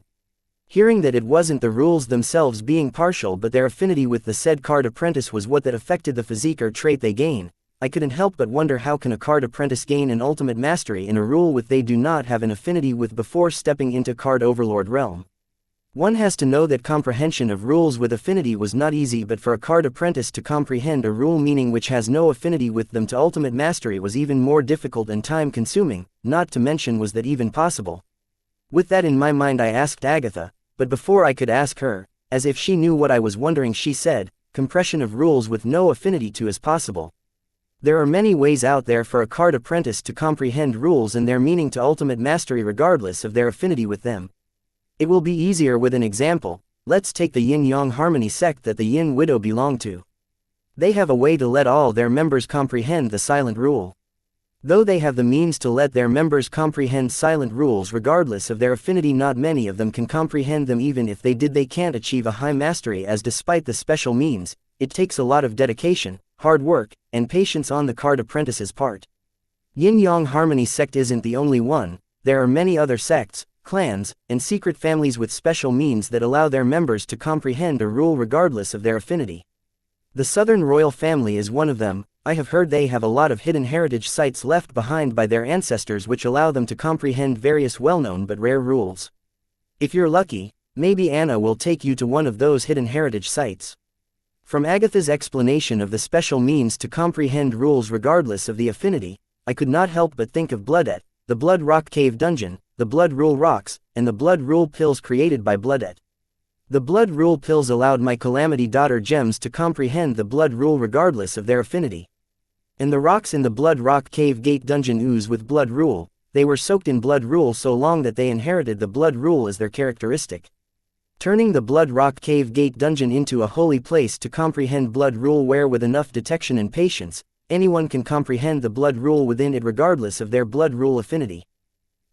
Hearing that it wasn't the rules themselves being partial but their affinity with the said card apprentice was what that affected the physique or trait they gain, I couldn't help but wonder, how can a card apprentice gain an ultimate mastery in a rule with they do not have an affinity with before stepping into card overlord realm? One has to know that comprehension of rules with affinity was not easy, but for a card apprentice to comprehend a rule meaning which has no affinity with them to ultimate mastery was even more difficult and time-consuming, not to mention was that even possible. With that in my mind I asked Agatha, but before I could ask her, as if she knew what I was wondering, she said, compression of rules with no affinity to is possible. There are many ways out there for a card apprentice to comprehend rules and their meaning to ultimate mastery regardless of their affinity with them. It will be easier with an example. Let's take the Yin-Yang Harmony sect that the Yin Widow belonged to. They have a way to let all their members comprehend the silent rule. Though they have the means to let their members comprehend silent rules regardless of their affinity, not many of them can comprehend them. Even if they did, they can't achieve a high mastery, as despite the special means, it takes a lot of dedication, hard work, and patience on the card apprentice's part. Yin-Yang Harmony sect isn't the only one. There are many other sects, clans, and secret families with special means that allow their members to comprehend a rule regardless of their affinity. The Southern Royal Family is one of them. I have heard they have a lot of hidden heritage sites left behind by their ancestors which allow them to comprehend various well-known but rare rules. If you're lucky, maybe Anna will take you to one of those hidden heritage sites. From Agatha's explanation of the special means to comprehend rules regardless of the affinity, I could not help but think of Bloodet, the Blood Rock Cave Dungeon, the Blood Rule Rocks, and the Blood Rule Pills created by Bloodet. The Blood Rule Pills allowed my Calamity Daughter gems to comprehend the Blood Rule regardless of their affinity. And the rocks in the Blood Rock Cave Gate Dungeon ooze with Blood Rule. They were soaked in Blood Rule so long that they inherited the Blood Rule as their characteristic. Turning the Blood Rock Cave Gate Dungeon into a holy place to comprehend Blood Rule, where with enough detection and patience, anyone can comprehend the Blood Rule within it regardless of their Blood Rule affinity.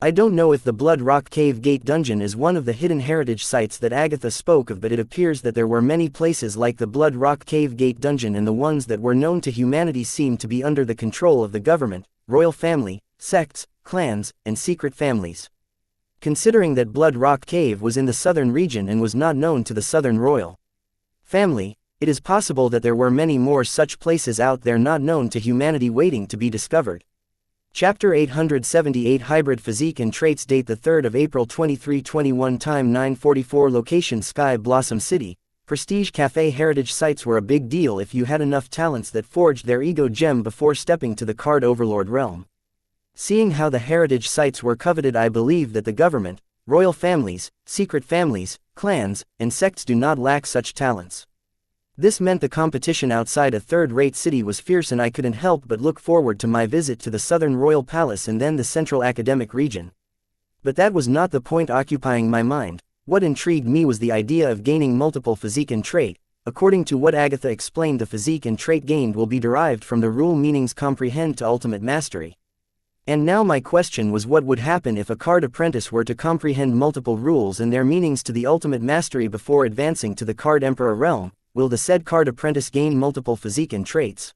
I don't know if the Blood Rock Cave Gate Dungeon is one of the hidden heritage sites that Agatha spoke of, but it appears that there were many places like the Blood Rock Cave Gate Dungeon, and the ones that were known to humanity seem to be under the control of the government, royal family, sects, clans, and secret families. Considering that Blood Rock Cave was in the southern region and was not known to the southern royal family, it is possible that there were many more such places out there not known to humanity waiting to be discovered. Chapter 878 Hybrid Physique and Traits. Date the 3rd of April 2321. Time 9:44. Location Sky Blossom City. Prestige Cafe. Heritage sites were a big deal if you had enough talents that forged their ego gem before stepping to the Card Overlord realm. Seeing how the heritage sites were coveted, I believe that the government, royal families, secret families, clans, and sects do not lack such talents. This meant the competition outside a third-rate city was fierce, and I couldn't help but look forward to my visit to the Southern Royal Palace and then the Central Academic Region. But that was not the point occupying my mind. What intrigued me was the idea of gaining multiple physique and trait. According to what Agatha explained, the physique and trait gained will be derived from the rule meanings comprehend to ultimate mastery. And now my question was, what would happen if a card apprentice were to comprehend multiple rules and their meanings to the ultimate mastery before advancing to the Card Emperor realm? Will the said card apprentice gain multiple physique and traits?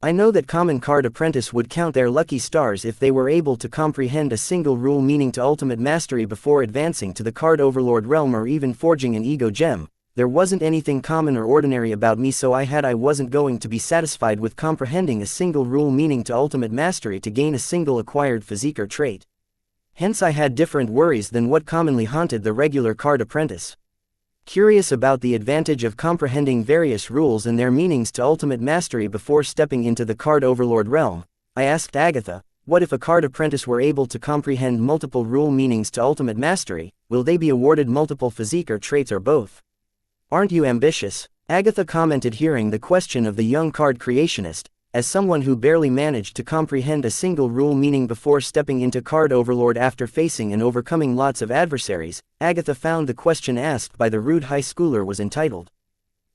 I know that common card apprentice would count their lucky stars if they were able to comprehend a single rule meaning to ultimate mastery before advancing to the Card Overlord realm or even forging an ego gem. There wasn't anything common or ordinary about me, so I wasn't going to be satisfied with comprehending a single rule meaning to ultimate mastery to gain a single acquired physique or trait. Hence I had different worries than what commonly haunted the regular card apprentice. Curious about the advantage of comprehending various rules and their meanings to ultimate mastery before stepping into the Card Overlord realm, I asked Agatha, what if a card apprentice were able to comprehend multiple rule meanings to ultimate mastery? Will they be awarded multiple physique or traits, or both? Aren't you ambitious? Agatha commented, hearing the question of the young card creationist. As someone who barely managed to comprehend a single rule meaning before stepping into Card Overlord after facing and overcoming lots of adversaries, Agatha found the question asked by the rude high schooler was entitled,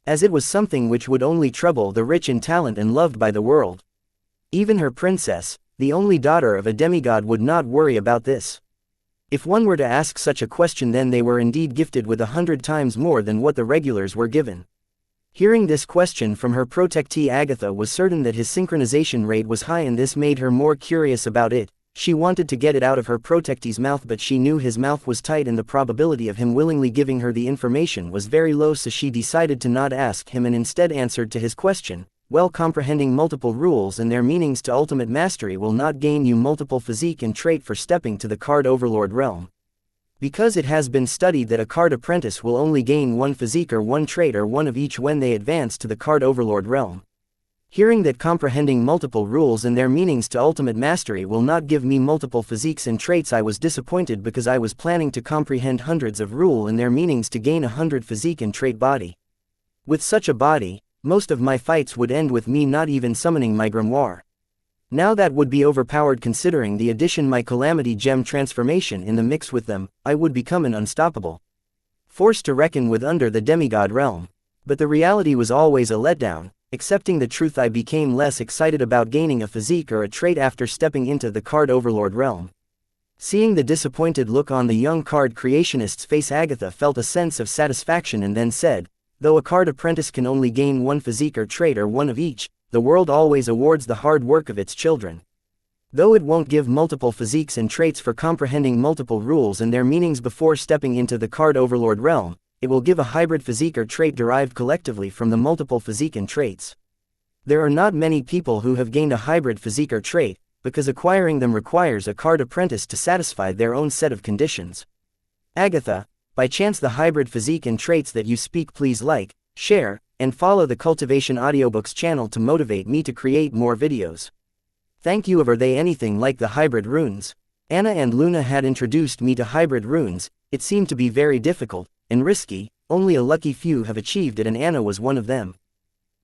as it was something which would only trouble the rich in talent and loved by the world. Even her princess, the only daughter of a demigod, would not worry about this. If one were to ask such a question, then they were indeed gifted with 100 times more than what the regulars were given. Hearing this question from her protectee, Agatha was certain that his synchronization rate was high, and this made her more curious about it. She wanted to get it out of her protectee's mouth, but she knew his mouth was tight and the probability of him willingly giving her the information was very low, so she decided to not ask him and instead answered to his question. Well, comprehending multiple rules and their meanings to ultimate mastery will not gain you multiple physique and trait for stepping to the Card Overlord realm. Because it has been studied that a card apprentice will only gain one physique or one trait or one of each when they advance to the Card Overlord realm. Hearing that comprehending multiple rules and their meanings to ultimate mastery will not give me multiple physiques and traits, I was disappointed, because I was planning to comprehend hundreds of rule and their meanings to gain 100 physique and trait body. With such a body, most of my fights would end with me not even summoning my grimoire. Now that would be overpowered, considering the addition my Calamity Gem transformation in the mix with them. I would become an unstoppable force to reckon with under the demigod realm. But the reality was always a letdown. Accepting the truth, I became less excited about gaining a physique or a trait after stepping into the Card Overlord realm. Seeing the disappointed look on the young card creationist's face, Agatha felt a sense of satisfaction and then said, though a card apprentice can only gain one physique or trait or one of each, the world always awards the hard work of its children. Though it won't give multiple physiques and traits for comprehending multiple rules and their meanings before stepping into the Card Overlord realm, it will give a hybrid physique or trait derived collectively from the multiple physique and traits. There are not many people who have gained a hybrid physique or trait, because acquiring them requires a card apprentice to satisfy their own set of conditions. Agatha, by chance the hybrid physique and traits that you speak, please like, share, and follow the Cultivation Audiobooks channel to motivate me to create more videos. Thank you. Are they anything like the hybrid runes? Anna and Luna had introduced me to hybrid runes. It seemed to be very difficult and risky. Only a lucky few have achieved it, and Anna was one of them.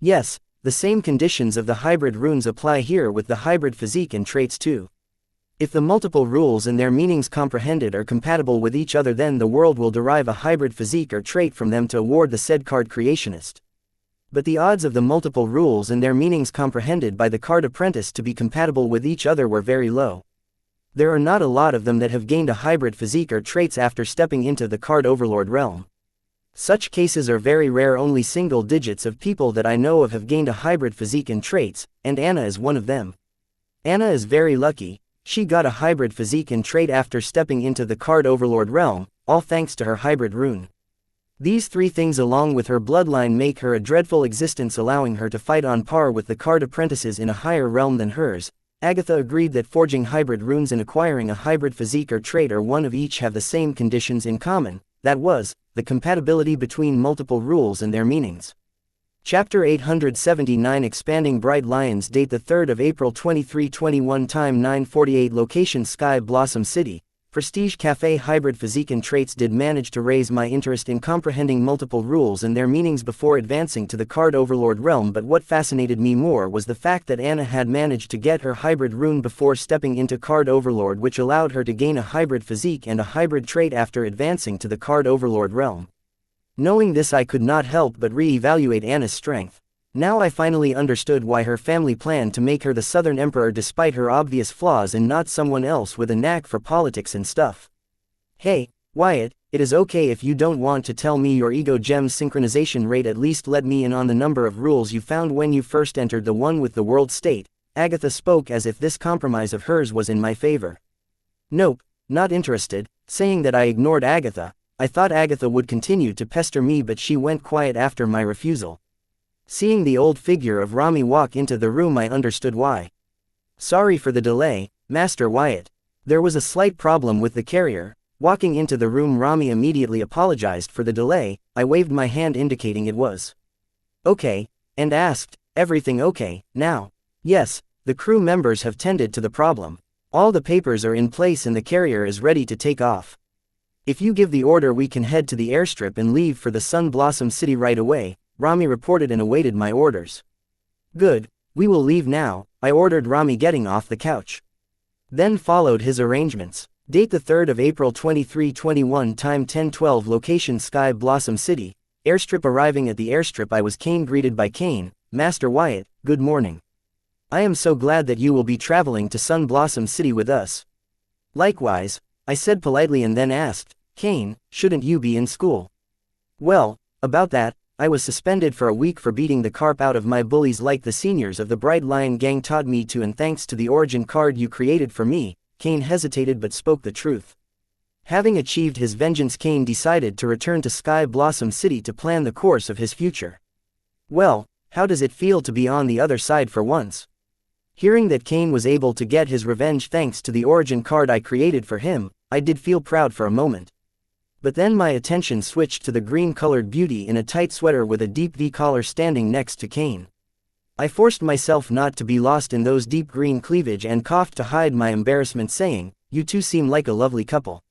Yes, the same conditions of the hybrid runes apply here with the hybrid physique and traits too. If the multiple rules and their meanings comprehended are compatible with each other, then the world will derive a hybrid physique or trait from them to award the said card creationist. But the odds of the multiple rules and their meanings comprehended by the card apprentice to be compatible with each other were very low. There are not a lot of them that have gained a hybrid physique or traits after stepping into the card overlord realm. Such cases are very rare. Only single digits of people that I know of have gained a hybrid physique and traits, and Anna is one of them. Anna is very lucky. She got a hybrid physique and trait after stepping into the card overlord realm, all thanks to her hybrid rune. These three things along with her bloodline make her a dreadful existence, allowing her to fight on par with the card apprentices in a higher realm than hers. Agatha agreed that forging hybrid runes and acquiring a hybrid physique or trait or one of each have the same conditions in common, that was, the compatibility between multiple rules and their meanings. Chapter 879 Expanding Bright Lions. Date the 3rd of April 2321. Time 9:48. Location Sky Blossom City. Prestige Cafe. Hybrid physique and traits did manage to raise my interest in comprehending multiple rules and their meanings before advancing to the card overlord realm, but what fascinated me more was the fact that Anna had managed to get her hybrid rune before stepping into card overlord, which allowed her to gain a hybrid physique and a hybrid trait after advancing to the card overlord realm. Knowing this, I could not help but re-evaluate Anna's strength. Now I finally understood why her family planned to make her the Southern Emperor despite her obvious flaws and not someone else with a knack for politics and stuff. Hey, Wyatt, it is okay if you don't want to tell me your ego gem's synchronization rate. At least let me in on the number of rules you found when you first entered the one with the world state. Agatha spoke as if this compromise of hers was in my favor. Nope, not interested. Saying that, I ignored Agatha. I thought Agatha would continue to pester me, but she went quiet after my refusal. Seeing the old figure of Rami walk into the room, I understood why. Sorry for the delay, Master Wyatt. There was a slight problem with the carrier. Walking into the room, Rami immediately apologized for the delay. I waved my hand indicating it was okay, and asked, everything okay now? Yes, the crew members have tended to the problem. All the papers are in place and the carrier is ready to take off. If you give the order, we can head to the airstrip and leave for the Sun Blossom City right away, Rami reported and awaited my orders. Good, we will leave now, I ordered, Rami getting off the couch. Then followed his arrangements. Date the 3rd of April 2321. Time 10:12. Location Sky Blossom City. Airstrip. Arriving at the airstrip, I was greeted by Kane. Master Wyatt, good morning. I am so glad that you will be traveling to Sun Blossom City with us. Likewise, I said politely and then asked, Kane, shouldn't you be in school? Well, about that, I was suspended for a week for beating the carp out of my bullies like the seniors of the Bright Lion gang taught me to, and thanks to the origin card you created for me. Kane hesitated but spoke the truth. Having achieved his vengeance, Kane decided to return to Sky Blossom City to plan the course of his future. Well, how does it feel to be on the other side for once? Hearing that Kane was able to get his revenge thanks to the origin card I created for him, I did feel proud for a moment. But then my attention switched to the green-colored beauty in a tight sweater with a deep V collar standing next to Kane. I forced myself not to be lost in those deep green cleavage and coughed to hide my embarrassment, saying, you two seem like a lovely couple.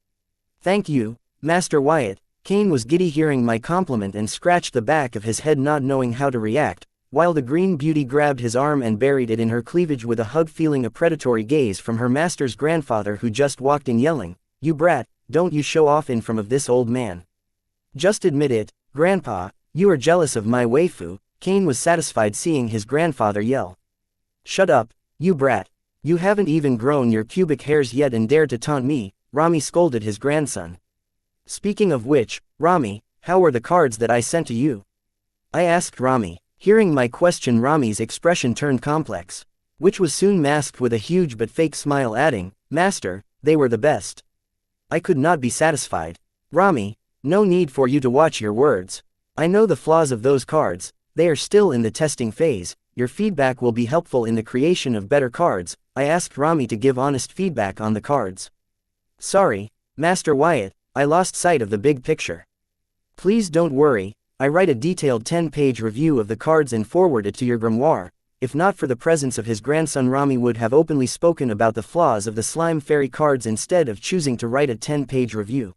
Thank you, Master Wyatt. Kane was giddy hearing my compliment and scratched the back of his head, not knowing how to react, while the green beauty grabbed his arm and buried it in her cleavage with a hug, feeling a predatory gaze from her master's grandfather, who just walked in yelling, you brat, don't you show off in front of this old man. Just admit it, Grandpa, you are jealous of my waifu. Kane was satisfied seeing his grandfather yell. Shut up, you brat. You haven't even grown your pubic hairs yet and dare to taunt me, Rami scolded his grandson. Speaking of which, Rami, how were the cards that I sent to you? I asked Rami. Hearing my question, Rami's expression turned complex, which was soon masked with a huge but fake smile, adding, Master, they were the best. I could not be satisfied. Rami, no need for you to watch your words. I know the flaws of those cards. They are still in the testing phase. Your feedback will be helpful in the creation of better cards. I asked Rami to give honest feedback on the cards. Sorry, Master Wyatt, I lost sight of the big picture. Please don't worry, I write a detailed 10-page review of the cards and forward it to your grimoire. If not for the presence of his grandson, Rami would have openly spoken about the flaws of the slime fairy cards instead of choosing to write a 10-page review.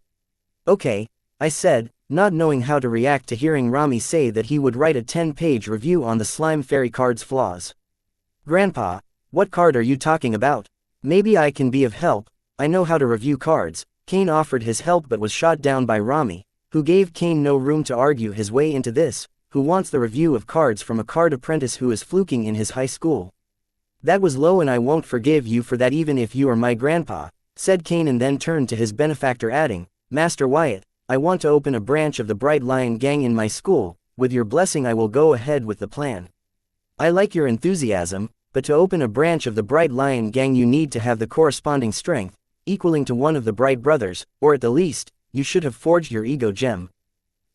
Okay, I said, not knowing how to react to hearing Rami say that he would write a 10-page review on the slime fairy card's flaws. Grandpa, what card are you talking about? Maybe I can be of help. I know how to review cards. Cain offered his help but was shot down by Rami, who gave Cain no room to argue his way into this, who wants the review of cards from a card apprentice who is fluking in his high school. That was low and I won't forgive you for that even if you are my grandpa, said Cain and then turned to his benefactor adding, Master Wyatt, I want to open a branch of the Bright Lion Gang in my school. With your blessing I will go ahead with the plan. I like your enthusiasm, but to open a branch of the Bright Lion Gang you need to have the corresponding strength, equaling to one of the Bright Brothers, or at the least, you should have forged your ego gem.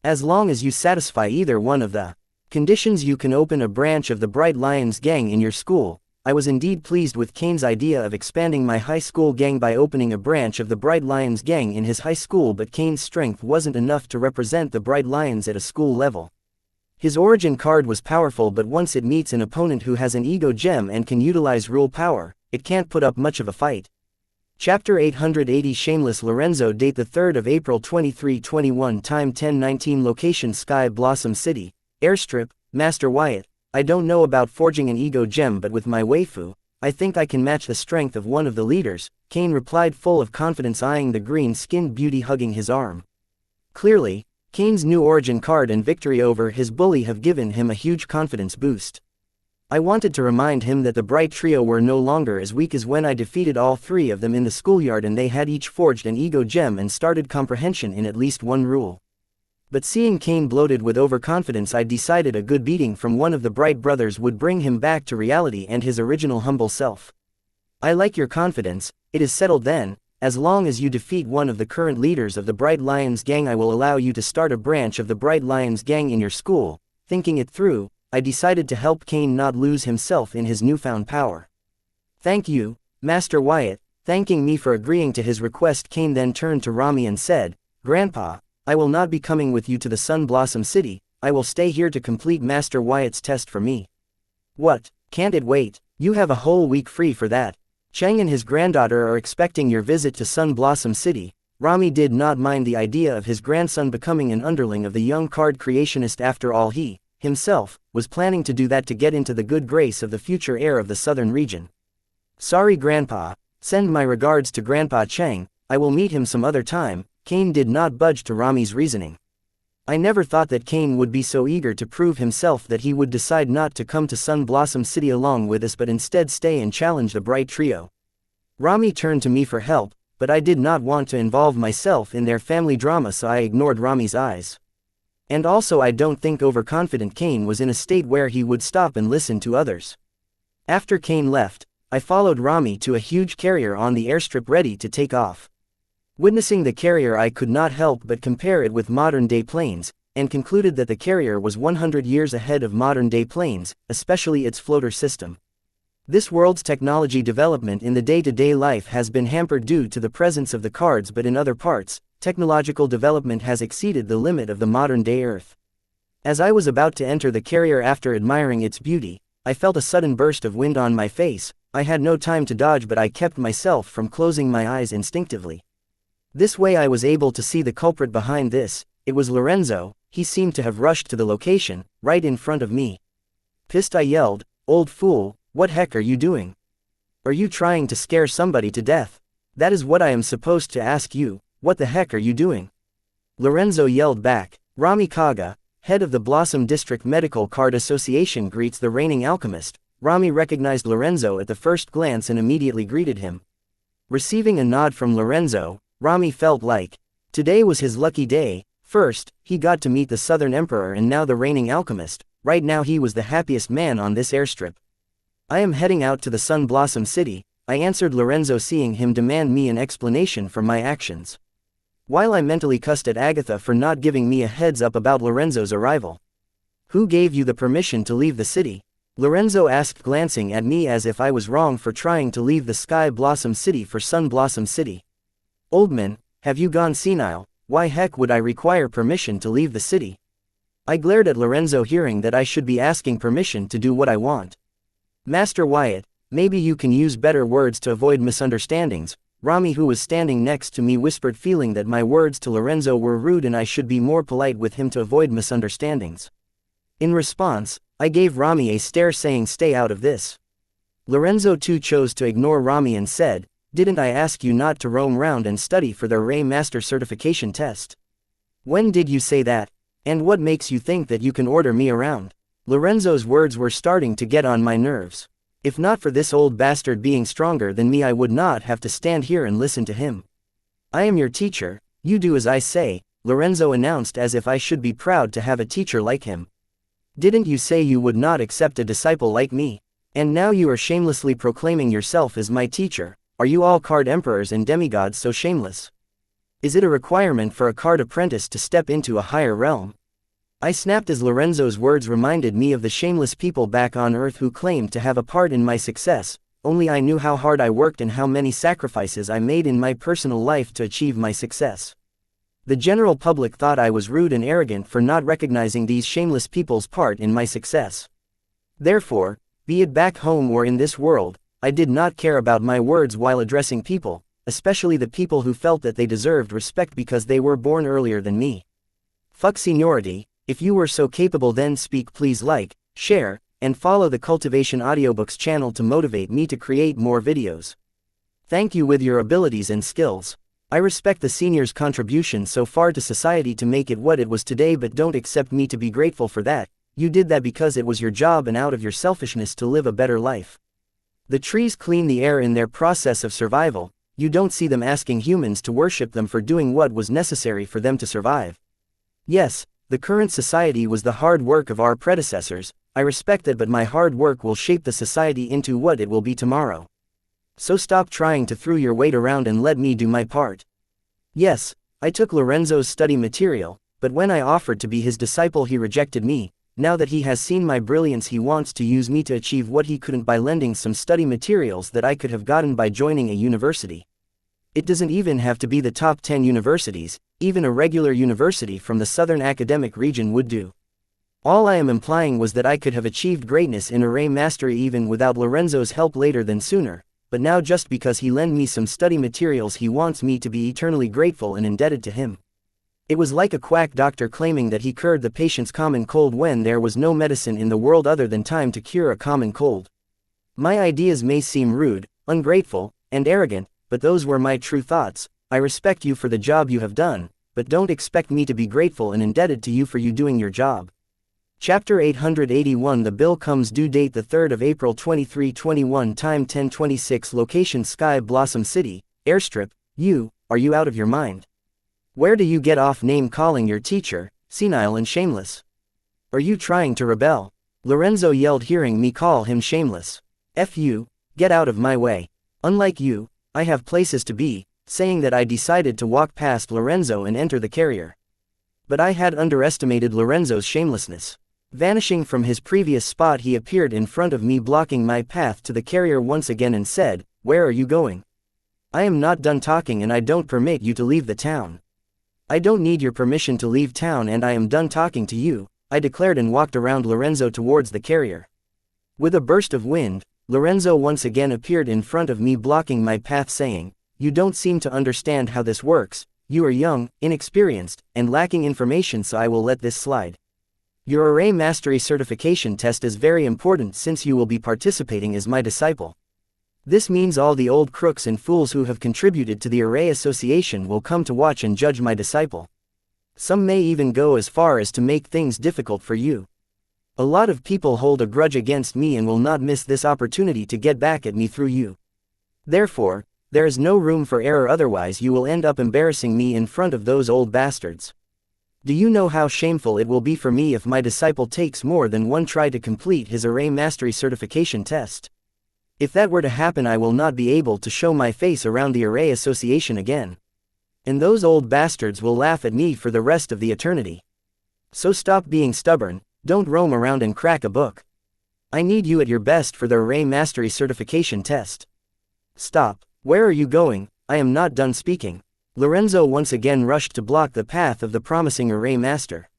As long as you satisfy either one of the conditions you can open a branch of the Bright Lions Gang in your school. I was indeed pleased with Cain's idea of expanding my high school gang by opening a branch of the Bright Lions Gang in his high school, but Cain's strength wasn't enough to represent the Bright Lions at a school level. His origin card was powerful, but once it meets an opponent who has an ego gem and can utilize rule power, it can't put up much of a fight. Chapter 880 Shameless Lorenzo. Date the 3rd of April 2321. Time 10:19. Location Sky Blossom City. Airstrip. Master Wyatt, I don't know about forging an ego gem, but with my waifu, I think I can match the strength of one of the leaders, Cain replied, full of confidence, eyeing the green-skinned beauty hugging his arm. Clearly, Cain's new origin card and victory over his bully have given him a huge confidence boost. I wanted to remind him that the Bright Trio were no longer as weak as when I defeated all three of them in the schoolyard and they had each forged an ego gem and started comprehension in at least one rule. But seeing Cain bloated with overconfidence, I decided a good beating from one of the Bright brothers would bring him back to reality and his original humble self. I like your confidence. It is settled then. As long as you defeat one of the current leaders of the Bright Lions Gang, I will allow you to start a branch of the Bright Lions Gang in your school. Thinking it through, I decided to help Cain not lose himself in his newfound power. Thank you, Master Wyatt. Thanking me for agreeing to his request, Cain then turned to Rami and said, Grandpa, I will not be coming with you to the Sun Blossom City. I will stay here to complete Master Wyatt's test for me. What? Can't it wait? You have a whole week free for that. Chang and his granddaughter are expecting your visit to Sun Blossom City. Rami did not mind the idea of his grandson becoming an underling of the young card creationist. After all, he, himself, was planning to do that to get into the good grace of the future heir of the southern region. Sorry Grandpa, send my regards to Grandpa Chang, I will meet him some other time. Cain did not budge to Rami's reasoning. I never thought that Cain would be so eager to prove himself that he would decide not to come to Sun Blossom City along with us but instead stay and challenge the Bright Trio. Rami turned to me for help, but I did not want to involve myself in their family drama, so I ignored Rami's eyes. And also, I don't think overconfident Cain was in a state where he would stop and listen to others. After Cain left, I followed Rami to a huge carrier on the airstrip ready to take off. Witnessing the carrier, I could not help but compare it with modern-day planes, and concluded that the carrier was 100 years ahead of modern-day planes, especially its floater system. This world's technology development in the day-to-day life has been hampered due to the presence of the cards, but in other parts, technological development has exceeded the limit of the modern-day Earth. As I was about to enter the carrier after admiring its beauty, I felt a sudden burst of wind on my face. I had no time to dodge, but I kept myself from closing my eyes instinctively. This way I was able to see the culprit behind this. It was Lorenzo. He seemed to have rushed to the location, right in front of me. Pissed, I yelled, "Old fool, what heck are you doing? Are you trying to scare somebody to death? That is what I am supposed to ask you, what the heck are you doing?" Lorenzo yelled back. Rami Kaga, head of the Blossom District Medical Card Association, greets the reigning alchemist. Rami recognized Lorenzo at the first glance and immediately greeted him. Receiving a nod from Lorenzo, Rami felt like today was his lucky day. First, he got to meet the Southern Emperor and now the reigning alchemist. Right now he was the happiest man on this airstrip. I am heading out to the Sun Blossom City, I answered Lorenzo, seeing him demand me an explanation for my actions. While I mentally cussed at Agatha for not giving me a heads up about Lorenzo's arrival. Who gave you the permission to leave the city? Lorenzo asked, glancing at me as if I was wrong for trying to leave the Sky Blossom City for Sun Blossom City. Old man, have you gone senile? Why heck would I require permission to leave the city? I glared at Lorenzo, hearing that I should be asking permission to do what I want. Master Wyatt, maybe you can use better words to avoid misunderstandings, Rami, who was standing next to me, whispered, feeling that my words to Lorenzo were rude and I should be more polite with him to avoid misunderstandings. In response, I gave Rami a stare saying, "Stay out of this." Lorenzo too chose to ignore Rami and said, "Didn't I ask you not to roam round and study for the Ray Master certification test? When did you say that? And what makes you think that you can order me around?" Lorenzo's words were starting to get on my nerves. If not for this old bastard being stronger than me, I would not have to stand here and listen to him. "I am your teacher, you do as I say," Lorenzo announced, as if I should be proud to have a teacher like him. "Didn't you say you would not accept a disciple like me? And now you are shamelessly proclaiming yourself as my teacher. Are you all card emperors and demigods so shameless? Is it a requirement for a card apprentice to step into a higher realm?" I snapped as Lorenzo's words reminded me of the shameless people back on Earth who claimed to have a part in my success. Only I knew how hard I worked and how many sacrifices I made in my personal life to achieve my success. The general public thought I was rude and arrogant for not recognizing these shameless people's part in my success. Therefore, be it back home or in this world, I did not care about my words while addressing people, especially the people who felt that they deserved respect because they were born earlier than me. Fuck seniority. If you were so capable, then speak. Please like, share, and follow the Cultivation Audiobooks channel to motivate me to create more videos. Thank you with your abilities and skills. I respect the seniors' contribution so far to society to make it what it was today, but don't accept me to be grateful for that. You did that because it was your job and out of your selfishness to live a better life. The trees clean the air in their process of survival. You don't see them asking humans to worship them for doing what was necessary for them to survive. Yes, the current society was the hard work of our predecessors. I respect that, but my hard work will shape the society into what it will be tomorrow. So stop trying to throw your weight around and let me do my part. Yes, I took Lorenzo's study material, but when I offered to be his disciple, he rejected me. Now that he has seen my brilliance, he wants to use me to achieve what he couldn't by lending some study materials that I could have gotten by joining a university. It doesn't even have to be the top 10 universities, even a regular university from the southern academic region would do. All I am implying was that I could have achieved greatness in array mastery even without Lorenzo's help later than sooner, but now just because he lent me some study materials he wants me to be eternally grateful and indebted to him. It was like a quack doctor claiming that he cured the patient's common cold when there was no medicine in the world other than time to cure a common cold. My ideas may seem rude, ungrateful, and arrogant, but those were my true thoughts. I respect you for the job you have done, but don't expect me to be grateful and indebted to you for you doing your job. Chapter 881. The bill comes. Due date the 3rd of April 2321. Time 10:26. Location Sky Blossom City, Airstrip. Are you out of your mind? Where do you get off name calling your teacher senile and shameless? Are you trying to rebel? Lorenzo yelled, hearing me call him shameless. F you, get out of my way. Unlike you, I have places to be. Saying that, I decided to walk past Lorenzo and enter the carrier. But I had underestimated Lorenzo's shamelessness. Vanishing from his previous spot, he appeared in front of me, blocking my path to the carrier once again, and said, "Where are you going? I am not done talking and I don't permit you to leave the town." "I don't need your permission to leave town, and I am done talking to you," I declared, and walked around Lorenzo towards the carrier. With a burst of wind, Lorenzo once again appeared in front of me, blocking my path, saying, "You don't seem to understand how this works. You are young, inexperienced, and lacking information, so I will let this slide. Your array mastery certification test is very important since you will be participating as my disciple. This means all the old crooks and fools who have contributed to the Array Association will come to watch and judge my disciple. Some may even go as far as to make things difficult for you. A lot of people hold a grudge against me and will not miss this opportunity to get back at me through you. Therefore, there is no room for error, otherwise you will end up embarrassing me in front of those old bastards. Do you know how shameful it will be for me if my disciple takes more than one try to complete his Array Mastery certification test? If that were to happen, I will not be able to show my face around the Array Association again. And those old bastards will laugh at me for the rest of the eternity. So stop being stubborn, don't roam around and crack a book. I need you at your best for the Array Mastery certification test. Stop. Where are you going? I am not done speaking. Lorenzo once again rushed to block the path of the promising Array Master.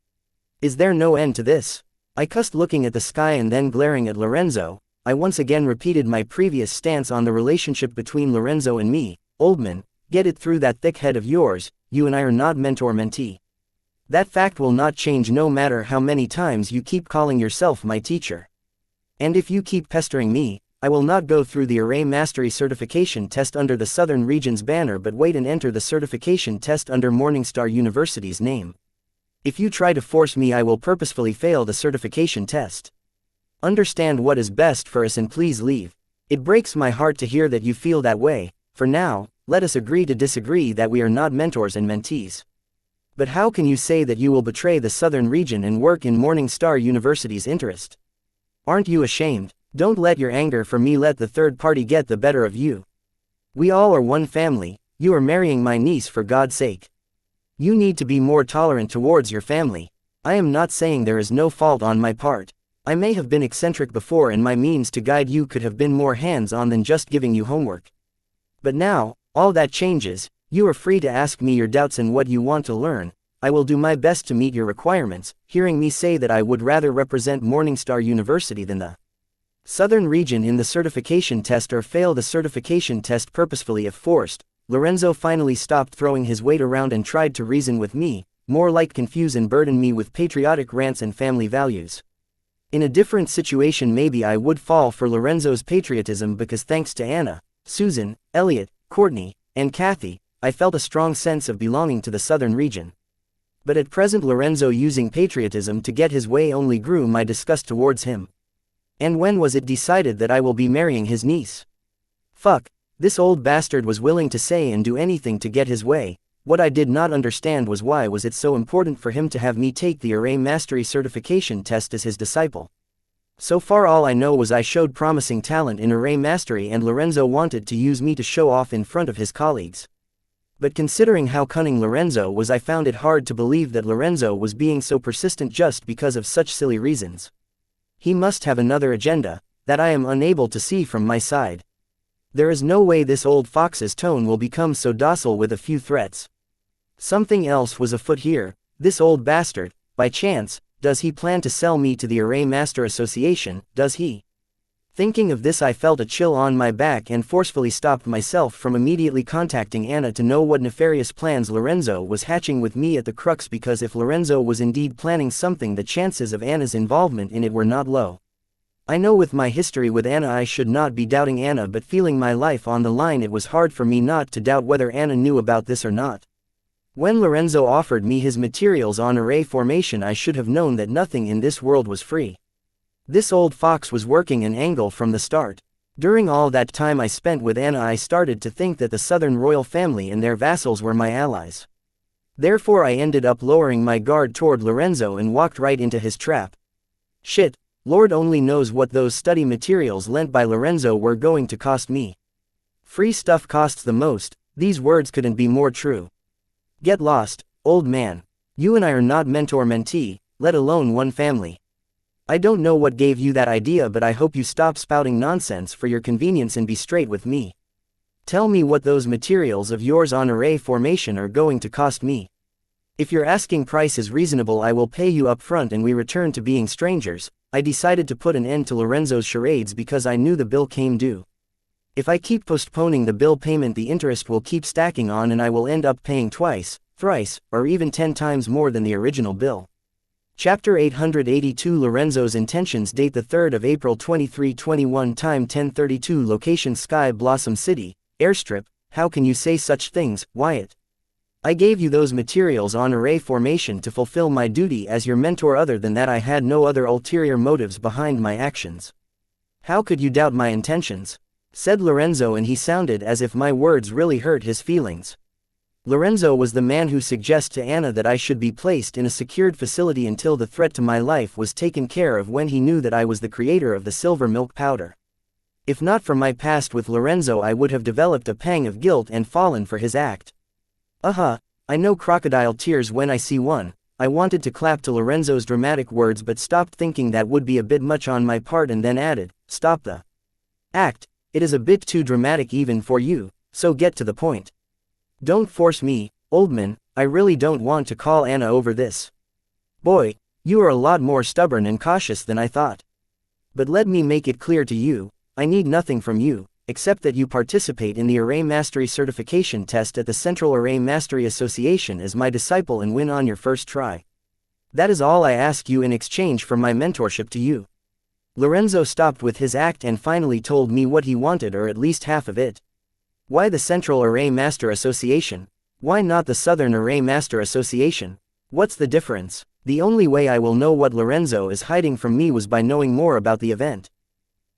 Is there no end to this? I cussed, looking at the sky and then glaring at Lorenzo. I once again repeated my previous stance on the relationship between Lorenzo and me. Old man, get it through that thick head of yours, you and I are not mentor-mentee. That fact will not change no matter how many times you keep calling yourself my teacher. And if you keep pestering me, I will not go through the Array Mastery Certification Test under the Southern Region's banner but wait and enter the certification test under Morningstar University's name. If you try to force me, I will purposefully fail the certification test. Understand what is best for us and please leave. It breaks my heart to hear that you feel that way. For now, let us agree to disagree that we are not mentors and mentees. But how can you say that you will betray the Southern Region and work in Morningstar University's interest? Aren't you ashamed? Don't let your anger for me let the third party get the better of you. We all are one family. You are marrying my niece, for God's sake. You need to be more tolerant towards your family. I am not saying there is no fault on my part. I may have been eccentric before and my means to guide you could have been more hands-on than just giving you homework. But now, all that changes. You are free to ask me your doubts and what you want to learn. I will do my best to meet your requirements. Hearing me say that I would rather represent Morningstar University than the Southern Region in the certification test or fail the certification test purposefully if forced, Lorenzo finally stopped throwing his weight around and tried to reason with me, more like confuse and burden me with patriotic rants and family values. In a different situation maybe I would fall for Lorenzo's patriotism because thanks to Anna, Susan, Elliot, Courtney, and Kathy, I felt a strong sense of belonging to the Southern Region. But at present Lorenzo using patriotism to get his way only grew my disgust towards him. And when was it decided that I will be marrying his niece? Fuck, this old bastard was willing to say and do anything to get his way. What I did not understand was why was it so important for him to have me take the Array Mastery Certification Test as his disciple. So far all I know was I showed promising talent in Array Mastery and Lorenzo wanted to use me to show off in front of his colleagues. But considering how cunning Lorenzo was, I found it hard to believe that Lorenzo was being so persistent just because of such silly reasons. He must have another agenda, that I am unable to see from my side. There is no way this old fox's tone will become so docile with a few threats. Something else was afoot here. This old bastard, by chance, does he plan to sell me to the Array Master Association, does he? Thinking of this I felt a chill on my back and forcefully stopped myself from immediately contacting Anna to know what nefarious plans Lorenzo was hatching with me at the crux, because if Lorenzo was indeed planning something the chances of Anna's involvement in it were not low. I know with my history with Anna I should not be doubting Anna, but feeling my life on the line it was hard for me not to doubt whether Anna knew about this or not. When Lorenzo offered me his materials on array formation I should have known that nothing in this world was free. This old fox was working an angle from the start. During all that time I spent with Anna I started to think that the Southern royal family and their vassals were my allies. Therefore I ended up lowering my guard toward Lorenzo and walked right into his trap. Shit, Lord only knows what those study materials lent by Lorenzo were going to cost me. Free stuff costs the most, these words couldn't be more true. Get lost, old man. You and I are not mentor-mentee, let alone one family. I don't know what gave you that idea, but I hope you stop spouting nonsense for your convenience and be straight with me. Tell me what those materials of yours on array formation are going to cost me. If your asking price is reasonable I will pay you up front and we return to being strangers. I decided to put an end to Lorenzo's charades because I knew the bill came due. If I keep postponing the bill payment the interest will keep stacking on and I will end up paying twice, thrice, or even 10 times more than the original bill. Chapter 882 Lorenzo's intentions. Date the 3rd of April 2321. Time 10:32. Location Sky Blossom City, Airstrip. How can you say such things, Wyatt? I gave you those materials on array formation to fulfill my duty as your mentor. Other than that I had no other ulterior motives behind my actions. How could you doubt my intentions? Said Lorenzo, and he sounded as if my words really hurt his feelings. Lorenzo was the man who suggested to Anna that I should be placed in a secured facility until the threat to my life was taken care of, when he knew that I was the creator of the silver milk powder. If not for my past with Lorenzo I would have developed a pang of guilt and fallen for his act. I know crocodile tears when I see one. I wanted to clap to Lorenzo's dramatic words but stopped, thinking that would be a bit much on my part, and then added, stop the act. It is a bit too dramatic even for you, so get to the point. Don't force me, old man, I really don't want to call Anna over this. Boy, You are a lot more stubborn and cautious than I thought. But let me make it clear to you, I need nothing from you, except that you participate in the Array Mastery Certification Test at the Central Array Mastery Association as my disciple and win on your first try. That is all I ask you in exchange for my mentorship to you. Lorenzo stopped with his act and finally told me what he wanted, or at least half of it. Why the Central Array Master Association? Why not the Southern Array Master Association? What's the difference? The only way I will know what Lorenzo is hiding from me was by knowing more about the event.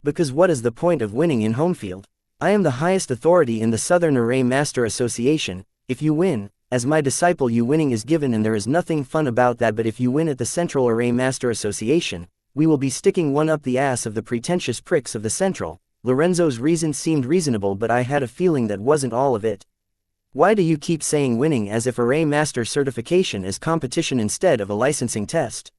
Because what is the point of winning in Homefield? I am the highest authority in the Southern Array Master Association. If you win, as my disciple, you winning is given, and there is nothing fun about that. But if you win at the Central Array Master Association, we will be sticking one up the ass of the pretentious pricks of the Central. Lorenzo's reason seemed reasonable, but I had a feeling that wasn't all of it. Why do you keep saying winning as if Array Master certification is competition instead of a licensing test?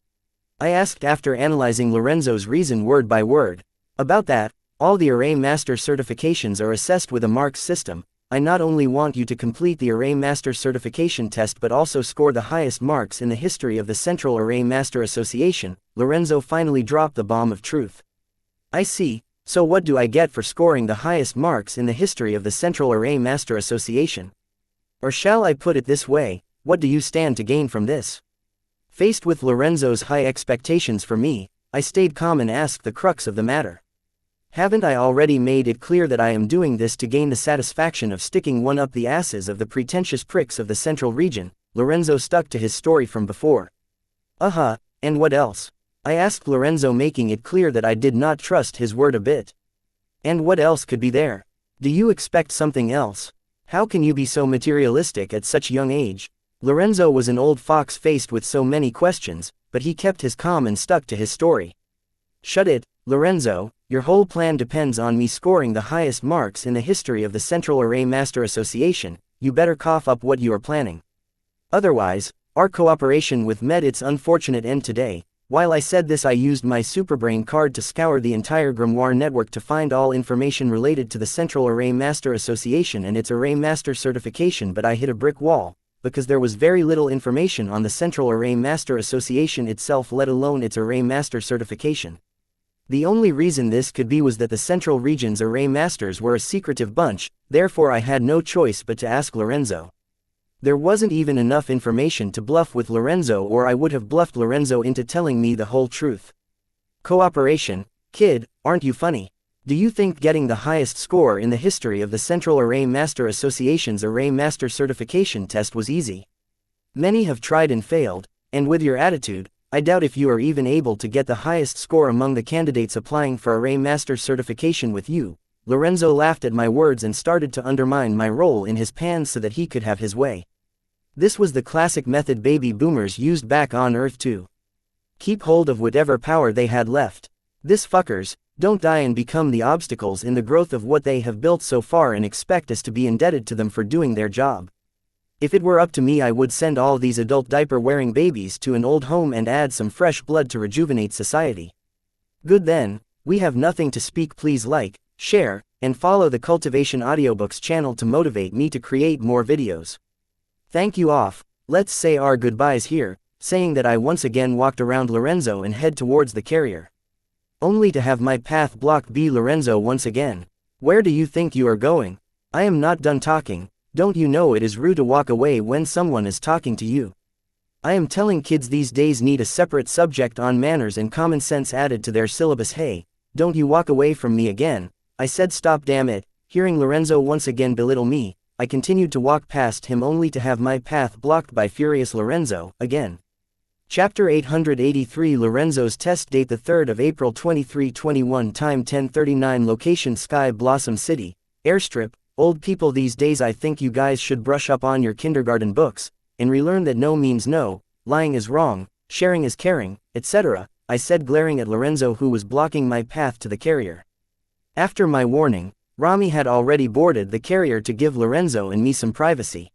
I asked after analyzing Lorenzo's reason word by word. About that, all the Array Master certifications are assessed with a marks system. I not only want you to complete the Array Master certification test but also score the highest marks in the history of the Central Array Master Association. Lorenzo finally dropped the bomb of truth. I see, so what do I get for scoring the highest marks in the history of the Central Array Master Association? Or shall I put it this way, what do you stand to gain from this? Faced with Lorenzo's high expectations for me, I stayed calm and asked the crux of the matter. Haven't I already made it clear that I am doing this to gain the satisfaction of sticking one up the asses of the pretentious pricks of the Central region? Lorenzo stuck to his story from before. And what else? I asked Lorenzo, making it clear that I did not trust his word a bit. And what else could be there? Do you expect something else? How can you be so materialistic at such young age? Lorenzo was an old fox faced with so many questions, but he kept his calm and stuck to his story. Shut it, Lorenzo, your whole plan depends on me scoring the highest marks in the history of the Central Array Master Association. You better cough up what you are planning. Otherwise, our cooperation with met its unfortunate end today. While I said this, I used my superbrain card to scour the entire Grimoire network to find all information related to the Central Array Master Association and its Array Master certification, but I hit a brick wall, because there was very little information on the Central Array Master Association itself, let alone its Array Master certification. The only reason this could be was that the Central region's Array Masters were a secretive bunch, therefore I had no choice but to ask Lorenzo. There wasn't even enough information to bluff with Lorenzo, or I would have bluffed Lorenzo into telling me the whole truth. Cooperation? Kid, aren't you funny? Do you think getting the highest score in the history of the Central Array Master Association's Array Master certification test was easy? Many have tried and failed, and with your attitude, I doubt if you are even able to get the highest score among the candidates applying for Array Master certification with you. Lorenzo laughed at my words and started to undermine my role in his plans so that he could have his way. This was the classic method baby boomers used back on Earth to keep hold of whatever power they had left. This fuckers, don't die and become the obstacles in the growth of what they have built so far and expect us to be indebted to them for doing their job. If it were up to me, I would send all these adult diaper-wearing babies to an old home and add some fresh blood to rejuvenate society. Good then, we have nothing to speak. Please like, share, and follow the Cultivation Audiobooks channel to motivate me to create more videos. Thank you off. Let's say our goodbyes here, saying that I once again walked around Lorenzo and head towards the carrier. Only to have my path blocked. Lorenzo once again. Where do you think you are going? I am not done talking. Don't you know it is rude to walk away when someone is talking to you? I am telling kids these days need a separate subject on manners and common sense added to their syllabus. Hey, don't you walk away from me again. I said stop, damn it. Hearing Lorenzo once again belittle me, I continued to walk past him only to have my path blocked by furious Lorenzo again. Chapter 883 Lorenzo's Test. Date the 3rd of April 2321. Time 10:39. Location Sky Blossom City, Airstrip. Old people these days, I think you guys should brush up on your kindergarten books, and relearn that no means no, lying is wrong, sharing is caring, etc., I said, glaring at Lorenzo who was blocking my path to the carrier. After my warning, Rami had already boarded the carrier to give Lorenzo and me some privacy.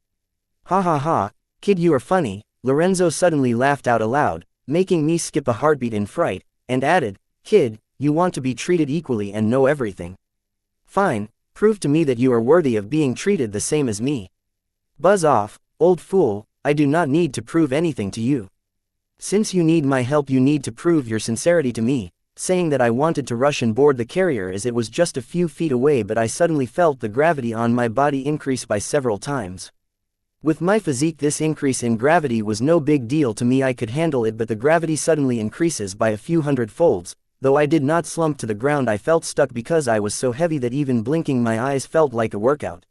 Ha ha ha, kid, you are funny. Lorenzo suddenly laughed out aloud, making me skip a heartbeat in fright, and added, kid, you want to be treated equally and know everything. Fine. Prove to me that you are worthy of being treated the same as me. Buzz off, old fool, I do not need to prove anything to you. Since you need my help, you need to prove your sincerity to me," saying that I wanted to rush and board the carrier as it was just a few feet away, but I suddenly felt the gravity on my body increase by several times. With my physique, this increase in gravity was no big deal to me. I could handle it, but the gravity suddenly increases by a few hundred folds. Though I did not slump to the ground, I felt stuck because I was so heavy that even blinking my eyes felt like a workout.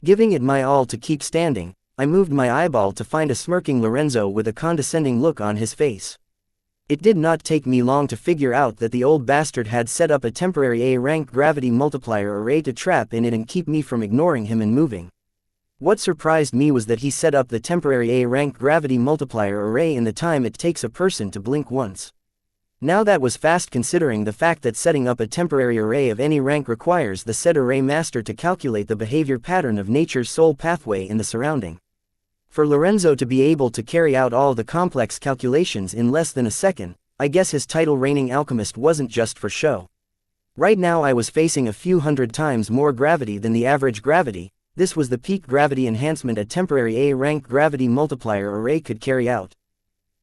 Giving it my all to keep standing, I moved my eyeball to find a smirking Lorenzo with a condescending look on his face. It did not take me long to figure out that the old bastard had set up a temporary A-rank gravity multiplier array to trap in it and keep me from ignoring him and moving. What surprised me was that he set up the temporary A-rank gravity multiplier array in the time it takes a person to blink once. Now that was fast, considering the fact that setting up a temporary array of any rank requires the said array master to calculate the behavior pattern of nature's soul pathway in the surrounding. For Lorenzo to be able to carry out all the complex calculations in less than a second, I guess his title reigning alchemist wasn't just for show. Right now I was facing a few hundred times more gravity than the average gravity. This was the peak gravity enhancement a temporary A-rank gravity multiplier array could carry out.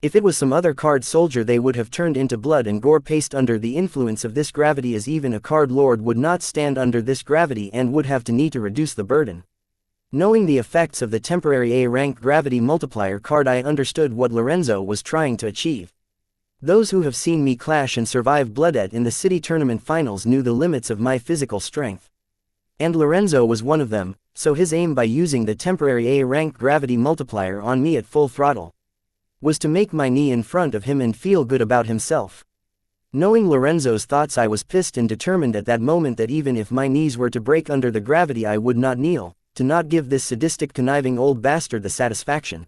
If it was some other card soldier, they would have turned into blood and gore paste under the influence of this gravity, as even a card lord would not stand under this gravity and would have to need to reduce the burden. Knowing the effects of the temporary A-rank gravity multiplier card, I understood what Lorenzo was trying to achieve. Those who have seen me clash and survive Bloodette in the city tournament finals knew the limits of my physical strength. And Lorenzo was one of them, so his aim by using the temporary A-rank gravity multiplier on me at full throttle was to make my knee in front of him and feel good about himself. Knowing Lorenzo's thoughts, I was pissed and determined at that moment that even if my knees were to break under the gravity, I would not kneel, to not give this sadistic, conniving old bastard the satisfaction.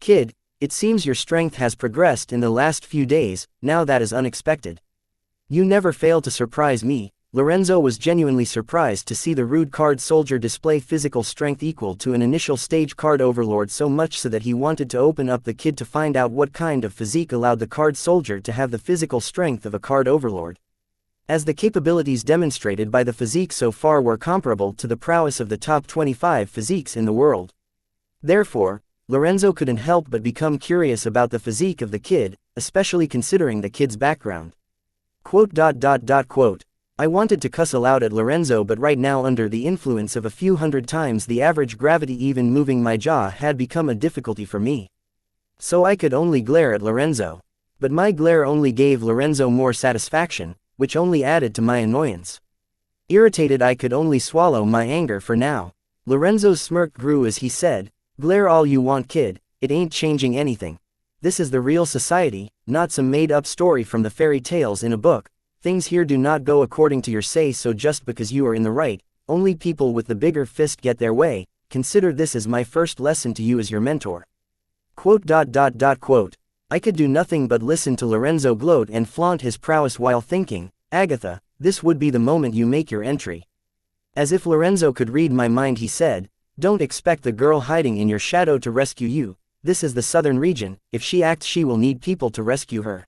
"Kid, it seems your strength has progressed in the last few days. Now that is unexpected. You never fail to surprise me." Lorenzo was genuinely surprised to see the rude card soldier display physical strength equal to an initial stage card overlord, so much so that he wanted to open up the kid to find out what kind of physique allowed the card soldier to have the physical strength of a card overlord. As the capabilities demonstrated by the physique so far were comparable to the prowess of the top 25 physiques in the world. Therefore, Lorenzo couldn't help but become curious about the physique of the kid, especially considering the kid's background. Quote. I wanted to cuss aloud at Lorenzo, but right now, under the influence of a few hundred times the average gravity, even moving my jaw had become a difficulty for me. So I could only glare at Lorenzo. But my glare only gave Lorenzo more satisfaction, which only added to my annoyance. Irritated, I could only swallow my anger for now. Lorenzo's smirk grew as he said, "Glare all you want, kid, it ain't changing anything. This is the real society, not some made-up story from the fairy tales in a book. Things here do not go according to your say-so just because you are in the right. Only people with the bigger fist get their way. Consider this as my first lesson to you as your mentor." Quote. I could do nothing but listen to Lorenzo gloat and flaunt his prowess while thinking, "Agatha, this would be the moment you make your entry." As if Lorenzo could read my mind, he said, "Don't expect the girl hiding in your shadow to rescue you. This is the southern region. If she acts, she will need people to rescue her."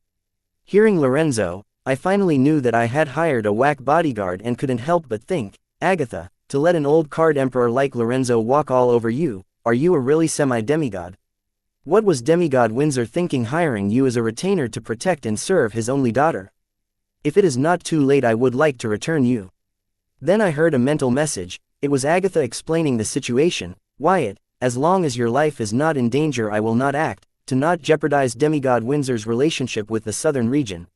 Hearing Lorenzo, I finally knew that I had hired a whack bodyguard and couldn't help but think, "Agatha, to let an old card emperor like Lorenzo walk all over you, are you a really semi-demigod? What was demigod Windsor thinking hiring you as a retainer to protect and serve his only daughter? If it is not too late, I would like to return you." Then I heard a mental message. It was Agatha explaining the situation. "Wyatt, as long as your life is not in danger, I will not act, to not jeopardize demigod Windsor's relationship with the southern region.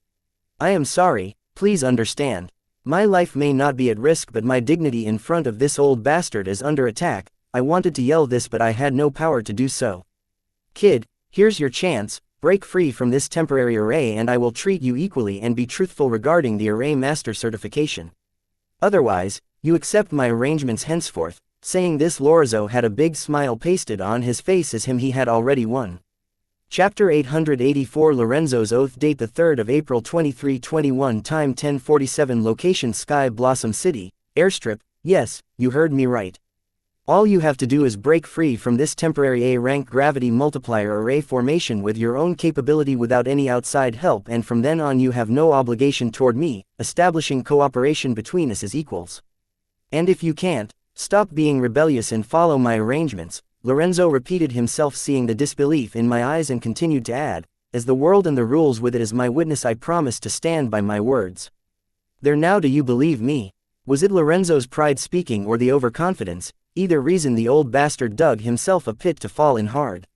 I am sorry, please understand. My life may not be at risk, but my dignity in front of this old bastard is under attack." I wanted to yell this, but I had no power to do so. "Kid, here's your chance. Break free from this temporary array and I will treat you equally, and be truthful regarding the array master certification. Otherwise, you accept my arrangements henceforth." Saying this, Lorenzo had a big smile pasted on his face as he had already won. Chapter 884, Lorenzo's Oath. Date: the 3rd of April 2321. Time 10:47. Location: Sky Blossom City, Airstrip. Yes, you heard me right. All you have to do is break free from this temporary A-rank gravity multiplier array formation with your own capability without any outside help, and from then on you have no obligation toward me, establishing cooperation between us as equals. And if you can't, stop being rebellious and follow my arrangements." Lorenzo repeated himself, seeing the disbelief in my eyes, and continued to add, as the world and the rules with it as my witness I promise to stand by my words. There now do you believe me? Was it Lorenzo's pride speaking or the overconfidence? Either reason the old bastard dug himself a pit to fall in hard.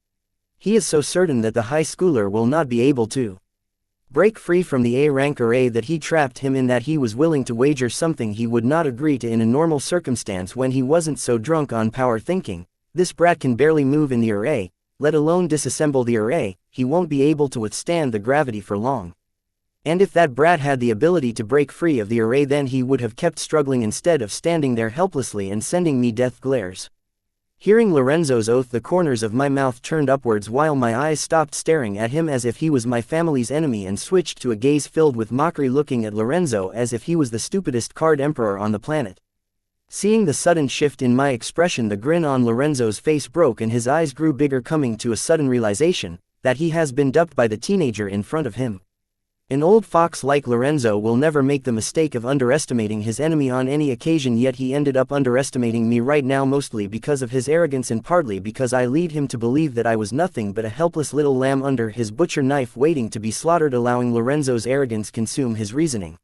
He is so certain that the high schooler will not be able to break free from the A-rank array that he trapped him in, that he was willing to wager something he would not agree to in a normal circumstance when he wasn't so drunk on power thinking. This brat can barely move in the array, let alone disassemble the array, he won't be able to withstand the gravity for long. And if that brat had the ability to break free of the array, then he would have kept struggling instead of standing there helplessly and sending me death glares. Hearing Lorenzo's oath, the corners of my mouth turned upwards while my eyes stopped staring at him as if he was my family's enemy and switched to a gaze filled with mockery, looking at Lorenzo as if he was the stupidest card emperor on the planet. Seeing the sudden shift in my expression, the grin on Lorenzo's face broke and his eyes grew bigger, coming to a sudden realization that he has been duped by the teenager in front of him. An old fox like Lorenzo will never make the mistake of underestimating his enemy on any occasion, yet he ended up underestimating me right now, mostly because of his arrogance and partly because I lead him to believe that I was nothing but a helpless little lamb under his butcher knife waiting to be slaughtered, allowing Lorenzo's arrogance consume his reasoning.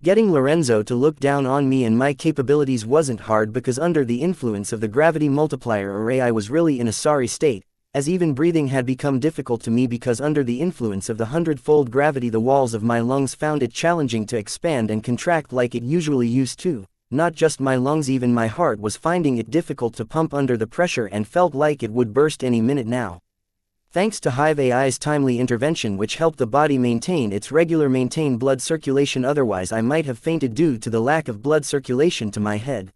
Getting Lorenzo to look down on me and my capabilities wasn't hard, because under the influence of the gravity multiplier array I was really in a sorry state, as even breathing had become difficult to me because under the influence of the 100-fold gravity the walls of my lungs found it challenging to expand and contract like it usually used to. Not just my lungs, even my heart was finding it difficult to pump under the pressure and felt like it would burst any minute now. Thanks to Hive AI's timely intervention, which helped the body maintain its regular blood circulation, otherwise I might have fainted due to the lack of blood circulation to my head.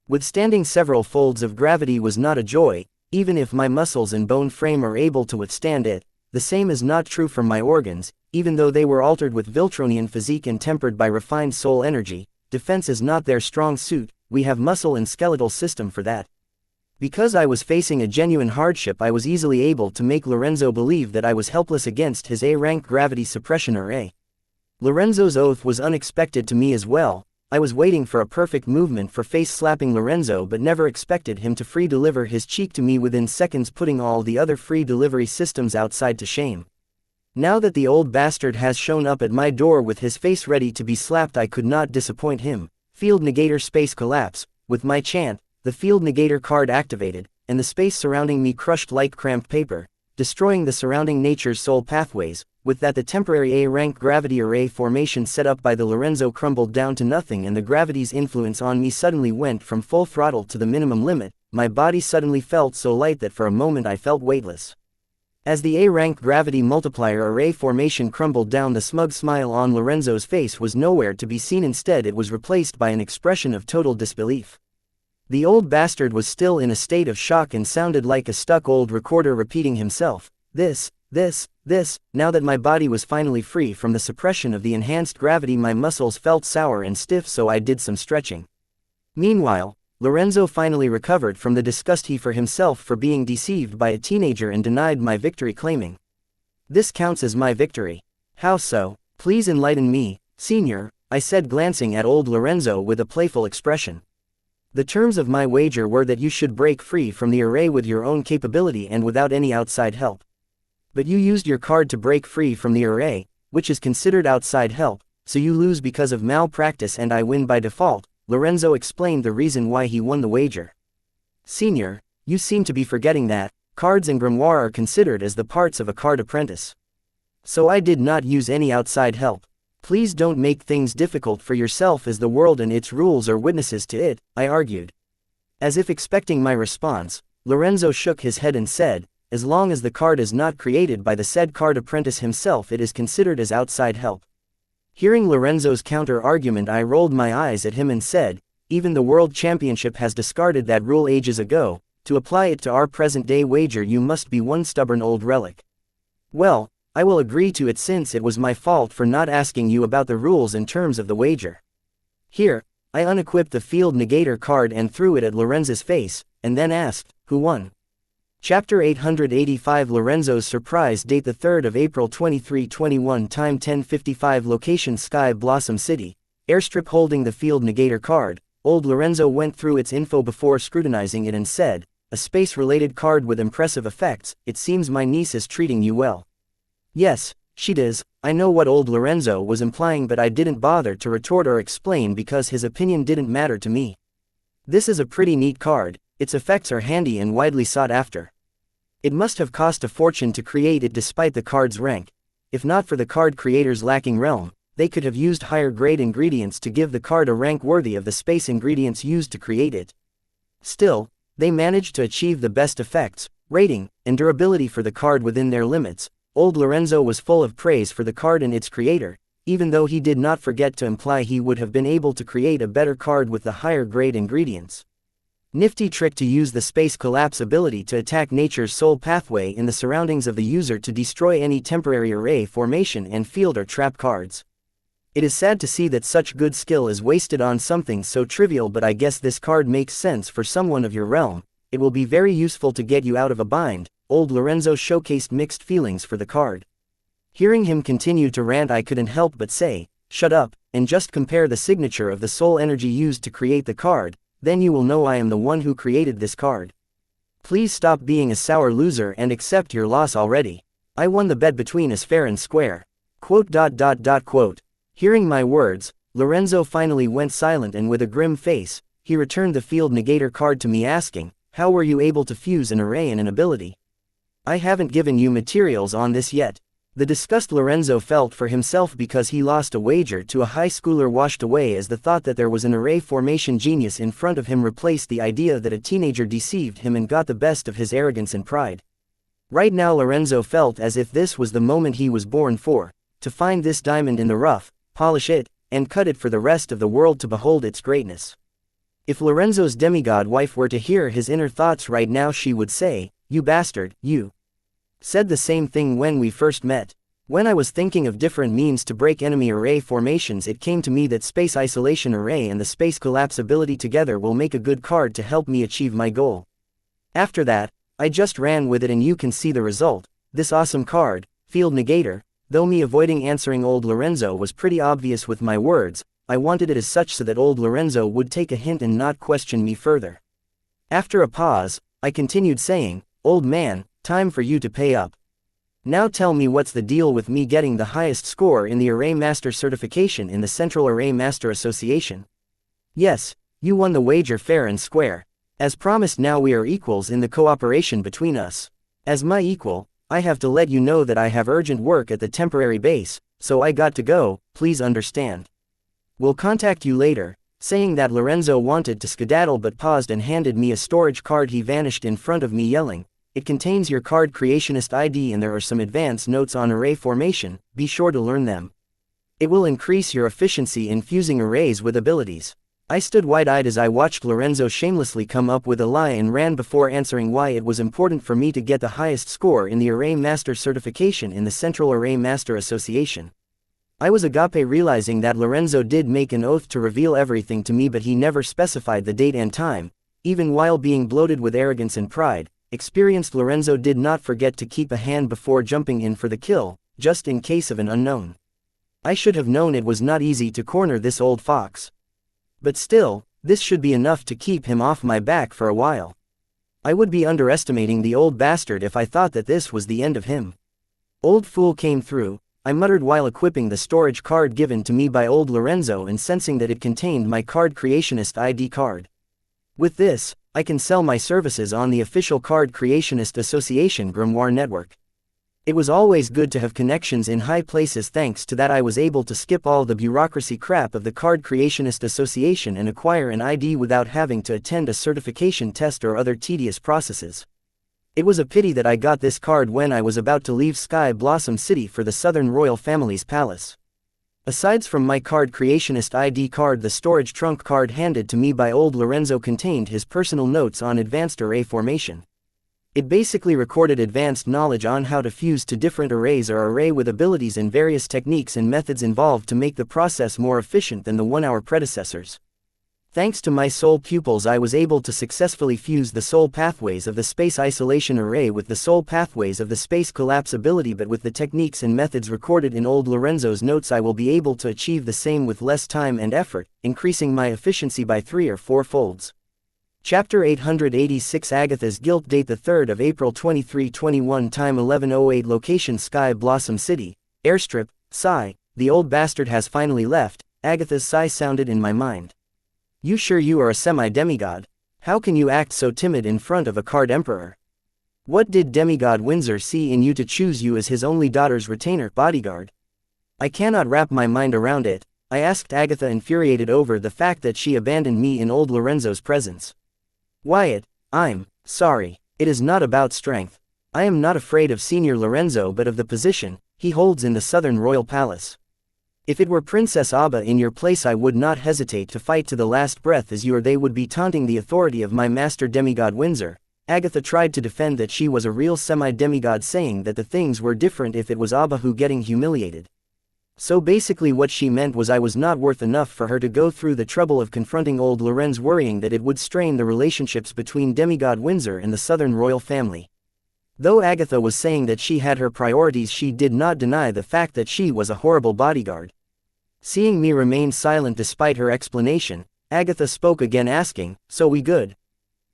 Withstanding several folds of gravity was not a joy, even if my muscles and bone frame are able to withstand it. The same is not true for my organs, even though they were altered with Viltronian physique and tempered by refined soul energy. Defense is not their strong suit, we have muscle and skeletal system for that. Because I was facing a genuine hardship, I was easily able to make Lorenzo believe that I was helpless against his A-rank gravity suppression array. Lorenzo's oath was unexpected to me as well. I was waiting for a perfect movement for face-slapping Lorenzo, but never expected him to free deliver his cheek to me within seconds, putting all the other free delivery systems outside to shame. Now that the old bastard has shown up at my door with his face ready to be slapped, I could not disappoint him. Field Negator Space Collapse. With my chant, the Field Negator card activated, and the space surrounding me crushed like cramped paper, destroying the surrounding nature's soul pathways. With that, the temporary A-rank gravity array formation set up by the Lorenzo crumbled down to nothing, and the gravity's influence on me suddenly went from full throttle to the minimum limit. My body suddenly felt so light that for a moment I felt weightless. As the A-rank gravity multiplier array formation crumbled down, the smug smile on Lorenzo's face was nowhere to be seen. Instead, it was replaced by an expression of total disbelief. The old bastard was still in a state of shock and sounded like a stuck old recorder repeating himself. This. Now that my body was finally free from the suppression of the enhanced gravity, my muscles felt sour and stiff, so I did some stretching. Meanwhile, Lorenzo finally recovered from the disgust he for himself for being deceived by a teenager and denied my victory, claiming, "This counts as my victory." "How so? Please enlighten me, senior," I said, glancing at old Lorenzo with a playful expression. "The terms of my wager were that you should break free from the array with your own capability and without any outside help. But you used your card to break free from the array, which is considered outside help, so you lose because of malpractice and I win by default." Lorenzo explained the reason why he won the wager. "Senior, you seem to be forgetting that cards and grimoire are considered as the parts of a card apprentice. So I did not use any outside help. Please don't make things difficult for yourself, as the world and its rules are witnesses to it," I argued. As if expecting my response, Lorenzo shook his head and said, "As long as the card is not created by the said card apprentice himself, it is considered as outside help." Hearing Lorenzo's counter-argument, I rolled my eyes at him and said, "Even the World Championship has discarded that rule ages ago. To apply it to our present-day wager, you must be one stubborn old relic." "Well, I will agree to it, since it was my fault for not asking you about the rules and terms of the wager. Here." I unequipped the Field Negator card and threw it at Lorenzo's face, and then asked, "Who won?" Chapter 885. Lorenzo's surprise. Date: the 3rd of April 2321. Time 10:55. Location: Sky Blossom City. Airstrip. Holding the Field Negator card, old Lorenzo went through its info before scrutinizing it and said, "A space-related card with impressive effects. It seems my niece is treating you well." Yes, she does. I know what old Lorenzo was implying, but I didn't bother to retort or explain because his opinion didn't matter to me. This is a pretty neat card, its effects are handy and widely sought after. It must have cost a fortune to create it despite the card's rank. If not for the card creators lacking realm, they could have used higher grade ingredients to give the card a rank worthy of the space ingredients used to create it. Still, they managed to achieve the best effects, rating, and durability for the card within their limits. Old Lorenzo was full of praise for the card and its creator, even though he did not forget to imply he would have been able to create a better card with the higher grade ingredients. Nifty trick to use the space collapse ability to attack nature's soul pathway in the surroundings of the user to destroy any temporary array formation and field or trap cards. It is sad to see that such good skill is wasted on something so trivial, but I guess this card makes sense for someone of your realm. It will be very useful to get you out of a bind. Old Lorenzo showcased mixed feelings for the card. Hearing him continue to rant, I couldn't help but say, "Shut up, and just compare the signature of the soul energy used to create the card, then you will know I am the one who created this card. Please stop being a sour loser and accept your loss already. I won the bet between us fair and square." Quote. Hearing my words, Lorenzo finally went silent, and with a grim face, he returned the field negator card to me, asking, "How were you able to fuse an array and an ability? I haven't given you materials on this yet." The disgust Lorenzo felt for himself because he lost a wager to a high schooler washed away as the thought that there was an array formation genius in front of him replaced the idea that a teenager deceived him and got the best of his arrogance and pride. Right now Lorenzo felt as if this was the moment he was born for, to find this diamond in the rough, polish it, and cut it for the rest of the world to behold its greatness. If Lorenzo's demigod wife were to hear his inner thoughts right now, she would say, "You bastard, you said the same thing when we first met. When I was thinking of different means to break enemy array formations, it came to me that space isolation array and the space collapse ability together will make a good card to help me achieve my goal. After that, I just ran with it and you can see the result, this awesome card, field negator." Though me avoiding answering old Lorenzo was pretty obvious with my words, I wanted it as such so that old Lorenzo would take a hint and not question me further. After a pause, I continued saying, "Old man, time for you to pay up. Now tell me what's the deal with me getting the highest score in the Array Master certification in the Central Array Master Association? Yes, you won the wager fair and square. As promised, now we are equals in the cooperation between us. As my equal, I have to let you know that I have urgent work at the temporary base, so I got to go, please understand. Will contact you later." Saying that, Lorenzo wanted to skedaddle but paused and handed me a storage card. He vanished in front of me yelling, "It contains your card creationist ID and there are some advanced notes on array formation, be sure to learn them. It will increase your efficiency in fusing arrays with abilities." I stood wide-eyed as I watched Lorenzo shamelessly come up with a lie and ran before answering why it was important for me to get the highest score in the Array Master certification in the Central Array Master Association. I was agape realizing that Lorenzo did make an oath to reveal everything to me, but he never specified the date and time. Even while being bloated with arrogance and pride, experienced Lorenzo did not forget to keep a hand before jumping in for the kill, just in case of an unknown. I should have known it was not easy to corner this old fox. But still, this should be enough to keep him off my back for a while. I would be underestimating the old bastard if I thought that this was the end of him. "Old fool came through," I muttered while equipping the storage card given to me by old Lorenzo and sensing that it contained my card creationist ID card. With this, I can sell my services on the official Card Creationist Association Grimoire network. It was always good to have connections in high places. Thanks to that, I was able to skip all the bureaucracy crap of the Card Creationist Association and acquire an ID without having to attend a certification test or other tedious processes. It was a pity that I got this card when I was about to leave Sky Blossom City for the Southern Royal Family's palace. Asides from my Card Creationist ID card, the storage trunk card handed to me by old Lorenzo contained his personal notes on advanced array formation. It basically recorded advanced knowledge on how to fuse to different arrays or array with abilities and various techniques and methods involved to make the process more efficient than the 1-hour predecessors. Thanks to my soul pupils, I was able to successfully fuse the soul pathways of the space isolation array with the soul pathways of the space collapse ability, but with the techniques and methods recorded in old Lorenzo's notes, I will be able to achieve the same with less time and effort, increasing my efficiency by 3 or 4 folds. Chapter 886 Agatha's Guilt. Date the 3rd of April 2321. Time 11:08. Location Sky Blossom City. Airstrip. Sigh. The old bastard has finally left. Agatha's sigh sounded in my mind. You sure you are a semi-demigod? How can you act so timid in front of a card emperor? What did demigod Windsor see in you to choose you as his only daughter's retainer, bodyguard? I cannot wrap my mind around it, I asked Agatha, infuriated over the fact that she abandoned me in old Lorenzo's presence. Wyatt, I'm sorry. It is not about strength. I am not afraid of Senior Lorenzo but of the position he holds in the southern royal palace. If it were Princess Abba in your place I would not hesitate to fight to the last breath as you or they would be taunting the authority of my master demigod Windsor. Agatha tried to defend that she was a real semi-demigod, saying that the things were different if it was Abba who getting humiliated. So basically what she meant was I was not worth enough for her to go through the trouble of confronting old Lorenz, worrying that it would strain the relationships between demigod Windsor and the southern royal family. Though Agatha was saying that she had her priorities, she did not deny the fact that she was a horrible bodyguard. Seeing me remain silent despite her explanation, Agatha spoke again, asking, "So we good?"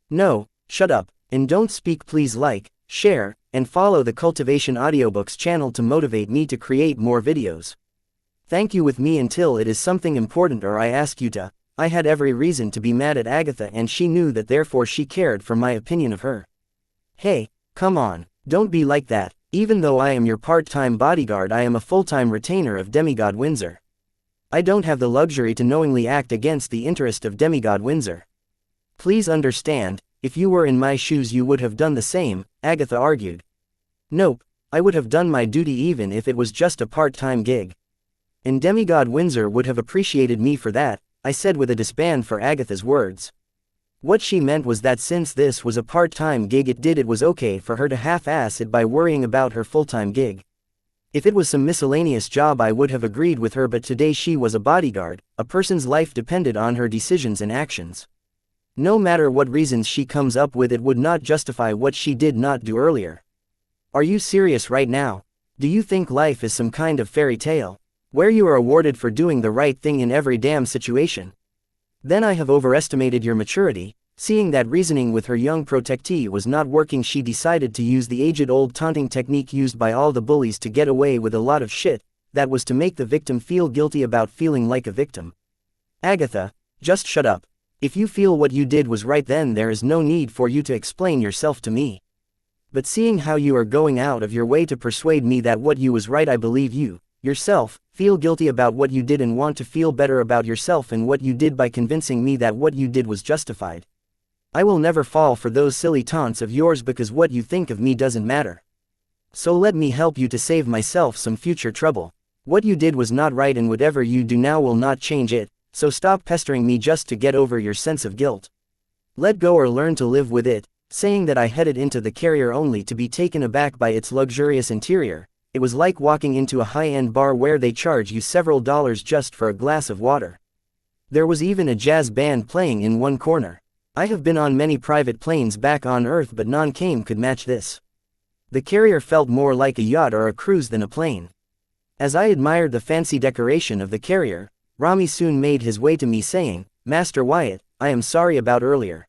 "No, shut up, and don't speak. Please like, share, and follow the Cultivation Audiobooks channel to motivate me to create more videos. Thank you with me until it is something important or I ask you to." I had every reason to be mad at Agatha, and she knew that, therefore she cared for my opinion of her. Hey, come on, don't be like that. Even though I am your part-time bodyguard, I am a full-time retainer of demigod Windsor. I don't have the luxury to knowingly act against the interest of demigod Windsor. Please understand, if you were in my shoes you would have done the same, Agatha argued. Nope, I would have done my duty even if it was just a part-time gig. And demigod Windsor would have appreciated me for that, I said with a disband for Agatha's words. What she meant was that since this was a part-time gig it was okay for her to half-ass it by worrying about her full-time gig. If it was some miscellaneous job I would have agreed with her, but today she was a bodyguard, a person's life depended on her decisions and actions. No matter what reasons she comes up with, it would not justify what she did not do earlier. Are you serious right now? Do you think life is some kind of fairy tale, where you are awarded for doing the right thing in every damn situation? Then I have overestimated your maturity. Seeing that reasoning with her young protectee was not working, she decided to use the age-old taunting technique used by all the bullies to get away with a lot of shit, that was to make the victim feel guilty about feeling like a victim. Agatha, just shut up. If you feel what you did was right, then there is no need for you to explain yourself to me. But seeing how you are going out of your way to persuade me that what you was right, I believe you, yourself, feel guilty about what you did and want to feel better about yourself and what you did by convincing me that what you did was justified. I will never fall for those silly taunts of yours because what you think of me doesn't matter. So let me help you to save myself some future trouble. What you did was not right and whatever you do now will not change it, so stop pestering me just to get over your sense of guilt. Let go or learn to live with it. Saying that, I headed into the carrier only to be taken aback by its luxurious interior. It was like walking into a high-end bar where they charge you several dollars just for a glass of water. There was even a jazz band playing in one corner. I have been on many private planes back on Earth, but none could match this. The carrier felt more like a yacht or a cruise than a plane. As I admired the fancy decoration of the carrier, Rami soon made his way to me saying, "Master Wyatt, I am sorry about earlier.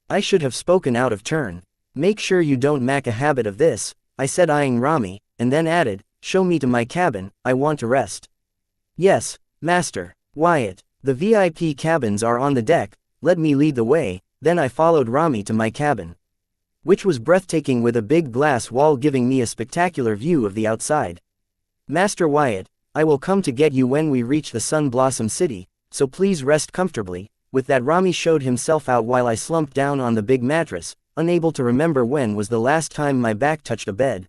I should have spoken out of turn. Make sure you don't make a habit of this," I said, eyeing Rami, and then added, "Show me to my cabin, I want to rest." "Yes, Master Wyatt. The VIP cabins are on the deck, let me lead the way." Then I followed Rami to my cabin, which was breathtaking with a big glass wall giving me a spectacular view of the outside. "Master Wyatt, I will come to get you when we reach the Sun Blossom City, so please rest comfortably." With that, Rami showed himself out while I slumped down on the big mattress, unable to remember when was the last time my back touched a bed.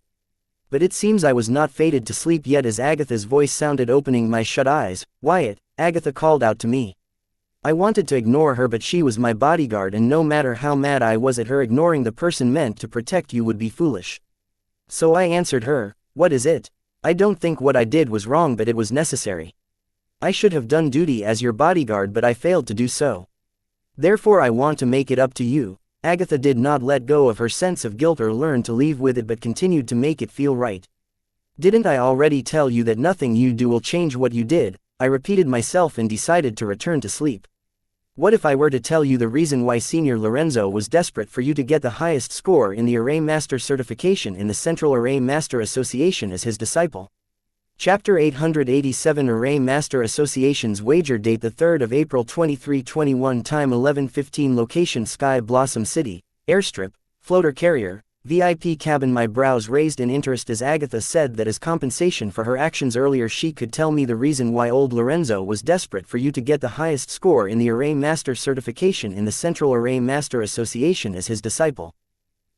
But it seems I was not fated to sleep yet as Agatha's voice sounded opening my shut eyes. "Wyatt," Agatha called out to me. I wanted to ignore her, but she was my bodyguard, and no matter how mad I was at her, ignoring the person meant to protect you would be foolish. So I answered her, "What is it? I don't think what I did was wrong, but it was necessary. I should have done duty as your bodyguard, but I failed to do so. Therefore I want to make it up to you." Agatha did not let go of her sense of guilt or learn to leave with it, but continued to make it feel right. "Didn't I already tell you that nothing you do will change what you did?" I repeated myself and decided to return to sleep. What if I were to tell you the reason why Senior Lorenzo was desperate for you to get the highest score in the Array Master certification in the Central Array Master Association as his disciple? Chapter 887 Array Master Association's wager date 3 April 2321 time 11:15 location Sky Blossom City, Airstrip, Floater Carrier, VIP cabin. My brows raised in interest as Agatha said that as compensation for her actions earlier she could tell me the reason why old Lorenzo was desperate for you to get the highest score in the Array Master certification in the Central Array Master Association as his disciple.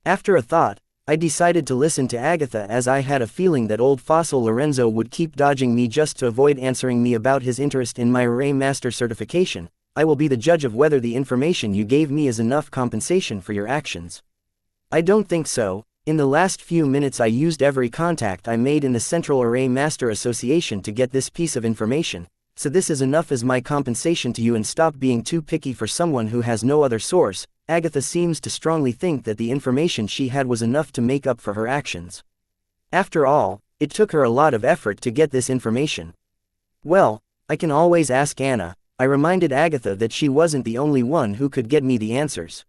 After a thought, I decided to listen to Agatha as I had a feeling that old fossil Lorenzo would keep dodging me just to avoid answering me about his interest in my Array Master certification. I will be the judge of whether the information you gave me is enough compensation for your actions. I don't think so. In the last few minutes I used every contact I made in the Central Array Master Association to get this piece of information, so this is enough as my compensation to you, and stop being too picky for someone who has no other source. Agatha seems to strongly think that the information she had was enough to make up for her actions. After all, it took her a lot of effort to get this information. Well, I can always ask Anna. I reminded Agatha that she wasn't the only one who could get me the answers.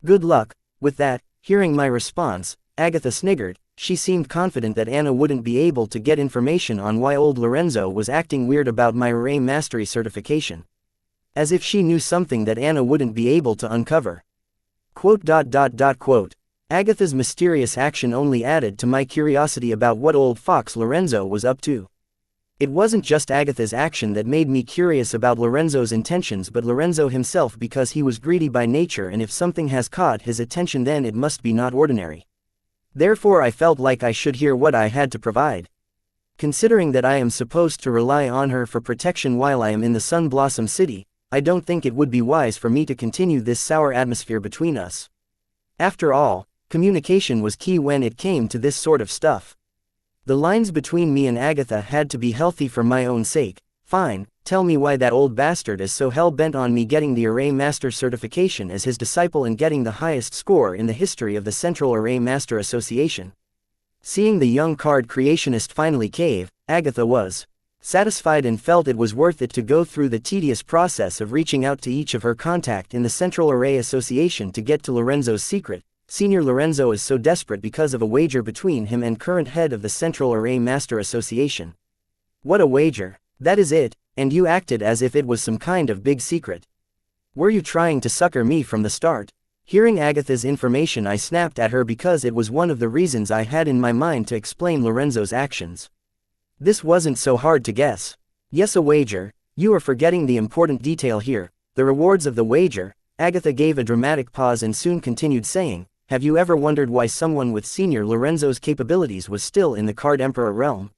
Good luck. With that, hearing my response, Agatha sniggered. She seemed confident that Anna wouldn't be able to get information on why old Lorenzo was acting weird about my Array Mastery certification. As if she knew something that Anna wouldn't be able to uncover. Quote. Agatha's mysterious action only added to my curiosity about what old fox Lorenzo was up to. It wasn't just Agatha's action that made me curious about Lorenzo's intentions, but Lorenzo himself, because he was greedy by nature, and if something has caught his attention then it must be not ordinary. Therefore I felt like I should hear what I had to provide. Considering that I am supposed to rely on her for protection while I am in the Sun Blossom City, I don't think it would be wise for me to continue this sour atmosphere between us. After all, communication was key when it came to this sort of stuff. The lines between me and Agatha had to be healthy for my own sake. Fine, tell me why that old bastard is so hell-bent on me getting the Array Master certification as his disciple and getting the highest score in the history of the Central Array Master Association. Seeing the young card creationist finally cave, Agatha was satisfied and felt it was worth it to go through the tedious process of reaching out to each of her contact in the Central Array Association to get to Lorenzo's secret. Senior Lorenzo is so desperate because of a wager between him and current head of the Central Array Master Association. What a wager. That is it, and you acted as if it was some kind of big secret. Were you trying to sucker me from the start? Hearing Agatha's information I snapped at her because it was one of the reasons I had in my mind to explain Lorenzo's actions. This wasn't so hard to guess. Yes, a wager. You are forgetting the important detail here, the rewards of the wager. Agatha gave a dramatic pause and soon continued saying, have you ever wondered why someone with Senior Lorenzo's capabilities was still in the Card Emperor realm?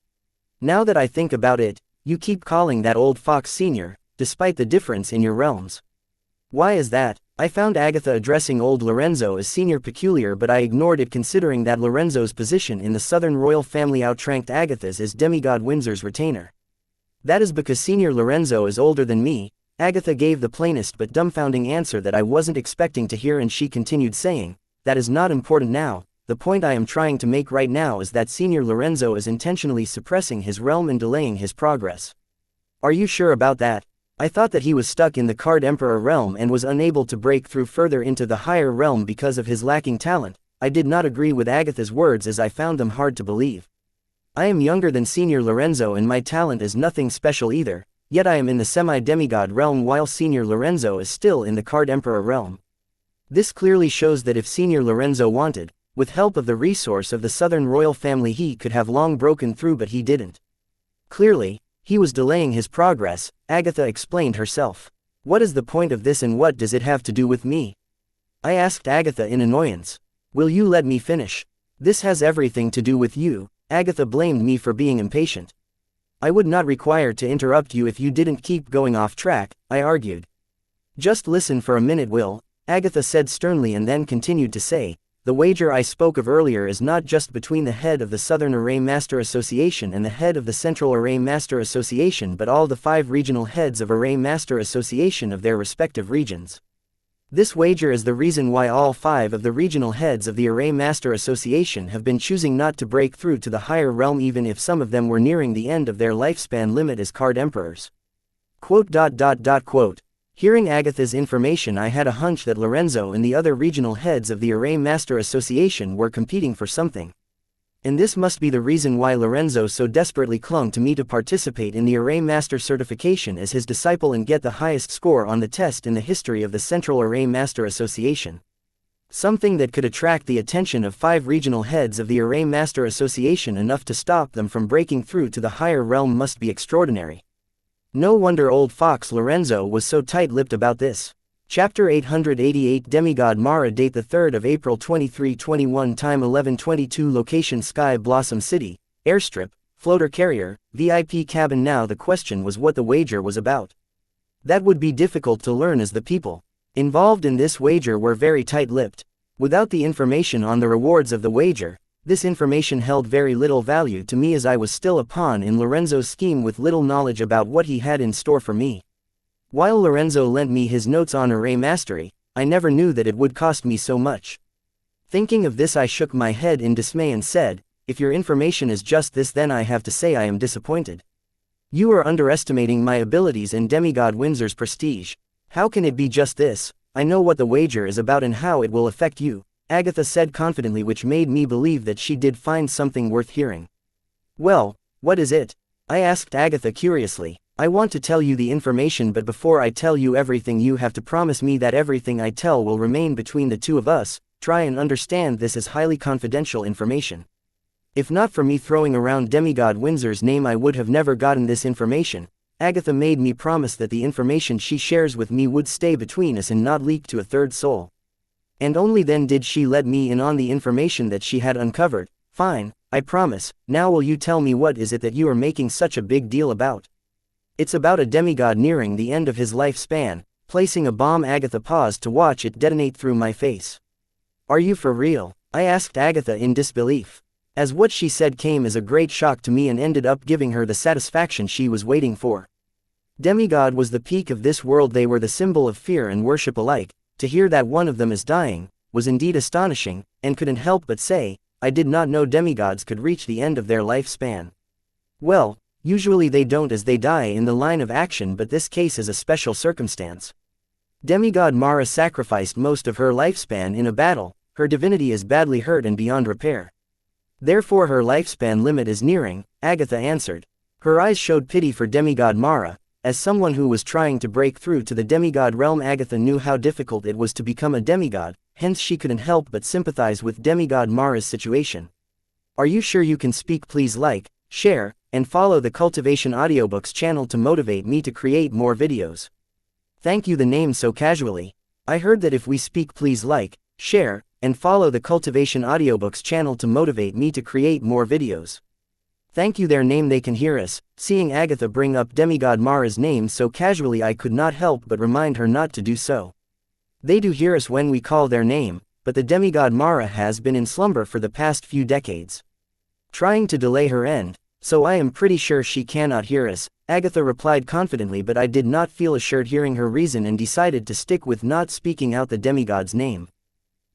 Now that I think about it, you keep calling that old fox Senior, despite the difference in your realms. Why is that? I found Agatha addressing old Lorenzo as Senior peculiar, but I ignored it considering that Lorenzo's position in the Southern royal family outranked Agatha's as demigod Windsor's retainer. That is because Senior Lorenzo is older than me. Agatha gave the plainest but dumbfounding answer that I wasn't expecting to hear, and she continued saying, that is not important now. The point I am trying to make right now is that Senior Lorenzo is intentionally suppressing his realm and delaying his progress. Are you sure about that? I thought that he was stuck in the Card Emperor realm and was unable to break through further into the higher realm because of his lacking talent. I did not agree with Agatha's words as I found them hard to believe. I am younger than Senior Lorenzo and my talent is nothing special either, yet I am in the semi-demigod realm while Senior Lorenzo is still in the Card Emperor realm. This clearly shows that if Senior Lorenzo wanted, with help of the resource of the Southern royal family, he could have long broken through, but he didn't. Clearly, he was delaying his progress. Agatha explained herself. What is the point of this and what does it have to do with me? I asked Agatha in annoyance. Will you let me finish? This has everything to do with you. Agatha blamed me for being impatient. I would not require to interrupt you if you didn't keep going off track, I argued. Just listen for a minute, Will, Agatha said sternly, and then continued to say, the wager I spoke of earlier is not just between the head of the Southern Array Master Association and the head of the Central Array Master Association, but all the 5 regional heads of Array Master Association of their respective regions. This wager is the reason why all 5 of the regional heads of the Array Master Association have been choosing not to break through to the higher realm, even if some of them were nearing the end of their lifespan limit as Card Emperors. Quote. Hearing Agatha's information, I had a hunch that Lorenzo and the other regional heads of the Array Master Association were competing for something. And this must be the reason why Lorenzo so desperately clung to me to participate in the Array Master certification as his disciple and get the highest score on the test in the history of the Central Array Master Association. Something that could attract the attention of 5 regional heads of the Array Master Association enough to stop them from breaking through to the higher realm must be extraordinary. No wonder old fox Lorenzo was so tight-lipped about this. Chapter 888 Demigod Mara. Date the 3rd of April 2321. Time 11:22. Location Sky Blossom City, Airstrip, Floater Carrier, VIP Cabin. Now the question was what the wager was about. That would be difficult to learn as the people involved in this wager were very tight-lipped. Without the information on the rewards of the wager, this information held very little value to me as I was still a pawn in Lorenzo's scheme with little knowledge about what he had in store for me. While Lorenzo lent me his notes on Array Mastery, I never knew that it would cost me so much. Thinking of this, I shook my head in dismay and said, "If your information is just this, then I have to say I am disappointed. You are underestimating my abilities and Demigod Windsor's prestige. How can it be just this? I know what the wager is about and how it will affect you," Agatha said confidently, which made me believe that she did find something worth hearing. "Well, what is it?" I asked Agatha curiously. "I want to tell you the information, but before I tell you everything you have to promise me that everything I tell will remain between the two of us. Try and understand this as highly confidential information. If not for me throwing around Demigod Windsor's name, I would have never gotten this information." Agatha made me promise that the information she shares with me would stay between us and not leak to a third soul. And only then did she let me in on the information that she had uncovered. "Fine, I promise. Now will you tell me what is it that you are making such a big deal about?" "It's about a demigod nearing the end of his lifespan, placing a bomb." Agatha paused to watch it detonate through my face. "Are you for real?" I asked Agatha in disbelief, as what she said came as a great shock to me and ended up giving her the satisfaction she was waiting for. Demigod was the peak of this world. They were the symbol of fear and worship alike. To hear that one of them is dying was indeed astonishing, and couldn't help but say, I did not know demigods could reach the end of their lifespan. Well, usually they don't, as they die in the line of action, but this case is a special circumstance. Demigod Mara sacrificed most of her lifespan in a battle. Her divinity is badly hurt and beyond repair. Therefore her lifespan limit is nearing, Agatha answered. Her eyes showed pity for Demigod Mara. As someone who was trying to break through to the demigod realm, Agatha knew how difficult it was to become a demigod, hence she couldn't help but sympathize with Demigod Mara's situation. Are you sure you can speak? Please like, share, and follow the Cultivation Audiobooks channel to motivate me to create more videos. Thank you. The name so casually. I heard that if we speak, please like, share, and follow the Cultivation Audiobooks channel to motivate me to create more videos. Thank you. Their name, they can hear us. Seeing Agatha bring up Demigod Mara's name so casually, I could not help but remind her not to do so. They do hear us when we call their name, but the Demigod Mara has been in slumber for the past few decades, trying to delay her end, so I am pretty sure she cannot hear us, Agatha replied confidently, but I did not feel assured hearing her reason and decided to stick with not speaking out the demigod's name.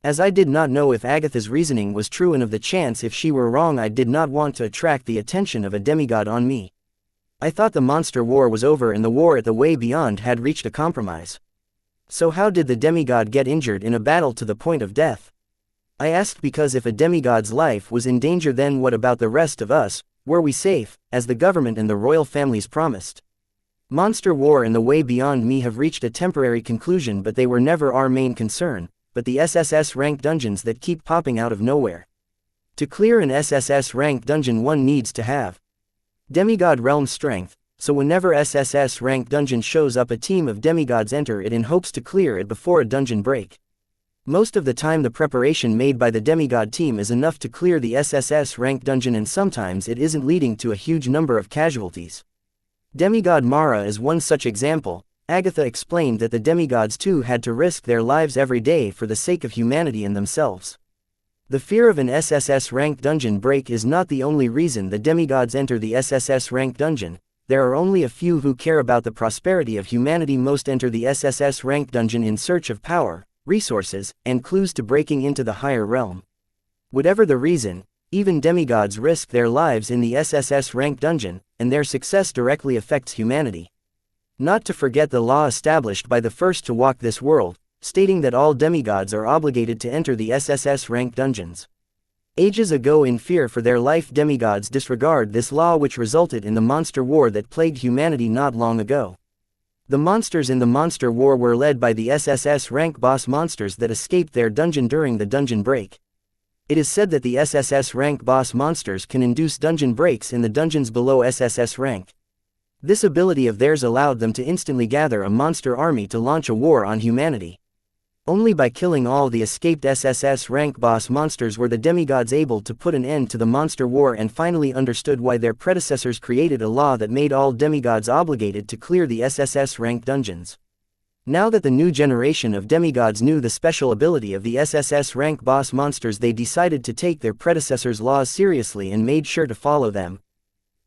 As I did not know if Agatha's reasoning was true, and of the chance if she were wrong, I did not want to attract the attention of a demigod on me. I thought the monster war was over and the war at the way beyond had reached a compromise. So how did the demigod get injured in a battle to the point of death? I asked, because if a demigod's life was in danger, then what about the rest of us? Were we safe, as the government and the royal families promised? Monster war and the way beyond me have reached a temporary conclusion, but they were never our main concern, but the SSS rank dungeons that keep popping out of nowhere. To clear an SSS rank dungeon, one needs to have demigod realm strength, so whenever SSS rank dungeon shows up, a team of demigods enter it in hopes to clear it before a dungeon break. Most of the time the preparation made by the demigod team is enough to clear the SSS rank dungeon, and sometimes it isn't, leading to a huge number of casualties. Demigod Mara is one such example. Agatha explained that the demigods too had to risk their lives every day for the sake of humanity and themselves. The fear of an SSS rank dungeon break is not the only reason the demigods enter the SSS rank dungeon. There are only a few who care about the prosperity of humanity. Most enter the SSS rank dungeon in search of power, resources, and clues to breaking into the higher realm. Whatever the reason, even demigods risk their lives in the SSS rank dungeon, and their success directly affects humanity. Not to forget the law established by the first to walk this world, stating that all demigods are obligated to enter the SSS rank dungeons. Ages ago, in fear for their life, demigods disregard this law, which resulted in the monster war that plagued humanity not long ago. The monsters in the monster war were led by the SSS rank boss monsters that escaped their dungeon during the dungeon break. It is said that the SSS rank boss monsters can induce dungeon breaks in the dungeons below SSS rank. This ability of theirs allowed them to instantly gather a monster army to launch a war on humanity. Only by killing all the escaped SSS rank boss monsters were the demigods able to put an end to the monster war, and finally understood why their predecessors created a law that made all demigods obligated to clear the SSS rank dungeons. Now that the new generation of demigods knew the special ability of the SSS rank boss monsters, they decided to take their predecessors' laws seriously and made sure to follow them.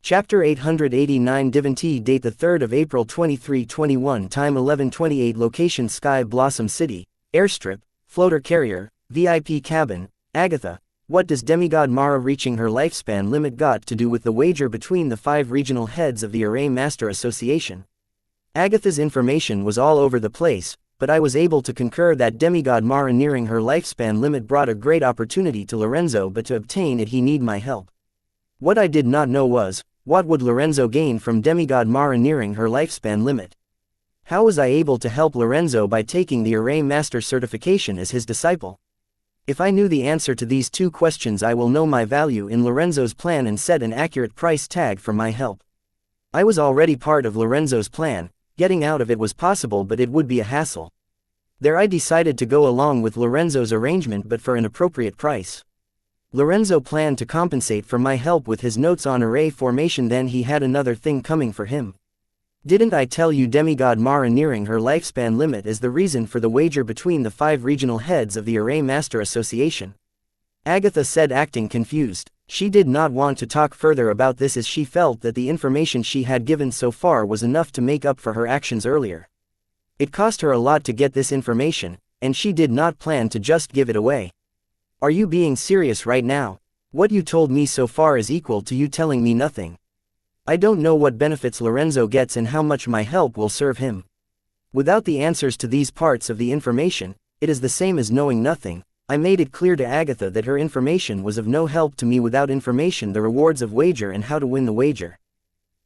Chapter 889 Divinity. Date the 3rd of April 2321. Time 11:28. Location Sky Blossom City. Airstrip, floater carrier, VIP cabin. Agatha, what does demigod Mara reaching her lifespan limit got to do with the wager between the 5 regional heads of the Array Master Association? Agatha's information was all over the place, but I was able to concur that demigod Mara nearing her lifespan limit brought a great opportunity to Lorenzo, but to obtain it he need my help. What I did not know was, what would Lorenzo gain from demigod Mara nearing her lifespan limit? How was I able to help Lorenzo by taking the Array Master certification as his disciple? If I knew the answer to these 2 questions, I will know my value in Lorenzo's plan and set an accurate price tag for my help. I was already part of Lorenzo's plan. Getting out of it was possible, but it would be a hassle. There I decided to go along with Lorenzo's arrangement, but for an appropriate price. Lorenzo planned to compensate for my help with his notes on array formation. Then he had another thing coming for him. Didn't I tell you demigod Mara nearing her lifespan limit is the reason for the wager between the 5 regional heads of the Array Master Association? Agatha said, acting confused. She did not want to talk further about this, as she felt that the information she had given so far was enough to make up for her actions earlier. It cost her a lot to get this information, and she did not plan to just give it away. Are you being serious right now? What you told me so far is equal to you telling me nothing. I don't know what benefits Lorenzo gets and how much my help will serve him. Without the answers to these parts of the information, it is the same as knowing nothing. I made it clear to Agatha that her information was of no help to me without information, the rewards of wager and how to win the wager.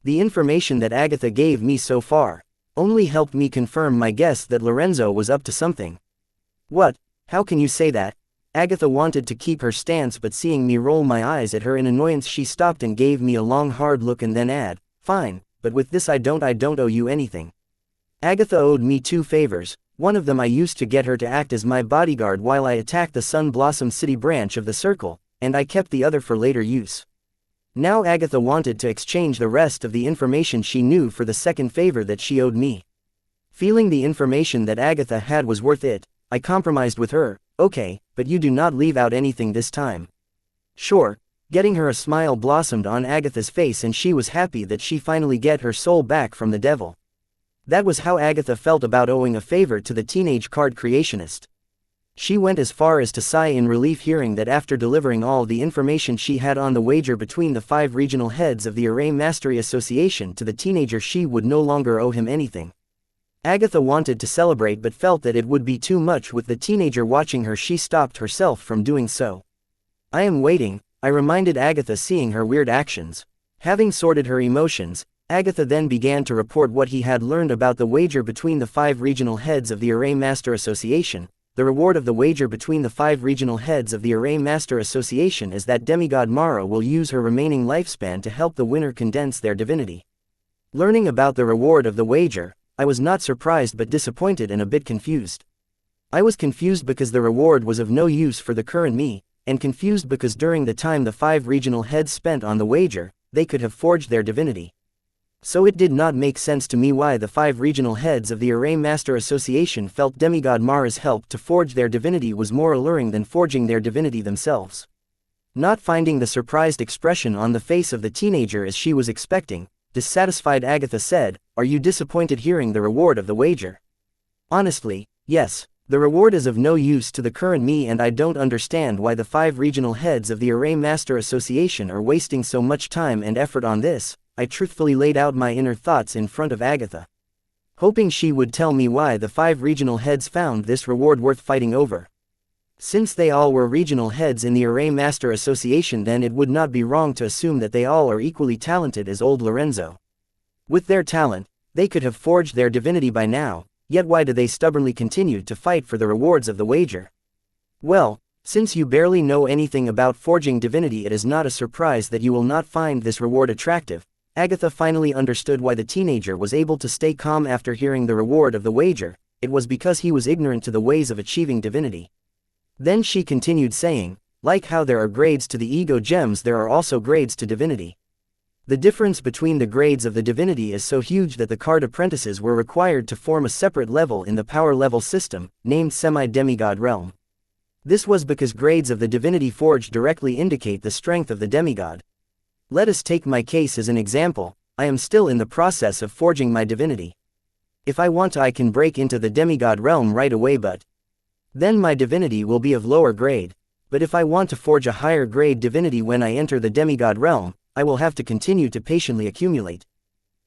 The information that Agatha gave me so far only helped me confirm my guess that Lorenzo was up to something. What? How can you say that? Agatha wanted to keep her stance, but seeing me roll my eyes at her in annoyance, she stopped and gave me a long hard look and then added, fine, but with this I don't owe you anything. Agatha owed me 2 favors. One of them I used to get her to act as my bodyguard while I attacked the Sun Blossom City branch of the Circle, and I kept the other for later use. Now Agatha wanted to exchange the rest of the information she knew for the second favor that she owed me. Feeling the information that Agatha had was worth it, I compromised with her. Okay, but you do not leave out anything this time. Sure. Getting her, a smile blossomed on Agatha's face, and she was happy that she finally get her soul back from the devil. That was how Agatha felt about owing a favor to the teenage card creationist. She went as far as to sigh in relief, hearing that after delivering all the information she had on the wager between the 5 regional heads of the Array Mastery Association to the teenager, she would no longer owe him anything. Agatha wanted to celebrate, but felt that it would be too much with the teenager watching her. She stopped herself from doing so. I am waiting, I reminded Agatha, seeing her weird actions. Having sorted her emotions, Agatha then began to report what he had learned about the wager between the 5 regional heads of the Array Master Association. The reward of the wager between the 5 regional heads of the Array Master Association is that demigod Mara will use her remaining lifespan to help the winner condense their divinity. Learning about the reward of the wager, I was not surprised but disappointed and a bit confused. I was confused because the reward was of no use for the current me, and confused because during the time the 5 regional heads spent on the wager, they could have forged their divinity. So it did not make sense to me why the 5 regional heads of the Array Master Association felt demigod Mara's help to forge their divinity was more alluring than forging their divinity themselves. Not finding the surprised expression on the face of the teenager as she was expecting, dissatisfied Agatha said, "Are you disappointed hearing the reward of the wager?" Honestly, yes. The reward is of no use to the current me, and I don't understand why the 5 regional heads of the Array Master Association are wasting so much time and effort on this. I truthfully laid out my inner thoughts in front of Agatha. hoping she would tell me why the 5 regional heads found this reward worth fighting over. Since they all were regional heads in the Array Master Association, then it would not be wrong to assume that they all are equally talented as old Lorenzo. With their talent, they could have forged their divinity by now, yet why do they stubbornly continue to fight for the rewards of the wager? Well, since you barely know anything about forging divinity, it is not a surprise that you will not find this reward attractive. Agatha finally understood why the teenager was able to stay calm after hearing the reward of the wager. It was because he was ignorant to the ways of achieving divinity. Then she continued saying, like how there are grades to the ego gems, there are also grades to divinity. The difference between the grades of the divinity is so huge that the card apprentices were required to form a separate level in the power level system, named semi-demigod realm. This was because grades of the divinity forged directly indicate the strength of the demigod. Let us take my case as an example. I am still in the process of forging my divinity. If I want to, I can break into the demigod realm right away, but then my divinity will be of lower grade. But if I want to forge a higher grade divinity when I enter the demigod realm, I will have to continue to patiently accumulate.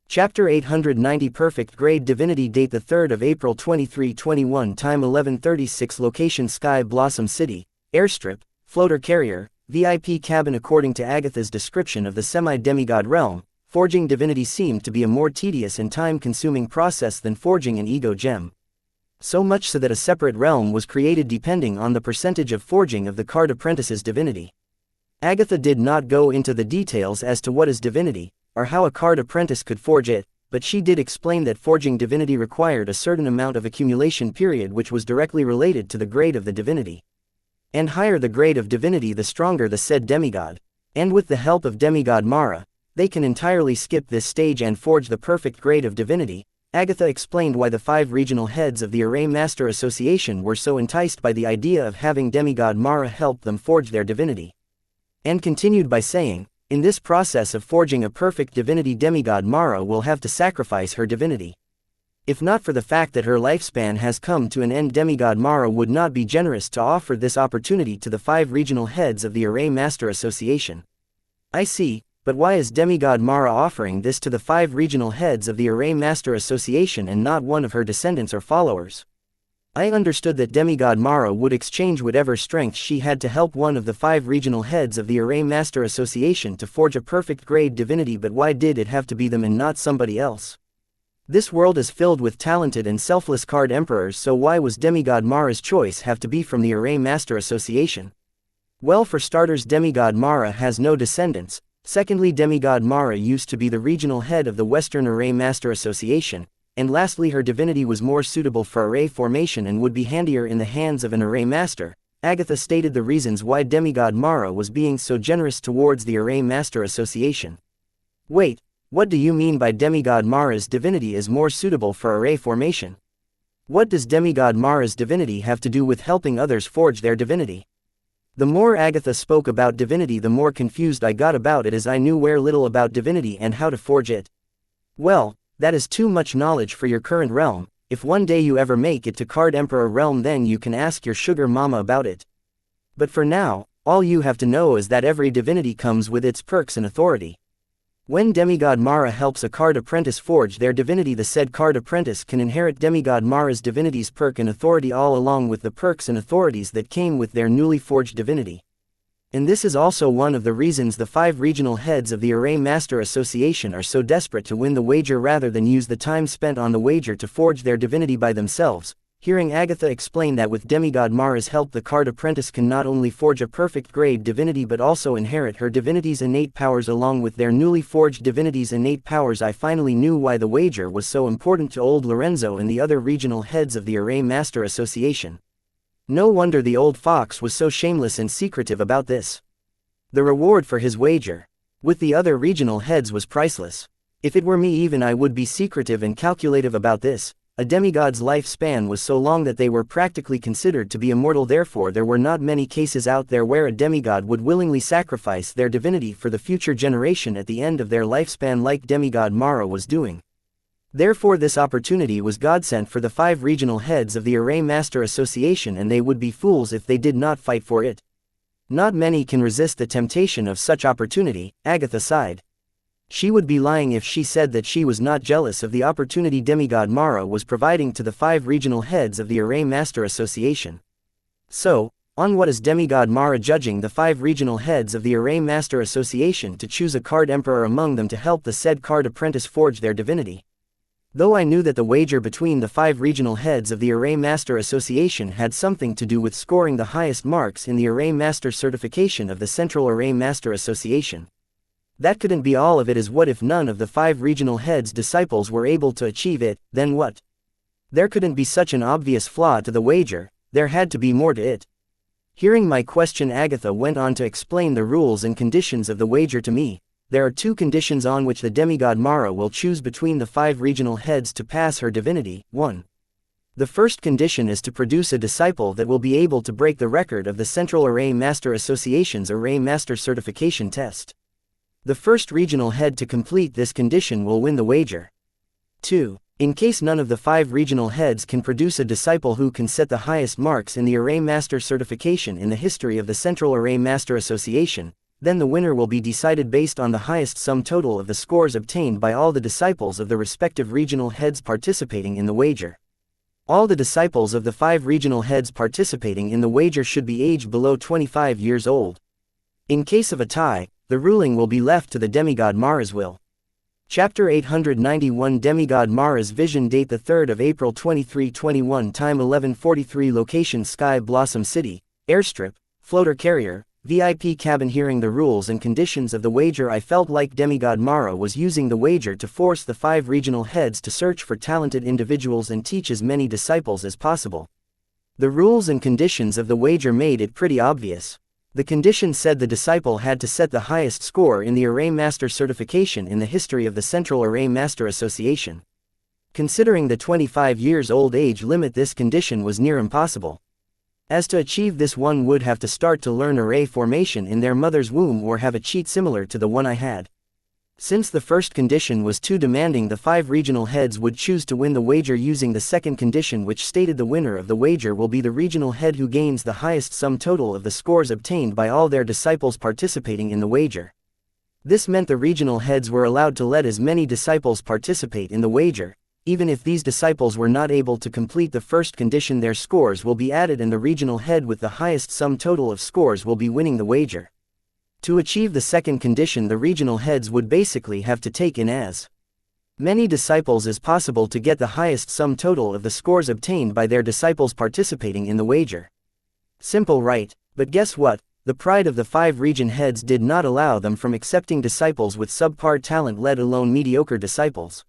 Chapter 890 Perfect Grade Divinity. Date the 3rd of April 2321. Time 11:36. Location Sky Blossom City, Airstrip, Floater Carrier, VIP Cabin. According to Agatha's description of the semi-demigod realm, forging divinity seemed to be a more tedious and time-consuming process than forging an ego gem. So much so that a separate realm was created depending on the percentage of forging of the card apprentice's divinity. Agatha did not go into the details as to what is divinity, or how a card apprentice could forge it, but she did explain that forging divinity required a certain amount of accumulation period, which was directly related to the grade of the divinity. And higher the grade of divinity, the stronger the said demigod. And with the help of demigod Mara, they can entirely skip this stage and forge the perfect grade of divinity. Agatha explained why the 5 regional heads of the Array Master Association were so enticed by the idea of having demigod Mara help them forge their divinity. And continued by saying, in this process of forging a perfect divinity, demigod Mara will have to sacrifice her divinity. If not for the fact that her lifespan has come to an end, demigod Mara would not be generous to offer this opportunity to the 5 regional heads of the Array Master Association. I see, but why is demigod Mara offering this to the 5 regional heads of the Array Master Association and not one of her descendants or followers? I understood that demigod Mara would exchange whatever strength she had to help one of the 5 regional heads of the Array Master Association to forge a perfect grade divinity, but why did it have to be them and not somebody else? This world is filled with talented and selfless card emperors, so why was demigod Mara's choice have to be from the Array Master Association? Well, for starters, demigod Mara has no descendants. Secondly, demigod Mara used to be the regional head of the Western Array Master Association. And lastly, her divinity was more suitable for array formation and would be handier in the hands of an array master. Agatha stated the reasons why demigod Mara was being so generous towards the Array Master Association. Wait, what do you mean by demigod Mara's divinity is more suitable for array formation? What does demigod Mara's divinity have to do with helping others forge their divinity? The more Agatha spoke about divinity, the more confused I got about it, as I knew very little about divinity and how to forge it. Well, that is too much knowledge for your current realm. If one day you ever make it to Card Emperor realm, then you can ask your sugar mama about it. But for now, all you have to know is that every divinity comes with its perks and authority. When demigod Mara helps a card apprentice forge their divinity, the said card apprentice can inherit demigod Mara's divinity's perk and authority all along with the perks and authorities that came with their newly forged divinity. And this is also one of the reasons the 5 regional heads of the Array Master Association are so desperate to win the wager rather than use the time spent on the wager to forge their divinity by themselves. Hearing Agatha explain that with demigod Mara's help the card apprentice can not only forge a perfect grade divinity but also inherit her divinity's innate powers along with their newly forged divinity's innate powers, I finally knew why the wager was so important to old Lorenzo and the other regional heads of the Array Master Association. No wonder the old fox was so shameless and secretive about this. The reward for his wager with the other regional heads was priceless. If it were me, even I would be secretive and calculative about this. A demigod's lifespan was so long that they were practically considered to be immortal, therefore there were not many cases out there where a demigod would willingly sacrifice their divinity for the future generation at the end of their lifespan like demigod Mara was doing. Therefore this opportunity was godsent for the 5 regional heads of the Array Master Association, and they would be fools if they did not fight for it. Not many can resist the temptation of such opportunity. Agatha sighed. She would be lying if she said that she was not jealous of the opportunity demigod Mara was providing to the 5 regional heads of the Array Master Association. So, on what is demigod Mara judging the 5 regional heads of the Array Master Association to choose a card emperor among them to help the said card apprentice forge their divinity? Though I knew that the wager between the 5 regional heads of the Array Master Association had something to do with scoring the highest marks in the Array Master certification of the Central Array Master Association. That couldn't be all of it, as what if none of the 5 regional heads' disciples were able to achieve it, then what? There couldn't be such an obvious flaw to the wager, there had to be more to it. Hearing my question, Agatha went on to explain the rules and conditions of the wager to me. There are 2 conditions on which the demigod Mara will choose between the 5 regional heads to pass her divinity. 1. The first condition is to produce a disciple that will be able to break the record of the Central Array Master Association's Array Master Certification test. The first regional head to complete this condition will win the wager. 2. In case none of the 5 regional heads can produce a disciple who can set the highest marks in the Array Master certification in the history of the Central Array Master Association, then the winner will be decided based on the highest sum total of the scores obtained by all the disciples of the respective regional heads participating in the wager. All the disciples of the 5 regional heads participating in the wager should be aged below 25 years old. In case of a tie, the ruling will be left to the demigod Mara's will. Chapter 891 Demigod Mara's Vision. Date 3 April 2321. Time 11:43. Location Sky Blossom City, Airstrip, Floater Carrier, VIP Cabin. Hearing the rules and conditions of the wager, I felt like demigod Mara was using the wager to force the 5 regional heads to search for talented individuals and teach as many disciples as possible. The rules and conditions of the wager made it pretty obvious. The condition said the disciple had to set the highest score in the Array Master certification in the history of the Central Array Master Association. Considering the 25 years old age limit, this condition was near impossible. As to achieve this, one would have to start to learn array formation in their mother's womb or have a cheat similar to the one I had. Since the first condition was too demanding, the 5 regional heads would choose to win the wager using the second condition, which stated the winner of the wager will be the regional head who gains the highest sum total of the scores obtained by all their disciples participating in the wager. This meant the regional heads were allowed to let as many disciples participate in the wager. Even if these disciples were not able to complete the first condition, their scores will be added and the regional head with the highest sum total of scores will be winning the wager. To achieve the second condition, the regional heads would basically have to take in as many disciples as possible to get the highest sum total of the scores obtained by their disciples participating in the wager. Simple, right? But guess what? The pride of the 5 region heads did not allow them from accepting disciples with subpar talent, let alone mediocre disciples.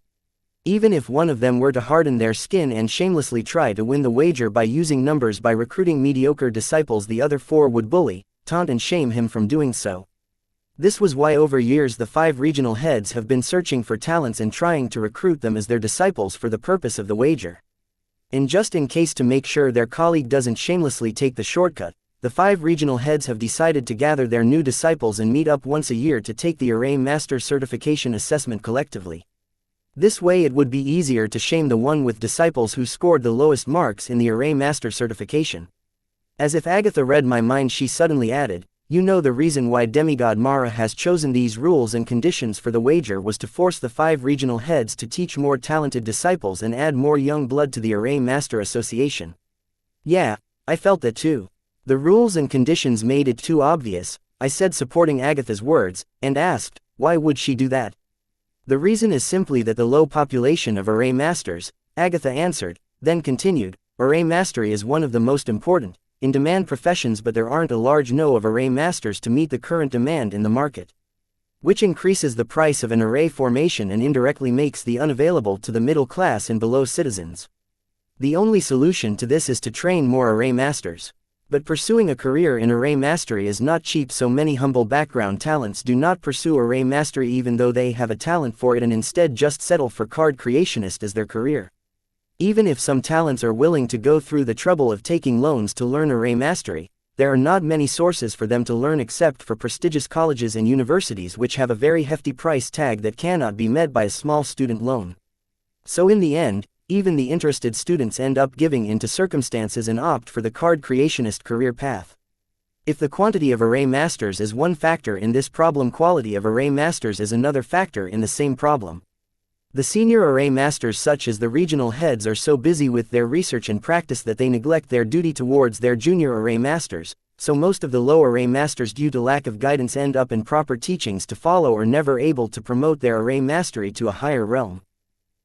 Even if one of them were to harden their skin and shamelessly try to win the wager by using numbers by recruiting mediocre disciples, the other 4 would bully, taunt and shame him from doing so. This was why over years the 5 regional heads have been searching for talents and trying to recruit them as their disciples for the purpose of the wager. And just in case, to make sure their colleague doesn't shamelessly take the shortcut, the 5 regional heads have decided to gather their new disciples and meet up once a year to take the Array Master Certification assessment collectively. This way it would be easier to shame the one with disciples who scored the lowest marks in the Array Master Certification. As if Agatha read my mind, she suddenly added, "You know, the reason why demigod Mara has chosen these rules and conditions for the wager was to force the 5 regional heads to teach more talented disciples and add more young blood to the Array Master Association." Yeah, I felt that too. The rules and conditions made it too obvious, I said, supporting Agatha's words, and asked, why would she do that? The reason is simply that the low population of Array Masters, Agatha answered, then continued, Array Mastery is one of the most important, in-demand professions, but there aren't a large number of Array Masters to meet the current demand in the market, which increases the price of an array formation and indirectly makes the unavailable to the middle class and below citizens. The only solution to this is to train more Array Masters. But pursuing a career in Array Mastery is not cheap, so many humble background talents do not pursue Array Mastery even though they have a talent for it, and instead just settle for Card Creationist as their career. Even if some talents are willing to go through the trouble of taking loans to learn Array Mastery, there are not many sources for them to learn except for prestigious colleges and universities, which have a very hefty price tag that cannot be met by a small student loan. So in the end, even the interested students end up giving in to circumstances and opt for the Card Creationist career path. If the quantity of array masters is one factor in this problem, quality of array masters is another factor in the same problem. The senior array masters, such as the regional heads, are so busy with their research and practice that they neglect their duty towards their junior array masters, so most of the low array masters, due to lack of guidance, end up in proper teachings to follow or never able to promote their array mastery to a higher realm.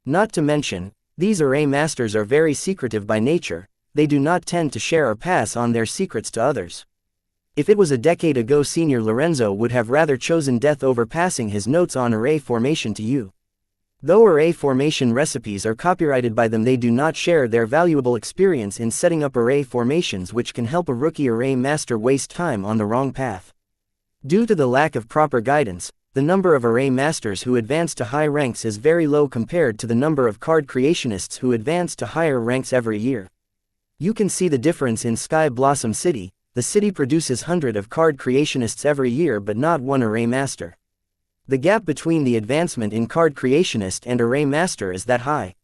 Not to mention, these array masters are very secretive by nature. They do not tend to share or pass on their secrets to others. If it was a decade ago, Senior Lorenzo would have rather chosen death over passing his notes on array formation to you. Though array formation recipes are copyrighted by them, they do not share their valuable experience in setting up array formations, which can help a rookie array master waste time on the wrong path. Due to the lack of proper guidance, the number of array masters who advance to high ranks is very low compared to the number of card creationists who advance to higher ranks every year. You can see the difference in Sky Blossom City. The city produces hundreds of card creationists every year but not one array master. The gap between the advancement in card creationist and array master is that high.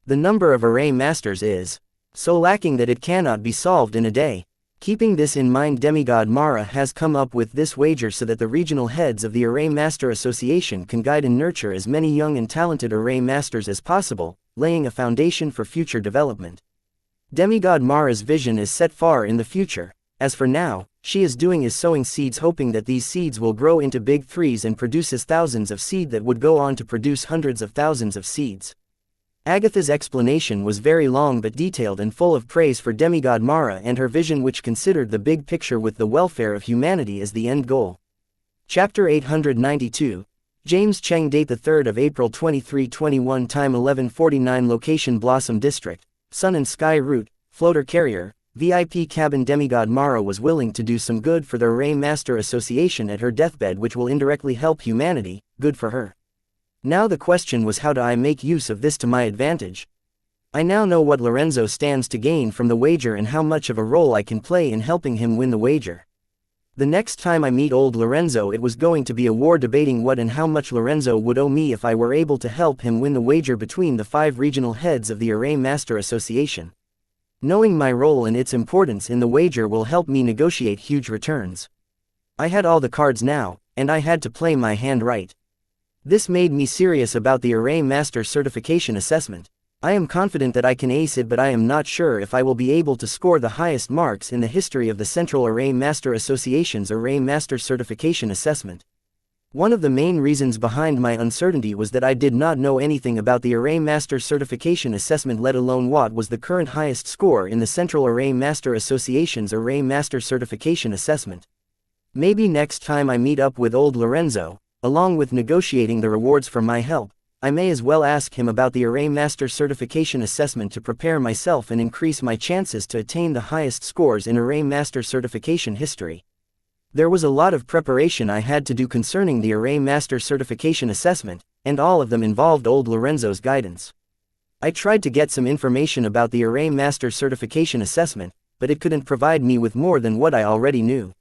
The number of array masters is so lacking that it cannot be solved in a day. Keeping this in mind, Demigod Mara has come up with this wager so that the regional heads of the Array Master Association can guide and nurture as many young and talented array masters as possible, laying a foundation for future development. Demigod Mara's vision is set far in the future. As for now, she is doing is sowing seeds, hoping that these seeds will grow into big trees and produces thousands of seed that would go on to produce hundreds of thousands of seeds. Agatha's explanation was very long but detailed and full of praise for Demigod Mara and her vision, which considered the big picture with the welfare of humanity as the end goal. Chapter 892, James Cheng. Date 3 April 2321. Time 11:49. Location Blossom District, Sun and Sky Route, Floater Carrier, VIP Cabin. Demigod Mara was willing to do some good for the Array Master Association at her deathbed, which will indirectly help humanity. Good for her. Now the question was, how do I make use of this to my advantage? I now know what Lorenzo stands to gain from the wager and how much of a role I can play in helping him win the wager. The next time I meet old Lorenzo, it was going to be a war debating what and how much Lorenzo would owe me if I were able to help him win the wager between the 5 regional heads of the Array Master Association. Knowing my role and its importance in the wager will help me negotiate huge returns. I had all the cards now, and I had to play my hand right. This made me serious about the Array Master Certification Assessment. I am confident that I can ace it, but I am not sure if I will be able to score the highest marks in the history of the Central Array Master Association's Array Master Certification Assessment. One of the main reasons behind my uncertainty was that I did not know anything about the Array Master Certification Assessment, let alone what was the current highest score in the Central Array Master Association's Array Master Certification Assessment. Maybe next time I meet up with old Lorenzo, along with negotiating the rewards for my help, I may as well ask him about the Array Master Certification Assessment to prepare myself and increase my chances to attain the highest scores in Array Master Certification history. There was a lot of preparation I had to do concerning the Array Master Certification Assessment, and all of them involved old Lorenzo's guidance. I tried to get some information about the Array Master Certification Assessment, but it couldn't provide me with more than what I already knew.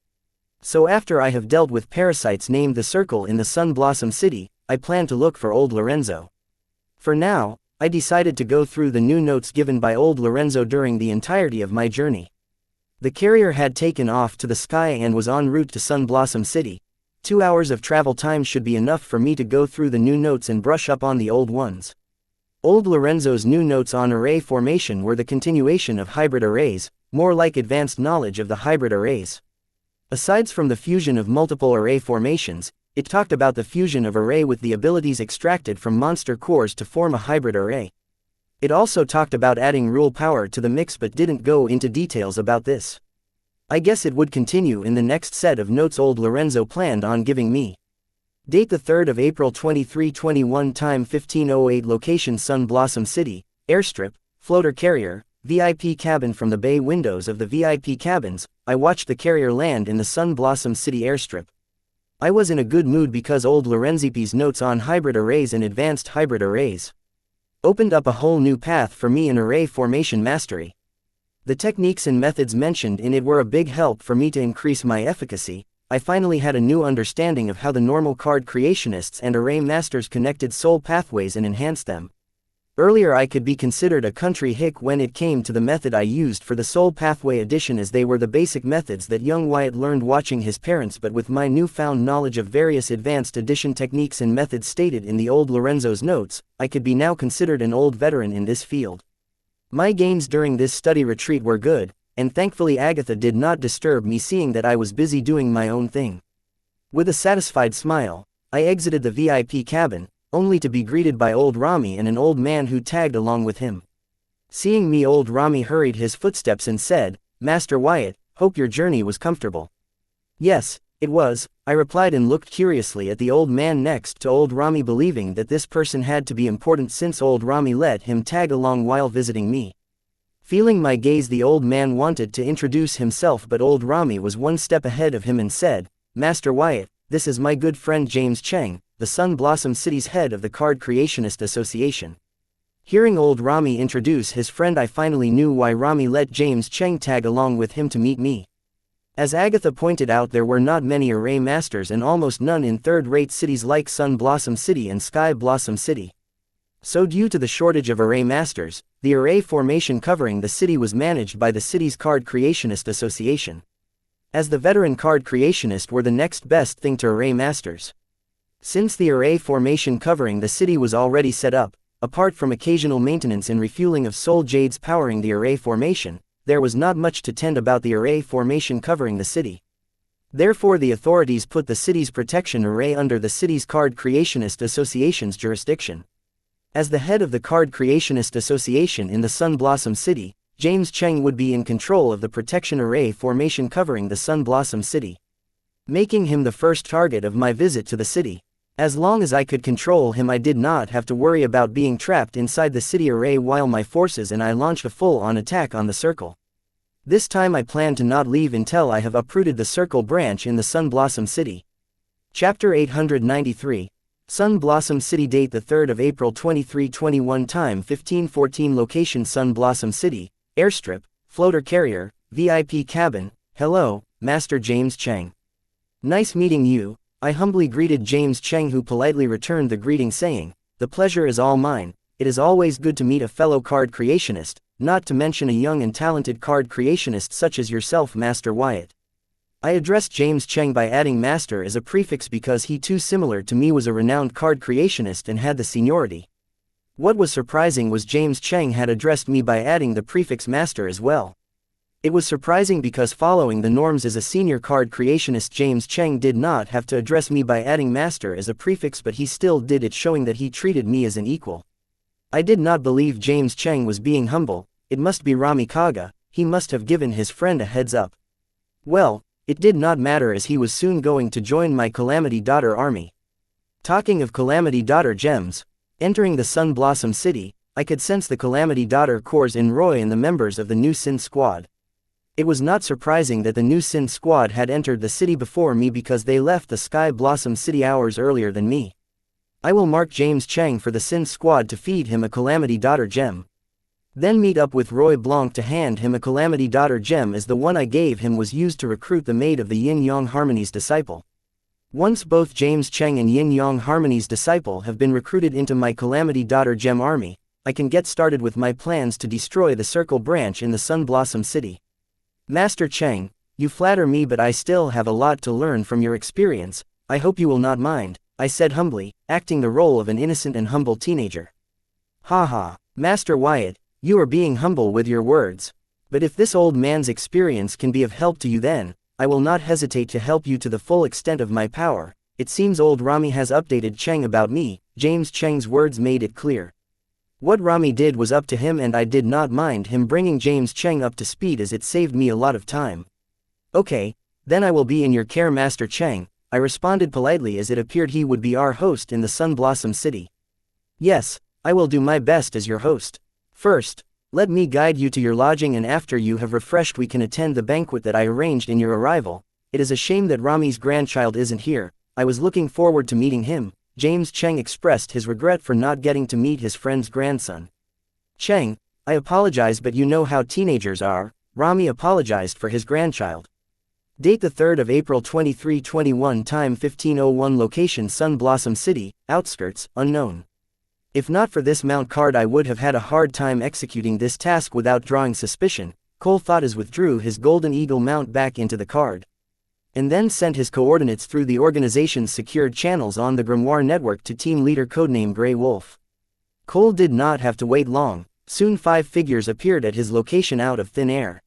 So after I have dealt with parasites named the Circle in the Sun Blossom City, I plan to look for old Lorenzo. For now, I decided to go through the new notes given by old Lorenzo during the entirety of my journey. The carrier had taken off to the sky and was en route to Sun Blossom City. 2 hours of travel time should be enough for me to go through the new notes and brush up on the old ones. Old Lorenzo's new notes on array formation were the continuation of hybrid arrays, more like advanced knowledge of the hybrid arrays. Aside from the fusion of multiple array formations, it talked about the fusion of array with the abilities extracted from monster cores to form a hybrid array. It also talked about adding rule power to the mix but didn't go into details about this. I guess it would continue in the next set of notes old Lorenzo planned on giving me. Date 3 April 2321. Time 15:08. Location Sun Blossom City, Airstrip, Floater Carrier, VIP Cabin. From the bay windows of the VIP cabins, I watched the carrier land in the Sun Blossom City airstrip. I was in a good mood because old Lorenzipi's notes on hybrid arrays and advanced hybrid arrays opened up a whole new path for me in array formation mastery. The techniques and methods mentioned in it were a big help for me to increase my efficacy. I finally had a new understanding of how the normal card creationists and array masters connected soul pathways and enhanced them. Earlier I could be considered a country hick when it came to the method I used for the Soul Pathway Edition, as they were the basic methods that young Wyatt learned watching his parents, but with my newfound knowledge of various advanced addition techniques and methods stated in the old Lorenzo's notes, I could be now considered an old veteran in this field. My gains during this study retreat were good, and thankfully Agatha did not disturb me, seeing that I was busy doing my own thing. With a satisfied smile, I exited the VIP cabin, only to be greeted by old Rami and an old man who tagged along with him. Seeing me, old Rami hurried his footsteps and said, "Master Wyatt, hope your journey was comfortable." "Yes, it was," I replied, and looked curiously at the old man next to old Rami, believing that this person had to be important since old Rami let him tag along while visiting me. Feeling my gaze, the old man wanted to introduce himself, but old Rami was one step ahead of him and said, "Master Wyatt, this is my good friend James Cheng, the Sun Blossom City's head of the Card Creationist Association." Hearing old Rami introduce his friend, I finally knew why Rami let James Cheng tag along with him to meet me. As Agatha pointed out, there were not many array masters and almost none in third-rate cities like Sun Blossom City and Sky Blossom City. So due to the shortage of array masters, the array formation covering the city was managed by the city's Card Creationist Association. As the veteran card creationist were the next best thing to array masters. Since the array formation covering the city was already set up, apart from occasional maintenance and refueling of soul jades powering the array formation, there was not much to tend about the array formation covering the city. Therefore the authorities put the city's protection array under the city's Card Creationist Association's jurisdiction. As the head of the Card Creationist Association in the Sun Blossom City, James Cheng would be in control of the protection array formation covering the Sun Blossom City, making him the first target of my visit to the city. As long as I could control him, I did not have to worry about being trapped inside the city array while my forces and I launched a full-on attack on the circle. This time I plan to not leave until I have uprooted the circle branch in the Sun Blossom City. Chapter 893, Sun Blossom City. Date the 3rd of April 2321. Time 15:14. Location Sun Blossom City, Airstrip, Floater Carrier, VIP Cabin. Hello, Master James Cheng. Nice meeting you, I humbly greeted James Cheng, who politely returned the greeting saying, "The pleasure is all mine. It is always good to meet a fellow card creationist, not to mention a young and talented card creationist such as yourself, Master Wyatt." I addressed James Cheng by adding Master as a prefix because he too similar to me was a renowned card creationist and had the seniority. What was surprising was James Cheng had addressed me by adding the prefix Master as well. It was surprising because following the norms as a senior card creationist, James Cheng did not have to address me by adding Master as a prefix, but he still did it, showing that he treated me as an equal. I did not believe James Cheng was being humble. It must be Rami Kaga, he must have given his friend a heads up. Well, it did not matter, as he was soon going to join my Calamity Daughter army. Talking of Calamity Daughter gems, entering the Sun Blossom City, I could sense the Calamity Daughter cores in Roy and the members of the new Sin Squad. It was not surprising that the new Sin Squad had entered the city before me because they left the Sky Blossom City hours earlier than me. I will mark James Cheng for the Sin Squad to feed him a Calamity Daughter gem. Then meet up with Roy Blanc to hand him a Calamity Daughter gem, as the one I gave him was used to recruit the maid of the Yin Yang Harmony's disciple. Once both James Cheng and Yin Yang Harmony's disciple have been recruited into my Calamity Daughter gem army, I can get started with my plans to destroy the Circle branch in the Sun Blossom City. Master Cheng, you flatter me, but I still have a lot to learn from your experience. I hope you will not mind, I said humbly, acting the role of an innocent and humble teenager. Haha, Master Wyatt, you are being humble with your words. But if this old man's experience can be of help to you, then I will not hesitate to help you to the full extent of my power. It seems old Rami has updated Cheng about me. James Cheng's words made it clear. What Rami did was up to him, and I did not mind him bringing James Cheng up to speed, as it saved me a lot of time. Okay, then I will be in your care, Master Cheng, I responded politely, as it appeared he would be our host in the Sun Blossom City. Yes, I will do my best as your host. First, let me guide you to your lodging, and after you have refreshed we can attend the banquet that I arranged in your arrival. It is a shame that Rami's grandchild isn't here. I was looking forward to meeting him. James Cheng expressed his regret for not getting to meet his friend's grandson. Cheng, I apologize, but you know how teenagers are. Rami apologized for his grandchild. Date the 3rd of April 2321. Time 15:01. Location Sun Blossom City, outskirts, unknown. If not for this mount card I would have had a hard time executing this task without drawing suspicion, Cole thought as withdrew his golden eagle mount back into the card. And then sent his coordinates through the organization's secured channels on the Grimoire network to team leader codename Grey Wolf. Cole did not have to wait long, soon 5 figures appeared at his location out of thin air.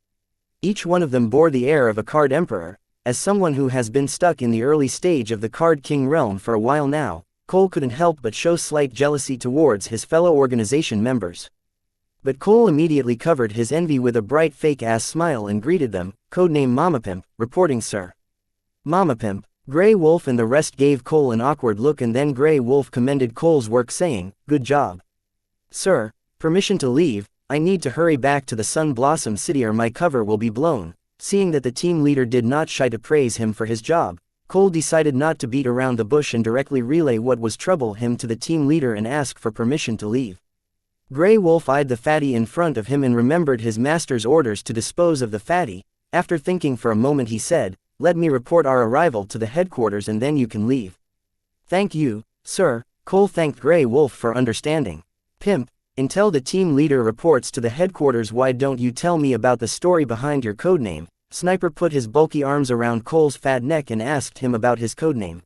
Each one of them bore the air of a card emperor. As someone who has been stuck in the early stage of the Card King realm for a while now, Cole couldn't help but show slight jealousy towards his fellow organization members. But Cole immediately covered his envy with a bright fake-ass smile and greeted them, codename Mama Pimp, reporting sir. Mama Pimp, Grey Wolf and the rest gave Cole an awkward look, and then Grey Wolf commended Cole's work saying, good job. Sir, permission to leave, I need to hurry back to the Sun Blossom City or my cover will be blown. Seeing that the team leader did not shy to praise him for his job, Cole decided not to beat around the bush and directly relay what was trouble him to the team leader and ask for permission to leave. Grey Wolf eyed the fatty in front of him and remembered his master's orders to dispose of the fatty. After thinking for a moment he said, let me report our arrival to the headquarters and then you can leave. Thank you, sir. Cole thanked Grey Wolf for understanding. Pimp, until the team leader reports to the headquarters why don't you tell me about the story behind your codename? Sniper put his bulky arms around Cole's fat neck and asked him about his codename.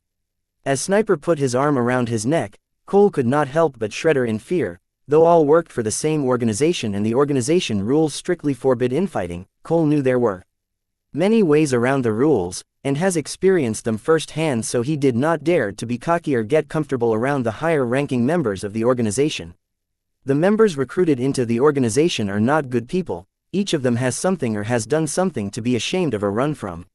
As Sniper put his arm around his neck, Cole could not help but shudder in fear. Though all worked for the same organization and the organization rules strictly forbid infighting, Cole knew there were many ways around the rules, and has experienced them firsthand, so he did not dare to be cocky or get comfortable around the higher-ranking members of the organization. The members recruited into the organization are not good people. Each of them has something or has done something to be ashamed of or run from.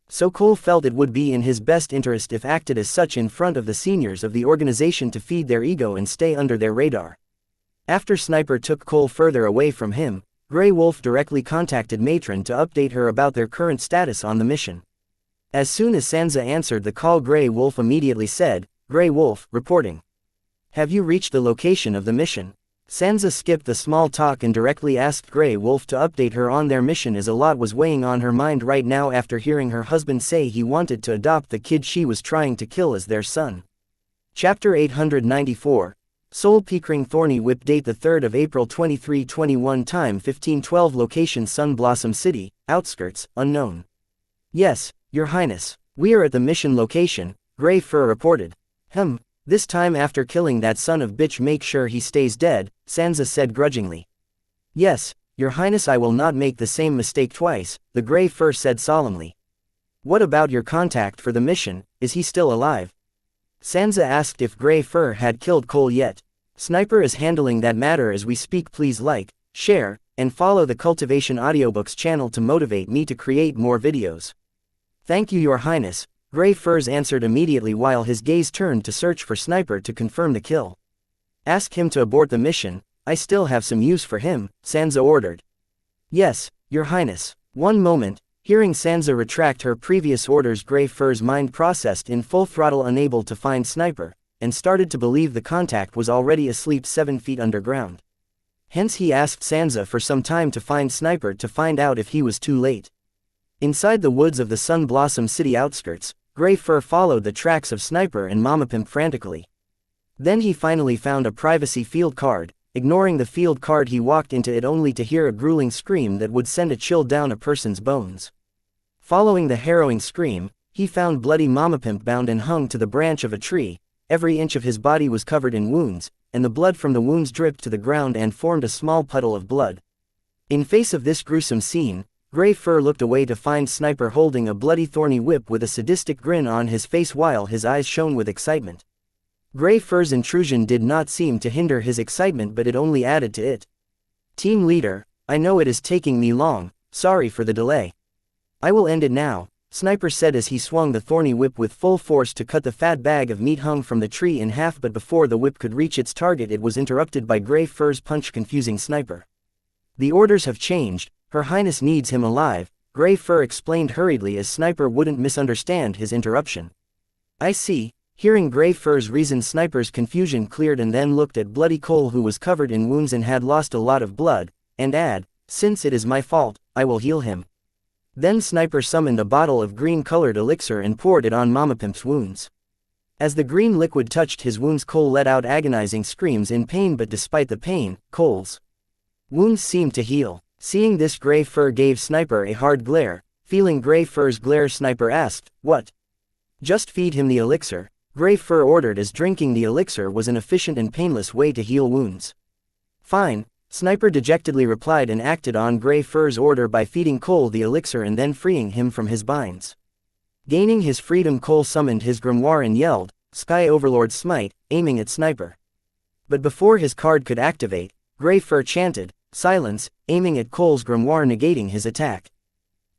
So Cole felt it would be in his best interest if acted as such in front of the seniors of the organization to feed their ego and stay under their radar. After Sniper took Cole further away from him, Grey Wolf directly contacted Matron to update her about their current status on the mission. As soon as Sansa answered the call, Grey Wolf immediately said, Grey Wolf, reporting. Have you reached the location of the mission? Sansa skipped the small talk and directly asked Grey Wolf to update her on their mission, as a lot was weighing on her mind right now after hearing her husband say he wanted to adopt the kid she was trying to kill as their son. Chapter 894. Soul Pickering Thorny Whip. Date 3 April 2321. Time 1512. Location Sun Blossom City, outskirts, unknown. Yes, Your Highness. We are at the mission location, Grey Fur reported. This time after killing that son of bitch, make sure he stays dead, Sansa said grudgingly. Yes, Your Highness, I will not make the same mistake twice, the Grey Fur said solemnly. What about your contact for the mission, is he still alive? Sansa asked if Grey Fur had killed Cole yet. Sniper is handling that matter as we speak. Please like, share, and follow the Cultivation Audiobooks channel to motivate me to create more videos. Thank you, Your Highness. Grey Furs answered immediately while his gaze turned to search for Sniper to confirm the kill. Ask him to abort the mission, I still have some use for him, Sansa ordered. Yes, Your Highness. One moment, hearing Sansa retract her previous orders, Grey Fur's mind processed in full throttle, unable to find Sniper, and started to believe the contact was already asleep 7 feet underground. Hence he asked Sansa for some time to find Sniper to find out if he was too late. Inside the woods of the Sun Blossom City outskirts, Grey Fur followed the tracks of Sniper and Mama Pimp frantically. Then he finally found a privacy field card. Ignoring the field card, he walked into it only to hear a grueling scream that would send a chill down a person's bones. Following the harrowing scream, he found bloody Mama Pimp bound and hung to the branch of a tree. Every inch of his body was covered in wounds, and the blood from the wounds dripped to the ground and formed a small puddle of blood. In face of this gruesome scene, Grey Fur looked away to find Sniper holding a bloody thorny whip with a sadistic grin on his face while his eyes shone with excitement. Grey Fur's intrusion did not seem to hinder his excitement, but it only added to it. Team leader, I know it is taking me long, sorry for the delay. I will end it now, Sniper said as he swung the thorny whip with full force to cut the fat bag of meat hung from the tree in half, but before the whip could reach its target it was interrupted by Grey Fur's punch, confusing Sniper. The orders have changed, Her Highness needs him alive, Grey Fur explained hurriedly as Sniper wouldn't misunderstand his interruption. I see. Hearing Grey Fur's reason, Sniper's confusion cleared and then looked at bloody Cole, who was covered in wounds and had lost a lot of blood, and since it is my fault, I will heal him. Then Sniper summoned a bottle of green-colored elixir and poured it on Mama Pimp's wounds. As the green liquid touched his wounds, Cole let out agonizing screams in pain, but despite the pain, Cole's wounds seemed to heal. Seeing this, Gray Fur gave Sniper a hard glare. Feeling Gray Fur's glare, Sniper asked, "What?" "Just feed him the elixir," Gray Fur ordered, as drinking the elixir was an efficient and painless way to heal wounds. "Fine," Sniper dejectedly replied, and acted on Gray Fur's order by feeding Cole the elixir and then freeing him from his binds. Gaining his freedom, Cole summoned his grimoire and yelled, "Sky Overlord Smite," aiming at Sniper. But before his card could activate, Gray Fur chanted, "Silence," aiming at Cole's grimoire, negating his attack.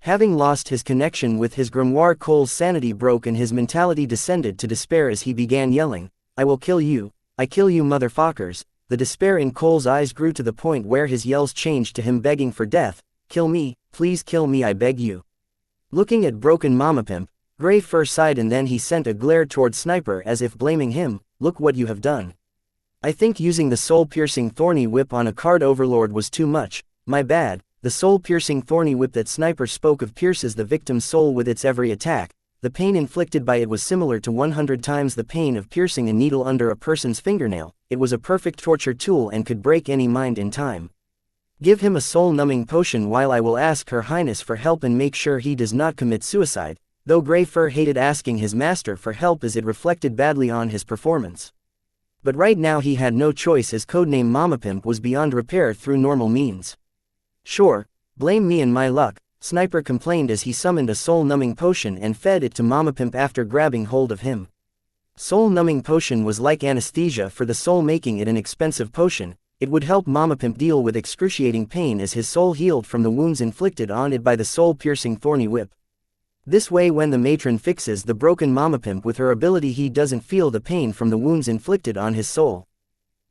Having lost his connection with his grimoire, Cole's sanity broke and his mentality descended to despair as he began yelling, "I will kill you, I kill you motherfuckers." The despair in Cole's eyes grew to the point where his yells changed to him begging for death. "Kill me, please kill me, I beg you." Looking at broken Mama Pimp, Gray Fur sighed, and then he sent a glare toward Sniper as if blaming him. "Look what you have done. I think using the soul-piercing thorny whip on a card overlord was too much. My bad." The soul-piercing thorny whip that Sniper spoke of pierces the victim's soul with its every attack. The pain inflicted by it was similar to 100 times the pain of piercing a needle under a person's fingernail. It was a perfect torture tool and could break any mind in time. "Give him a soul-numbing potion while I will ask Her Highness for help and make sure he does not commit suicide." Though Gray Fur hated asking his master for help as it reflected badly on his performance. But right now he had no choice, as codename Mama Pimp was beyond repair through normal means. "Sure, blame me and my luck," Sniper complained as he summoned a soul-numbing potion and fed it to Mama Pimp after grabbing hold of him. Soul-numbing potion was like anesthesia for the soul, making it an expensive potion. It would help Mama Pimp deal with excruciating pain as his soul healed from the wounds inflicted on it by the soul-piercing thorny whip. This way, when the matron fixes the broken Mama Pimp with her ability, he doesn't feel the pain from the wounds inflicted on his soul.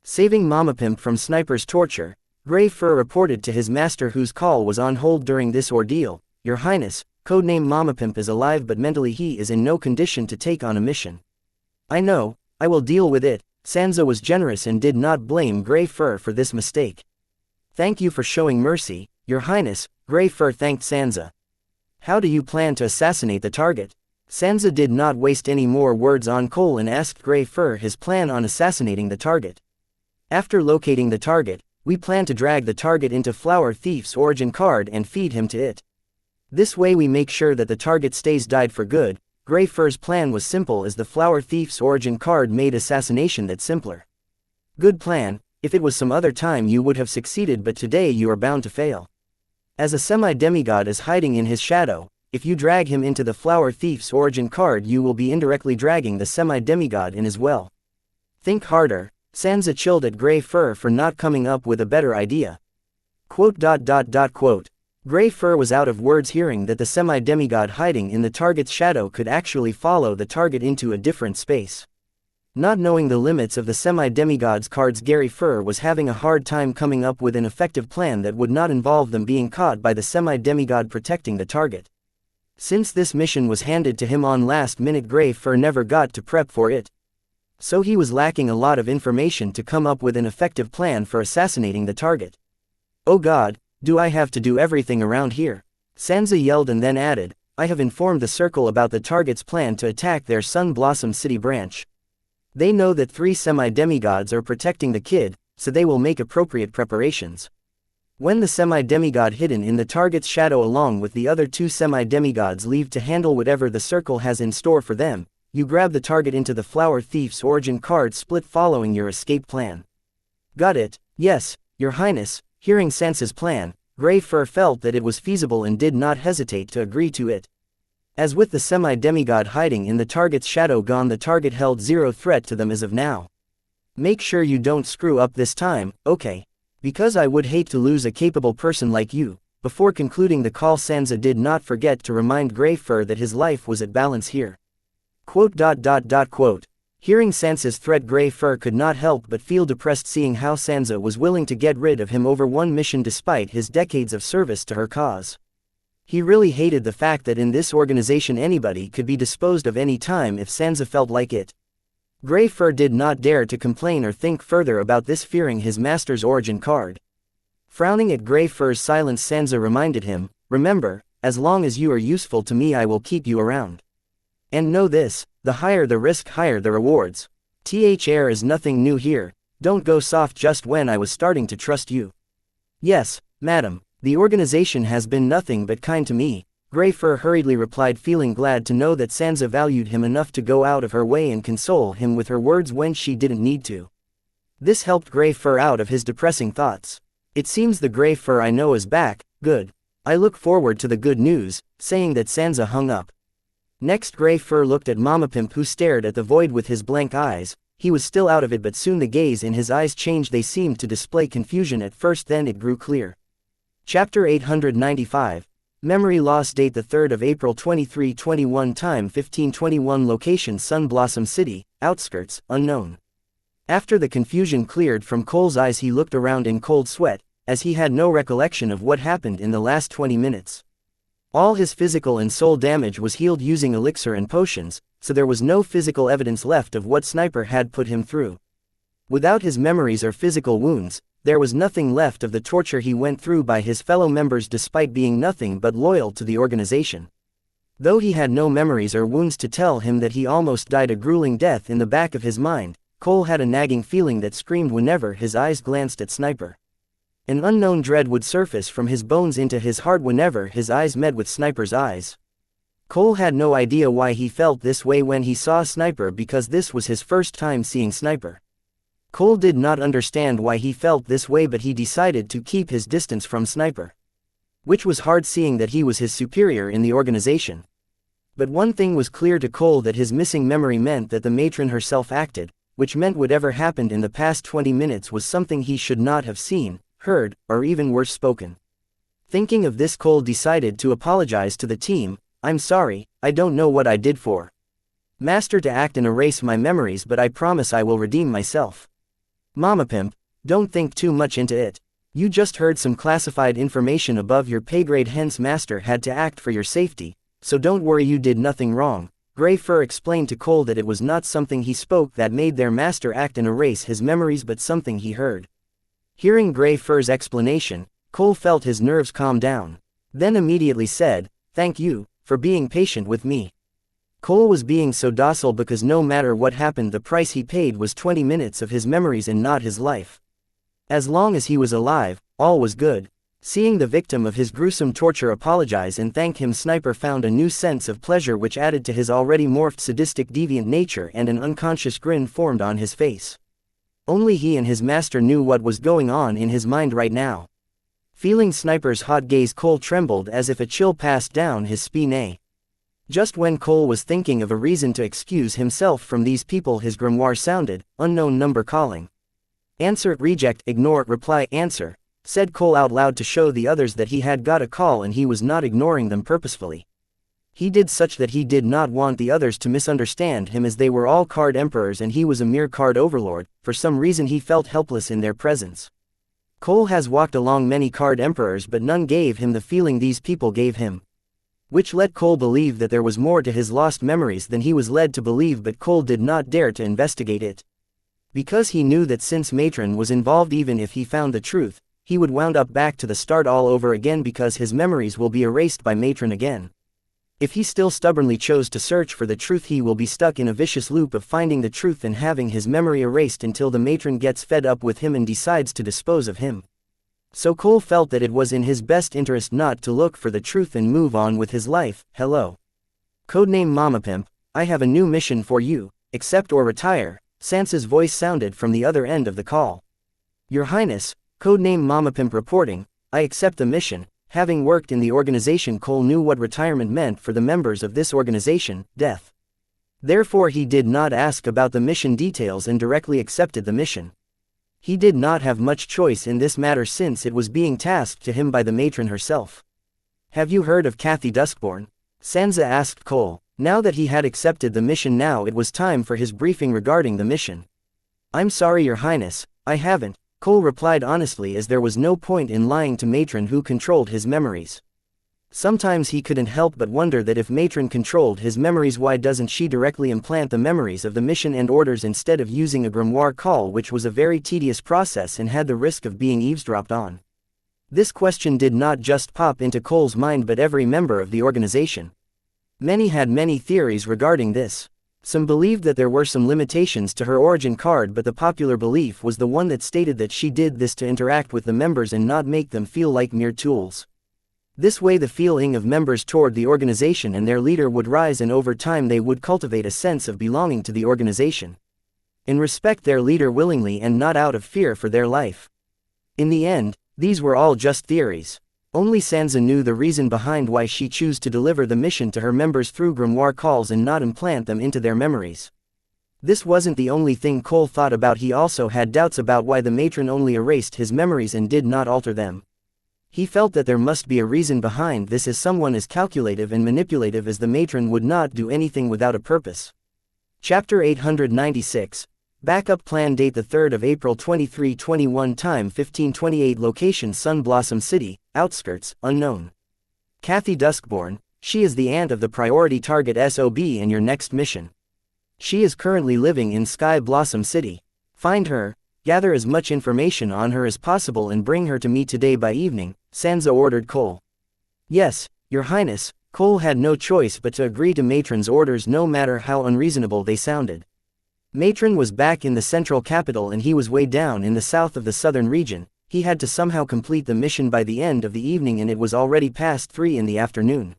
Saving Mama Pimp from Sniper's torture, Gray Fur reported to his master, whose call was on hold during this ordeal, "Your Highness, codename Mama Pimp is alive, but mentally he is in no condition to take on a mission." "I know, I will deal with it." Sansa was generous and did not blame Gray Fur for this mistake. "Thank you for showing mercy, Your Highness," Gray Fur thanked Sansa. "How do you plan to assassinate the target?" Sansa did not waste any more words on Cole and asked Gray Fur his plan on assassinating the target. "After locating the target, we plan to drag the target into Flower Thief's origin card and feed him to it. This way we make sure that the target stays dead for good." Gray Fur's plan was simple, as the Flower Thief's origin card made assassination that simpler. "Good plan. If it was some other time you would have succeeded, but today you are bound to fail. As a semi-demigod is hiding in his shadow, if you drag him into the Flower Thief's origin card, you will be indirectly dragging the semi-demigod in as well. Think harder." Sansa chilled at Gray Fur for not coming up with a better idea. Quote. Gray Fur was out of words hearing that the semi-demigod hiding in the target's shadow could actually follow the target into a different space. Not knowing the limits of the semi-demigod's cards, Gray Fur was having a hard time coming up with an effective plan that would not involve them being caught by the semi-demigod protecting the target. Since this mission was handed to him on last minute, Gray Fur never got to prep for it. So he was lacking a lot of information to come up with an effective plan for assassinating the target. "Oh God, do I have to do everything around here?" Sansa yelled, and then added, "I have informed the Circle about the target's plan to attack their Sun Blossom City branch. They know that 3 semi-demigods are protecting the kid, so they will make appropriate preparations. When the semi-demigod hidden in the target's shadow along with the other 2 semi-demigods leave to handle whatever the Circle has in store for them, you grab the target into the Flower Thief's origin card split following your escape plan." "Got it, yes, Your Highness." Hearing Sansa's plan, Gray Fur felt that it was feasible and did not hesitate to agree to it. As with the semi-demigod hiding in the target's shadow gone, the target held zero threat to them as of now. "Make sure you don't screw up this time, okay? Because I would hate to lose a capable person like you." Before concluding the call, Sansa did not forget to remind Gray Fur that his life was at balance here. Quote. Hearing Sansa's threat, Gray Fur could not help but feel depressed, seeing how Sansa was willing to get rid of him over one mission despite his decades of service to her cause. He really hated the fact that in this organization anybody could be disposed of any time if Sansa felt like it. Gray Fur did not dare to complain or think further about this, fearing his master's origin card. Frowning at Gray Fur's silence, Sansa reminded him, "Remember, as long as you are useful to me I will keep you around. And know this, The higher the risk, higher the rewards. There is nothing new here. Don't go soft just when I was starting to trust you. Yes, madam, the organization has been nothing but kind to me, Grey Fur hurriedly replied, feeling glad to know that Sansa valued him enough to go out of her way and console him with her words when she didn't need to. This helped Grey Fur out of his depressing thoughts. It seems the Grey Fur I know is back, good. I look forward to the good news, saying that Sansa hung up. Next Grey Fur looked at Mama Pimp, who stared at the void with his blank eyes. He was still out of it, but soon the gaze in his eyes changed. They seemed to display confusion at first, then it grew clear. Chapter 895. Memory loss. Date the 3rd of April 2321. Time 1521. Location Sun Blossom City, outskirts, unknown. After the confusion cleared from Cole's eyes, he looked around in cold sweat, as he had no recollection of what happened in the last 20 minutes. All his physical and soul damage was healed using elixir and potions, so there was no physical evidence left of what Sniper had put him through. Without his memories or physical wounds, there was nothing left of the torture he went through by his fellow members despite being nothing but loyal to the organization. Though he had no memories or wounds to tell him that he almost died a grueling death, in the back of his mind, Cole had a nagging feeling that screamed whenever his eyes glanced at Sniper. An unknown dread would surface from his bones into his heart whenever his eyes met with Sniper's eyes. Cole had no idea why he felt this way when he saw Sniper, because this was his first time seeing Sniper. Cole did not understand why he felt this way, but he decided to keep his distance from Sniper. Which was hard, seeing that he was his superior in the organization. But one thing was clear to Cole, that his missing memory meant that the matron herself acted, which meant whatever happened in the past 20 minutes was something he should not have seen, heard, or even worse, spoken. Thinking of this, Cole decided to apologize to the team. I'm sorry, I don't know what I did for Master to act and erase my memories, but I promise I will redeem myself. Mama Pimp, don't think too much into it. You just heard some classified information above your pay grade, hence Master had to act for your safety, so don't worry, you did nothing wrong. Grey Fur explained to Cole that it was not something he spoke that made their master act and erase his memories, but something he heard. Hearing Grey Fur's explanation, Cole felt his nerves calm down. Then immediately said, "Thank you for being patient with me." Cole was being so docile because no matter what happened, the price he paid was 20 minutes of his memories and not his life. As long as he was alive, all was good. Seeing the victim of his gruesome torture apologize and thank him, Sniper found a new sense of pleasure which added to his already morphed sadistic deviant nature, and an unconscious grin formed on his face. Only he and his master knew what was going on in his mind right now. Feeling Sniper's hot gaze, Cole trembled as if a chill passed down his spine. Just when Cole was thinking of a reason to excuse himself from these people, his grimoire sounded, unknown number calling. Answer, reject, ignore, reply, answer, said Cole out loud to show the others that he had got a call and he was not ignoring them purposefully. He did such that he did not want the others to misunderstand him, as they were all card emperors and he was a mere card overlord. For some reason he felt helpless in their presence. Cole has walked along many card emperors, but none gave him the feeling these people gave him. Which let Cole believe that there was more to his lost memories than he was led to believe, but Cole did not dare to investigate it. Because he knew that since Matron was involved, even if he found the truth, he would wound up back to the start all over again, because his memories will be erased by Matron again. If he still stubbornly chose to search for the truth, he will be stuck in a vicious loop of finding the truth and having his memory erased until the Matron gets fed up with him and decides to dispose of him. So Cole felt that it was in his best interest not to look for the truth and move on with his life. Hello. Codename Mama Pimp, I have a new mission for you, accept or retire. Sansa's voice sounded from the other end of the call. Your Highness, codename Mama Pimp reporting, I accept the mission. Having worked in the organization, Cole knew what retirement meant for the members of this organization, death. Therefore he did not ask about the mission details and directly accepted the mission. He did not have much choice in this matter since it was being tasked to him by the matron herself. Have you heard of Cathy Duskborn? Sansa asked Cole. Now that he had accepted the mission, now it was time for his briefing regarding the mission. I'm sorry, Your Highness, I haven't, Cole replied honestly, as there was no point in lying to Matron who controlled his memories. Sometimes he couldn't help but wonder that if Matron controlled his memories, why doesn't she directly implant the memories of the mission and orders instead of using a grimoire call, which was a very tedious process and had the risk of being eavesdropped on? This question did not just pop into Cole's mind, but every member of the organization. Many had many theories regarding this. Some believed that there were some limitations to her origin card, but the popular belief was the one that stated that she did this to interact with the members and not make them feel like mere tools. This way the feeling of members toward the organization and their leader would rise, and over time they would cultivate a sense of belonging to the organization and respect their leader willingly and not out of fear for their life. In the end, these were all just theories. Only Xianxia knew the reason behind why she chose to deliver the mission to her members through grimoire calls and not implant them into their memories. This wasn't the only thing Cole thought about. He also had doubts about why the matron only erased his memories and did not alter them. He felt that there must be a reason behind this, as someone as calculative and manipulative as the matron would not do anything without a purpose. Chapter 896. Backup plan. Date: the 3rd of April 2321. Time: 15:28. Location: Sun Blossom City, outskirts, unknown. Kathy Duskborn. She is the aunt of the priority target SOB in your next mission. She is currently living in Sky Blossom City. Find her, gather as much information on her as possible and bring her to me today by evening, Xianxia ordered Cole. Yes, Your Highness. Cole had no choice but to agree to matron's orders, no matter how unreasonable they sounded. Matron was back in the central capital and he was way down in the south of the southern region. He had to somehow complete the mission by the end of the evening, and it was already past 3 in the afternoon.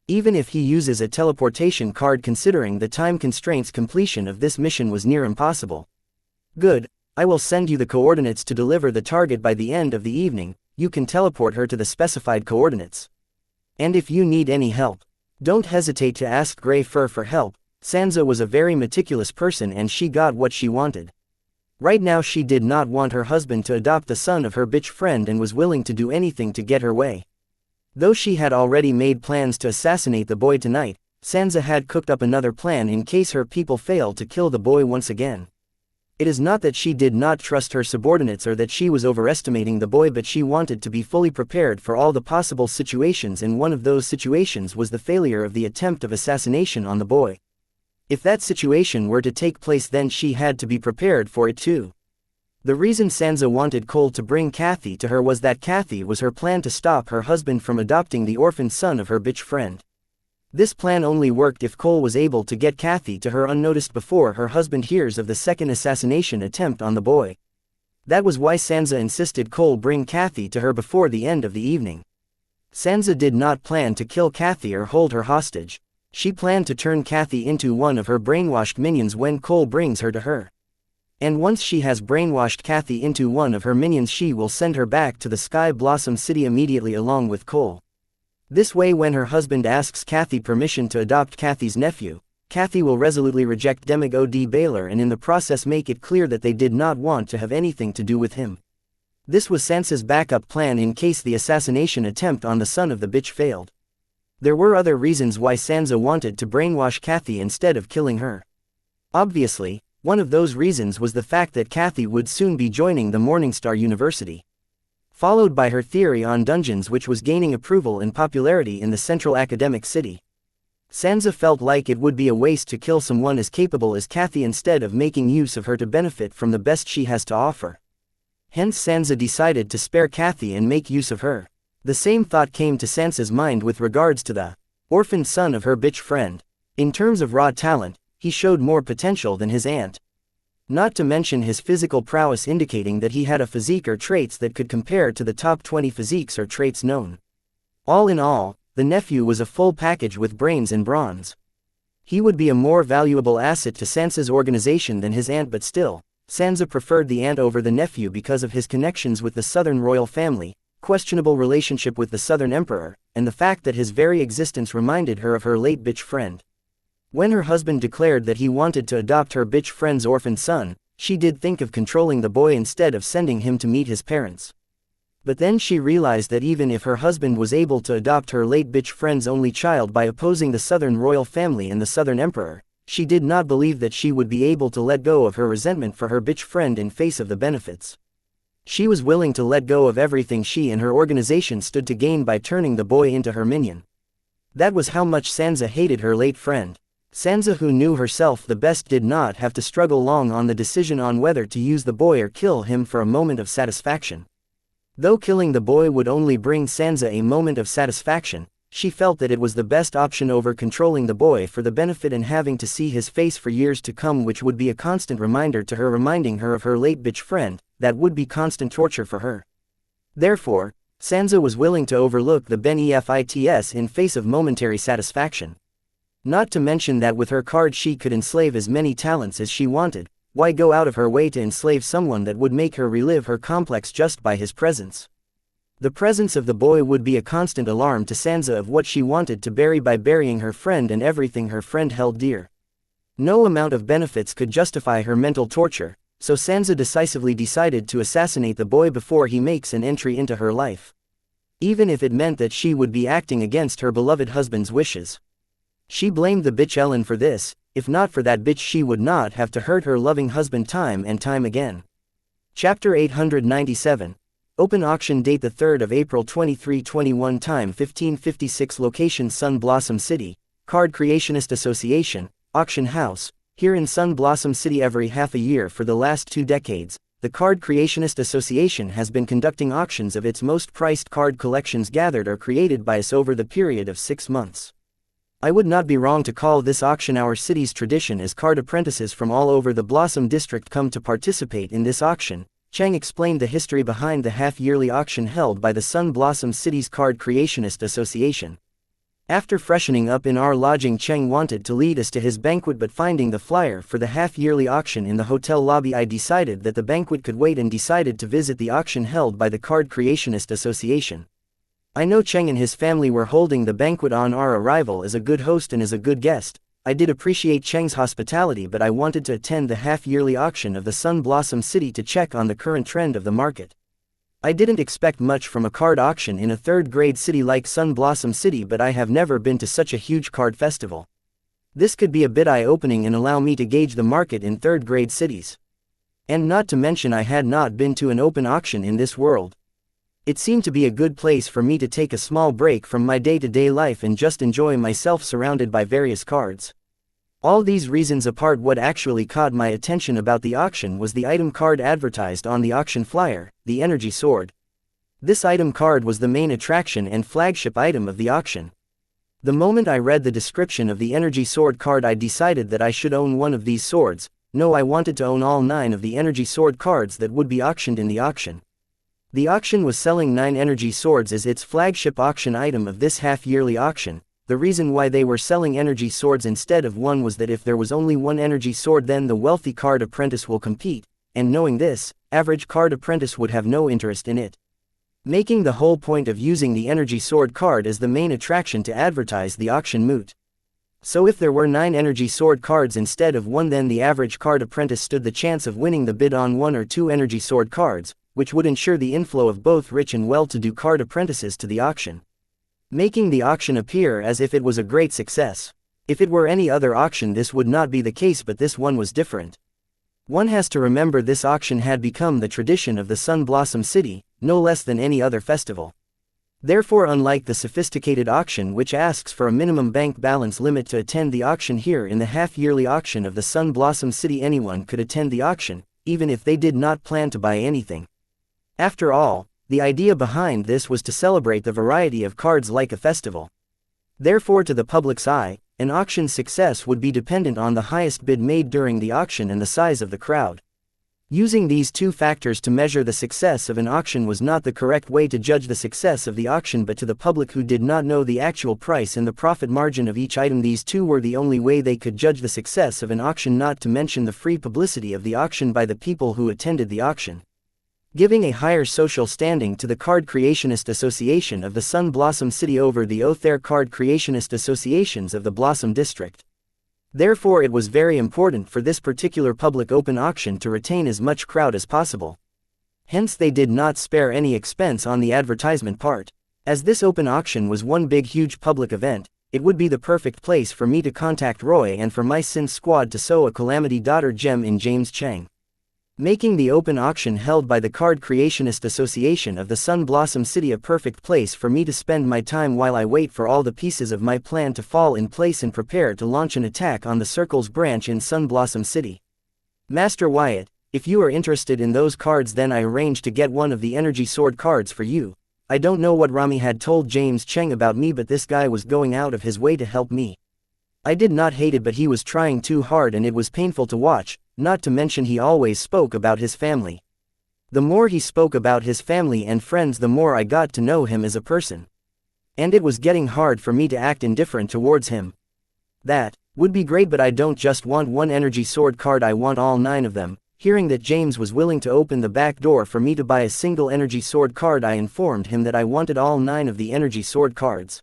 Even if he uses a teleportation card, considering the time constraints, completion of this mission was near impossible. Good, I will send you the coordinates to deliver the target by the end of the evening. You can teleport her to the specified coordinates. And if you need any help, don't hesitate to ask Grey Fur for help. Xianxia was a very meticulous person and she got what she wanted. Right now she did not want her husband to adopt the son of her bitch friend and was willing to do anything to get her way. Though she had already made plans to assassinate the boy tonight, Xianxia had cooked up another plan in case her people failed to kill the boy once again. It is not that she did not trust her subordinates or that she was overestimating the boy, but she wanted to be fully prepared for all the possible situations, and one of those situations was the failure of the attempt of assassination on the boy. If that situation were to take place, then she had to be prepared for it too. The reason Xianxia wanted Cole to bring Kathy to her was that Kathy was her plan to stop her husband from adopting the orphan son of her bitch friend. This plan only worked if Cole was able to get Kathy to her unnoticed before her husband hears of the second assassination attempt on the boy. That was why Xianxia insisted Cole bring Kathy to her before the end of the evening. Xianxia did not plan to kill Kathy or hold her hostage. She planned to turn Kathy into one of her brainwashed minions when Cole brings her to her. And once she has brainwashed Kathy into one of her minions, she will send her back to the Sky Blossom City immediately along with Cole. This way, when her husband asks Kathy permission to adopt Kathy's nephew, Kathy will resolutely reject Demigod Baylor and in the process make it clear that they did not want to have anything to do with him. This was Xianxia's backup plan in case the assassination attempt on the son of the bitch failed. There were other reasons why Xianxia wanted to brainwash Kathy instead of killing her. Obviously, one of those reasons was the fact that Kathy would soon be joining the Morningstar University. Followed by her theory on dungeons, which was gaining approval and popularity in the central academic city. Xianxia felt like it would be a waste to kill someone as capable as Kathy instead of making use of her to benefit from the best she has to offer. Hence Xianxia decided to spare Kathy and make use of her. The same thought came to Xianxia's mind with regards to the orphan son of her bitch friend. In terms of raw talent, he showed more potential than his aunt. Not to mention his physical prowess, indicating that he had a physique or traits that could compare to the top 20 physiques or traits known. All in all, the nephew was a full package with brains and bronze. He would be a more valuable asset to Xianxia's organization than his aunt, but still, Xianxia preferred the aunt over the nephew because of his connections with the southern royal family, questionable relationship with the southern emperor, and the fact that his very existence reminded her of her late bitch friend. When her husband declared that he wanted to adopt her bitch friend's orphan son, she did think of controlling the boy instead of sending him to meet his parents. But then she realized that even if her husband was able to adopt her late bitch friend's only child by opposing the southern royal family and the southern emperor, she did not believe that she would be able to let go of her resentment for her bitch friend in face of the benefits. She was willing to let go of everything she and her organization stood to gain by turning the boy into her minion. That was how much Xianxia hated her late friend. Xianxia, who knew herself the best, did not have to struggle long on the decision on whether to use the boy or kill him for a moment of satisfaction. Though killing the boy would only bring Xianxia a moment of satisfaction, She felt that it was the best option over controlling the boy for the benefit and having to see his face for years to come, which would be a constant reminder to her, reminding her of her late bitch friend. That would be constant torture for her. Therefore, Sansa was willing to overlook the benefits in face of momentary satisfaction. Not to mention that with her card she could enslave as many talents as she wanted. Why go out of her way to enslave someone that would make her relive her complex just by his presence? The presence of the boy would be a constant alarm to Sansa of what she wanted to bury by burying her friend and everything her friend held dear. No amount of benefits could justify her mental torture, so Sansa decisively decided to assassinate the boy before he makes an entry into her life. Even if it meant that she would be acting against her beloved husband's wishes. She blamed the bitch Ellen for this. If not for that bitch she would not have to hurt her loving husband time and time again. Chapter 897. Open auction date 3 April 2321. Time 1556. Location Sun Blossom City, Card Creationist Association, Auction House. Here in Sun Blossom City every half a year for the last 2 decades, the Card Creationist Association has been conducting auctions of its most priced card collections gathered or created by us over the period of 6 months. I would not be wrong to call this auction our city's tradition, as card apprentices from all over the Blossom District come to participate in this auction. Chang explained the history behind the half-yearly auction held by the Sun Blossom City's Card Creationist Association. After freshening up in our lodging, Cheng wanted to lead us to his banquet, but finding the flyer for the half-yearly auction in the hotel lobby, I decided that the banquet could wait and decided to visit the auction held by the Card Creationist Association. I know Cheng and his family were holding the banquet on our arrival. As a good host and as a good guest, I did appreciate Cheng's hospitality, but I wanted to attend the half-yearly auction of the Sun Blossom City to check on the current trend of the market. I didn't expect much from a card auction in a third-grade city like Sun Blossom City, but I have never been to such a huge card festival. This could be a bit eye-opening and allow me to gauge the market in third-grade cities. And not to mention I had not been to an open auction in this world. It seemed to be a good place for me to take a small break from my day-to-day life and just enjoy myself surrounded by various cards. All these reasons apart, what actually caught my attention about the auction was the item card advertised on the auction flyer, the Energy Sword. This item card was the main attraction and flagship item of the auction. The moment I read the description of the Energy Sword card, I decided that I should own one of these swords. No, I wanted to own all 9 of the Energy Sword cards that would be auctioned in the auction. The auction was selling 9 Energy Swords as its flagship auction item of this half-yearly auction. The reason why they were selling Energy Swords instead of one was that if there was only one Energy Sword, then the wealthy card apprentice will compete, and knowing this, average card apprentice would have no interest in it. Making the whole point of using the Energy Sword card as the main attraction to advertise the auction moot. So if there were 9 Energy Sword cards instead of one, then the average card apprentice stood the chance of winning the bid on 1 or 2 Energy Sword cards, which would ensure the inflow of both rich and well-to-do card apprentices to the auction, making the auction appear as if it was a great success. If it were any other auction this would not be the case, but this one was different. One has to remember this auction had become the tradition of the Sun Blossom City, no less than any other festival. Therefore, unlike the sophisticated auction which asks for a minimum bank balance limit to attend the auction, here in the half-yearly auction of the Sun Blossom City anyone could attend the auction, even if they did not plan to buy anything. After all, the idea behind this was to celebrate the variety of cards like a festival. Therefore, to the public's eye, an auction's success would be dependent on the highest bid made during the auction and the size of the crowd. Using these 2 factors to measure the success of an auction was not the correct way to judge the success of the auction, but to the public who did not know the actual price and the profit margin of each item, these 2 were the only way they could judge the success of an auction, not to mention the free publicity of the auction by the people who attended the auction, giving a higher social standing to the Card Creationist Association of the Sun Blossom City over the other card creationist associations of the Blossom District. Therefore, it was very important for this particular public open auction to retain as much crowd as possible. Hence they did not spare any expense on the advertisement part. As this open auction was one big huge public event, it would be the perfect place for me to contact Roy and for my Sin squad to sow a calamity gem in James Chang, making the open auction held by the Card Creationist Association of the Sun Blossom City a perfect place for me to spend my time while I wait for all the pieces of my plan to fall in place and prepare to launch an attack on the Circle's branch in Sun Blossom City. Master Wyatt, if you are interested in those cards, then I arrange to get one of the Energy Sword cards for you. I don't know what Rami had told James Cheng about me, but this guy was going out of his way to help me. I did not hate it, but he was trying too hard and it was painful to watch, not to mention he always spoke about his family. The more he spoke about his family and friends, the more I got to know him as a person. And it was getting hard for me to act indifferent towards him. That would be great, but I don't just want one energy sword card, I want all 9 of them. Hearing that James was willing to open the back door for me to buy a single energy sword card, I informed him that I wanted all 9 of the energy sword cards.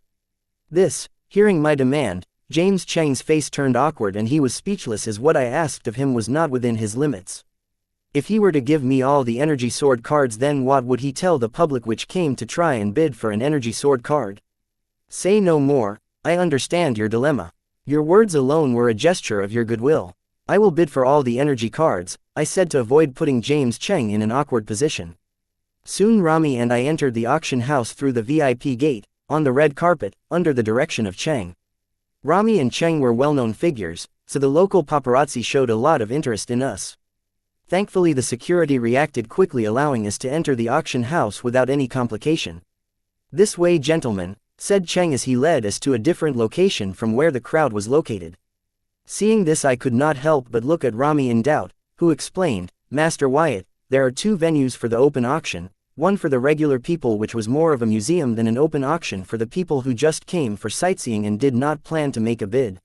Hearing my demand, James Cheng's face turned awkward and he was speechless, as what I asked of him was not within his limits. If he were to give me all the energy sword cards, then what would he tell the public which came to try and bid for an energy sword card? Say no more, I understand your dilemma. Your words alone were a gesture of your goodwill. I will bid for all the energy cards, I said to avoid putting James Cheng in an awkward position. Soon Rami and I entered the auction house through the VIP gate, on the red carpet, under the direction of Cheng. Rami and Cheng were well-known figures, so the local paparazzi showed a lot of interest in us. Thankfully the security reacted quickly, allowing us to enter the auction house without any complication. This way, gentlemen, said Cheng as he led us to a different location from where the crowd was located. Seeing this, I could not help but look at Rami in doubt, who explained, Master Wyatt, there are 2 venues for the open auction, one for the regular people, which was more of a museum than an open auction for the people who just came for sightseeing and did not plan to make a bid.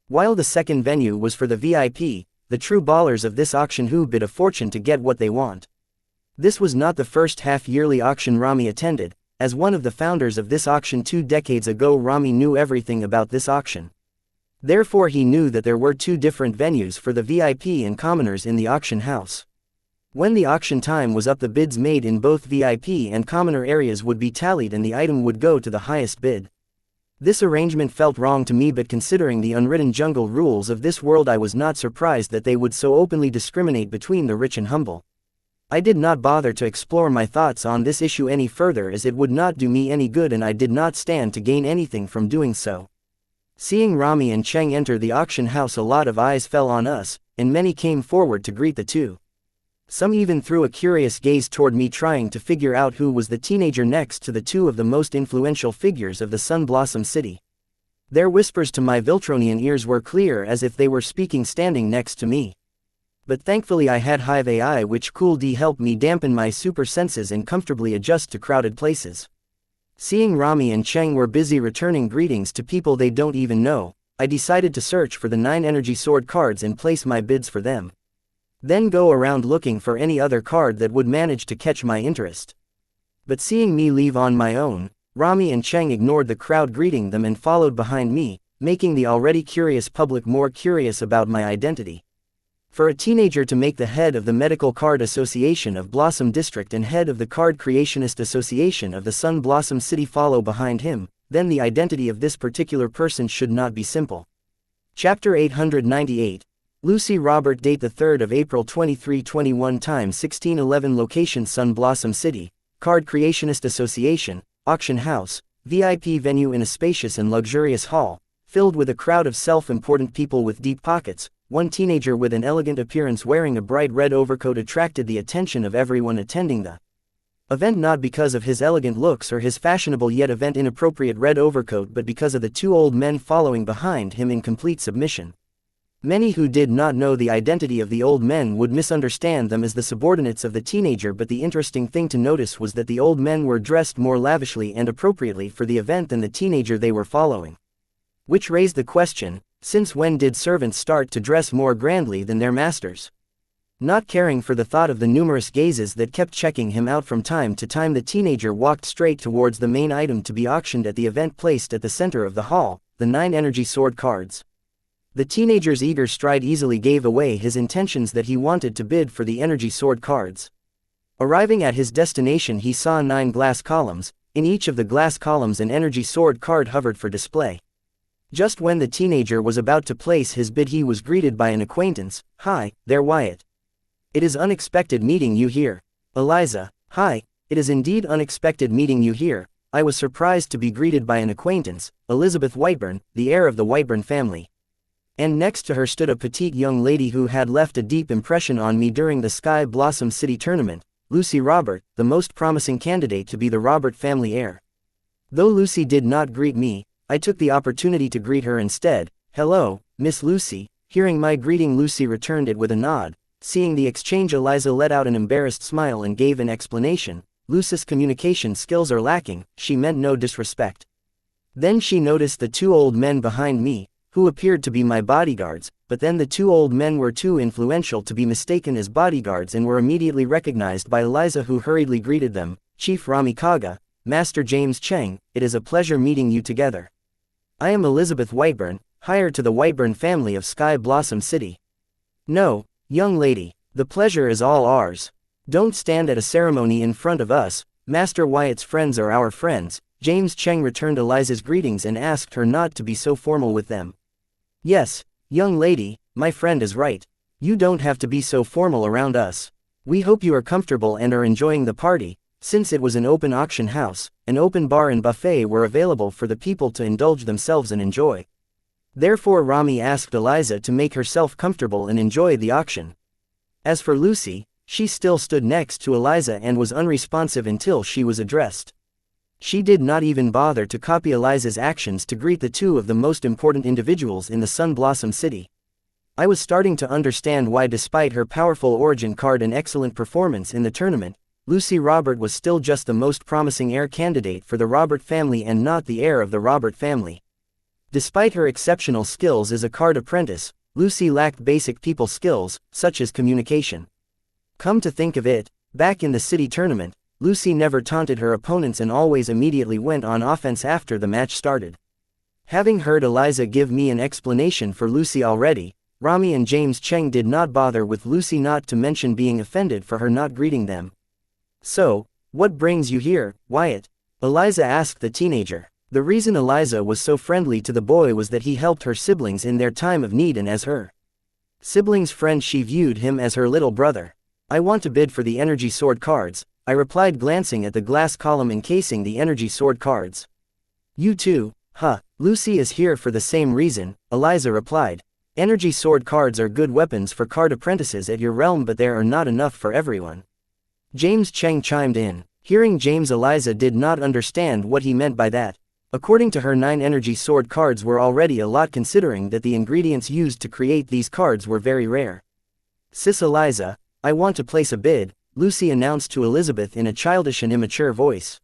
While the second venue was for the VIP, the true ballers of this auction who bid a fortune to get what they want. This was not the first half-yearly auction Rami attended. As one of the founders of this auction 2 decades ago, Rami knew everything about this auction. Therefore he knew that there were 2 different venues for the VIP and commoners in the auction house. When the auction time was up, the bids made in both VIP and commoner areas would be tallied and the item would go to the highest bid. This arrangement felt wrong to me, but considering the unwritten jungle rules of this world, I was not surprised that they would so openly discriminate between the rich and humble. I did not bother to explore my thoughts on this issue any further, as it would not do me any good and I did not stand to gain anything from doing so. Seeing Rami and Cheng enter the auction house, a lot of eyes fell on us, and many came forward to greet the 2. Some even threw a curious gaze toward me, trying to figure out who was the teenager next to the 2 of the most influential figures of the Sun Blossom City. Their whispers to my Viltronian ears were clear, as if they were speaking standing next to me. But thankfully I had Hive AI, which could help me dampen my super senses and comfortably adjust to crowded places. Seeing Rami and Cheng were busy returning greetings to people they don't even know, I decided to search for the 9 energy sword cards and place my bids for them. Then go around looking for any other card that would manage to catch my interest. But seeing me leave on my own, Rami and Cheng ignored the crowd greeting them and followed behind me, making the already curious public more curious about my identity. For a teenager to make the head of the Medical Card Association of Blossom District and head of the Card Creationist Association of the Sun Blossom City follow behind him, then the identity of this particular person should not be simple. Chapter 898. Lucy Robert. Date the 3rd of April 2321. Time 1611. Location Sun Blossom City, Card Creationist Association, Auction House, VIP venue in a spacious and luxurious hall, filled with a crowd of self-important people with deep pockets. One teenager with an elegant appearance wearing a bright red overcoat attracted the attention of everyone attending the event, not because of his elegant looks or his fashionable yet event inappropriate red overcoat, but because of the 2 old men following behind him in complete submission. Many who did not know the identity of the old men would misunderstand them as the subordinates of the teenager, but the interesting thing to notice was that the old men were dressed more lavishly and appropriately for the event than the teenager they were following. Which raised the question, since when did servants start to dress more grandly than their masters? Not caring for the thought of the numerous gazes that kept checking him out from time to time, the teenager walked straight towards the main item to be auctioned at the event, placed at the center of the hall, the 9 energy sword cards. The teenager's eager stride easily gave away his intentions that he wanted to bid for the energy sword cards. Arriving at his destination, he saw 9 glass columns. In each of the glass columns an energy sword card hovered for display. Just when the teenager was about to place his bid, he was greeted by an acquaintance. Hi, there Wyatt. It is unexpected meeting you here. Eliza. Hi, it is indeed unexpected meeting you here. I was surprised to be greeted by an acquaintance, Elizabeth Whiteburn, the heir of the Whiteburn family. And next to her stood a petite young lady who had left a deep impression on me during the Sky Blossom City tournament, Lucy Robert, the most promising candidate to be the Robert family heir. Though Lucy did not greet me, I took the opportunity to greet her instead. Hello, Miss Lucy. Hearing my greeting, Lucy returned it with a nod. Seeing the exchange, Eliza let out an embarrassed smile and gave an explanation. Lucy's communication skills are lacking, she meant no disrespect. Then she noticed the two old men behind me, who appeared to be my bodyguards, but then the two old men were too influential to be mistaken as bodyguards and were immediately recognized by Eliza, who hurriedly greeted them. Chief Rami Kaga, Master James Cheng, it is a pleasure meeting you together. I am Elizabeth Whiteburn, hired to the Whiteburn family of Sky Blossom City. No, young lady, the pleasure is all ours. Don't stand at a ceremony in front of us. Master Wyatt's friends are our friends. James Cheng returned Eliza's greetings and asked her not to be so formal with them. Yes, young lady, my friend is right. You don't have to be so formal around us. We hope you are comfortable and are enjoying the party. Since it was an open auction house, an open bar and buffet were available for the people to indulge themselves and enjoy. Therefore Rami asked Eliza to make herself comfortable and enjoy the auction. As for Lucy, she still stood next to Eliza and was unresponsive until she was addressed. She did not even bother to copy Eliza's actions to greet the two of the most important individuals in the Sun Blossom City. I was starting to understand why, despite her powerful origin card and excellent performance in the tournament, Lucy Robert was still just the most promising heir candidate for the Robert family and not the heir of the Robert family. Despite her exceptional skills as a card apprentice, Lucy lacked basic people skills, such as communication. Come to think of it, back in the city tournament, Lucy never taunted her opponents and always immediately went on offense after the match started. Having heard Eliza give me an explanation for Lucy already, Rami and James Cheng did not bother with Lucy, not to mention being offended for her not greeting them. So, what brings you here, Wyatt? Eliza asked the teenager. The reason Eliza was so friendly to the boy was that he helped her siblings in their time of need, and as her siblings' friend she viewed him as her little brother. I want to bid for the energy sword cards, I replied, glancing at the glass column encasing the energy sword cards. You too, huh? Lucy is here for the same reason, Eliza replied. Energy sword cards are good weapons for card apprentices at your realm, but there are not enough for everyone. James Cheng chimed in. Hearing James, Eliza did not understand what he meant by that. According to her, 9 energy sword cards were already a lot, considering that the ingredients used to create these cards were very rare. Sis Eliza, I want to place a bid, Lucy announced to Elizabeth in a childish and immature voice.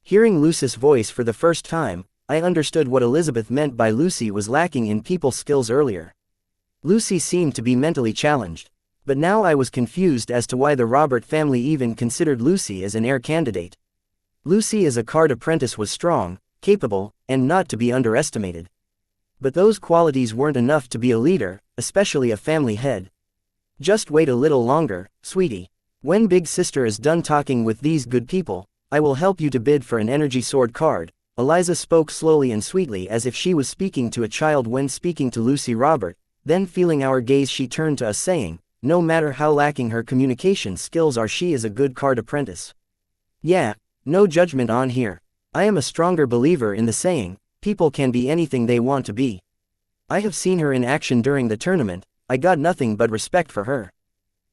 Hearing Lucy's voice for the first time, I understood what Elizabeth meant by Lucy was lacking in people skills earlier. Lucy seemed to be mentally challenged. But now I was confused as to why the Robert family even considered Lucy as an heir candidate. Lucy as a card apprentice was strong, capable, and not to be underestimated. But those qualities weren't enough to be a leader, especially a family head. Just wait a little longer, sweetie. When Big Sister is done talking with these good people, I will help you to bid for an energy sword card. Eliza spoke slowly and sweetly, as if she was speaking to a child when speaking to Lucy Robert. Then, feeling our gaze, she turned to us, saying, no matter how lacking her communication skills are, she is a good card apprentice. Yeah, no judgment on here. I am a stronger believer in the saying, people can be anything they want to be. I have seen her in action during the tournament, I got nothing but respect for her.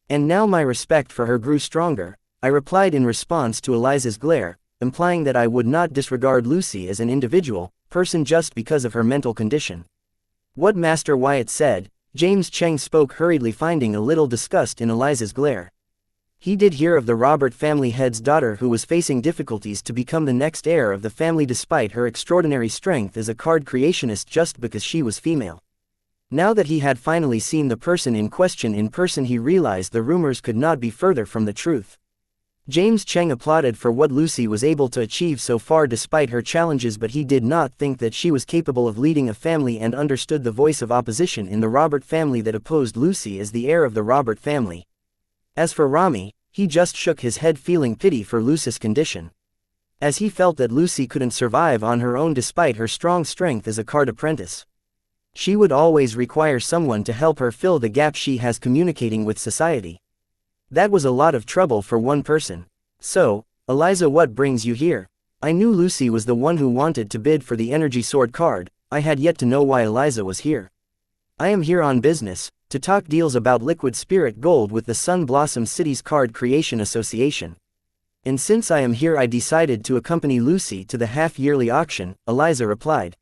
And now my respect for her grew stronger, I replied in response to Eliza's glare, implying that I would not disregard Lucy as an individual person just because of her mental condition. What Master Wyatt said, James Cheng spoke hurriedly, finding a little disgust in Eliza's glare. He did hear of the Robert family head's daughter who was facing difficulties to become the next heir of the family despite her extraordinary strength as a card creationist just because she was female. Now that he had finally seen the person in question in person, he realized the rumors could not be further from the truth. James Cheng applauded for what Lucy was able to achieve so far despite her challenges, but he did not think that she was capable of leading a family and understood the voice of opposition in the Robert family that opposed Lucy as the heir of the Robert family. As for Rami, he just shook his head, feeling pity for Lucy's condition. As he felt that Lucy couldn't survive on her own despite her strong strength as a card apprentice. She would always require someone to help her fill the gap she has communicating with society. That was a lot of trouble for one person. So, Eliza, what brings you here? I knew Lucy was the one who wanted to bid for the energy sword card, I had yet to know why Eliza was here. I am here on business, to talk deals about liquid spirit gold with the Sun Blossom Cities Card Creation Association. And since I am here, I decided to accompany Lucy to the half-yearly auction, Eliza replied.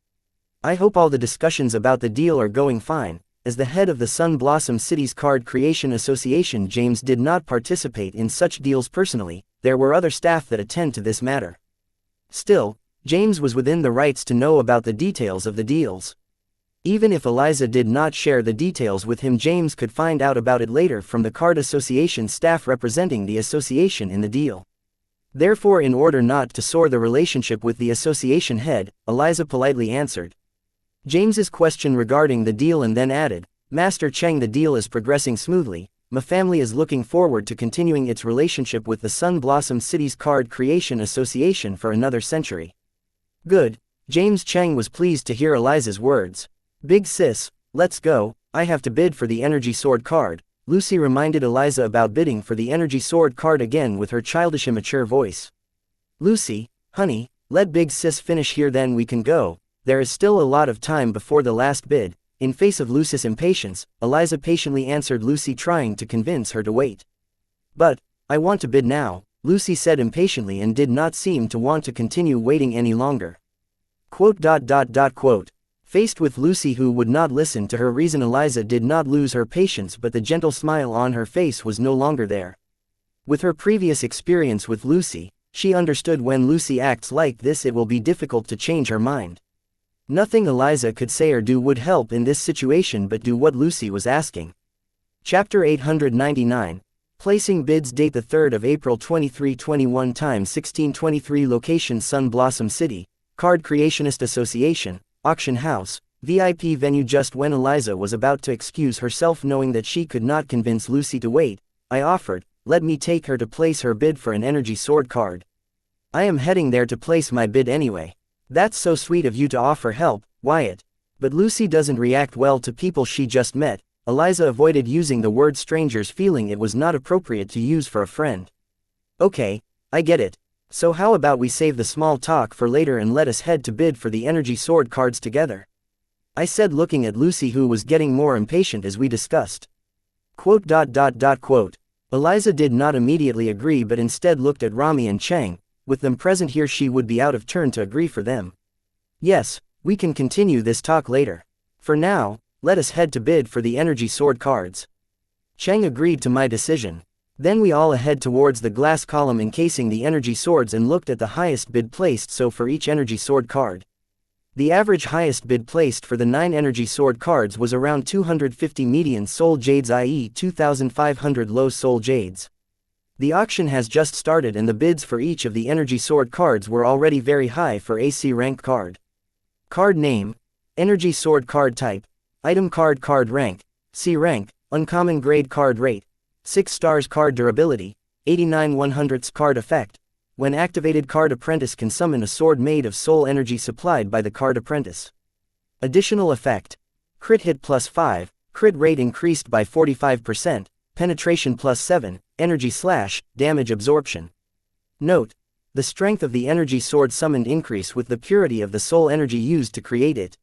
I hope all the discussions about the deal are going fine. As the head of the Sun Blossom Cities Card Creation Association, James did not participate in such deals personally. There were other staff that attend to this matter. Still, James was within the rights to know about the details of the deals. Even if Eliza did not share the details with him, James could find out about it later from the Card Association staff representing the association in the deal. Therefore, in order not to sour the relationship with the association head, Eliza politely answered James's question regarding the deal and then added, Master Cheng, the deal is progressing smoothly. My family is looking forward to continuing its relationship with the Sun Blossom Cities Card Creation Association for another century. Good. James Cheng was pleased to hear Eliza's words. Big sis, let's go. I have to bid for the Energy Sword card. Lucy reminded Eliza about bidding for the Energy Sword card again with her childish immature voice. Lucy, honey, let big sis finish here, then we can go. There is still a lot of time before the last bid. In face of Lucy's impatience, Eliza patiently answered Lucy, trying to convince her to wait. But, I want to bid now, Lucy said impatiently and did not seem to want to continue waiting any longer. Quote. Faced with Lucy who would not listen to her reason, Eliza did not lose her patience, but the gentle smile on her face was no longer there. With her previous experience with Lucy, she understood when Lucy acts like this it will be difficult to change her mind. Nothing Eliza could say or do would help in this situation but do what Lucy was asking. Chapter 899. Placing bids. Date the 3rd of April 2321. Time 1623. Location Sun Blossom City, Card Creationist Association, Auction House, VIP venue. Just when Eliza was about to excuse herself, knowing that she could not convince Lucy to wait, I offered, let me take her to place her bid for an Energy Sword card. I am heading there to place my bid anyway. That's so sweet of you to offer help, Wyatt. But Lucy doesn't react well to people she just met. Eliza avoided using the word strangers, feeling it was not appropriate to use for a friend. Okay, I get it. So how about we save the small talk for later and let us head to bid for the Energy Sword cards together? I said, looking at Lucy, who was getting more impatient as we discussed. Quote. Eliza did not immediately agree but instead looked at Rami and Cheng. With them present here, she would be out of turn to agree for them. Yes, we can continue this talk later. For now, let us head to bid for the Energy Sword cards. Cheng agreed to my decision. Then we all head towards the glass column encasing the energy swords and looked at the highest bid placed for each energy sword card. The average highest bid placed for the 9 energy sword cards was around 250 median soul jades, i.e. 2,500 low soul jades. The auction has just started and the bids for each of the energy sword cards were already very high for a C rank card. Card name, Energy Sword card type, item card rank, C rank, uncommon grade card rate, 6 stars card durability, 89/100ths card effect. When activated, Card Apprentice can summon a sword made of soul energy supplied by the Card Apprentice. Additional effect, crit hit +5, crit rate increased by 45%, penetration +7, energy slash, damage absorption. Note, the strength of the energy sword summoned increase with the purity of the soul energy used to create it.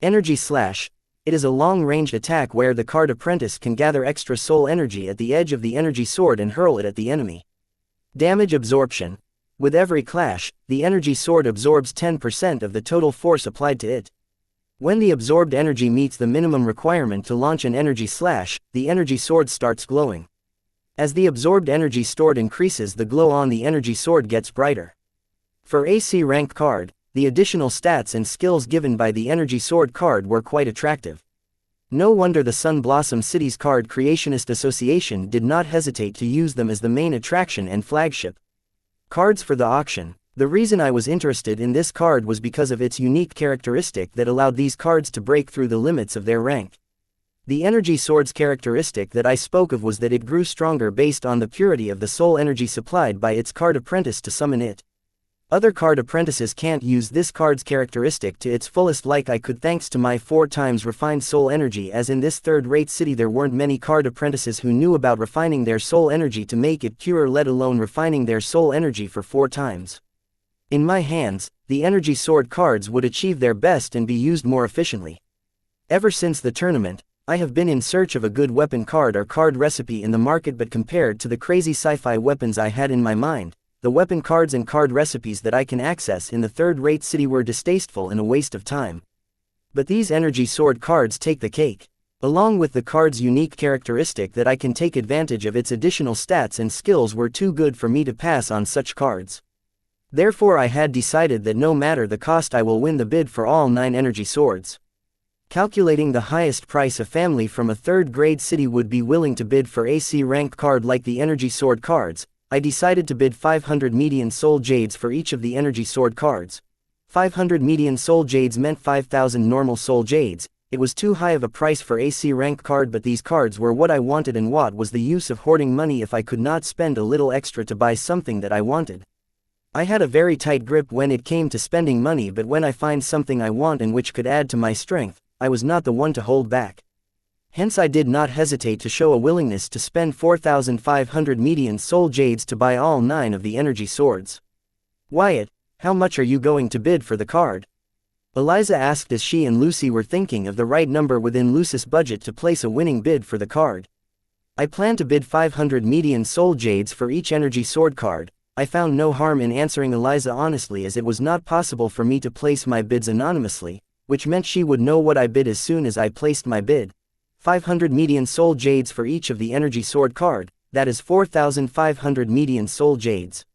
Energy slash, it is a long-ranged attack where the Card Apprentice can gather extra soul energy at the edge of the energy sword and hurl it at the enemy. Damage absorption, with every clash, the energy sword absorbs 10% of the total force applied to it. When the absorbed energy meets the minimum requirement to launch an energy slash, the energy sword starts glowing. As the absorbed energy stored increases, the glow on the energy sword gets brighter. For a C rank card, the additional stats and skills given by the energy sword card were quite attractive. No wonder the Sun Blossom Cities Card Creationist Association did not hesitate to use them as the main attraction and flagship. Cards for the auction. The reason I was interested in this card was because of its unique characteristic that allowed these cards to break through the limits of their rank. The energy sword's characteristic that I spoke of was that it grew stronger based on the purity of the soul energy supplied by its Card Apprentice to summon it. Other Card Apprentices can't use this card's characteristic to its fullest like I could, thanks to my 4 times refined soul energy, as in this third-rate city there weren't many Card Apprentices who knew about refining their soul energy to make it purer, let alone refining their soul energy for 4 times. In my hands, the energy sword cards would achieve their best and be used more efficiently. Ever since the tournament, I have been in search of a good weapon card or card recipe in the market, but compared to the crazy sci-fi weapons I had in my mind, the weapon cards and card recipes that I can access in the third-rate city were distasteful and a waste of time. But these energy sword cards take the cake. Along with the card's unique characteristic that I can take advantage of its additional stats and skills were too good for me to pass on such cards. Therefore I had decided that no matter the cost I will win the bid for all 9 energy swords. Calculating the highest price a family from a third-grade city would be willing to bid for AC rank card like the energy sword cards, I decided to bid 500 median soul jades for each of the energy sword cards. 500 median soul jades meant 5,000 normal soul jades. It was too high of a price for AC rank card, but these cards were what I wanted, and what was the use of hoarding money if I could not spend a little extra to buy something that I wanted. I had a very tight grip when it came to spending money, but when I find something I want and which could add to my strength, I was not the one to hold back. Hence I did not hesitate to show a willingness to spend 4,500 median soul jades to buy all 9 of the energy swords. Wyatt, how much are you going to bid for the card? Eliza asked as she and Lucy were thinking of the right number within Lucy's budget to place a winning bid for the card. I plan to bid 500 median soul jades for each energy sword card. I found no harm in answering Eliza honestly, as it was not possible for me to place my bids anonymously, which meant she would know what I bid as soon as I placed my bid. 500 median soul jades for each of the energy sword card, that is 4,500 median soul jades.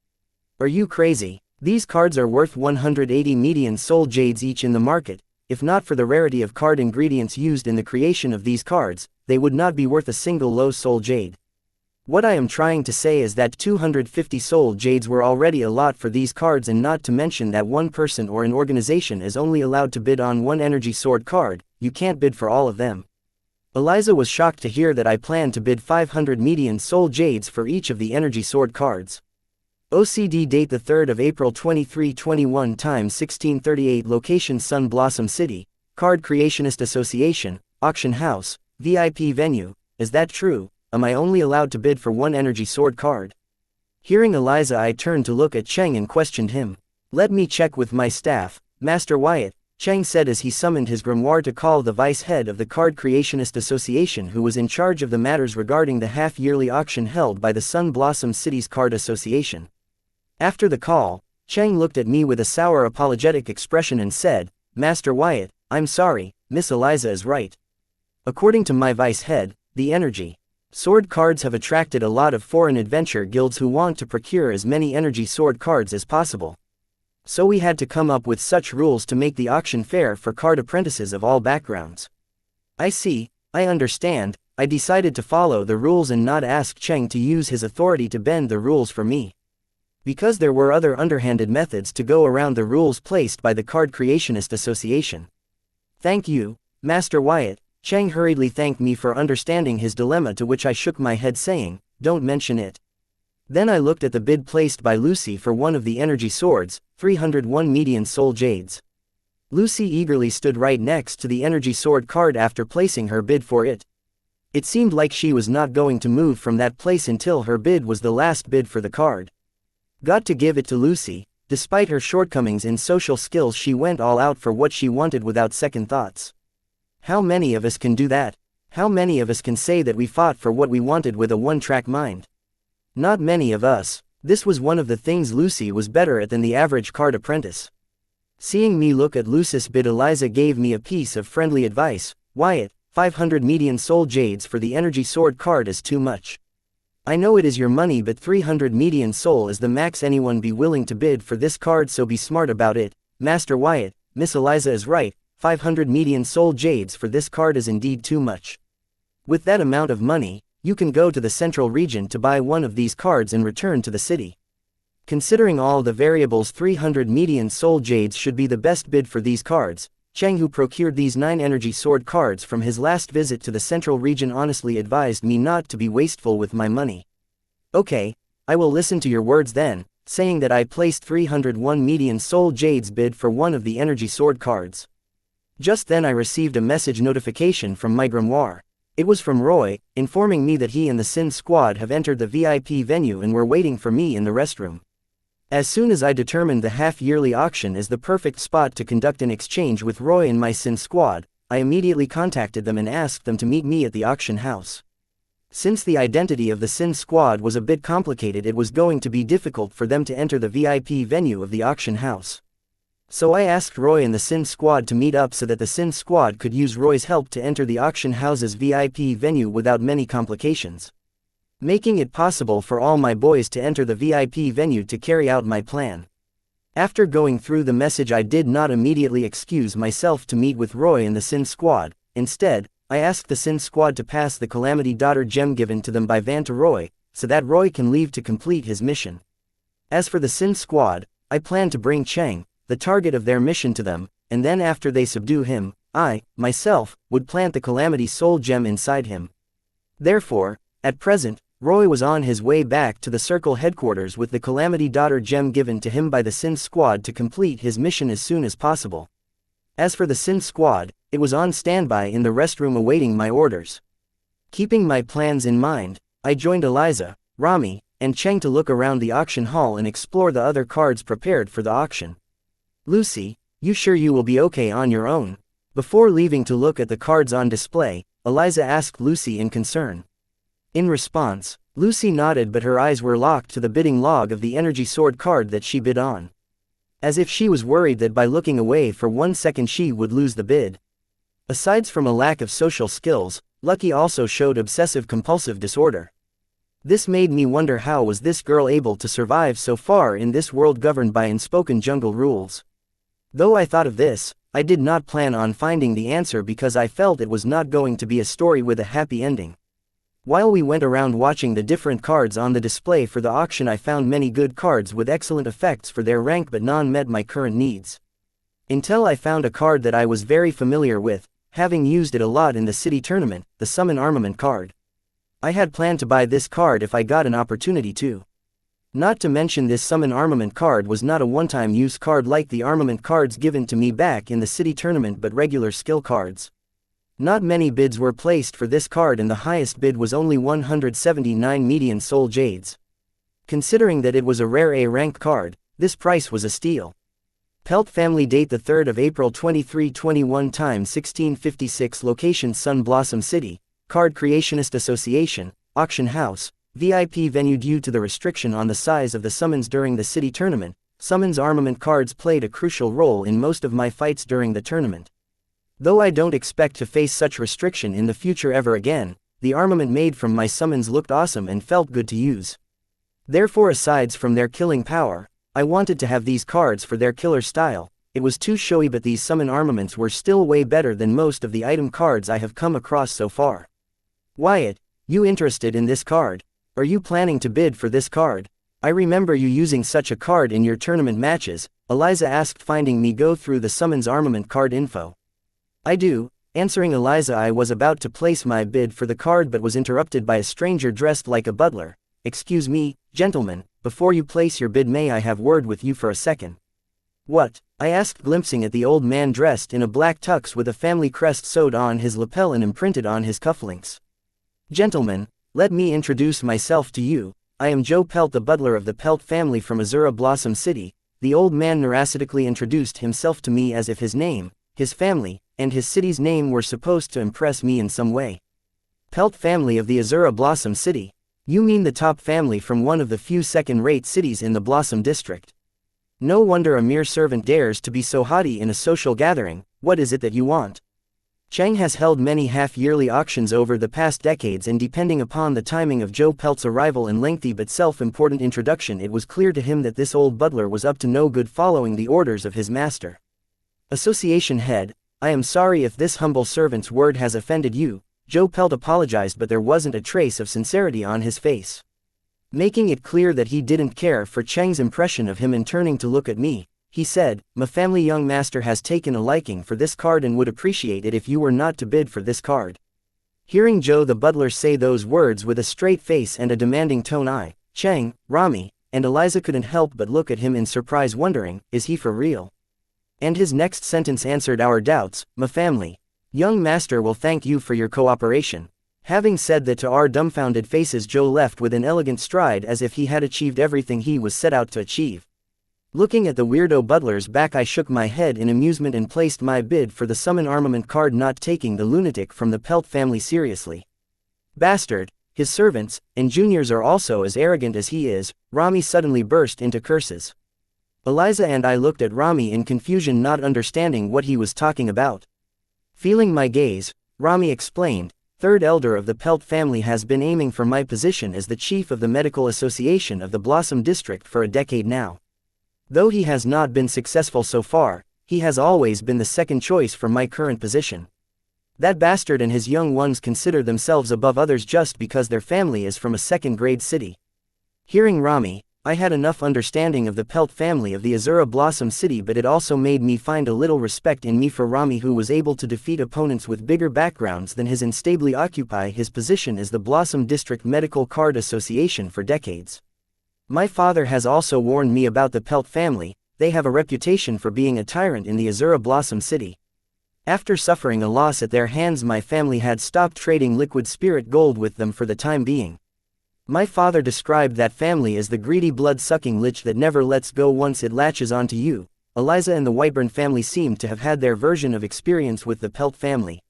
Are you crazy? These cards are worth 180 median soul jades each in the market. If not for the rarity of card ingredients used in the creation of these cards, they would not be worth a single low soul jade. What I am trying to say is that 250 soul jades were already a lot for these cards, and not to mention that one person or an organization is only allowed to bid on one energy sword card. You can't bid for all of them. Eliza was shocked to hear that I planned to bid 500 median soul jades for each of the energy sword cards. OCD date the 3rd of April 2321, time 1638, location Sun Blossom City, Card Creationist Association, Auction House, VIP venue. Is that true? Am I only allowed to bid for one energy sword card? Hearing Eliza, I turned to look at Cheng and questioned him. Let me check with my staff, Master Wyatt, Cheng said as he summoned his grimoire to call the vice head of the Card Creationist Association, who was in charge of the matters regarding the half-yearly auction held by the Sun Blossom City's Card Association. After the call, Cheng looked at me with a sour apologetic expression and said, Master Wyatt, I'm sorry, Miss Eliza is right. According to my vice head, the energy sword cards have attracted a lot of foreign adventure guilds who want to procure as many energy sword cards as possible. So we had to come up with such rules to make the auction fair for card apprentices of all backgrounds. I see, I understand. I decided to follow the rules and not ask Cheng to use his authority to bend the rules for me. Because there were other underhanded methods to go around the rules placed by the Card Creationist Association. Thank you, Master Wyatt. Cheng hurriedly thanked me for understanding his dilemma, to which I shook my head saying, don't mention it. Then I looked at the bid placed by Lucy for one of the energy swords, 301 median soul jades. Lucy eagerly stood right next to the energy sword card after placing her bid for it. It seemed like she was not going to move from that place until her bid was the last bid for the card. Got to give it to Lucy. Despite her shortcomings in social skills, she went all out for what she wanted without second thoughts. How many of us can do that? How many of us can say that we fought for what we wanted with a one-track mind? Not many of us. This was one of the things Lucy was better at than the average card apprentice. Seeing me look at Lucy's bid, Eliza gave me a piece of friendly advice. Wyatt, 500 median soul jades for the energy sword card is too much. I know it is your money, but 300 median soul is the max anyone be willing to bid for this card, so be smart about it. Master Wyatt, Miss Eliza is right, 500 median soul jades for this card is indeed too much. With that amount of money, you can go to the central region to buy one of these cards and return to the city. Considering all the variables, 300 median soul jades should be the best bid for these cards. Cheng, who procured these 9 energy sword cards from his last visit to the central region, honestly advised me not to be wasteful with my money. Okay, I will listen to your words then, saying that I placed 301 median soul jades bid for one of the energy sword cards. Just then I received a message notification from my grimoire. It was from Roy, informing me that he and the Sin Squad have entered the VIP venue and were waiting for me in the restroom. As soon as I determined the half-yearly auction is the perfect spot to conduct an exchange with Roy and my Sin Squad, I immediately contacted them and asked them to meet me at the auction house. Since the identity of the Sin Squad was a bit complicated, it was going to be difficult for them to enter the VIP venue of the auction house. So I asked Roy and the Sin Squad to meet up so that the Sin Squad could use Roy's help to enter the auction house's VIP venue without many complications, making it possible for all my boys to enter the VIP venue to carry out my plan. After going through the message, I did not immediately excuse myself to meet with Roy and the Sin Squad. Instead, I asked the Sin Squad to pass the Calamity Daughter gem given to them by Van to Roy, so that Roy can leave to complete his mission. As for the Sin Squad, I plan to bring Cheng, the target of their mission, to them, and then after they subdue him, I, myself, would plant the Calamity Soul gem inside him. Therefore, at present, Roy was on his way back to the Circle headquarters with the Calamity Daughter gem given to him by the Sin Squad to complete his mission as soon as possible. As for the Sin Squad, it was on standby in the restroom awaiting my orders. Keeping my plans in mind, I joined Eliza, Rami, and Cheng to look around the auction hall and explore the other cards prepared for the auction. Lucy, you sure you will be okay on your own? Before leaving to look at the cards on display, Eliza asked Lucy in concern. In response, Lucy nodded, but her eyes were locked to the bidding log of the Energy Sword card that she bid on, as if she was worried that by looking away for 1 second she would lose the bid. Aside from a lack of social skills, Lucky also showed obsessive-compulsive disorder. This made me wonder, how was this girl able to survive so far in this world governed by unspoken jungle rules? Though I thought of this, I did not plan on finding the answer because I felt it was not going to be a story with a happy ending. While we went around watching the different cards on the display for the auction, I found many good cards with excellent effects for their rank, but none met my current needs. Until I found a card that I was very familiar with, having used it a lot in the city tournament, the Summon Armament card. I had planned to buy this card if I got an opportunity to. Not to mention, this Summon Armament card was not a one-time use card like the armament cards given to me back in the city tournament, but regular skill cards. Not many bids were placed for this card, and the highest bid was only 179 median soul jades. Considering that it was a rare A rank card, this price was a steal. Pelt family, date the 3rd of April 2321, time 1656, location Sun Blossom City, Card Creationist Association, Auction House, VIP venue. Due to the restriction on the size of the summons during the city tournament, summons armament cards played a crucial role in most of my fights during the tournament. Though I don't expect to face such restriction in the future ever again, the armament made from my summons looked awesome and felt good to use. Therefore, aside from their killing power, I wanted to have these cards for their killer style. It was too showy, but these summon armaments were still way better than most of the item cards I have come across so far. Wyatt, you interested in this card? Are you planning to bid for this card? I remember you using such a card in your tournament matches, Eliza asked, finding me go through the summons armament card info. I do. Answering Eliza, I was about to place my bid for the card but was interrupted by a stranger dressed like a butler. Excuse me, gentlemen, before you place your bid, may I have word with you for a second? What? I asked, glimpsing at the old man dressed in a black tux with a family crest sewed on his lapel and imprinted on his cufflinks. Gentlemen, let me introduce myself to you. I am Joe Pelt, the butler of the Pelt family from Azura Blossom City. The old man narcistically introduced himself to me as if his name, his family, and his city's name were supposed to impress me in some way. Pelt family of the Azura Blossom City. You mean the top family from one of the few second-rate cities in the Blossom District. No wonder a mere servant dares to be so haughty in a social gathering. What is it that you want? Cheng has held many half-yearly auctions over the past decades, and depending upon the timing of Joe Pelt's arrival and lengthy but self-important introduction, it was clear to him that this old butler was up to no good, following the orders of his master. Association head, I am sorry if this humble servant's word has offended you. Joe Pelt apologized, but there wasn't a trace of sincerity on his face, making it clear that he didn't care for Cheng's impression of him. And turning to look at me, he said, "My family young master has taken a liking for this card and would appreciate it if you were not to bid for this card." Hearing Joe the butler say those words with a straight face and a demanding tone, I, Cheng, Rami, and Eliza couldn't help but look at him in surprise, wondering, is he for real? And his next sentence answered our doubts. "My family young master will thank you for your cooperation." Having said that to our dumbfounded faces, Joe left with an elegant stride as if he had achieved everything he was set out to achieve. Looking at the weirdo butler's back, I shook my head in amusement and placed my bid for the summon armament card, not taking the lunatic from the Pelt family seriously. Bastard, his servants and juniors are also as arrogant as he is. Rami suddenly burst into curses. Eliza and I looked at Rami in confusion, not understanding what he was talking about. Feeling my gaze, Rami explained, "Third elder of the Pelt family has been aiming for my position as the chief of the medical association of the Blossom District for a decade now. Though he has not been successful so far, he has always been the second choice for my current position. That bastard and his young ones consider themselves above others just because their family is from a second-grade city." Hearing Rami, I had enough understanding of the Pelt family of the Azura Blossom City, but it also made me find a little respect in me for Rami, who was able to defeat opponents with bigger backgrounds than his and stably occupy his position as the Blossom District Medical Card Association for decades. My father has also warned me about the Pelt family. They have a reputation for being a tyrant in the Azura Blossom City. After suffering a loss at their hands, my family had stopped trading liquid spirit gold with them for the time being. My father described that family as the greedy blood-sucking lich that never lets go once it latches onto you. Eliza and the Whiteburn family seemed to have had their version of experience with the Pelt family.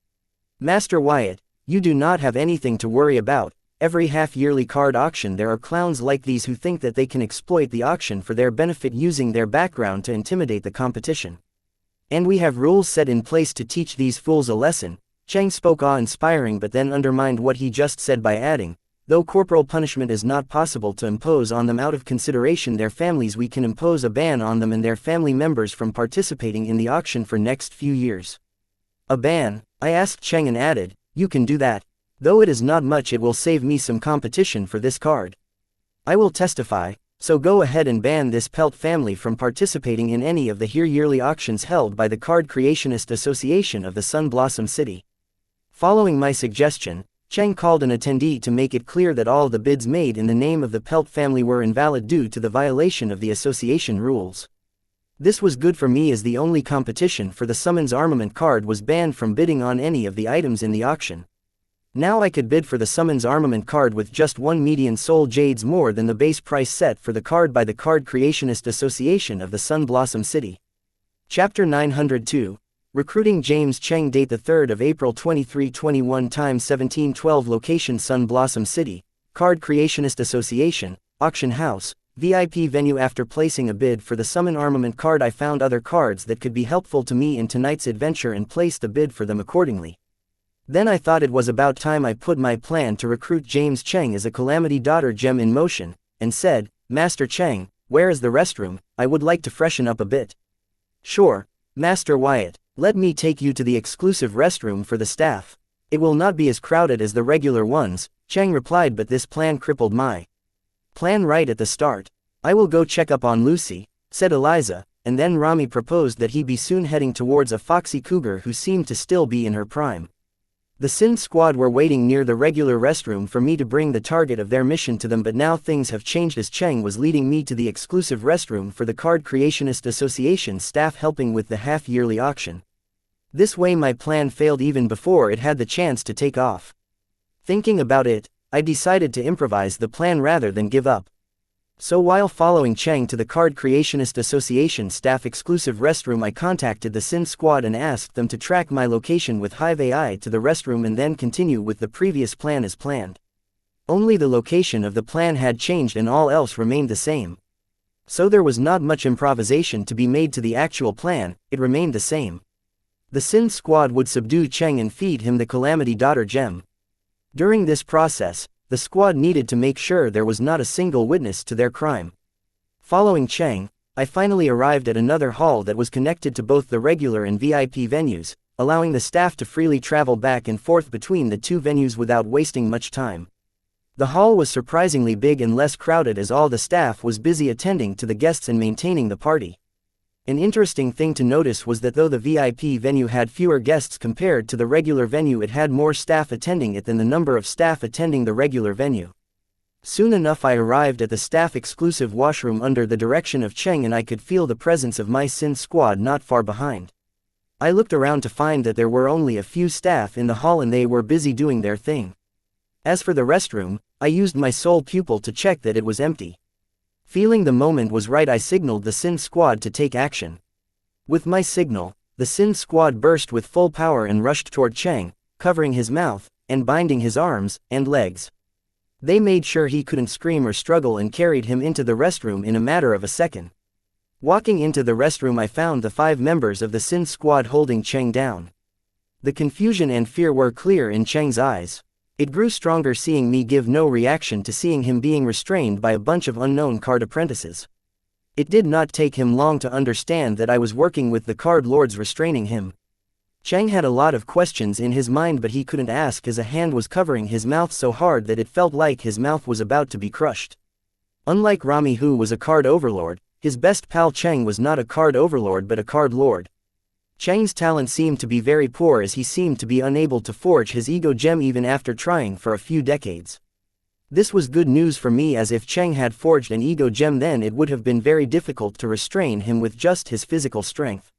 Master Wyatt, you do not have anything to worry about. Every half-yearly card auction there are clowns like these who think that they can exploit the auction for their benefit, using their background to intimidate the competition. And we have rules set in place to teach these fools a lesson." Cheng spoke awe-inspiring, but then undermined what he just said by adding, "Though corporal punishment is not possible to impose on them out of consideration their families, we can impose a ban on them and their family members from participating in the auction for next few years." "A ban?" I asked Cheng, and added, "You can do that? Though it is not much, it will save me some competition for this card." "I will testify. So go ahead and ban this Pelt family from participating in any of the yearly auctions held by the Card Creationist Association of the Sun Blossom City." Following my suggestion, Cheng called an attendee to make it clear that all the bids made in the name of the Pelt family were invalid due to the violation of the association rules. This was good for me, as the only competition for the summons armament card was banned from bidding on any of the items in the auction. Now I could bid for the summons armament card with just 1 median soul jades more than the base price set for the card by the Card Creationist Association of the Sun Blossom City. Chapter 902. Recruiting James Cheng. Date the 3rd of April 2321. Time 1712. Location Sun Blossom City, Card Creationist Association, Auction House, VIP venue. After placing a bid for the summon armament card, I found other cards that could be helpful to me in tonight's adventure and placed a bid for them accordingly. Then I thought it was about time I put my plan to recruit James Cheng as a Calamity Daughter gem in motion, and said, "Master Cheng, where is the restroom? I would like to freshen up a bit." "Sure, Master Wyatt. Let me take you to the exclusive restroom for the staff. It will not be as crowded as the regular ones," Cheng replied, but this plan crippled my plan right at the start. "I will go check up on Lucy," said Eliza, and then Rami proposed that he be soon heading towards a foxy cougar who seemed to still be in her prime. The Sin squad were waiting near the regular restroom for me to bring the target of their mission to them, but now things have changed, as Cheng was leading me to the exclusive restroom for the Card Creationist Association staff, helping with the half-yearly auction. This way my plan failed even before it had the chance to take off. Thinking about it, I decided to improvise the plan rather than give up. So while following Cheng to the Card Creationist Association staff exclusive restroom, I contacted the Sin squad and asked them to track my location with Hive AI to the restroom and then continue with the previous plan as planned. Only the location of the plan had changed and all else remained the same. So there was not much improvisation to be made to the actual plan, it remained the same. The Sin squad would subdue Cheng and feed him the Calamity Daughter gem. During this process, the squad needed to make sure there was not a single witness to their crime. Following Cheng, I finally arrived at another hall that was connected to both the regular and VIP venues, allowing the staff to freely travel back and forth between the two venues without wasting much time. The hall was surprisingly big and less crowded, as all the staff was busy attending to the guests and maintaining the party. An interesting thing to notice was that though the VIP venue had fewer guests compared to the regular venue, it had more staff attending it than the number of staff attending the regular venue. Soon enough I arrived at the staff-exclusive washroom under the direction of Cheng, and I could feel the presence of my Sin squad not far behind. I looked around to find that there were only a few staff in the hall and they were busy doing their thing. As for the restroom, I used my soul pupil to check that it was empty. Feeling the moment was right, I signaled the Sin Squad to take action. With my signal, the Sin Squad burst with full power and rushed toward Cheng, covering his mouth, and binding his arms and legs. They made sure he couldn't scream or struggle and carried him into the restroom in a matter of a second. Walking into the restroom, I found the 5 members of the Sin Squad holding Cheng down. The confusion and fear were clear in Cheng's eyes. It grew stronger seeing me give no reaction to seeing him being restrained by a bunch of unknown card apprentices. It did not take him long to understand that I was working with the card lords restraining him. Cheng had a lot of questions in his mind, but he couldn't ask as a hand was covering his mouth so hard that it felt like his mouth was about to be crushed. Unlike Rami, who was a card overlord, his best pal Cheng was not a card overlord but a card lord. Cheng's talent seemed to be very poor as he seemed to be unable to forge his ego gem even after trying for a few decades. This was good news for me, as if Cheng had forged an ego gem, then it would have been very difficult to restrain him with just his physical strength.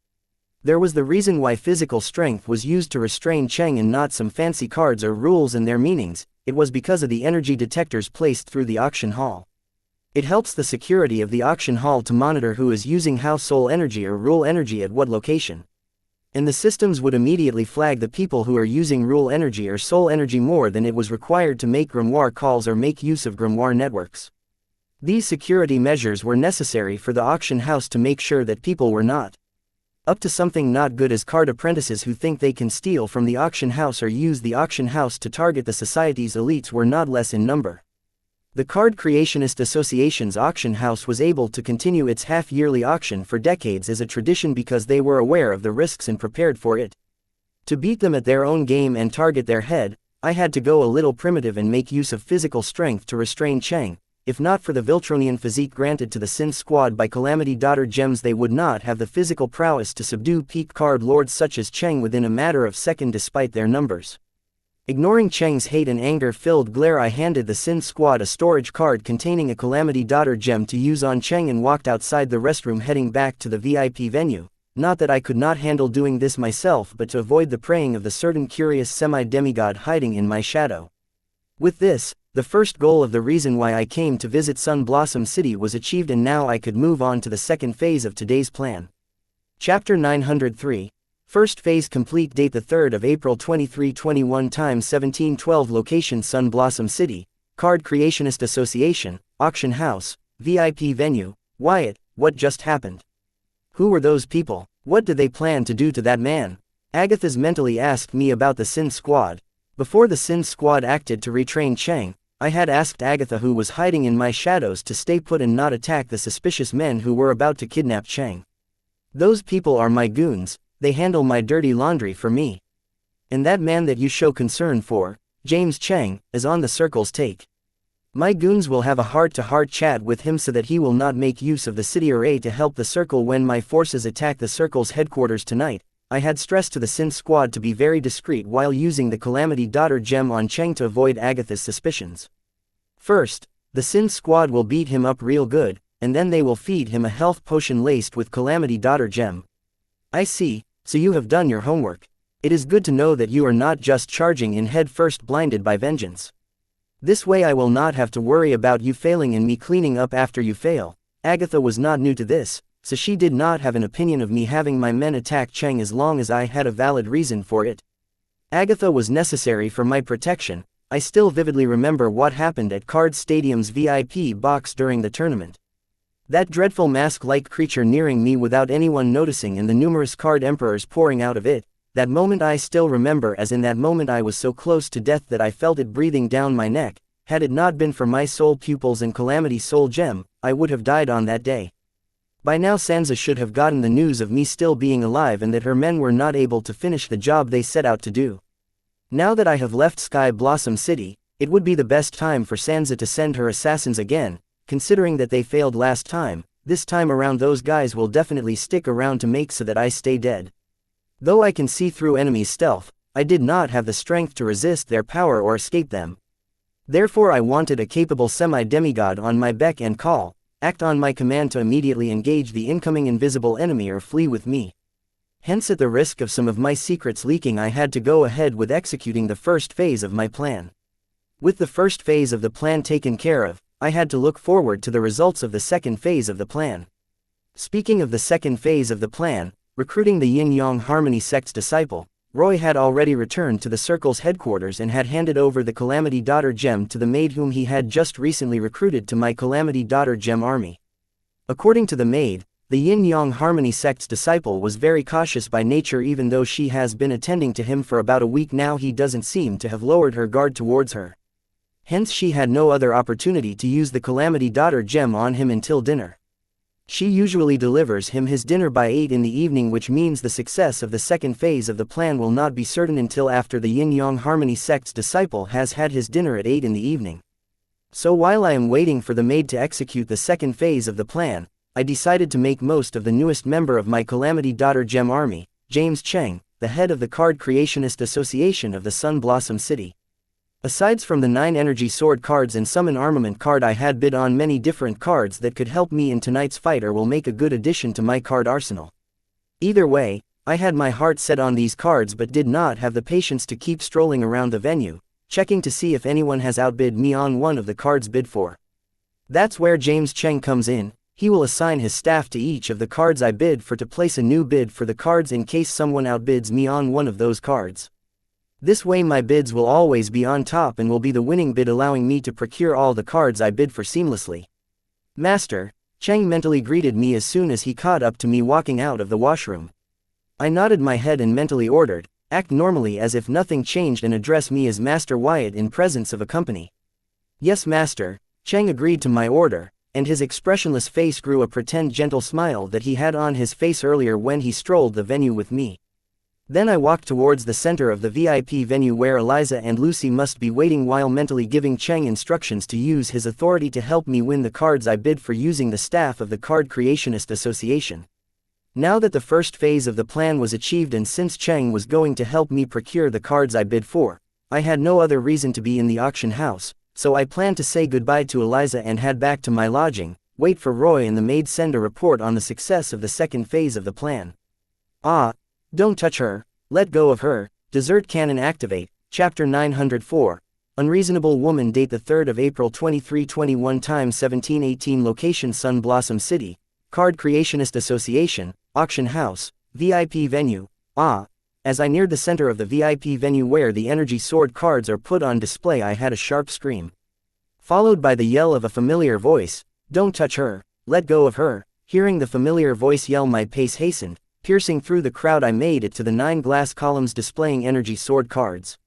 There was the reason why physical strength was used to restrain Cheng and not some fancy cards or rules and their meanings. It was because of the energy detectors placed through the auction hall. It helps the security of the auction hall to monitor who is using how soul energy or rule energy at what location. And the systems would immediately flag the people who are using rule energy or soul energy more than it was required to make grimoire calls or make use of grimoire networks. These security measures were necessary for the auction house to make sure that people were not up to something not good, as card apprentices who think they can steal from the auction house or use the auction house to target the society's elites were not less in number. The Card Creationist Association's auction house was able to continue its half-yearly auction for decades as a tradition because they were aware of the risks and prepared for it. To beat them at their own game and target their head, I had to go a little primitive and make use of physical strength to restrain Cheng. If not for the Viltronian physique granted to the Sin Squad by Calamity Daughter gems, they would not have the physical prowess to subdue peak card lords such as Cheng within a matter of seconds despite their numbers. Ignoring Cheng's hate and anger-filled glare, I handed the Sin Squad a storage card containing a Calamity Daughter gem to use on Cheng and walked outside the restroom, heading back to the VIP venue. Not that I could not handle doing this myself, but to avoid the preying of the certain curious semi-demigod hiding in my shadow. With this, the first goal of the reason why I came to visit Sun Blossom City was achieved, and now I could move on to the second phase of today's plan. Chapter 903. First phase complete. Date the 3rd of April 2321 Time 1712 Location Sun Blossom City, Card Creationist Association, Auction House, VIP Venue. Wyatt, what just happened? Who were those people? What did they plan to do to that man? Agatha's mentally asked me about the Sin Squad. Before the Sin Squad acted to retrain Cheng, I had asked Agatha, who was hiding in my shadows, to stay put and not attack the suspicious men who were about to kidnap Cheng. Those people are my goons. They handle my dirty laundry for me. And that man that you show concern for, James Cheng, is on the Circle's take. My goons will have a heart-to-heart chat with him so that he will not make use of the city or aid to help the Circle when my forces attack the Circle's headquarters tonight. I had stressed to the Sin Squad to be very discreet while using the Calamity Daughter gem on Cheng to avoid Agatha's suspicions. First, the Sin Squad will beat him up real good, and then they will feed him a health potion laced with Calamity Daughter gem. I see. So you have done your homework. It is good to know that you are not just charging in head first, blinded by vengeance. This way I will not have to worry about you failing and me cleaning up after you fail. Agatha was not new to this, so she did not have an opinion of me having my men attack Cheng as long as I had a valid reason for it. Agatha was necessary for my protection. I still vividly remember what happened at Card Stadium's VIP box during the tournament. That dreadful mask-like creature nearing me without anyone noticing and the numerous card emperors pouring out of it. That moment I still remember, as in that moment I was so close to death that I felt it breathing down my neck. Had it not been for my soul pupils and Calamity Soul Gem, I would have died on that day. By now Sansa should have gotten the news of me still being alive and that her men were not able to finish the job they set out to do. Now that I have left Sky Blossom City, it would be the best time for Sansa to send her assassins again. Considering that they failed last time, this time around those guys will definitely stick around to make so that I stay dead. Though I can see through enemies' stealth, I did not have the strength to resist their power or escape them. Therefore I wanted a capable semi-demigod on my beck and call, act on my command to immediately engage the incoming invisible enemy or flee with me. Hence, at the risk of some of my secrets leaking, I had to go ahead with executing the first phase of my plan. With the first phase of the plan taken care of, I had to look forward to the results of the second phase of the plan. Speaking of the second phase of the plan, recruiting the Yin-Yang Harmony sect's disciple, Roy had already returned to the Circle's headquarters and had handed over the Calamity Daughter gem to the maid whom he had just recently recruited to my Calamity Daughter gem army. According to the maid, the Yin-Yang Harmony sect's disciple was very cautious by nature. Even though she has been attending to him for about a week now, he doesn't seem to have lowered her guard towards her. Hence she had no other opportunity to use the Calamity Daughter gem on him until dinner. She usually delivers him his dinner by 8 in the evening, which means the success of the second phase of the plan will not be certain until after the Yin-Yang Harmony sect's disciple has had his dinner at 8 in the evening. So while I am waiting for the maid to execute the second phase of the plan, I decided to make most of the newest member of my Calamity Daughter gem army, James Cheng, the head of the Card Creationist Association of the Sun Blossom City. Aside from the 9 energy sword cards and summon armament card, I had bid on many different cards that could help me in tonight's fight or will make a good addition to my card arsenal. Either way, I had my heart set on these cards but did not have the patience to keep strolling around the venue, checking to see if anyone has outbid me on one of the cards bid for. That's where James Cheng comes in. He will assign his staff to each of the cards I bid for to place a new bid for the cards in case someone outbids me on one of those cards. This way my bids will always be on top and will be the winning bid, allowing me to procure all the cards I bid for seamlessly. Master, Cheng mentally greeted me as soon as he caught up to me walking out of the washroom. I nodded my head and mentally ordered, act normally as if nothing changed and address me as Master Wyatt in presence of a company. Yes, Master, Cheng agreed to my order, and his expressionless face grew a pretend gentle smile that he had on his face earlier when he strolled the venue with me. Then I walked towards the center of the VIP venue where Eliza and Lucy must be waiting while mentally giving Cheng instructions to use his authority to help me win the cards I bid for using the staff of the Card Creationist Association. Now that the first phase of the plan was achieved and since Cheng was going to help me procure the cards I bid for, I had no other reason to be in the auction house, so I planned to say goodbye to Eliza and head back to my lodging, wait for Roy and the maid send a report on the success of the second phase of the plan. Don't touch her, let go of her, Desert Cannon Activate, Chapter 904, Unreasonable Woman. Date the 3rd of April 2321 Time 1718 Location Sun Blossom City, Card Creationist Association, Auction House, VIP Venue. As I neared the center of the VIP venue where the energy sword cards are put on display, I had a sharp scream, followed by the yell of a familiar voice, don't touch her, let go of her. Hearing the familiar voice yell, my pace hastened. Piercing through the crowd, I made it to the 9 glass columns displaying energy sword cards,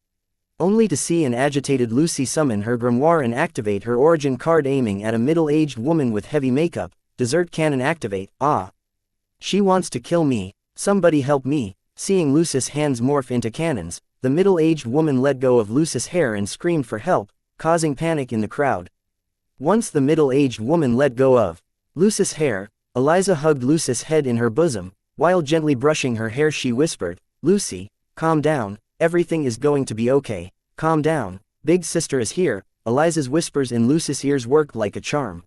only to see an agitated Lucy summon her grimoire and activate her origin card, aiming at a middle-aged woman with heavy makeup. Desert Cannon Activate. She wants to kill me, somebody help me. Seeing Lucy's hands morph into cannons, the middle-aged woman let go of Lucy's hair and screamed for help, causing panic in the crowd. Once the middle-aged woman let go of Lucy's hair, Eliza hugged Lucy's head in her bosom. While gently brushing her hair, she whispered, Lucy, calm down, everything is going to be okay, calm down, big sister is here. Eliza's whispers in Lucy's ears worked like a charm.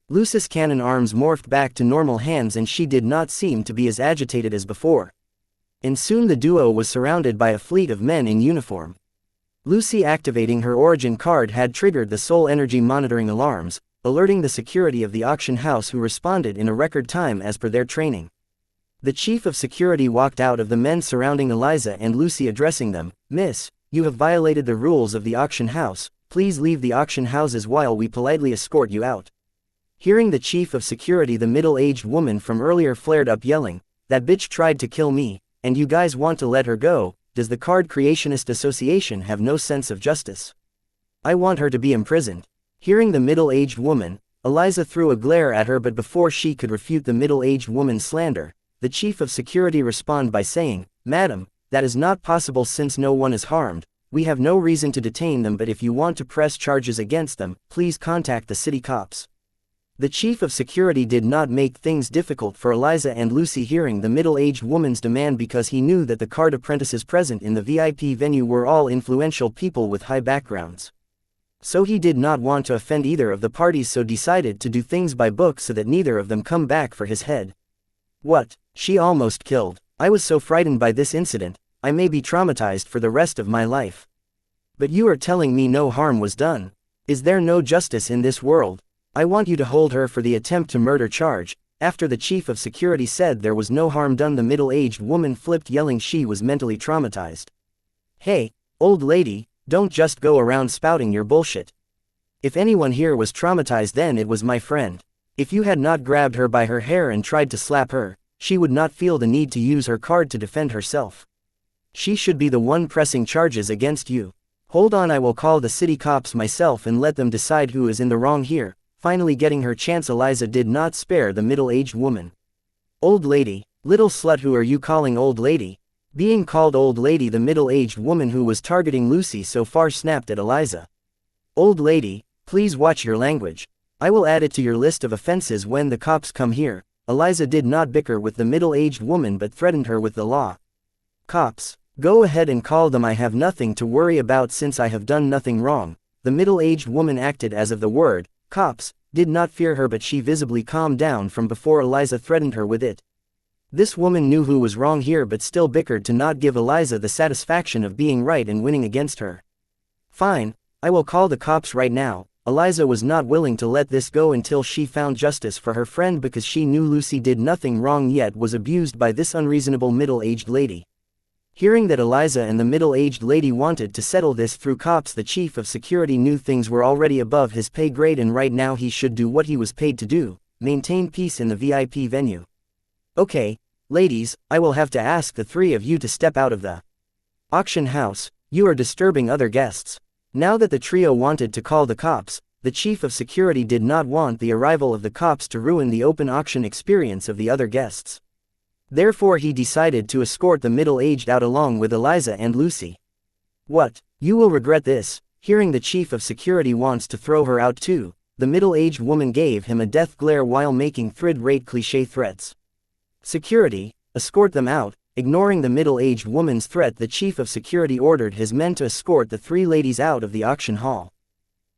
Lucy's cannon arms morphed back to normal hands and she did not seem to be as agitated as before. And soon the duo was surrounded by a fleet of men in uniform. Lucy activating her origin card had triggered the soul energy monitoring alarms, alerting the security of the auction house, who responded in a record time as per their training. The chief of security walked out of the men surrounding Eliza and Lucy, addressing them, Miss, you have violated the rules of the auction house, please leave the auction houses while we politely escort you out. Hearing the chief of security, the middle-aged woman from earlier flared up yelling, that bitch tried to kill me, and you guys want to let her go? Does the Card Creationist Association have no sense of justice? I want her to be imprisoned. Hearing the middle-aged woman, Eliza threw a glare at her, but before she could refute the middle-aged woman's slander, the chief of security responded by saying, Madam, that is not possible since no one is harmed. We have no reason to detain them, but if you want to press charges against them, please contact the city cops. The chief of security did not make things difficult for Eliza and Lucy hearing the middle-aged woman's demand, because he knew that the card apprentices present in the VIP venue were all influential people with high backgrounds. So he did not want to offend either of the parties, so decided to do things by book so that neither of them come back for his head. What? She almost killed. I was so frightened by this incident, I may be traumatized for the rest of my life. But you are telling me no harm was done? Is there no justice in this world? I want you to hold her for the attempt to murder charge. After the chief of security said there was no harm done, the middle-aged woman flipped, yelling she was mentally traumatized. Hey, old lady, don't just go around spouting your bullshit. If anyone here was traumatized, then it was my friend. If you had not grabbed her by her hair and tried to slap her, she would not feel the need to use her card to defend herself. She should be the one pressing charges against you. Hold on, I will call the city cops myself and let them decide who is in the wrong here. Finally getting her chance, Eliza did not spare the middle-aged woman. Old lady, little slut, who are you calling old lady? Being called old lady, the middle-aged woman who was targeting Lucy so far snapped at Eliza. Old lady, please watch your language. I will add it to your list of offenses when the cops come here. Eliza did not bicker with the middle-aged woman but threatened her with the law. Cops, go ahead and call them. I have nothing to worry about since I have done nothing wrong. The middle-aged woman acted as if the word cops did not fear her, but she visibly calmed down from before Eliza threatened her with it. This woman knew who was wrong here but still bickered to not give Eliza the satisfaction of being right and winning against her. Fine, I will call the cops right now. Eliza was not willing to let this go until she found justice for her friend, because she knew Lucy did nothing wrong yet was abused by this unreasonable middle-aged lady. Hearing that Eliza and the middle-aged lady wanted to settle this through cops, the chief of security knew things were already above his pay grade and right now he should do what he was paid to do, maintain peace in the VIP venue. Okay, ladies, I will have to ask the three of you to step out of the auction house. You are disturbing other guests. Now that the trio wanted to call the cops, the chief of security did not want the arrival of the cops to ruin the open auction experience of the other guests. Therefore he decided to escort the middle-aged out along with Eliza and Lucy. What? You will regret this. Hearing the chief of security wants to throw her out too, the middle-aged woman gave him a death glare while making third-rate cliché threats. Security, escort them out. Ignoring the middle-aged woman's threat, the chief of security ordered his men to escort the three ladies out of the auction hall.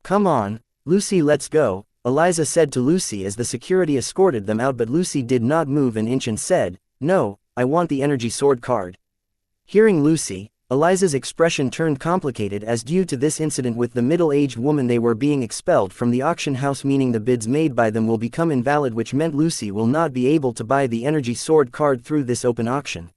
Come on, Lucy, let's go, Eliza said to Lucy as the security escorted them out, but Lucy did not move an inch and said, No, I want the energy sword card. Hearing Lucy, Eliza's expression turned complicated as due to this incident with the middle-aged woman they were being expelled from the auction house, meaning the bids made by them will become invalid, which meant Lucy will not be able to buy the energy sword card through this open auction.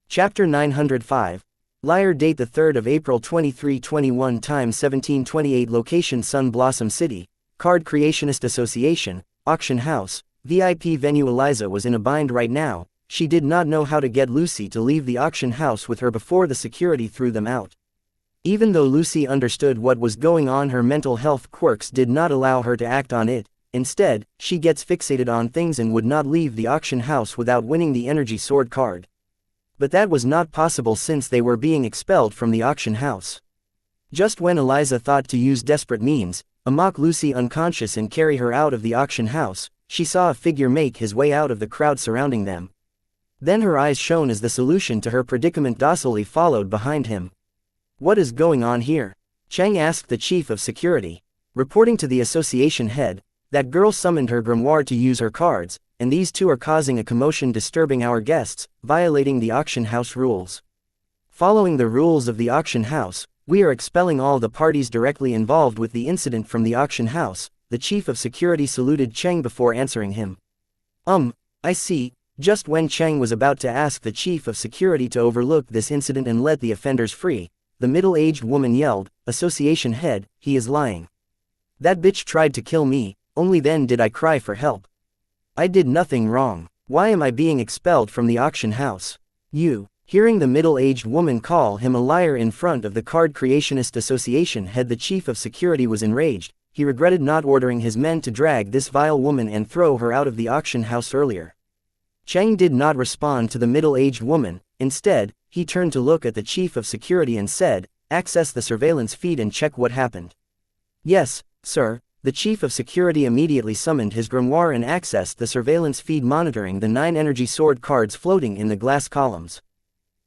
Chapter 905. Liar. Date the 3rd of April 2321, time 1728, location Sun Blossom City, Card Creationist Association, Auction House, VIP venue. Eliza was in a bind right now. She did not know how to get Lucy to leave the auction house with her before the security threw them out. Even though Lucy understood what was going on, her mental health quirks did not allow her to act on it. Instead, she gets fixated on things and would not leave the auction house without winning the energy sword card. But that was not possible since they were being expelled from the auction house. Just when Eliza thought to use desperate means, mock Lucy unconscious and carry her out of the auction house, she saw a figure make his way out of the crowd surrounding them. Then her eyes shone as the solution to her predicament docilely followed behind him. What is going on here? Cheng asked the chief of security. Reporting to the association head, that girl summoned her grimoire to use her cards, and these two are causing a commotion, disturbing our guests, violating the auction house rules. Following the rules of the auction house, we are expelling all the parties directly involved with the incident from the auction house. The chief of security saluted Cheng before answering him. I see. Just when Cheng was about to ask the chief of security to overlook this incident and let the offenders free, the middle-aged woman yelled, "Association head, he is lying. That bitch tried to kill me, only then did I cry for help. I did nothing wrong. Why am I being expelled from the auction house? You." Hearing the middle-aged woman call him a liar in front of the Card Creationist Association head, the chief of security was enraged. He regretted not ordering his men to drag this vile woman and throw her out of the auction house earlier. Cheng did not respond to the middle-aged woman. Instead, he turned to look at the chief of security and said, "Access the surveillance feed and check what happened." "Yes, sir." The chief of security immediately summoned his grimoire and accessed the surveillance feed, monitoring the 9 energy sword cards floating in the glass columns.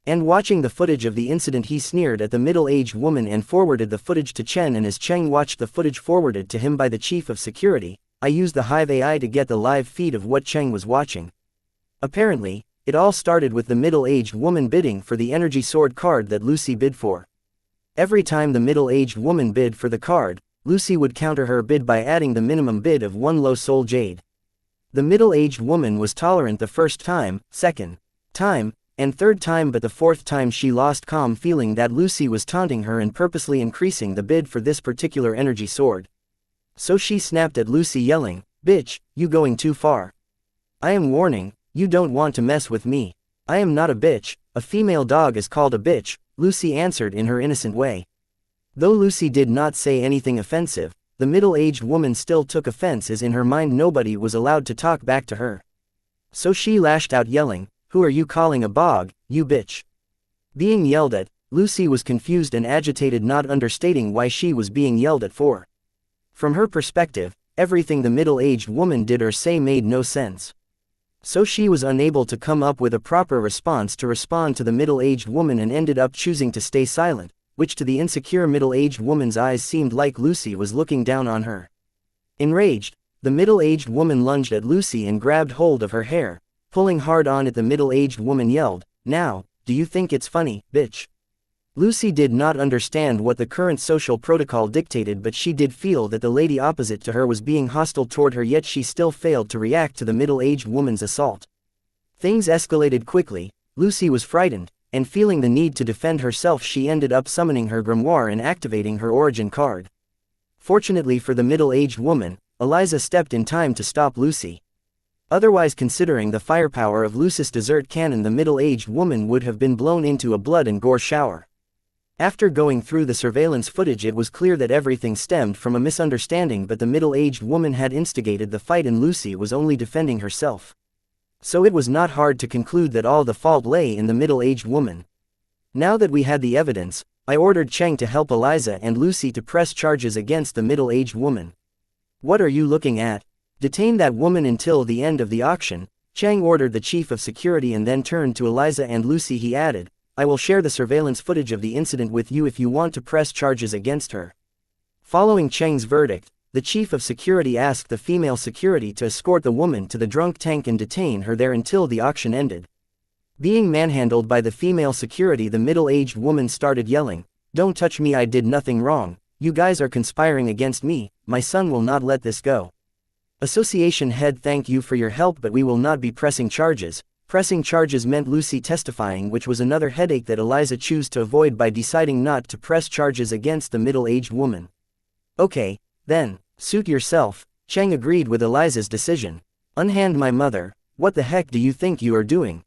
And watching the footage of the incident, he sneered at the middle-aged woman and forwarded the footage to Chen, and as Cheng watched the footage forwarded to him by the chief of security, I used the Hive AI to get the live feed of what Cheng was watching. Apparently, it all started with the middle-aged woman bidding for the energy sword card that Lucy bid for. Every time the middle-aged woman bid for the card, Lucy would counter her bid by adding the minimum bid of 1 low soul jade. The middle-aged woman was tolerant the first time, second time, and third time, but the fourth time she lost calm, feeling that Lucy was taunting her and purposely increasing the bid for this particular energy sword. So she snapped at Lucy, yelling, "Bitch, you going too far. I am warning, you don't want to mess with me. I am not a bitch, a female dog is called a bitch," Lucy answered in her innocent way. Though Lucy did not say anything offensive, the middle-aged woman still took offense, as in her mind nobody was allowed to talk back to her. So she lashed out, yelling, "Who are you calling a bog, you bitch?" Being yelled at, Lucy was confused and agitated, not understanding why she was being yelled at for. From her perspective, everything the middle-aged woman did or say made no sense. So she was unable to come up with a proper response to respond to the middle-aged woman and ended up choosing to stay silent, which to the insecure middle-aged woman's eyes seemed like Lucy was looking down on her. Enraged, the middle-aged woman lunged at Lucy and grabbed hold of her hair, pulling hard on it. The middle-aged woman yelled, "Now, do you think it's funny, bitch?" Lucy did not understand what the current social protocol dictated, but she did feel that the lady opposite to her was being hostile toward her, yet she still failed to react to the middle-aged woman's assault. Things escalated quickly. Lucy was frightened, and feeling the need to defend herself, she ended up summoning her grimoire and activating her origin card. Fortunately for the middle-aged woman, Eliza stepped in time to stop Lucy. Otherwise, considering the firepower of Lucy's dessert cannon, the middle-aged woman would have been blown into a blood and gore shower. After going through the surveillance footage, it was clear that everything stemmed from a misunderstanding, but the middle-aged woman had instigated the fight and Lucy was only defending herself. So it was not hard to conclude that all the fault lay in the middle-aged woman. Now that we had the evidence, I ordered Cheng to help Eliza and Lucy to press charges against the middle-aged woman. "What are you looking at? Detain that woman until the end of the auction," Cheng ordered the chief of security, and then turned to Eliza and Lucy. He added, "I will share the surveillance footage of the incident with you if you want to press charges against her." Following Cheng's verdict, the chief of security asked the female security to escort the woman to the drunk tank and detain her there until the auction ended. Being manhandled by the female security, the middle-aged woman started yelling, "Don't touch me, I did nothing wrong, you guys are conspiring against me, my son will not let this go." Association head, "Thank you for your help, but we will not be pressing charges." Pressing charges meant Lucy testifying, which was another headache that Eliza chose to avoid by deciding not to press charges against the middle-aged woman. "Okay, then, suit yourself," Cheng agreed with Eliza's decision. "Unhand my mother, what the heck do you think you are doing?"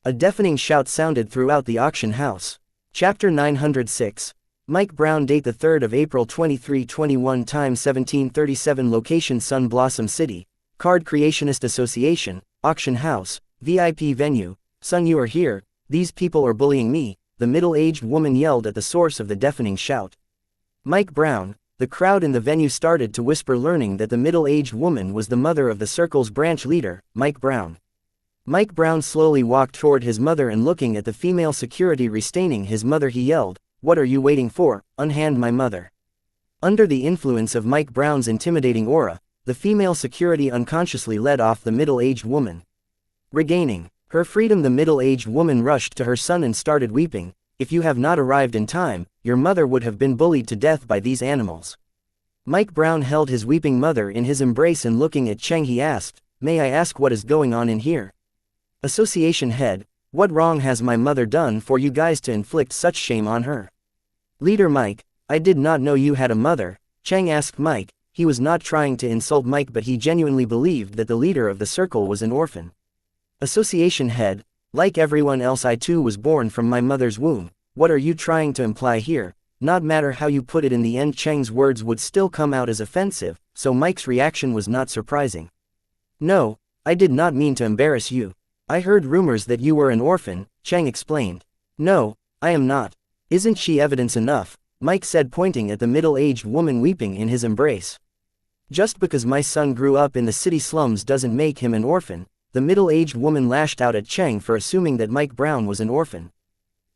A deafening shout sounded throughout the auction house. Chapter 906. Mike Brown. Date the 3rd of April 2321. Time 1737. Location Sun Blossom City. Card Creationist Association. Auction house. VIP venue. "Son, you are here. These people are bullying me," the middle-aged woman yelled at the source of the deafening shout. Mike Brown. The crowd in the venue started to whisper, learning that the middle-aged woman was the mother of the circle's branch leader, Mike Brown. Mike Brown slowly walked toward his mother and, looking at the female security restraining his mother, he yelled, "What are you waiting for? Unhand my mother." Under the influence of Mike Brown's intimidating aura, the female security unconsciously led off the middle-aged woman. Regaining her freedom, the middle-aged woman rushed to her son and started weeping. "If you have not arrived in time, your mother would have been bullied to death by these animals." Mike Brown held his weeping mother in his embrace and, looking at Cheng, he asked, "May I ask what is going on in here?" Association head. "What wrong has my mother done for you guys to inflict such shame on her?" Leader Mike. "I did not know you had a mother," Cheng asked Mike. He was not trying to insult Mike, but he genuinely believed that the leader of the circle was an orphan. Association head. "Like everyone else, I too was born from my mother's womb. What are you trying to imply here?" Not matter how you put it, in the end Cheng's words would still come out as offensive, so Mike's reaction was not surprising. "No, I did not mean to embarrass you. I heard rumors that you were an orphan," Cheng explained. "No, I am not." "Isn't she evidence enough?" Mike said, pointing at the middle-aged woman weeping in his embrace. "Just because my son grew up in the city slums doesn't make him an orphan." The middle-aged woman lashed out at Cheng for assuming that Mike Brown was an orphan.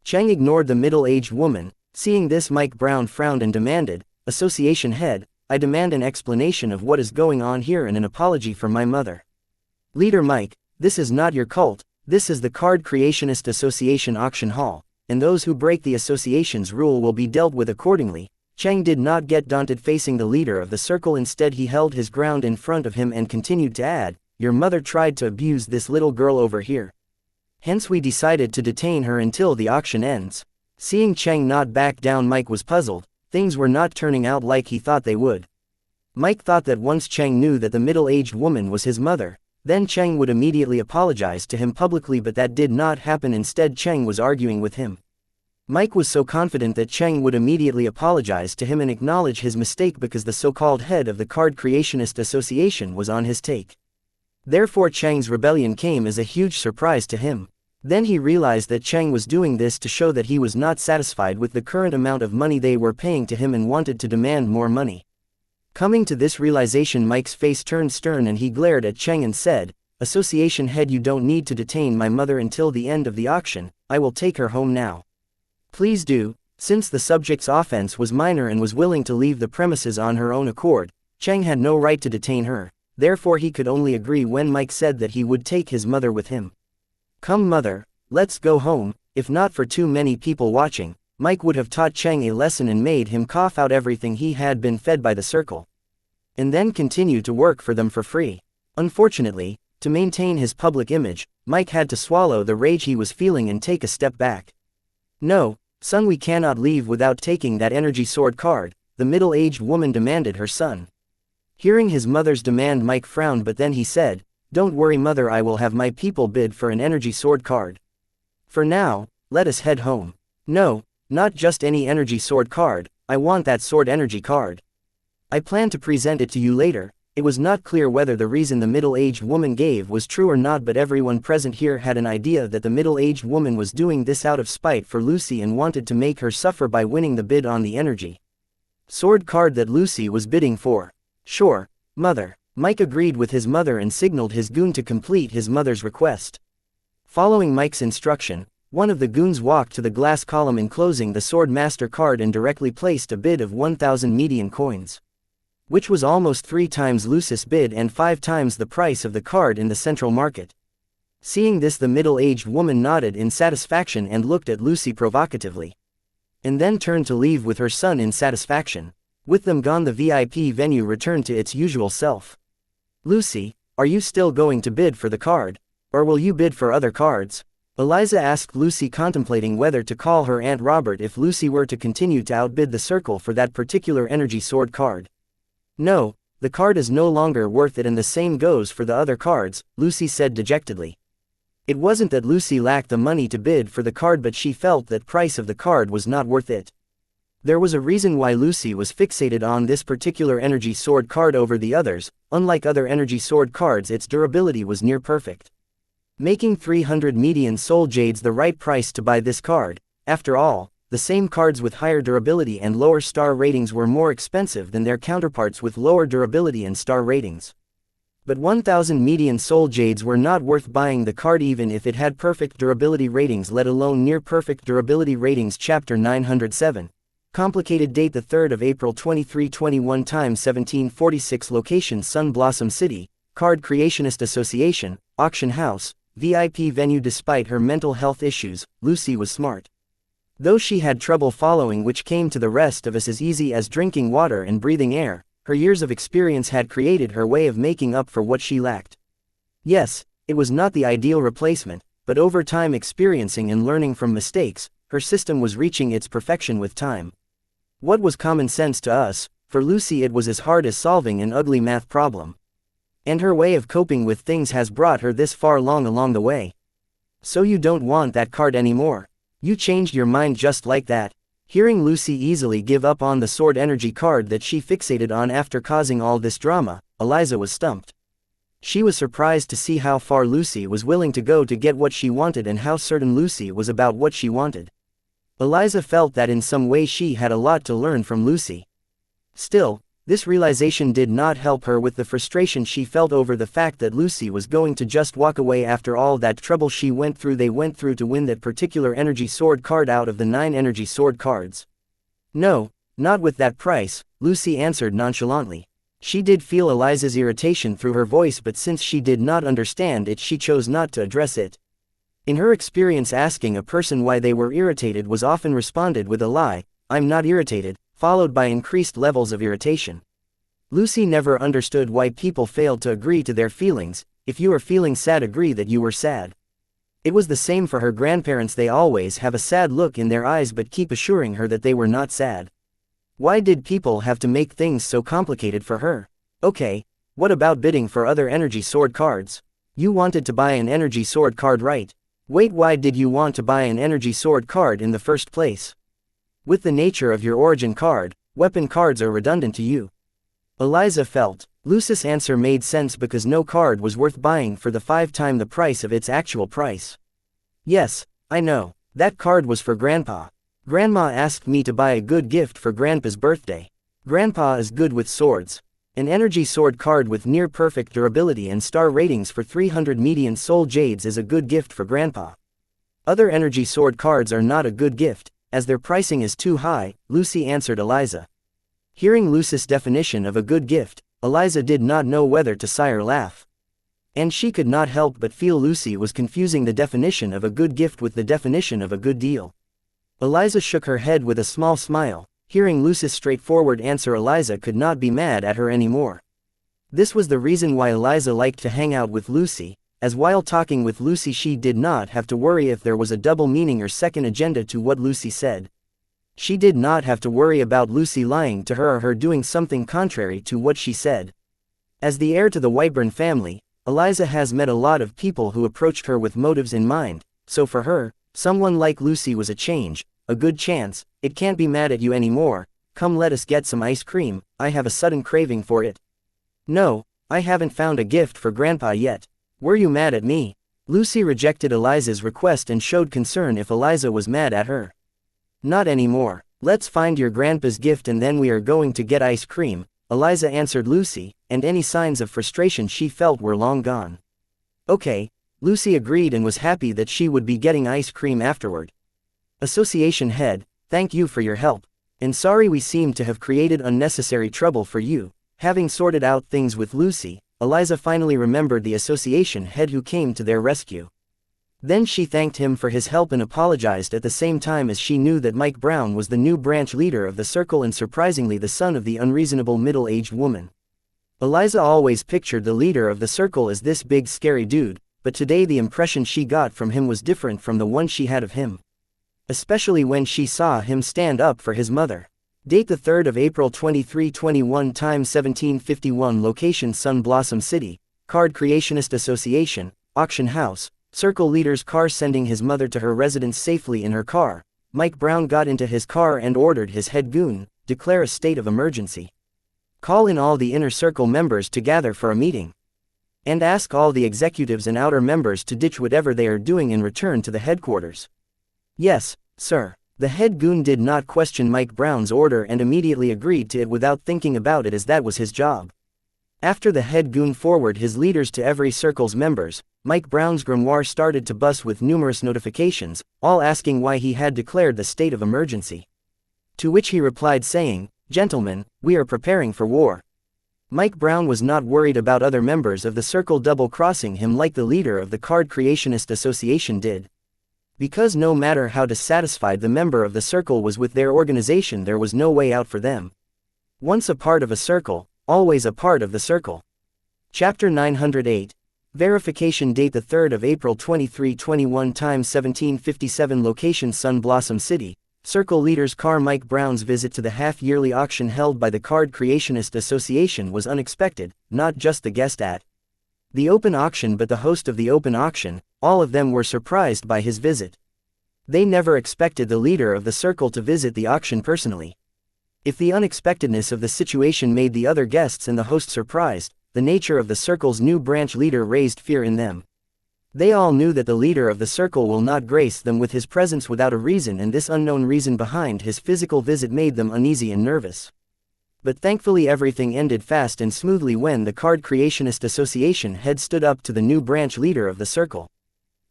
Cheng ignored the middle-aged woman. Seeing this, Mike Brown frowned and demanded, "Association head, I demand an explanation of what is going on here and an apology for my mother." Leader Mike. "This is not your cult, this is the Card Creationist Association auction hall, and those who break the association's rule will be dealt with accordingly." Cheng did not get daunted facing the leader of the circle. Instead he held his ground in front of him and continued to add, "Your mother tried to abuse this little girl over here. Hence we decided to detain her until the auction ends." Seeing Cheng not back down, Mike was puzzled. Things were not turning out like he thought they would. Mike thought that once Cheng knew that the middle-aged woman was his mother, then Cheng would immediately apologize to him publicly, but that did not happen. Instead Cheng was arguing with him. Mike was so confident that Cheng would immediately apologize to him and acknowledge his mistake because the so-called head of the Card Creationist Association was on his take. Therefore Cheng's rebellion came as a huge surprise to him. Then he realized that Cheng was doing this to show that he was not satisfied with the current amount of money they were paying to him and wanted to demand more money. Coming to this realization, Mike's face turned stern and he glared at Cheng and said, "Association head, you don't need to detain my mother until the end of the auction. I will take her home now. Please do." Since the subject's offense was minor and was willing to leave the premises on her own accord, Cheng had no right to detain her. Therefore he could only agree when Mike said that he would take his mother with him. "Come mother, let's go home." If not for too many people watching, Mike would have taught Cheng a lesson and made him cough out everything he had been fed by the circle, and then continue to work for them for free. Unfortunately, to maintain his public image, Mike had to swallow the rage he was feeling and take a step back. "No, son, we cannot leave without taking that energy sword card," the middle-aged woman demanded her son. Hearing his mother's demand, Mike frowned, but then he said, "Don't worry mother, I will have my people bid for an energy sword card. For now, let us head home." "No, not just any energy sword card, I want that sword energy card. I plan to present it to you later." It was not clear whether the reason the middle-aged woman gave was true or not, but everyone present here had an idea that the middle-aged woman was doing this out of spite for Lucy and wanted to make her suffer by winning the bid on the energy sword card that Lucy was bidding for. "Sure, mother." Mike agreed with his mother and signaled his goon to complete his mother's request. Following Mike's instruction, one of the goons walked to the glass column enclosing the sword master card and directly placed a bid of 1,000 median coins, which was almost 3 times Lucy's bid and 5 times the price of the card in the central market. Seeing this, the middle-aged woman nodded in satisfaction and looked at Lucy provocatively, and then turned to leave with her son in satisfaction. With them gone, the VIP venue returned to its usual self. "Lucy, are you still going to bid for the card? Or will you bid for other cards?" Eliza asked Lucy, contemplating whether to call her Aunt Robert if Lucy were to continue to outbid the circle for that particular energy sword card. "No, the card is no longer worth it, and the same goes for the other cards," Lucy said dejectedly. It wasn't that Lucy lacked the money to bid for the card, but she felt that price of the card was not worth it. There was a reason why Lucy was fixated on this particular energy sword card over the others. Unlike other energy sword cards, its durability was near perfect, making 300 median soul jades the right price to buy this card. After all, the same cards with higher durability and lower star ratings were more expensive than their counterparts with lower durability and star ratings. But 1,000 median soul jades were not worth buying the card even if it had perfect durability ratings, let alone near perfect durability ratings. Chapter 907. Complicated. Date: the 3rd of April 2321. Time 1746. Location: Sun Blossom City, Card Creationist Association, Auction House, VIP venue. Despite her mental health issues, Lucy was smart. Though she had trouble following, which came to the rest of us as easy as drinking water and breathing air, her years of experience had created her way of making up for what she lacked. Yes, it was not the ideal replacement, but over time, experiencing and learning from mistakes, her system was reaching its perfection with time. What was common sense to us, for Lucy it was as hard as solving an ugly math problem. And her way of coping with things has brought her this far along the way. "So you don't want that card anymore? You changed your mind just like that?" Hearing Lucy easily give up on the sword energy card that she fixated on after causing all this drama, Eliza was stumped. She was surprised to see how far Lucy was willing to go to get what she wanted and how certain Lucy was about what she wanted. Eliza felt that in some way she had a lot to learn from Lucy. Still, this realization did not help her with the frustration she felt over the fact that Lucy was going to just walk away after all that trouble they went through to win that particular energy sword card out of the 9 energy sword cards. "No, not with that price," Lucy answered nonchalantly. She did feel Eliza's irritation through her voice, but since she did not understand it, she chose not to address it. In her experience, asking a person why they were irritated was often responded with a lie. "I'm not irritated, followed by increased levels of irritation. Lucy never understood why people failed to agree to their feelings. If you are feeling sad, agree that you were sad. It was the same for her grandparents. They always have a sad look in their eyes but keep assuring her that they were not sad. Why did people have to make things so complicated for her? Okay, what about bidding for other energy sword cards? You wanted to buy an energy sword card, right? Wait, why did you want to buy an energy sword card in the first place? With the nature of your origin card, weapon cards are redundant to you. Eliza felt. Lucy's answer made sense because no card was worth buying for the 5 times the price of its actual price. Yes, I know. That card was for Grandpa. Grandma asked me to buy a good gift for Grandpa's birthday. Grandpa is good with swords. An energy sword card with near-perfect durability and star ratings for 300 median soul jades is a good gift for Grandpa. Other energy sword cards are not a good gift, as their pricing is too high, Lucy answered Eliza. Hearing Lucy's definition of a good gift, Eliza did not know whether to sigh or laugh. And she could not help but feel Lucy was confusing the definition of a good gift with the definition of a good deal. Eliza shook her head with a small smile. Hearing Lucy's straightforward answer, Eliza could not be mad at her anymore. This was the reason why Eliza liked to hang out with Lucy, as while talking with Lucy she did not have to worry if there was a double meaning or second agenda to what Lucy said. She did not have to worry about Lucy lying to her or her doing something contrary to what she said. As the heir to the Whiteburn family, Eliza has met a lot of people who approached her with motives in mind, so for her, someone like Lucy was a change, a good chance. It can't be mad at you anymore. Come, let us get some ice cream, I have a sudden craving for it. No, I haven't found a gift for Grandpa yet. Were you mad at me? Lucy rejected Eliza's request and showed concern if Eliza was mad at her. Not anymore. Let's find your grandpa's gift and then we are going to get ice cream, Eliza answered Lucy, and any signs of frustration she felt were long gone. Okay, Lucy agreed and was happy that she would be getting ice cream afterward. Association head, thank you for your help. And sorry we seem to have created unnecessary trouble for you. Having sorted out things with Lucy, Eliza finally remembered the association head who came to their rescue. Then she thanked him for his help and apologized at the same time as she knew that Mike Brown was the new branch leader of the circle and surprisingly the son of the unreasonable middle-aged woman. Eliza always pictured the leader of the circle as this big scary dude, but today the impression she got from him was different from the one she had of him. Especially when she saw him stand up for his mother. Date the 3rd of April 2321 time 1751 Location Sun Blossom City, Card Creationist Association, Auction House. Circle leader's car sending his mother to her residence safely in her car. Mike Brown got into his car and ordered his head goon, declare a state of emergency. Call in all the inner circle members to gather for a meeting. And ask all the executives and outer members to ditch whatever they are doing and return to the headquarters. Yes, sir. The head goon did not question Mike Brown's order and immediately agreed to it without thinking about it as that was his job. After the head goon forwarded his leaders to every circle's members, Mike Brown's grimoire started to buzz with numerous notifications, all asking why he had declared the state of emergency. To which he replied saying, "Gentlemen, we are preparing for war." Mike Brown was not worried about other members of the circle double-crossing him like the leader of the Card Creationist Association did. Because no matter how dissatisfied the member of the circle was with their organization, there was no way out for them. Once a part of a circle, always a part of the circle. Chapter 908. Verification. Date the 3rd of April 2321 time 1757 Location Sun Blossom City, Circle leader's car. Mike Brown's visit to the half-yearly auction held by the Card Creationist Association was unexpected, not just the guest at the open auction but the host of the open auction. All of them were surprised by his visit. They never expected the leader of the circle to visit the auction personally. If the unexpectedness of the situation made the other guests and the host surprised, the nature of the circle's new branch leader raised fear in them. They all knew that the leader of the circle will not grace them with his presence without a reason, and this unknown reason behind his physical visit made them uneasy and nervous. But thankfully everything ended fast and smoothly when the Card Creationist Association head stood up to the new branch leader of the circle.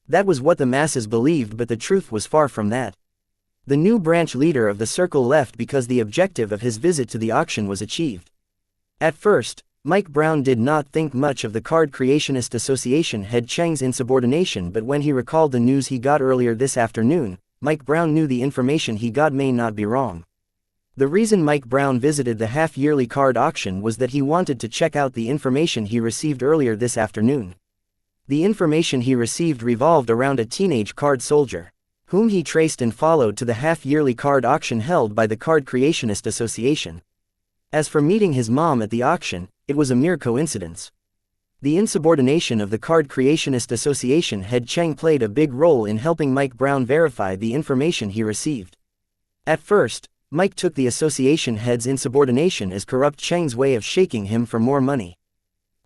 That was what the masses believed, but the truth was far from that. The new branch leader of the circle left because the objective of his visit to the auction was achieved. At first, Mike Brown did not think much of the Card Creationist Association head Cheng's insubordination, but when he recalled the news he got earlier this afternoon, Mike Brown knew the information he got may not be wrong. The reason Mike Brown visited the half-yearly card auction was that he wanted to check out the information he received earlier this afternoon. The information he received revolved around a teenage card soldier, whom he traced and followed to the half-yearly card auction held by the Card Creationist Association. As for meeting his mom at the auction, it was a mere coincidence. The insubordination of the Card Creationist Association head Cheng played a big role in helping Mike Brown verify the information he received. At first, Mike took the association head's insubordination as corrupt Cheng's way of shaking him for more money.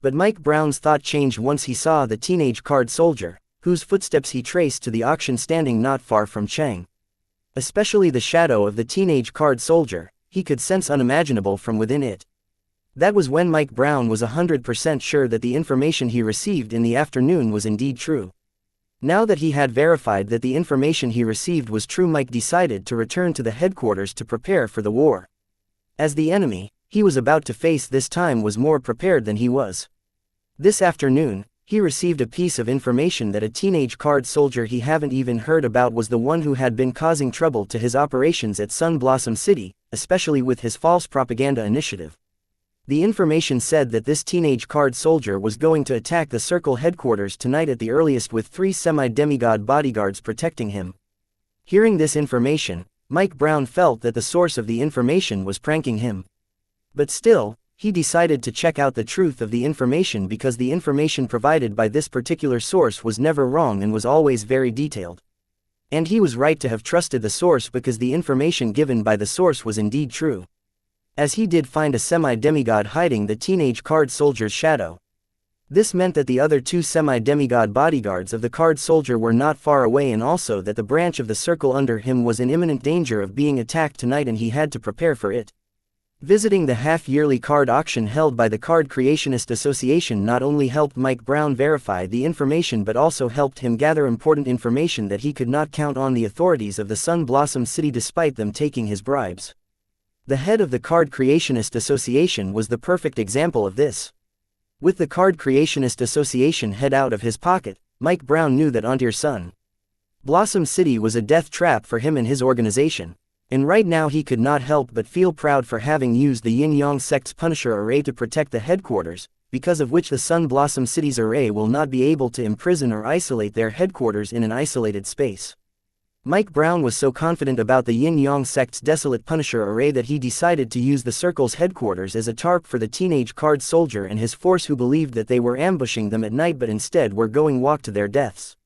But Mike Brown's thought changed once he saw the teenage card soldier, whose footsteps he traced to the auction standing not far from Cheng. Especially the shadow of the teenage card soldier, he could sense unimaginable from within it. That was when Mike Brown was 100% sure that the information he received in the afternoon was indeed true. Now that he had verified that the information he received was true, Mike decided to return to the headquarters to prepare for the war. As the enemy he was about to face this time was more prepared than he was. This afternoon, he received a piece of information that a teenage card soldier he hadn't even heard about was the one who had been causing trouble to his operations at Sun Blossom City, especially with his false propaganda initiative. The information said that this teenage card soldier was going to attack the Circle headquarters tonight at the earliest with 3 semi-demigod bodyguards protecting him. Hearing this information, Mike Brown felt that the source of the information was pranking him. But still, he decided to check out the truth of the information because the information provided by this particular source was never wrong and was always very detailed. And he was right to have trusted the source because the information given by the source was indeed true. As he did find a semi-demigod hiding the teenage card soldier's shadow. This meant that the other 2 semi-demigod bodyguards of the card soldier were not far away, and also that the branch of the Circle under him was in imminent danger of being attacked tonight and he had to prepare for it. Visiting the half-yearly card auction held by the Card Creationist Association not only helped Mike Brown verify the information but also helped him gather important information that he could not count on the authorities of the Sun Blossom City despite them taking his bribes. The head of the Card Creationist Association was the perfect example of this. With the Card Creationist Association head out of his pocket, Mike Brown knew that Ontir Sun Blossom City was a death trap for him and his organization, and right now he could not help but feel proud for having used the Yin Yang sect's Punisher array to protect the headquarters, because of which the Sun Blossom City's array will not be able to imprison or isolate their headquarters in an isolated space. Mike Brown was so confident about the Yin Yang sect's desolate Punisher array that he decided to use the Circle's headquarters as a tarp for the teenage card soldier and his force, who believed that they were ambushing them at night but instead were going walk to their deaths.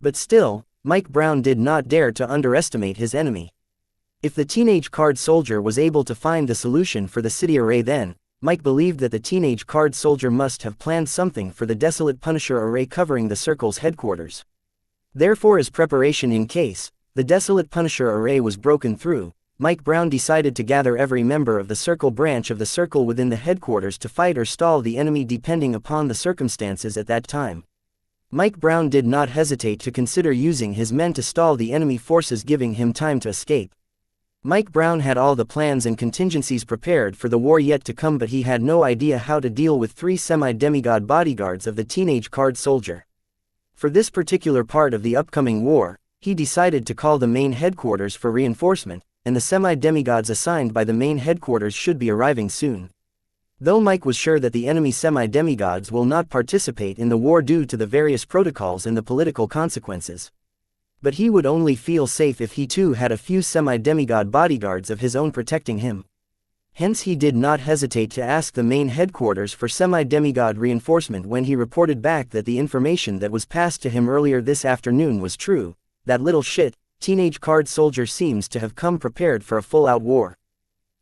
But still, Mike Brown did not dare to underestimate his enemy. If the teenage card soldier was able to find the solution for the city array, then Mike believed that the teenage card soldier must have planned something for the desolate Punisher array covering the Circle's headquarters. Therefore, as preparation in case the desolate Punisher array was broken through, Mike Brown decided to gather every member of the Circle branch of the Circle within the headquarters to fight or stall the enemy depending upon the circumstances at that time. Mike Brown did not hesitate to consider using his men to stall the enemy forces, giving him time to escape. Mike Brown had all the plans and contingencies prepared for the war yet to come, but he had no idea how to deal with 3 semi-demigod bodyguards of the teenage card soldier. For this particular part of the upcoming war, he decided to call the main headquarters for reinforcement, and the semi-demigods assigned by the main headquarters should be arriving soon. Though Mike was sure that the enemy semi-demigods will not participate in the war due to the various protocols and the political consequences. But he would only feel safe if he too had a few semi-demigod bodyguards of his own protecting him. Hence he did not hesitate to ask the main headquarters for semi-demigod reinforcement when he reported back that the information that was passed to him earlier this afternoon was true. That little shit, teenage card soldier seems to have come prepared for a full-out war.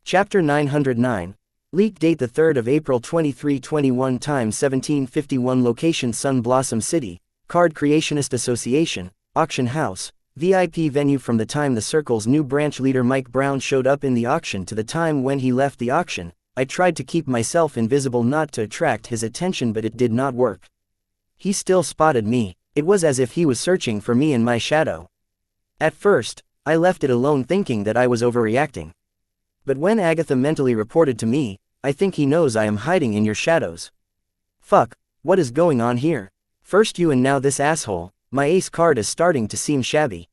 Chapter 909. Leak date: the 3rd of April 2321, time 1751, location Sun Blossom City, Card Creationist Association, Auction House, VIP venue. From the time the Circle's new branch leader Mike Brown showed up in the auction to the time when he left the auction, I tried to keep myself invisible not to attract his attention, but it did not work. He still spotted me. It was as if he was searching for me in my shadow. At first, I left it alone thinking that I was overreacting. But when Agatha mentally reported to me, I think he knows I am hiding in your shadows. Fuck, what is going on here? First you and now this asshole. My ace card is starting to seem shabby.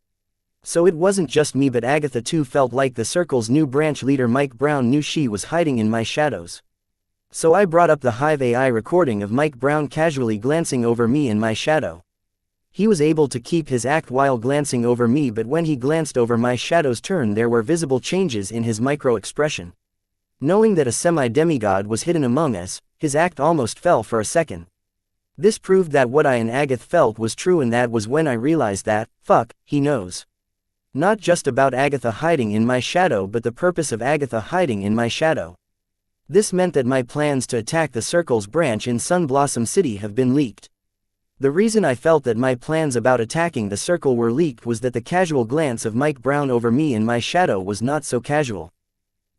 So it wasn't just me, but Agatha too felt like the circle's new branch leader Mike Brown knew she was hiding in my shadows. So I brought up the Hive AI recording of Mike Brown casually glancing over me in my shadow. He was able to keep his act while glancing over me, but when he glanced over my shadow's turn there were visible changes in his micro-expression. Knowing that a semi-demigod was hidden among us, his act almost fell for a second. This proved that what I and Agatha felt was true, and that was when I realized that, fuck, he knows. Not just about Agatha hiding in my shadow, but the purpose of Agatha hiding in my shadow. This meant that my plans to attack the Circle's branch in Sunblossom City have been leaked. The reason I felt that my plans about attacking the Circle were leaked was that the casual glance of Mike Brown over me in my shadow was not so casual.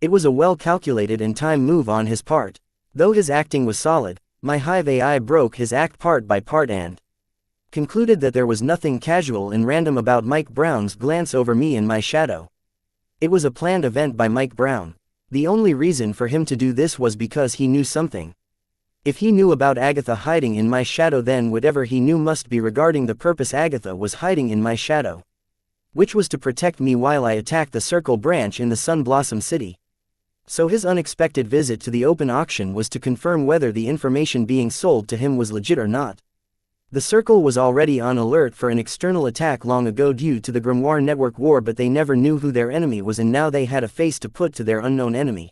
It was a well-calculated and timed move on his part. Though his acting was solid, my Hive AI broke his act part by part and concluded that there was nothing casual and random about Mike Brown's glance over me in my shadow. It was a planned event by Mike Brown. The only reason for him to do this was because he knew something. If he knew about Agatha hiding in my shadow, then whatever he knew must be regarding the purpose Agatha was hiding in my shadow, which was to protect me while I attacked the Circle branch in the Sunblossom City. So his unexpected visit to the open auction was to confirm whether the information being sold to him was legit or not. The Circle was already on alert for an external attack long ago due to the Grimoire network war, but they never knew who their enemy was, and now they had a face to put to their unknown enemy.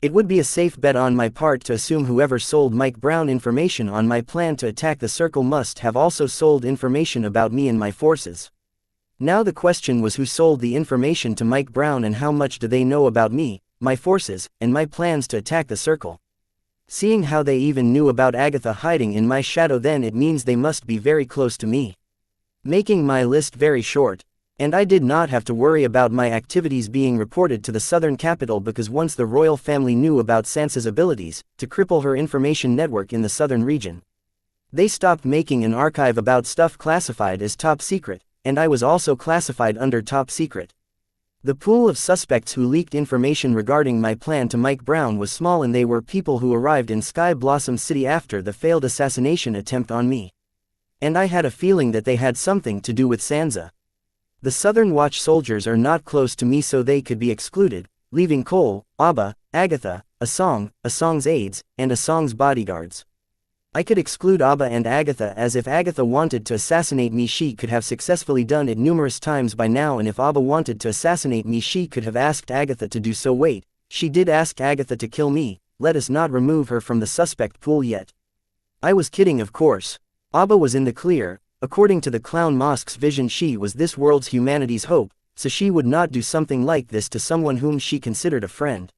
It would be a safe bet on my part to assume whoever sold Mike Brown information on my plan to attack the Circle must have also sold information about me and my forces. Now the question was, who sold the information to Mike Brown and how much do they know about me, my forces, and my plans to attack the Circle? Seeing how they even knew about Agatha hiding in my shadow, then it means they must be very close to me. Making my list very short. And I did not have to worry about my activities being reported to the southern capital, because once the royal family knew about Sansa's abilities to cripple her information network in the southern region, they stopped making an archive about stuff classified as top secret, and I was also classified under top secret. The pool of suspects who leaked information regarding my plan to Mike Brown was small, and they were people who arrived in Sky Blossom City after the failed assassination attempt on me. And I had a feeling that they had something to do with Sansa. The Southern Watch soldiers are not close to me, so they could be excluded, leaving Cole, Abba, Agatha, Asong's aides, and Asong's bodyguards. I could exclude Abba and Agatha, as if Agatha wanted to assassinate me she could have successfully done it numerous times by now, and if Abba wanted to assassinate me she could have asked Agatha to do so. Wait, she did ask Agatha to kill me. Let us not remove her from the suspect pool yet. I was kidding, of course. Abba was in the clear. According to the Clown Mosque's vision, she was this world's humanity's hope, so she would not do something like this to someone whom she considered a friend.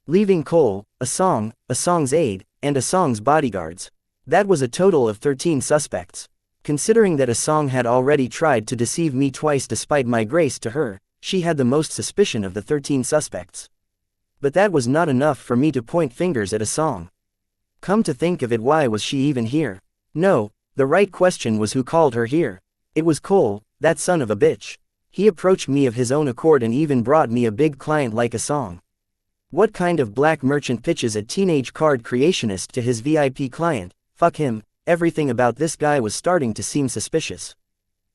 Leaving Cole, Asong's aide, and Asong's bodyguards. That was a total of 13 suspects. Considering that Asong had already tried to deceive me twice despite my grace to her, she had the most suspicion of the 13 suspects. But that was not enough for me to point fingers at Asong. Come to think of it, why was she even here? No. The right question was, who called her here? It was Cole, that son of a bitch. He approached me of his own accord and even brought me a big client like Asong. What kind of black merchant pitches a teenage card creationist to his VIP client? Fuck him. Everything about this guy was starting to seem suspicious.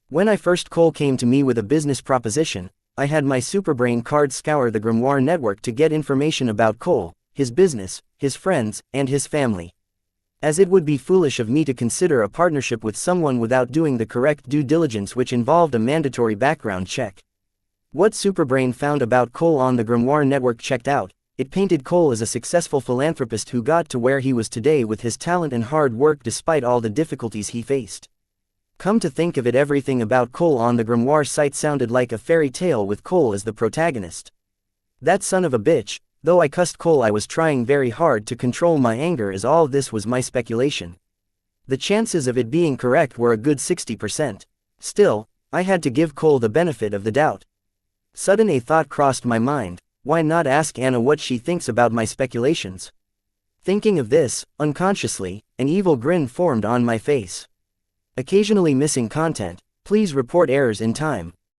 When Cole came to me with a business proposition, I had my superbrain card scour the Grimoire network to get information about Cole, his business, his friends, and his family. As it would be foolish of me to consider a partnership with someone without doing the correct due diligence, which involved a mandatory background check. What Superbrain found about Cole on the Grimoire network checked out. It painted Cole as a successful philanthropist who got to where he was today with his talent and hard work despite all the difficulties he faced. Come to think of it, everything about Cole on the Grimoire site sounded like a fairy tale with Cole as the protagonist. That son of a bitch. Though I cussed Cole, I was trying very hard to control my anger, as all this was my speculation. The chances of it being correct were a good 60%. Still, I had to give Cole the benefit of the doubt. Sudden a thought crossed my mind. Why not ask Anna what she thinks about my speculations? Thinking of this, unconsciously, an evil grin formed on my face. Occasionally missing content. Please report errors in time.